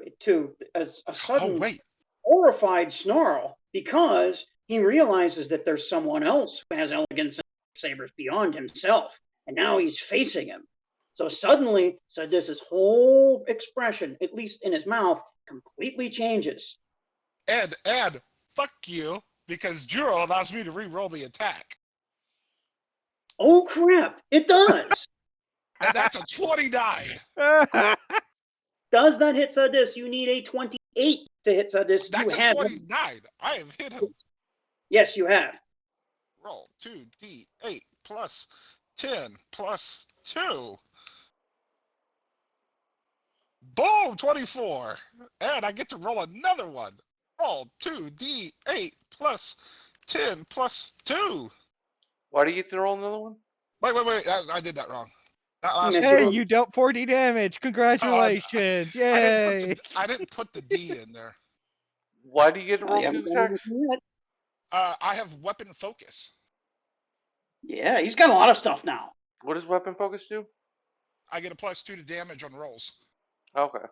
a sudden horrified snarl because he realizes that there's someone else who has elegance and sabers beyond himself, and now he's facing him. So suddenly, Sadis's whole expression, at least in his mouth, completely changes. Ed, fuck you, because Juro allows me to re-roll the attack. Oh, crap. It does. And that's a 29. Does that hit Sadis? You need a 28 to hit Sadis. That's a 29. I have hit him. Yes, you have. Roll 2d8 plus 10 plus 2. Boom, 24. And I get to roll another one. Roll 2d8 plus 10 plus 2. Why do you get to roll another one? Wait. I did that wrong. Hey, you dealt 40 damage. Congratulations. Yay. I didn't put the D in there. Why do you get to roll 2 attacks? I have weapon focus. Yeah, he's got a lot of stuff now. What does weapon focus do? I get a +2 to damage on rolls. Okay.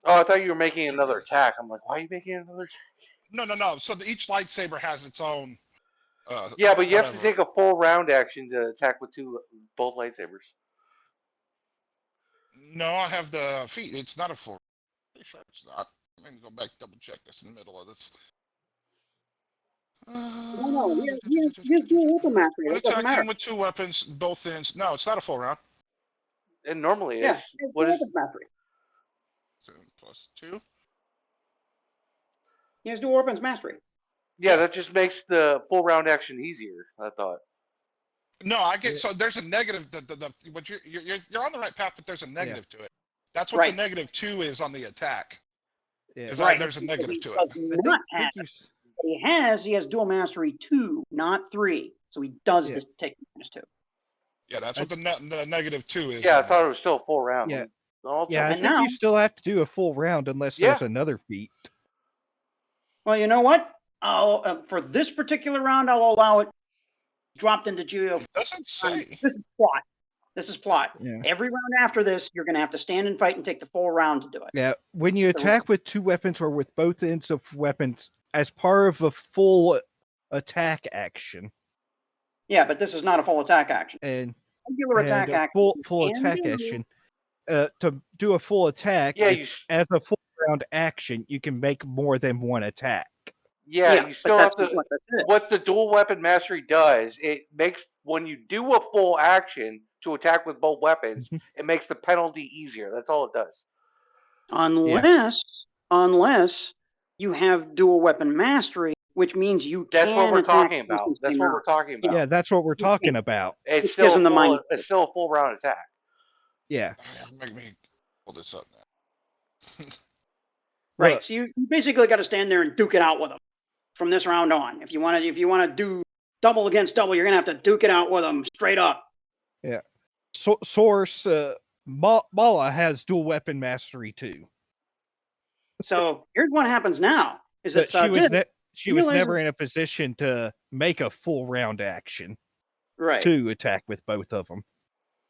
Oh, I thought you were making another attack. I'm like, why are you making another attack? No. So each lightsaber has its own. Yeah, but you have to take a full round action to attack with both lightsabers. No, I have the feet. It's not a full. Pretty sure it's not. Let me go back double check this in the middle of this. No, he has dual weapon mastery. It doesn't matter. With 2 weapons, both ends. No, it's not a full round. It normally is. Yeah, what is mastery? 7 plus 2. He has dual weapons mastery. Yeah, that just makes the full round action easier, I thought. No, I get so there's a negative. But you're on the right path, but there's a negative to it. That's what the -2 is on the attack. Yeah. Right. There's a negative to it. He has dual mastery 2, not 3. So he does take -2. Yeah, that's what the -2 is. Yeah, I thought it was still a full round. Yeah. Yeah, I think you still have to do a full round unless there's another feat. Well, you know what? I'll for this particular round, I'll allow it dropped into Juyo. It doesn't say. This is plot. Yeah. Every round after this, you're going to have to stand and fight and take the full round to do it. Yeah, when you attack with 2 weapons or with both ends of weapons as part of a full attack action. Yeah, but this is not a full attack action. And Regular attack a action. full attack action. To do a full attack, Yeah, as a full round action, you can make more than one attack. Yeah, you still have to. That's it. What the dual weapon mastery does, it makes when you do a full action to attack with both weapons, it makes the penalty easier. That's all it does. Unless you have dual weapon mastery, which means you That's can what we're attack talking about. twice the That's same what round. we're talking about. Yeah, that's what we're talking about. It's Which still gives them the full, mind. it's still a full round attack. Yeah. Make me pull this up now. Right. Look. So you basically got to stand there and duke it out with them from this round on. If you want to do double against double, you're gonna have to duke it out with them straight up. Yeah. Source Malla has dual weapon mastery too. So here's what happens now: is that she was never in a position to make a full round action. Right. To attack with both of them.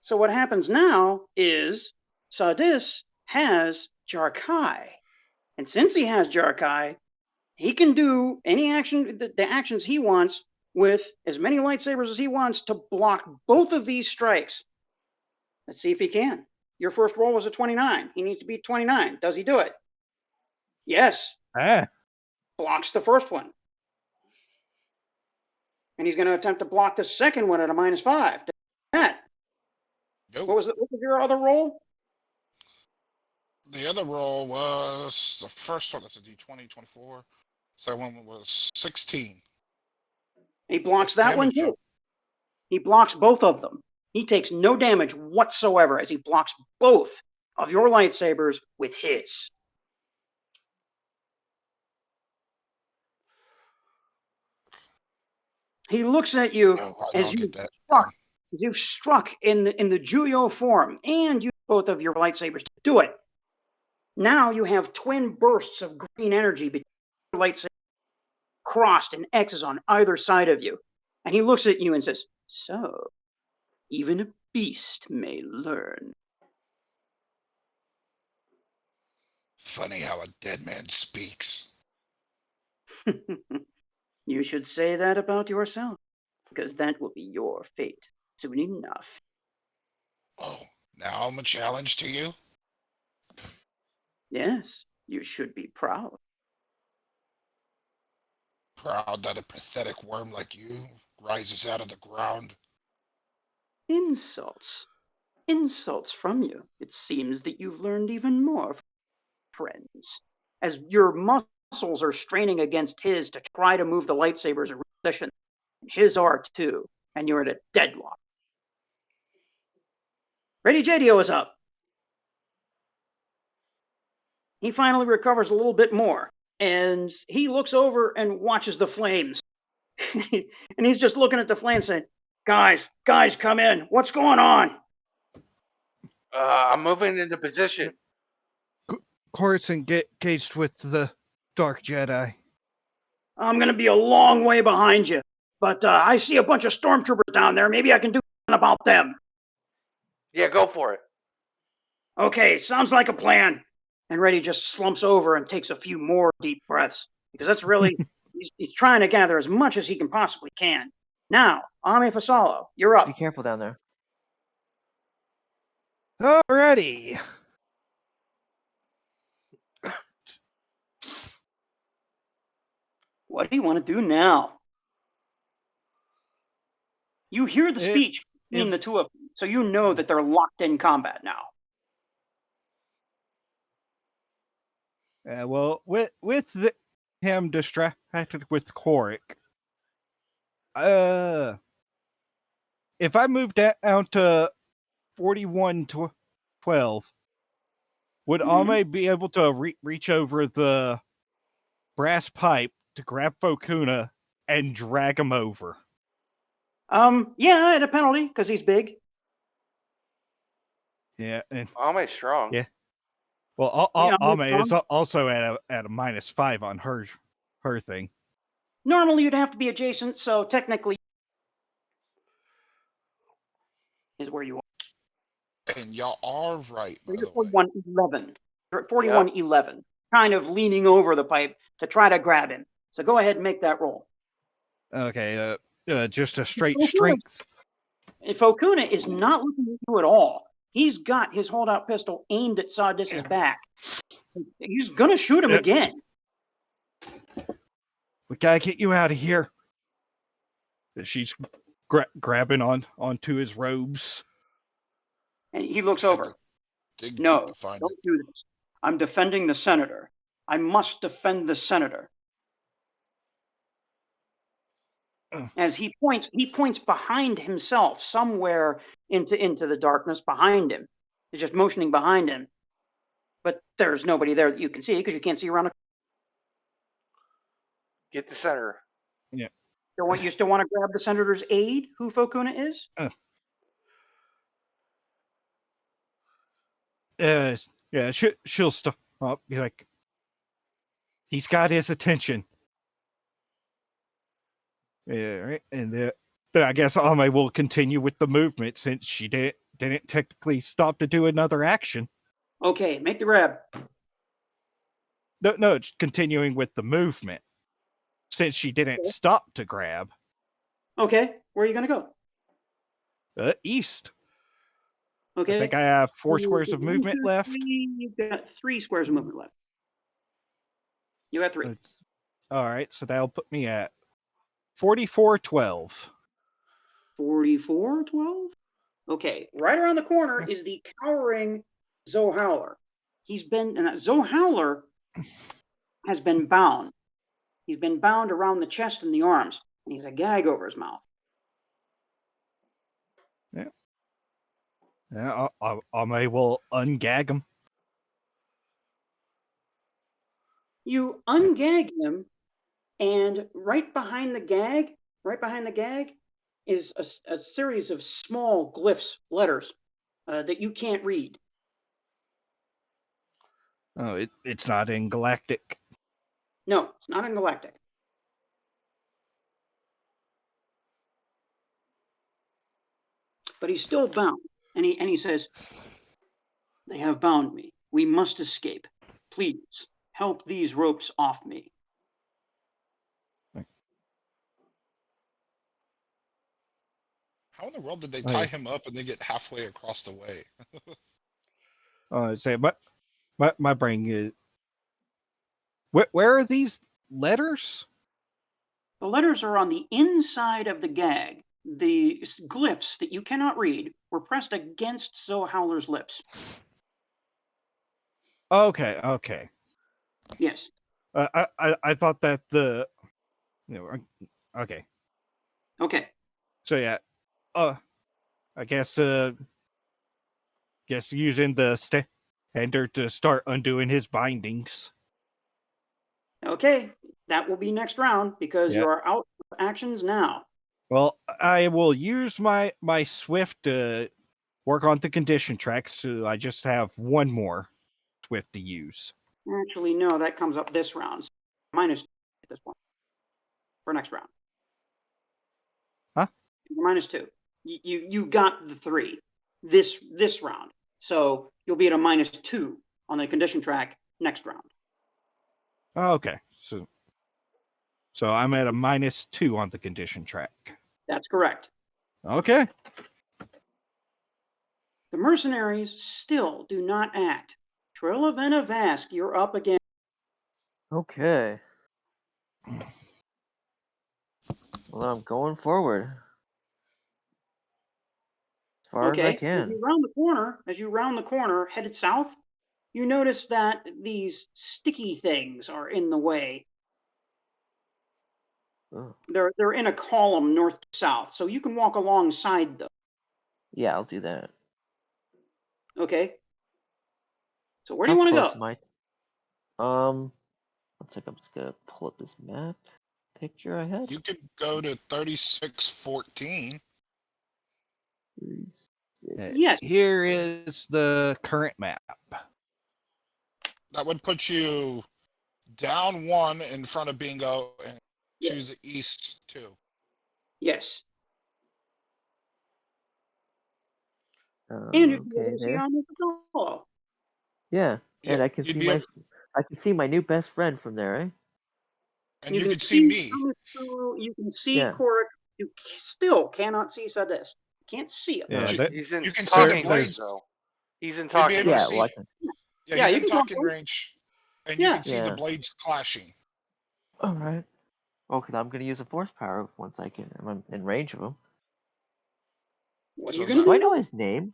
So what happens now is Sadis has Jarkai. And since he has Jarkai, he can do any action, the actions he wants with as many lightsabers as he wants to block both of these strikes. Let's see if he can. Your first roll was a 29. He needs to beat 29. Does he do it? Yes. Blocks the first one. And he's going to attempt to block the second one at a -5. That. Nope. What was your other roll? The other roll was the first one. That's a D20, 24. So one was 16. He blocks that one too. He blocks both of them. He takes no damage whatsoever as he blocks both of your lightsabers with his. He looks at you as you've struck in the Juyo form and use both of your lightsabers to do it. Now you have twin bursts of green energy between your lightsabers crossed and X's on either side of you. And he looks at you and says, "So, even a beast may learn." Funny how a dead man speaks. You should say that about yourself, because that will be your fate soon enough. Oh, now I'm a challenge to you? Yes, you should be proud. Proud that a pathetic worm like you rises out of the ground? Insults. Insults from you. It seems that you've learned even more from friends. As your muscles are straining against his to try to move the lightsabers in position, his are too, and you're at a deadlock. Ready JDO is up. He finally recovers a little bit more, and he looks over and watches the flames. And he's just looking at the flames saying, guys, come in. What's going on? I'm moving into position. Coruscant, get engaged with the Dark Jedi. I'm going to be a long way behind you, but I see a bunch of stormtroopers down there. Maybe I can do something about them. Yeah, go for it. Okay, sounds like a plan. And Reddy just slumps over and takes a few more deep breaths, because that's really, he's trying to gather as much as he can possibly can. Now, Amme Fasalo, you're up. Be careful down there. Alrighty. What do you want to do now? You hear the speech between the two of them, so you know that they're locked in combat now. Well, with him distracted with Korik, if I move down to 41-12, would Amme be able to reach over the brass pipe to grab Fokuna and drag him over? Yeah, at a penalty, because he's big. Yeah. And Amme's strong. Yeah. Well, Amme is also at a -5 on her thing. Normally, you'd have to be adjacent, so technically, is where you are. And y'all are right, by You're the way. 41-11. You're at 41-11, kind of leaning over the pipe to try to grab him. So go ahead and make that roll. Okay, just a straight Fokuna- strength. And Fokuna is not looking at you at all. He's got his holdout pistol aimed at Sawdiss's back. He's gonna shoot him again. We gotta get you out of here. She's grabbing onto his robes. And he looks over. No, don't do this. I'm defending the senator. I must defend the senator. As he points behind himself, somewhere into the darkness behind him. He's just motioning behind him. But there's nobody there that you can see because you can't see around the. Get the senator. Yeah. You still want to grab the senator's aide, who Fokuna is? Yeah, she'll stop. Be like, he's got his attention. Yeah, right. And then I guess Amme will continue with the movement since she didn't technically stop to do another action. Okay, make the grab. No, it's continuing with the movement since she didn't stop to grab. Okay, where are you gonna go? East. Okay. I think I have 4 squares of movement left. You've got 3 squares of movement left. You got 3. All right, so that'll put me at 44-12. 44-12? Okay, right around the corner is the cowering Zohowler. Zohowler has been bound. He's been bound around the chest and the arms, and he's a gag over his mouth. Yeah, Amme will ungag him. You ungag him, and right behind the gag is a series of small glyphs, letters, that you can't read. Oh, it's not in Galactic. No, it's not in Galactic. But he's still bound, and he says, "They have bound me. We must escape. Please help these ropes off me." How in the world did they tie him up and then get halfway across the way? Say, my brain is. Where are these letters? The letters are on the inside of the gag. The glyphs that you cannot read were pressed against Zohowler's lips. Okay. Yes. I thought that the. Okay. Okay. So yeah, I guess using the standard to start undoing his bindings. Okay, that will be next round because you are out of actions now. Well, I will use my swift to work on the condition track, so I just have 1 more swift to use. Actually, no, that comes up this round. So -2 at this point for next round. Huh? -2. You got the 3 this round, so you'll be at a -2 on the condition track next round. Okay, so I'm at a -2 on the condition track. That's correct. Okay. The mercenaries still do not act. Trill of Vask, you're up again. Okay. Well, I'm going forward. As far as I can. As you round the corner, headed south, you notice that these sticky things are in the way. Oh. They're in a column north to south, so you can walk alongside them. Yeah, I'll do that. Okay. So where do you want to go? Looks like I'm just gonna pull up this map picture I had. You could go to 3614. Yes. Here is the current map. That would put you down 1 in front of Bingo and to the east 2. Yes. Okay, there. Yeah, and I can see my new best friend from there, eh? And you can see me. You can see Yeah. Korik. You still cannot see Sadis. You can't see him. Yeah, But that, He's in you can see the talking range blades. though. He's in You'd be talking able to Yeah, range. see. well, I can. Yeah, Yeah, he's you in can talk talking to him. range, and you Yeah. can see the Yeah. blades clashing. All right. Well, because I'm gonna use a force power once I'm in range of him. What are So you is going that- to Do I do? know his name?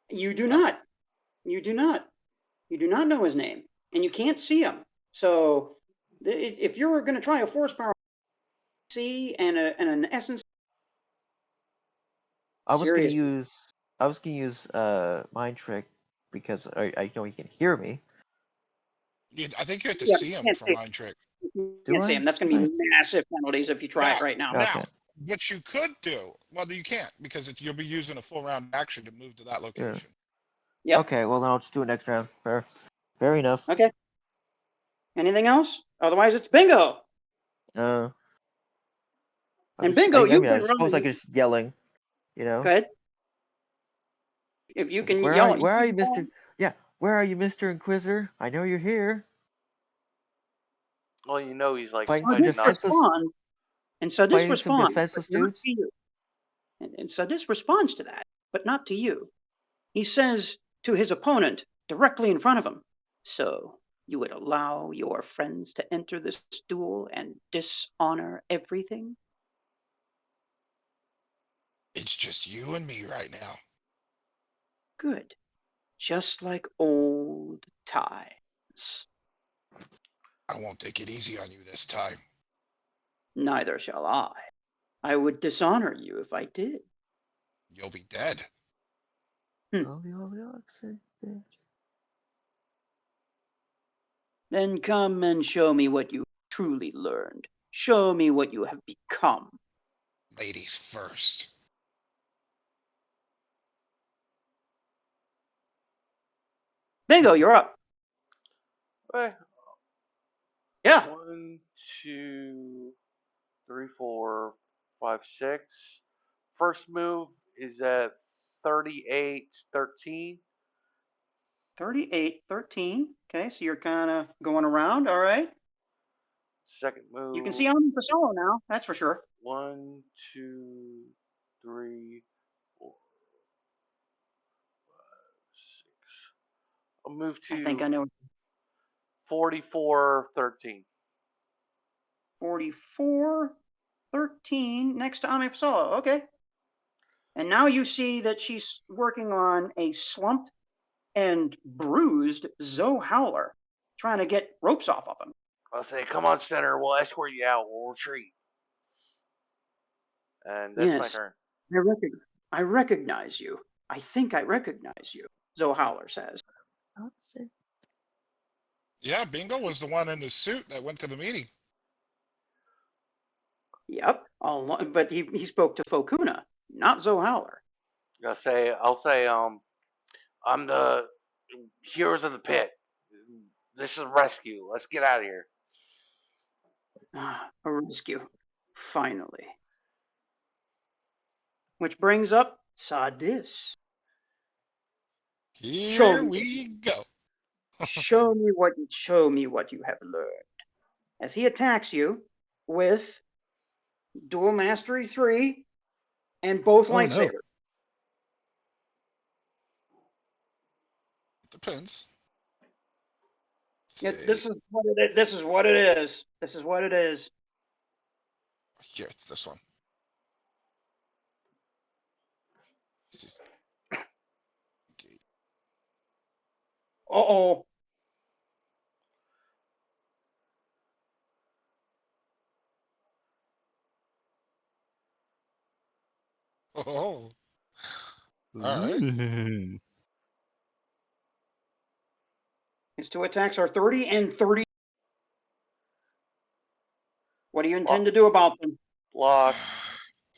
You do not. You do not. You do not know his name, and you can't see him. So, if you're going to try a force power, see and an essence. I was gonna Seriously. use mind trick because I know he can hear me. I think you have to Yeah, see you him can't for see. mind trick. You Do can't see I? him. That's going to be massive penalties if you try it right now. Okay. What you could do, well, you can't because you'll be using a full round action to move to that location. Yep. Okay. Well, then I'll just do it next round. Fair enough. Okay. Anything else? Otherwise, it's bingo. And bingo, you've I been suppose I running. could just yelling. You know. Go ahead. If you can Where yell. where are you, Mister? Yeah. Where are you, Mister Inquisitor? I know you're here. Well, you know he's like Fighting So some this hiding out. responds, and so this Fighting some responds, but defenseless not dudes. to you. And so this responds to that, but not to you. He says to his opponent directly in front of him, "So you would allow your friends to enter this duel and dishonor everything?" It's just you and me right now. Good. Just like old times. I won't take it easy on you this time. Neither shall I. I would dishonor you if I did. You'll be dead. Then come and show me what you truly learned. Show me what you have become. Ladies first. Bingo, you're up. Okay. Yeah. 1, 2, 3, 4, 5, 6. First move is at 38-13. 38-13. Okay, so you're kind of going around. All right. Second move. You can see Amme solo now. That's for sure. 1, 2, 3, 4, 5, 6. I'll move to I think I know. 44-13. 44-13 next to Amme solo. Okay. And now you see that she's working on a slumped and bruised Zoe Howler, trying to get ropes off of him. I'll say, "Come on, center. We'll escort you out. We'll retreat." And that's my Yes. turn. I recognize you. I think I recognize you, Zoe Howler says. Yeah, Bingo was the one in the suit that went to the meeting. Yep, but he spoke to Fokuna, not Zoe Howler. I'll say, I'm the heroes of the pit. This is a rescue. Let's get out of here. A rescue, finally. Which brings up Sadis. Here we go. show me what you have learned. As he attacks you with Dual Mastery 3 and both lightsabers. No. Depends. This is what it is. This is what it is. Here, it's this one. Uh-oh. Oh. All right. His two attacks are 30 and 30. What do you intend to do about them? Block.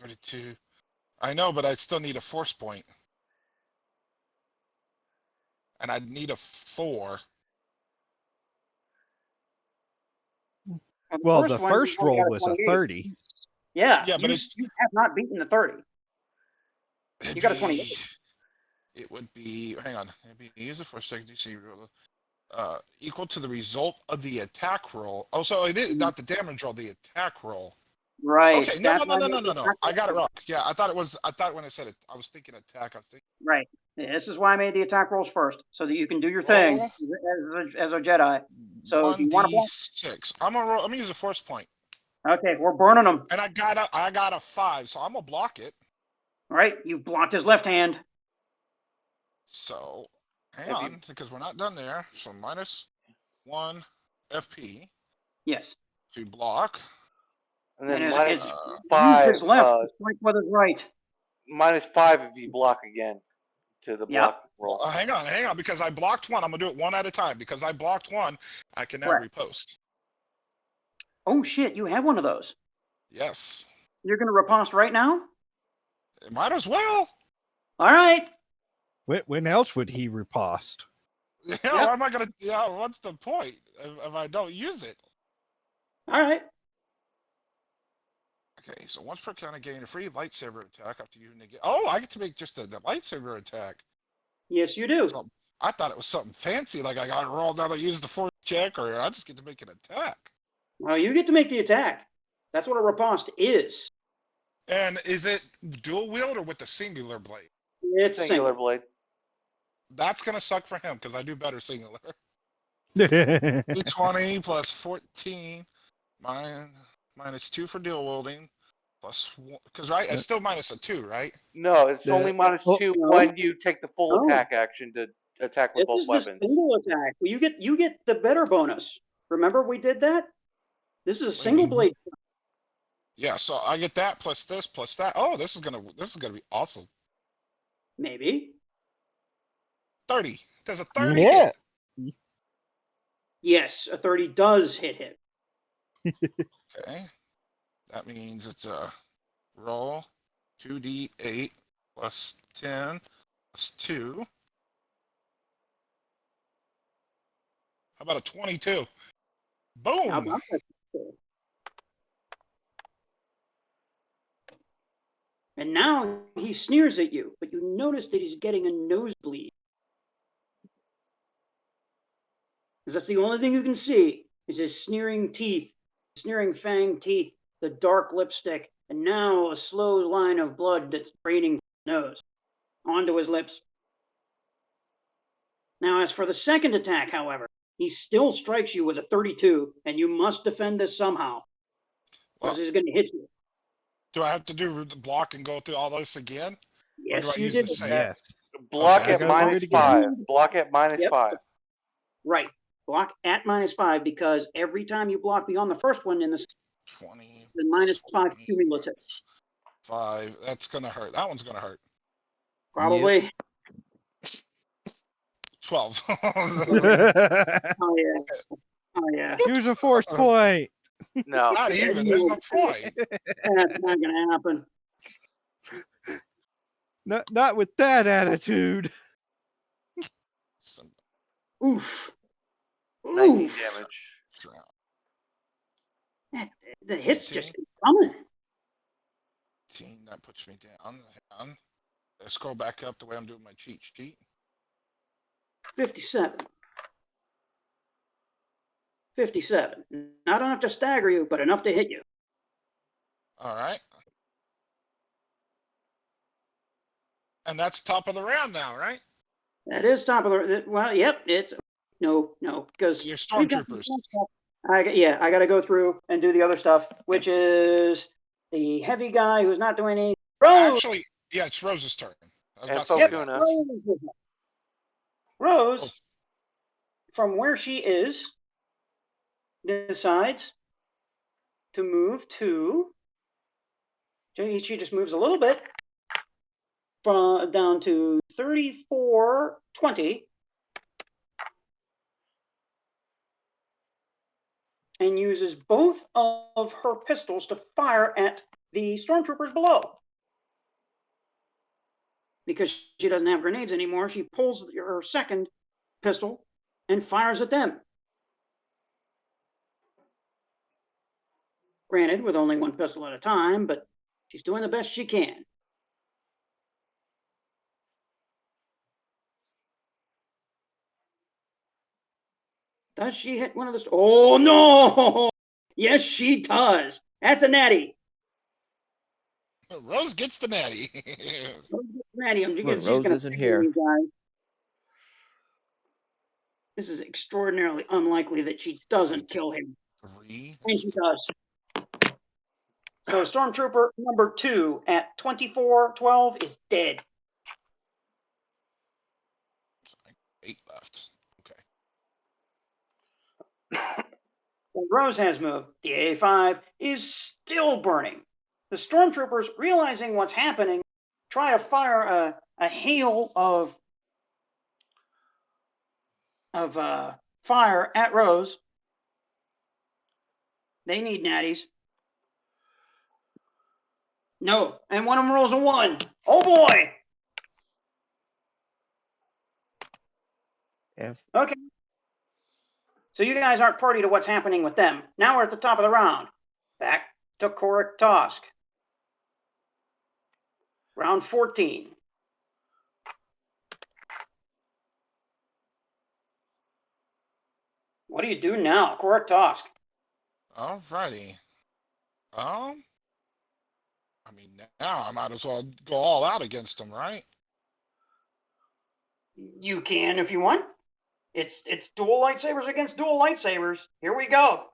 32. I know, but I still need a force point. And I'd need a 4. Well, the first roll was a 30. Yeah, but you have not beaten the 30. You got a 28. It would be, hang on. Use the force check DC roll. equal to the result of the attack roll. Oh, so it is not the damage roll, the attack roll. Right. Okay, no. That's why I made the attack I got it roll. wrong. Yeah, I thought when I said it, I was thinking attack. I was thinking. Right. Yeah, this is why I made the attack rolls first, so that you can do your thing as a Jedi. So if you want to block, 1d6. I'm gonna use a force point. okay, we're burning them. And I got a 5, so I'm gonna block it. All right, you've blocked his left hand. So hang on, because we're not done there. So -1 FP Yes. to block. And then And minus use 5. his left to strike with his right. -5 if you block again to the block roll. Hang on, because I blocked one. I'm gonna do it one at a time. Because I blocked one, I can now riposte. Oh shit, you have one of those. Yes. You're gonna riposte right now? Might as well. All right. When else would he riposte? Yeah, why am I gonna? Yeah, what's the point if I don't use it? All right. Okay, so once per counter, gain a free lightsaber attack after you negate. Oh, I get to make just a lightsaber attack. Yes, you do. I thought it was something fancy, like I got to roll another use the force check, or I just get to make an attack. Well, you get to make the attack. That's what a riposte is. And is it dual wield or with the singular blade? It's singular blade. That's gonna suck for him because I do better singular. 220 plus 14, -2 for dual wielding, plus one, because right, it's still minus a 2, right? No, it's only -2 when you take the full attack action to attack with both weapons. This is the single attack. You get the better bonus. Remember we did that? This is a single blade. Yeah, so I get that plus this plus that. Oh, this is gonna be awesome. Maybe. 30. There's a 30. Yeah. Yes, a 30 does hit. Okay. That means it's a roll 2d8 plus 10 plus 2. How about a 22? Boom. How about that? And now he sneers at you, but you notice that he's getting a nosebleed. Because that's the only thing you can see is his sneering teeth, sneering fang teeth, the dark lipstick, and now a slow line of blood that's draining from his nose onto his lips. Now, as for the second attack, however, he still strikes you with a 32, and you must defend this somehow, because he's going to hit you. Do I have to do the block and go through all this again? Yes, or do I you use did. the same? Yes. Block Okay, at I gotta do it again. -5. Block at -5. Right. Block at -5 because every time you block beyond the first one in this 20. the -5 cumulative. 5. That's gonna hurt. That one's gonna hurt. Probably. 12. Oh yeah. Oh yeah. Use a force point. No. Not even. There's no point. That's not gonna happen. Not with that attitude. Oof. 19 Oof. damage. The hit's just coming. 18. That puts me down. Hang on. Let's scroll back up the way I'm doing my cheat sheet. 57. 57. Not enough to stagger you, but enough to hit you. All right. And that's top of the round now, right? That is top of the. Well, yep. It's no, because your stormtroopers. I got to go through and do the other stuff, which is the heavy guy who's not doing anything. Rose. Actually, yeah, it's Rose's turn. I was And about to say that. Fokuna. Rose, from where she is, decides to move to. She just moves a little bit from down to 3420, and uses both of her pistols to fire at the stormtroopers below. Because she doesn't have grenades anymore, she pulls her second pistol and fires at them. Granted, with only one pistol at a time, but she's doing the best she can. Does she hit one of the... Oh, no! Yes, she does. That's a natty. Rose gets the natty. Natty. I'm Well, just Rose gonna isn't pick here. you guys. This is extraordinarily unlikely that she doesn't kill him. 3. And she does. So Stormtrooper number 2 at 2412 is dead. 8 left. Well, Rose has moved. The A5 is still burning. The Stormtroopers, realizing what's happening, try to fire a hail of fire at Rose. They need natties. No, and one of them rolls a 1. Oh boy! F. Okay. So you guys aren't party to what's happening with them. Now we're at the top of the round. Back to Korik Tosk. Round 14. What do you do now, Korik Tosk? Alrighty. I mean, now I might as well go all out against them, right? You can if you want. It's dual lightsabers against dual lightsabers. Here we go.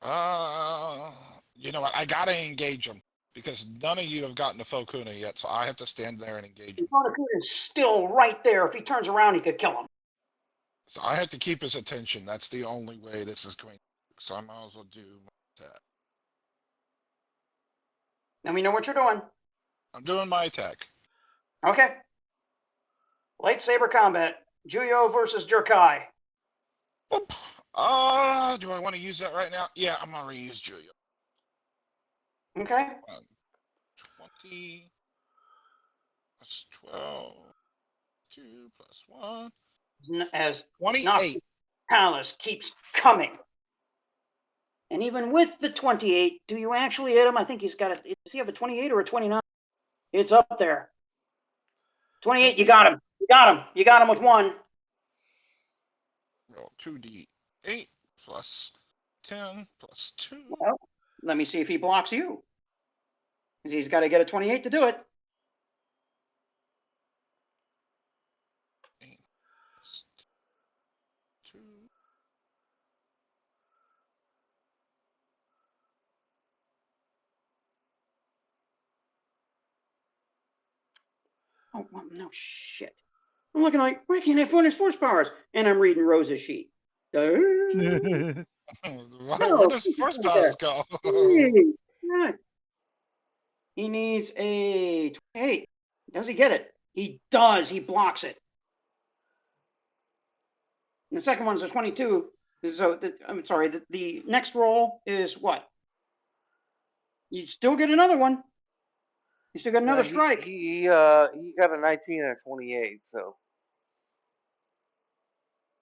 You know what? I gotta engage them because none of you have gotten to Fokuna yet, so I have to stand there and engage him. Fokuna is still right there. If he turns around, he could kill him. So I have to keep his attention. That's the only way this is going to work. So I might as well do that. Let me know what you're doing. I'm doing my attack. Okay. Lightsaber combat. Juyo versus Jerkai. Boop. Do I want to use that right now? Yeah, I'm gonna reuse Julia. Okay. 20 plus 12. 2 plus 1. As 28. Palace keeps coming. And even with the 28, do you actually hit him? I think he's got it. Does he have a 28 or a 29? It's up there. 28, you got him. You got him. You got him with 1. Roll 2d8 plus 10 plus 2. Well, let me see if he blocks you. Because he's got to get a 28 to do it. 8 plus 2. Oh, well, no shit. I'm looking like, why can't I have his force powers? And I'm reading Rose's sheet. Where does first powers go? He needs a 28. Does he get it? He does. He blocks it. And the second one's a 22. So I'm sorry. The next roll is what? You still get another one. You still got another strike. He got a 19 and a 28. So.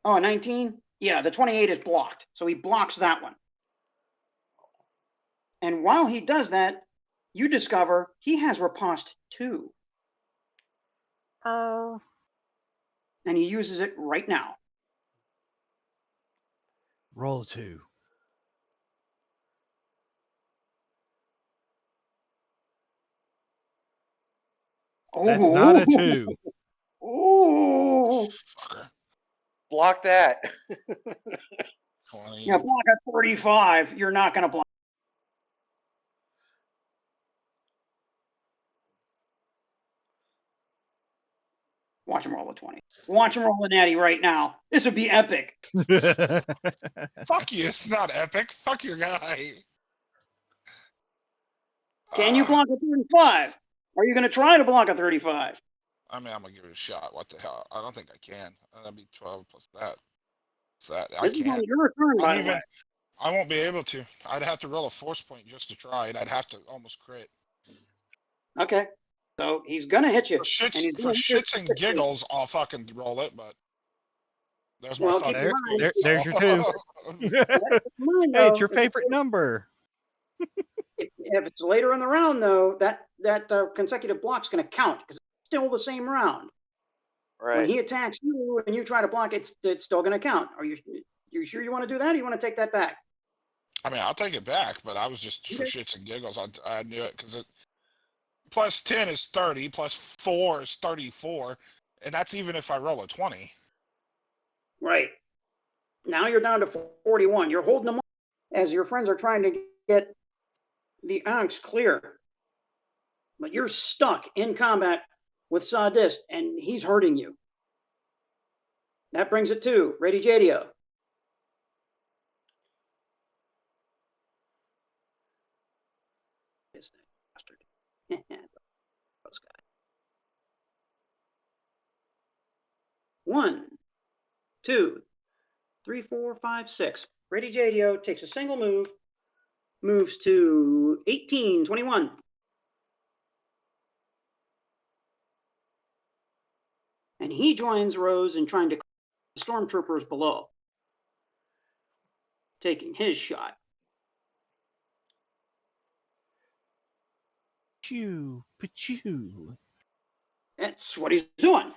Oh, a 19? Yeah, the 28 is blocked. So he blocks that one. And while he does that, you discover he has riposte 2. Oh. And he uses it right now. Roll a 2. That's not a 2. Ooh. Fucker. Block that. 20. Yeah, block at 35. You're not going to block. Watch him roll a 20. Watch him roll a natty right now. This would be epic. Fuck you, it's not epic. Fuck your guy. Can you block a 35? Are you going to try to block a 35? I mean, I'm going to give it a shot. What the hell? I don't think I can. That'd be 12 plus that. I This is can't. on your turn, by the way. I won't be able to. I'd have to roll a force point just to try it. I'd have to almost crit. Okay. So he's going to hit you. For shits and giggles, I'll fucking roll it, but there's my fucking there's your 2. Hey, it's your favorite number. If it's later in the round, though, that consecutive block's going to count because it's still the same round. Right. When he attacks you and you try to block it, it's still going to count. Are you sure you want to do that, or you want to take that back? I mean, I'll take it back, but I was just for shits and giggles. I knew it because it plus 10 is 30, plus 4 is 34, and that's even if I roll a 20. Right. Now you're down to 41. You're holding them up as your friends are trying to get the Onyx clear. But you're stuck in combat with Sadist, and he's hurting you. That brings it to Ready Jadio. Is that bastard? Those guys. 1, 2, 3, 4, 5, 6. Ready Jadio takes a single move, moves to 18, 21. And he joins Rose in trying to clear the stormtroopers below, taking his shot. Pachoo. That's what he's doing.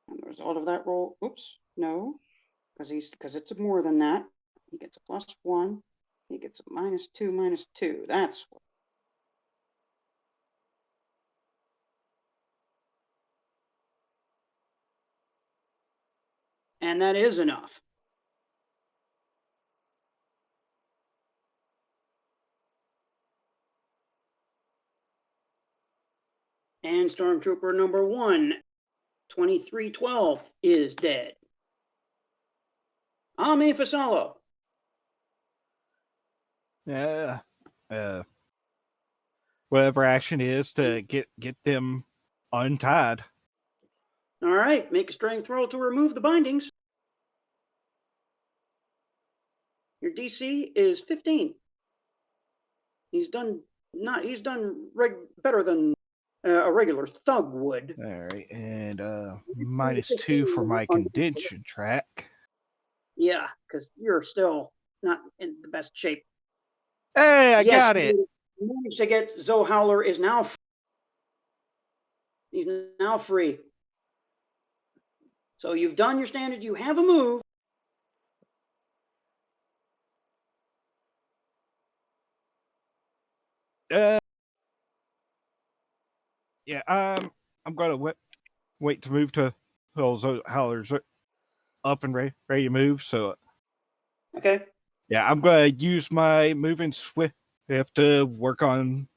And the result of that roll, oops, no, because it's more than that. He gets a +1. He gets a -2, -2. That's what. And that is enough. And Stormtrooper number 1, 2312, is dead. Amme Fasalo. Yeah. Whatever action is to get them untied. All right, make a strength roll to remove the bindings. Your DC is 15. He's done better than a regular thug would. All right, and -2 for my condition track. Yeah, because you're still not in the best shape. Hey, I got it. You managed to get Zoe Howler is now free. He's now free. So you've done your standard. You have a move. Yeah, I'm gonna wait to move to Zoe Howler's up and ready to move. So Okay. yeah, I'm gonna use my moving swift to work on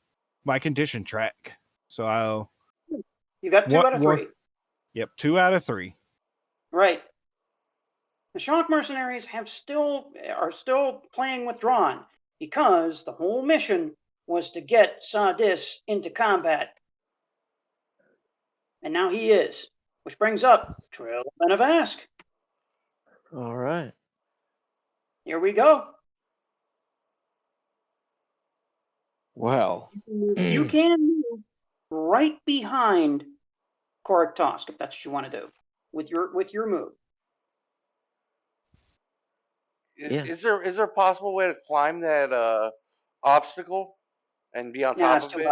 my condition track. So You got 2 out of 3. Yep, 2 out of 3. Right. The Shock Mercenaries are still playing withdrawn because the whole mission was to get Sadis into combat. And now he is. Which brings up Trill Monty. All right. Here we go. Well, You can move right behind Korak Tosk if that's what you want to do with your move. Yeah. Is there a possible way to climb that obstacle and be on top of it?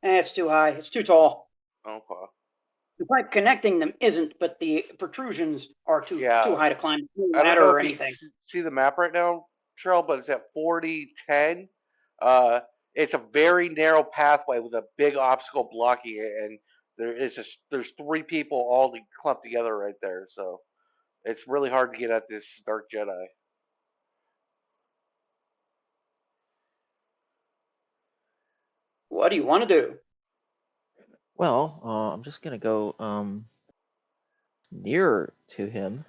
It's too high. It's too tall. Okay. The pipe connecting them isn't, but the protrusions are too high to climb. No I don't ladder know or if anything. you see the map right now, Trill, but it's at 4010. It's a very narrow pathway with a big obstacle blocking it, and there's 3 people all clumped together right there. So it's really hard to get at this Dark Jedi. What do you want to do? well, I'm just gonna go nearer to him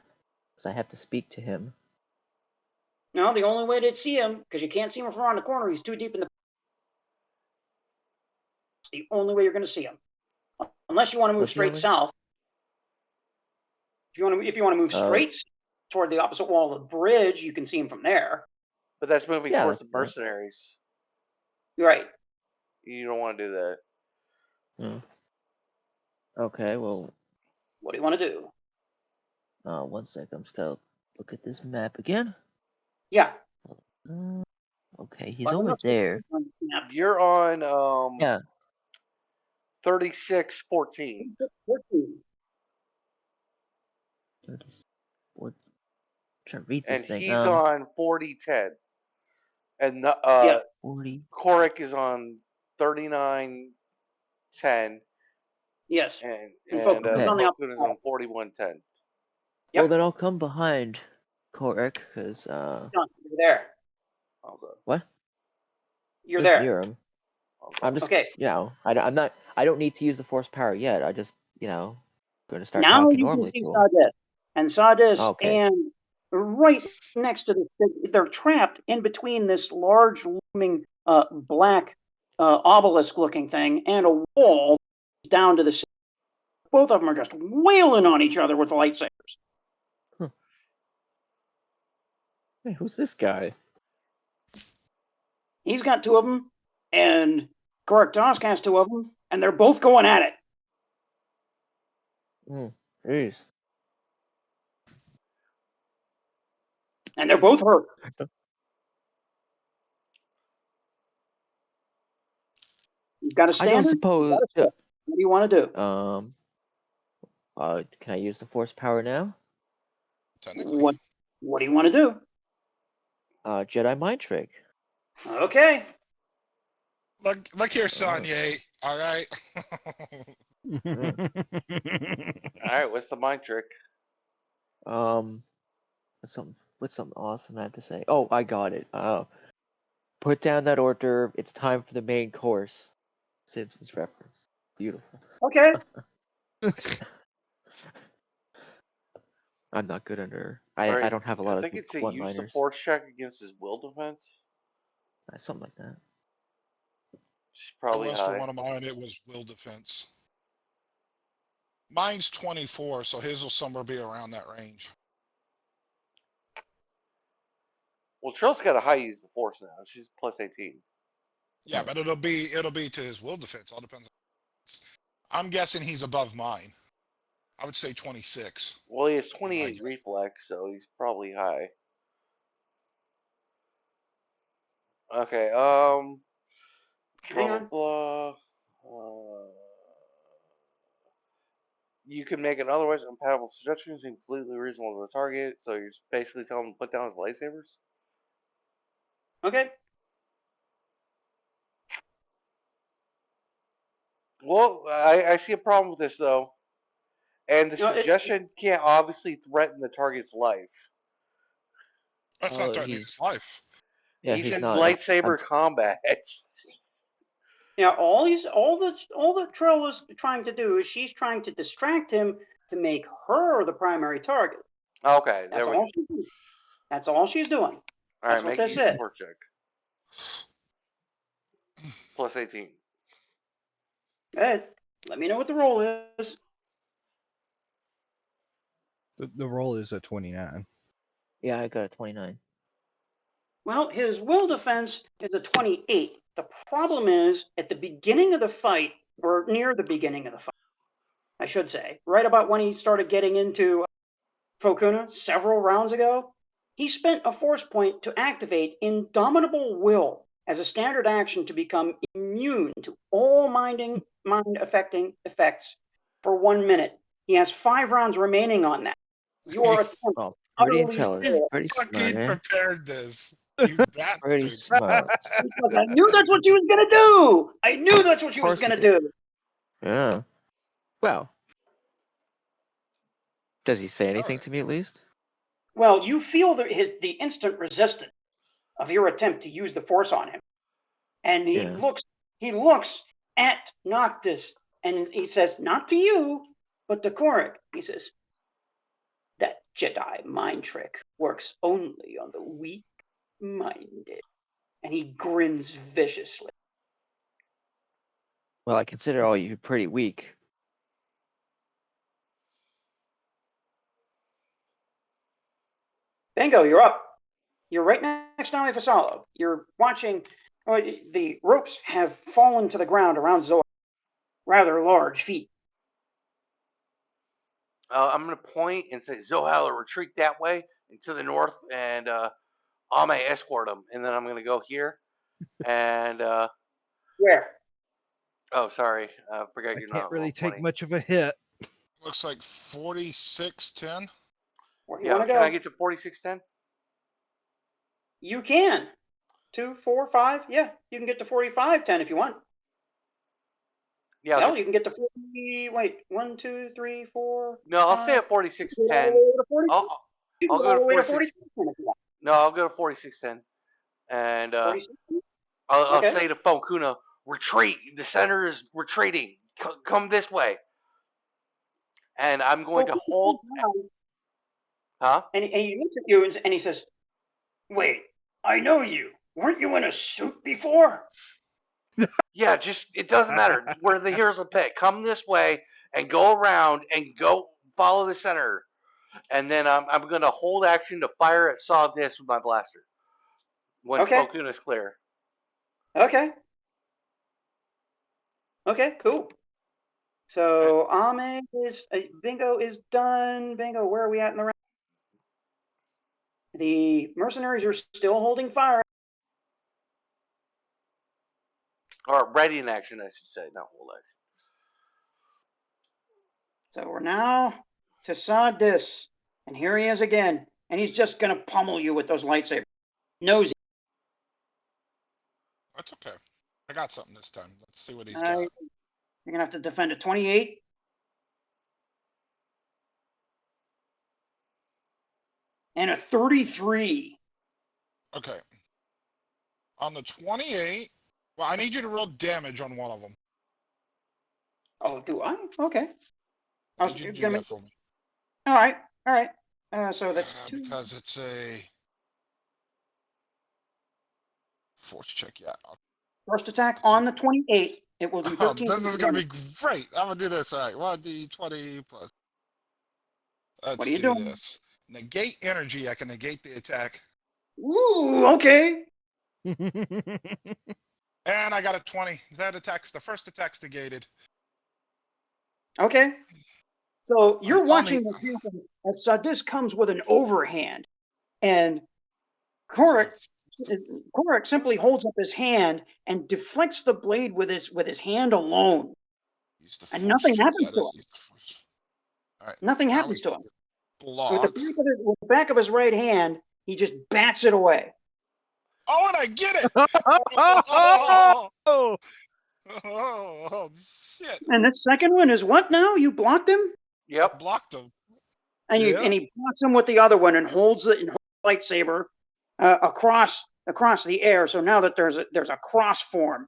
because I have to speak to him. No, the only way to see him, because you can't see him from around the corner, he's too deep in the. It's the only way you're going to see him, unless you want to move What's the straight only- south. If you want to move straight toward the opposite wall of the bridge, you can see him from there. But that's moving Yeah, towards the that's fine. mercenaries. You're right. You don't want to do that. Okay, well, What do you want to do? 1 sec. I'm just gonna look at this map again. Yeah. Okay, he's But over enough there. snap. You're on Yeah. 36-14. 14. 30, what? Trying to read this And thing. he's on 40-10. And Yeah. 40. Korik is on 39-10. Yes. And Fokuna's Okay. on the Fokuna's on 41-10. Yep. Well, then I'll come behind Korik, because, Done. You're there. Okay. what? You're Just there. near him. Okay. I'm just, Okay. you know, I don't need to use the force power yet. I just, you know, going to start Now talking you can normally see to him. Sawdust. And Sawdust Okay. and right next to they're trapped in between this large looming black obelisk-looking thing and a wall down to the sea. Both of them are just wailing on each other with lightsabers. Hey, who's this guy? He's got two of them, and Gorik Dosk has two of them, and they're both going at it. Jeez. And they're both hurt. You've got a I don't standard. suppose. What do you want to do? Can I use the force power now? Technically. What do you want to do? Jedi mind trick. Okay. Look here, Sonye. All right. All right. What's the mind trick? What's something awesome I have to say? Oh, I got it. Put down that hors d'oeuvre. It's time for the main course. Simpsons reference. Beautiful. Okay. I'm not good under. Right. I don't have a lot I of think good it's a use the one-liners. force check against his will defense. Something like that. She's probably Unless for high. one of mine, it was will defense. Mine's 24, so his will somewhere be around that range. Well, Trill's got a high use the force now. She's plus 18. Yeah, but it'll be to his will defense. All depends. I'm guessing he's above mine. I would say 26. Well, he has 28 reflex, so he's probably high. Okay. Hang Blah on. blah blah. You can make an otherwise compatible suggestion completely reasonable to the target. So you're basically telling him to put down his lightsabers. Okay. Well, I see a problem with this though, and the No, suggestion can't obviously threaten the target's life. That's not threatening his life. Yeah, he's in not. lightsaber combat. Yeah, all the Trill is trying to do is she's trying to distract him to make her the primary target. Okay, That's there we all go. she's doing. That's all she's doing. All That's right, what make this a use is. force check. Plus 18. Ed, let me know what the roll is. The roll is a 29. Yeah, I got a 29. Well, his will defense is a 28. The problem is, at the beginning of the fight, or near the beginning of the fight, I should say, right about when he started getting into Fokuna several rounds ago, he spent a force point to activate Indomitable Will as a standard action to become immune to all mind-affecting effects for 1 minute. He has 5 rounds remaining on that. Your attempt Oh, pretty utterly intelligent. failed. Pretty smart, Fucking eh? prepared this. You Pretty bastard. smart. Because I knew that's what she was going to do. I knew that's what she was Of course going you to do. Yeah. Well. Does he say anything to me at least? Well, you feel the instant resistance of your attempt to use the force on him. And he looks at Noctus and he says, not to you, but to Korik. He says, that Jedi mind trick works only on the weak-minded. And he grins viciously. Well, I consider all you pretty weak. Bingo, you're up. You're right next to Amme Fasalo. You're watching. The ropes have fallen to the ground around Zoe. Rather large feet. I'm going to point and say, Zohala, retreat that way and to the north, and Amme escort him, and then I'm gonna go here, and Where? oh, sorry, I forgot I you're can't not really level take 20. much of a hit. Looks like 4610. Where do you Yeah, want to can go? I get to 4610? You can. 2, 4, 5. Yeah, you can get to 4510 if you want. Yeah. Hell, you can get to 40. Wait, 1, 2, 3, 4. No, I'll stay at You can go all 4610. the way to 40. I'll You can I'll go go all to the way to 46. 4010 if you want. No, I'll go to 4610, and 46. I'll Okay. say to Falcuna, retreat. The center is retreating. Come this way. And I'm going to hold. Huh? And he looks at you and he says, "Wait, I know you. Weren't you in a suit before?" Yeah, just it doesn't matter where the heroes will pick. Come this way and go around and go follow the center. And then I'm going to hold action to fire at Saw this with my blaster when Okay. Falcuna is clear. Okay. Okay, cool. So Amme is Bingo is done. Bingo, where are we at in the round? The mercenaries are still holding fire. Or ready in action, I should say, not hold action. So we're now to Sadis, and here he is again, and he's just gonna pummel you with those lightsabers. Nosy. That's okay. I got something this time. Let's see what he's You're got. gonna have to defend a 28. And a 33. Okay. On the 28, well, I need you to roll damage on one of them. Oh, do I? Okay. I was Did you do gonna that for me? All right. All right. So that's 2. Because it's a force check. Yeah. First attack on the 28. It will do 13. This is going to be great. I'm going to do this. All right. 1d20 plus. Let's What are you do doing? this. Negate energy. I can negate the attack. Ooh, okay. And I got a 20. That attack's the first attack's negated. Okay. So you're On watching the- this happen as Sadis comes with an overhand, and Korak simply holds up his hand and deflects the blade with his hand alone, Use the and force nothing check. happens Yeah, to let's him. use the force. All right. Nothing Now happens we to him. block. With the back of his right hand, he just bats it away. Oh, and I get it! Oh! Oh, shit. And this second one is what now? You blocked him? Yep. Blocked him. And he blocks him with the other one and holds the lightsaber across the air. So now that there's a cross form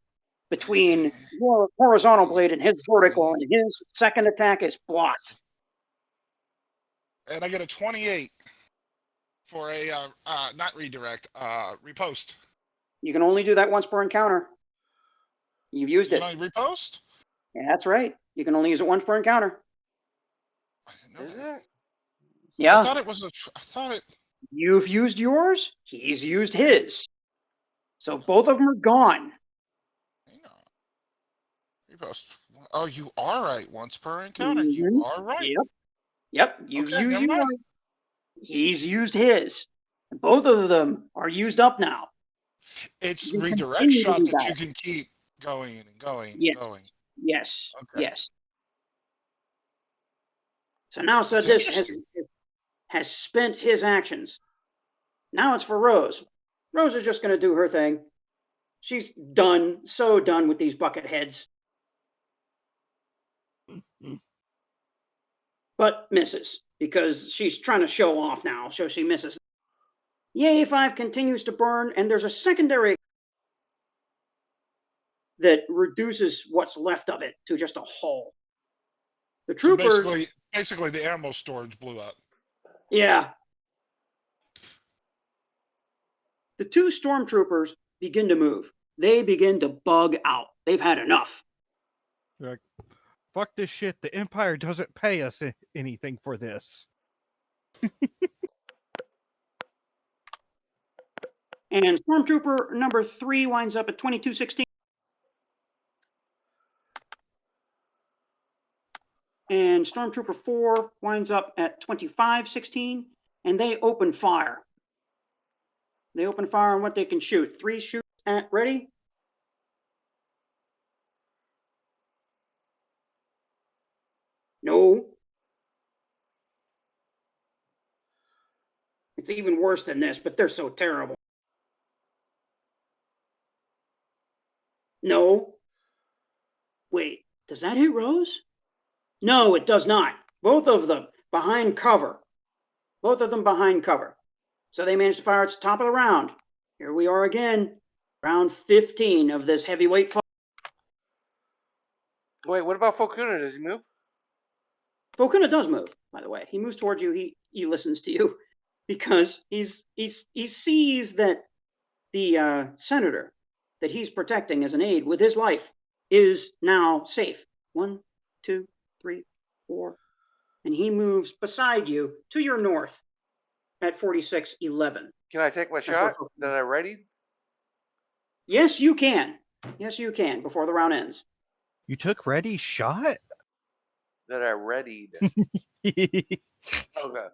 between your horizontal blade and his vertical, and his second attack is blocked. And I get a 28 for a not redirect, repost. You can only do that once per encounter. You've used You it. can only repost? Yeah, that's right. You can only use it once per encounter. I didn't know Is that. it? Yeah. I thought it was I thought it. You've used yours. He's used his. So both of them are gone. Hang on. Repost. Oh, you are right. Once per encounter. You are right. Yep. You've Okay, used never mind. yours. He's used his. And both of them are used up now. It's You redirect continue to shot do that that. you can keep going and going Yes. and going. Yes. Okay. Yes. So now That's Sadis interesting. has spent his actions. Now it's for Rose. Rose is just going to do her thing. She's done, so done with these bucket heads. But misses, because she's trying to show off now, so she misses. Yay 5 continues to burn, and there's a secondary that reduces what's left of it to just a hull. The So troopers... basically the ammo storage blew up. Yeah. The 2 stormtroopers begin to move. They begin to bug out. They've had enough. Like, fuck this shit. The Empire doesn't pay us anything for this. And Stormtrooper number 3 winds up at 2216. And Stormtrooper 4 winds up at 2516. And they open fire. They open fire on what they can shoot. 3 shoots at ready. No. It's even worse than this, but they're so terrible. No. Wait, does that hit Rose? No, it does not. Both of them behind cover. Both of them behind cover. So they managed to fire at the top of the round. Here we are again. Round 15 of this heavyweight fight. Wait, what about Fokuna? Does he move? Fokuna does move, by the way. He moves towards you. He listens to you because he sees that the senator that he's protecting as an aide with his life is now safe. 1, 2, 3, 4. And he moves beside you to your north at 4611. Can I take my shot that I readied? Yes, you can. Yes, you can before the round ends. You took ready shot? That I readied. Okay.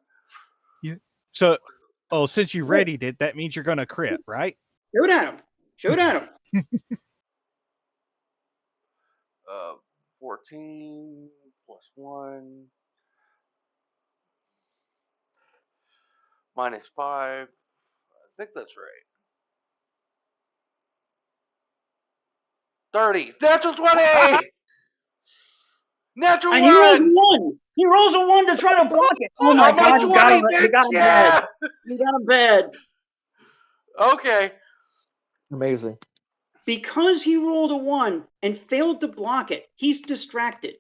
So, since you readied it, that means you're going to crit, right? Shoot at him. Shoot at him. 14 plus 1 minus 5. I think that's right. 30. Natural 20! Natural And he rolls a 1! 1. He rolls a 1 to try to block it. Oh my I'm at God, you got 20, him. You got him yeah! bad. You got him bad. Okay. Amazing. Because he rolled a 1 and failed to block it, he's distracted.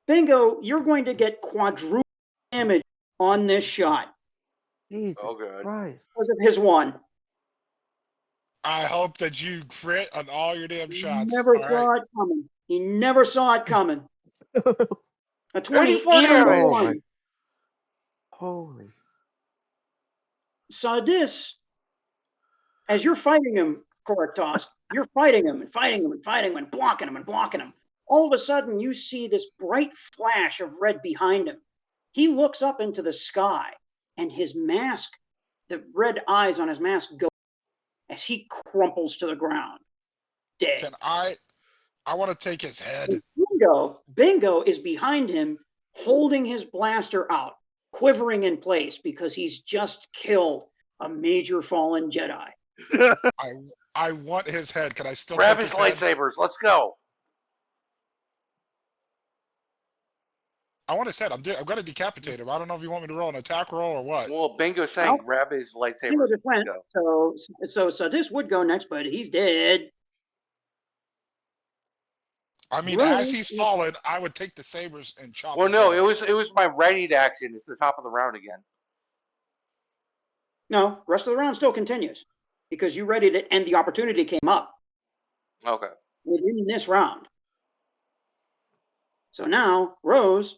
Bingo, you're going to get quadruple damage on this shot Jesus Oh, good. Christ. because of his 1. I hope that you crit on all your damn He shots. never all saw right? it coming. He never saw it coming. A 20 84 and a damage. Oh, 1. my. Holy. Sadis, as you're fighting him, Koraktos, you're fighting him and fighting him and fighting him and blocking him and blocking him. All of a sudden, you see this bright flash of red behind him. He looks up into the sky, and his mask, the red eyes on his mask go as he crumples to the ground, dead. Can I want to take his head. Bingo is behind him, holding his blaster out, quivering in place because he's just killed a major fallen Jedi. I want his head. Can I still Grab take his head? lightsabers. Let's go. I want his head. I'm going to decapitate him. I don't know if you want me to roll an attack roll or what. Well, Bingo's saying Well, grab his Bingo lightsabers. just went, Go. so this would go next, but he's dead. I mean, Really? as he's fallen, I would take the sabers and chop Well, his no, head off. it was my readied action. It's the top of the round again. No, rest of the round still continues because you readied it and the opportunity came up Okay. within this round. So now, Rose,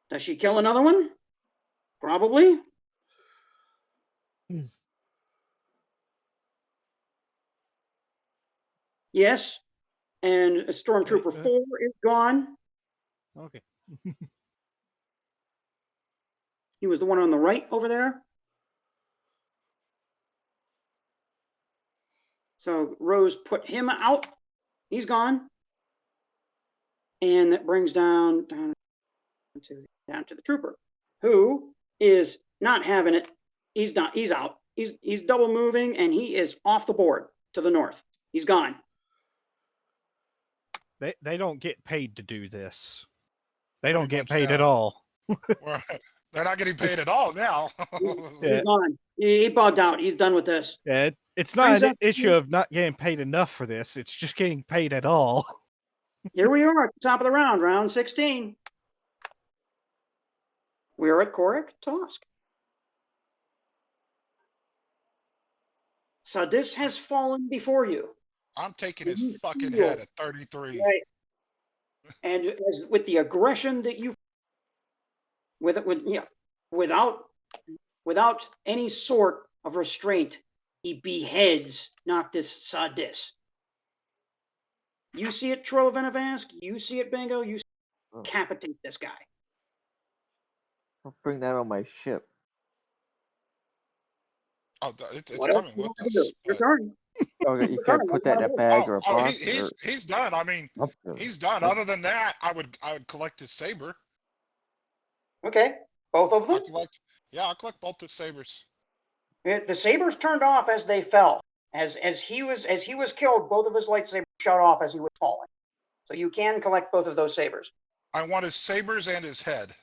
does she kill another one? Probably. Yes. And Stormtrooper 4 is gone. Okay. He was the one on the right over there. So Rose put him out. He's gone. And that brings down to the trooper, who is not having it. He's out. He's double moving and he is off the board to the north. He's gone. They don't get paid to do this. They don't get paid at all. They're not getting paid at all now. He's gone. He bugged out. He's done with this. Yeah, it's not an issue of not getting paid enough for this. It's just getting paid at all. Here we are at the top of the round, round 16. We are at Korak Tosk. Sadis has fallen before you. I'm taking his fucking head at 33. Right. And as with the aggression that you, without any sort of restraint, he beheads Noctus Sadis. You see it, Trill Monty? You see it, Bingo? You decapitate this guy. I'll bring that on my ship. Oh, it's What else coming do you with want to do? us. Your But, turn. Okay, you Your gotta turn. What put do you that in a want to do? bag or a box. he's done. I mean, he's done. Other than that, I would collect his saber. Okay, both of them. I'll collect both the sabers. The sabers turned off as they fell. As he was killed, both of his lightsabers shut off as he was falling. So you can collect both of those sabers. I want his sabers and his head.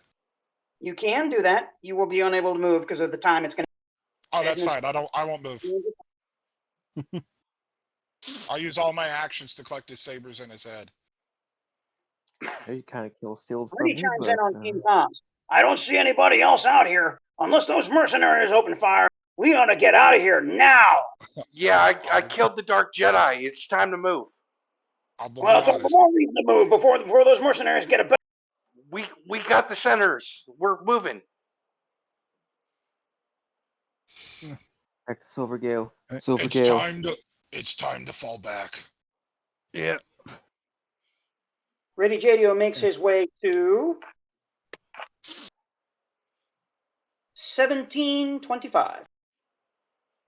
You can do that. You will be unable to move because of the time it's going to. Oh, that's fine. I won't move. I'll use all my actions to collect his sabers and his head. You kind of kill Steel from Brady me, chimes but in on Team Comms. I don't see anybody else out here. Unless those mercenaries open fire, we ought to get out of here now. Yeah, I killed the Dark Jedi. It's time to move. Well, it's all the more reason to move before those mercenaries get a better. We got the senators. We're moving. back to Silvergale. It's time to fall back. Yeah. Brady Jadio makes his way to 1725,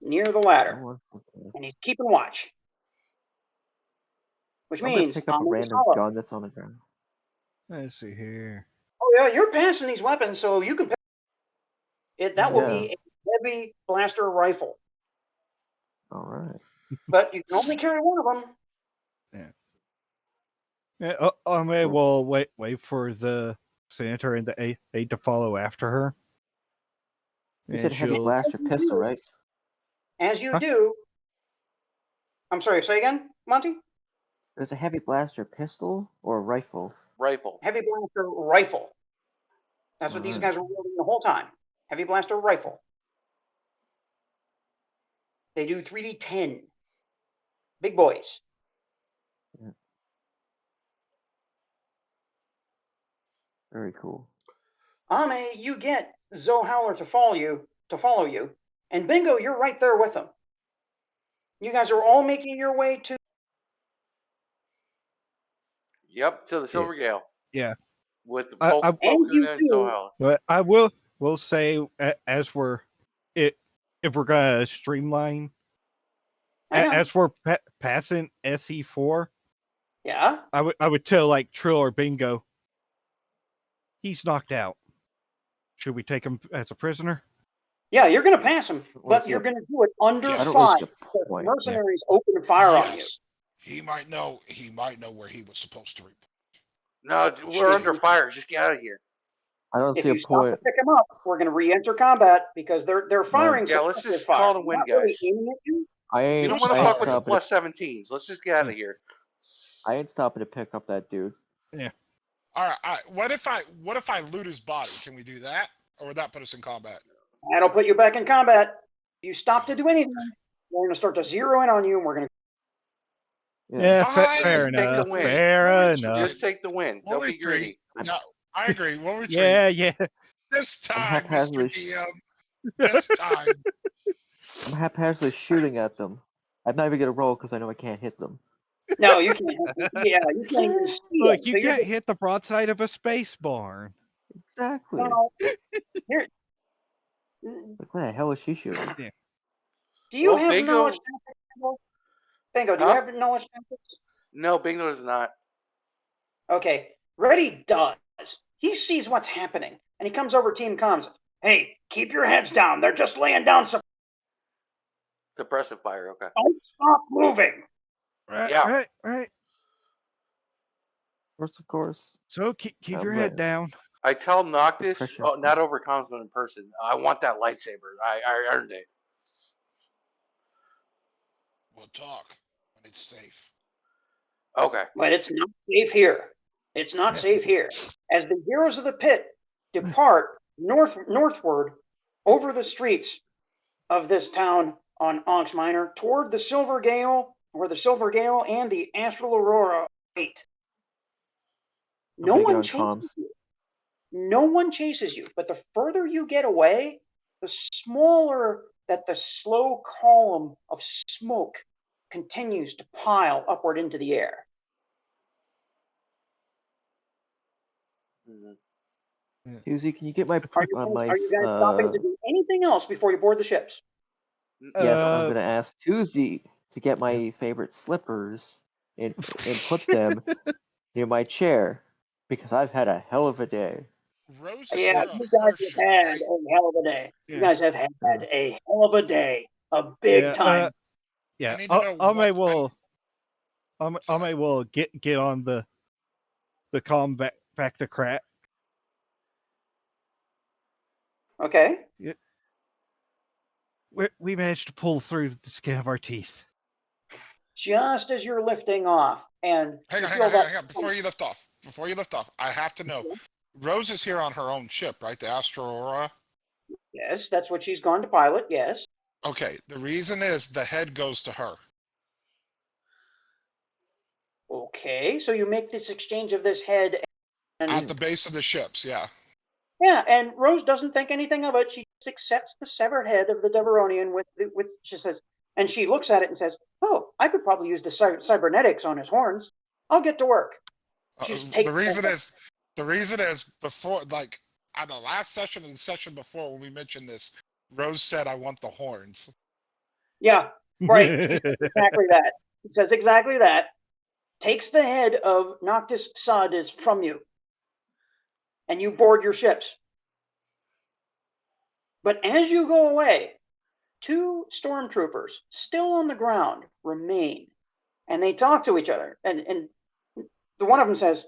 near the ladder, and he's keeping watch. Which I'm gonna means pick up a random gun that's on the ground. Let's see here. Oh yeah, you're passing these weapons, so you can pick it. That will be a heavy blaster rifle. All right. But you can only carry one of them. Yeah. I will wait for the senator and the aide to follow after her. You said heavy blaster pistol, right? As you do. I'm sorry, say again, Monty? There's a heavy blaster pistol or a rifle? Rifle. Heavy blaster rifle. That's what these guys were wielding the whole time. Heavy blaster rifle. They do 3d10. Big boys. Yeah. Very cool. Amme, you get Zoe Howler to follow you, and Bingo, you're right there with them. You guys are all making your way to. Yep, to the Silvergale. Yeah. With the Plo Koon and Zoe. But I will say as we're if we're gonna streamline as we're passing SE4. Yeah. I would tell like Trill or Bingo. He's knocked out. Should we take him as a prisoner? Yeah, you're going to pass him, but you're going to do it under fire. The mercenaries open fire on you. He might know where he was supposed to report. No, we're under fire. Just get out of here. I don't if see a you stop point. to pick them up, we're going to re-enter combat because they're firing. Yeah, let's just fire. call the win, guys. You don't want to fuck with the plus 17s. Let's just get out of here. I ain't stopping to pick up that dude. Yeah. All right. What if I loot his body? Can we do that, or would that put us in combat? That'll put you back in combat. If you stop to do anything, we're going to start to zero in on you, and we're going to. Yeah, fair enough. Fair enough. Just take the win. Don't be greedy. No, I agree. We'll retreat. Yeah. This time, Mr. DM. This time. I'm haphazardly shooting at them. I'm not even gonna roll because I know I can't hit them. No, you can't. Yeah, you can't even see. Look, you can't hit the broadside of a space barn. Exactly. No. Here. Like, what the hell is she shooting? Yeah. Do you have knowledge tactics? Bingo, do you have knowledge tactics? No, Bingo does not. Okay, Reddy does. He sees what's happening, and he comes over Team Comms. Hey, keep your heads down. They're just laying down some. Suppressive fire, okay. Don't stop moving. Right. Of course. So keep your head down. I tell Noctus, not over comms, but in person. I want that lightsaber. I earned it. We'll talk when it's safe. Okay. But it's not safe here. It's not safe here. As the heroes of the pit depart northward over the streets of this town on Onyx Minor toward the Silvergale, where the Silvergale and the Astral Aurora wait. No one chases you. No one chases you, but the further you get away, the smaller that the slow column of smoke continues to pile upward into the air. Susie, can you get my Are you guys stopping to do anything else before you board the ships? Yes, I'm gonna ask Tuesday to get my favorite slippers and put them near my chair because I've had a hell of a day. Rose is Yeah, here on you guys her have ship, had right? a hell of a day. You Yeah. guys have had a hell of a day. A big time. I Yeah. need to know Amme what. will get on the comm back to Krax. Okay. We managed to pull through the skin of our teeth. Just as you're lifting off, and Hang you on, hang feel on, hang on, that. hang on. Before you lift off, I have to know. Rose is here on her own ship, right? The Aurora. Yes, that's what she's gone to pilot. Yes. Okay. The reason is the head goes to her. Okay, so you make this exchange of this head, and At the base of the ships, yeah. yeah, and Rose doesn't think anything of it. She just accepts the severed head of the Deveronian with she says, and she looks at it and says, "Oh, I could probably use the cybernetics on his horns. I'll get to work." She just takes The reason is before, like, on the last session and the session before when we mentioned this, Rose said, "I want the horns." Yeah, right. She says exactly that. She says exactly that. Takes the head of Noctus Sardis from you, and you board your ships. But as you go away, two stormtroopers still on the ground remain, and they talk to each other. And the one of them says,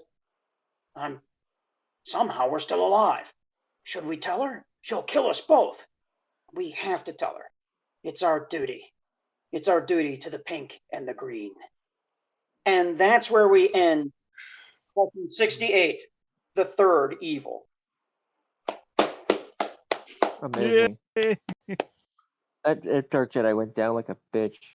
somehow we're still alive. Should we tell her? She'll kill us both. We have to tell her. It's our duty. It's our duty to the pink and the green." And that's where we end Lesson 68, The Third Evil. Amazing. That Dark Jedi went down like a bitch.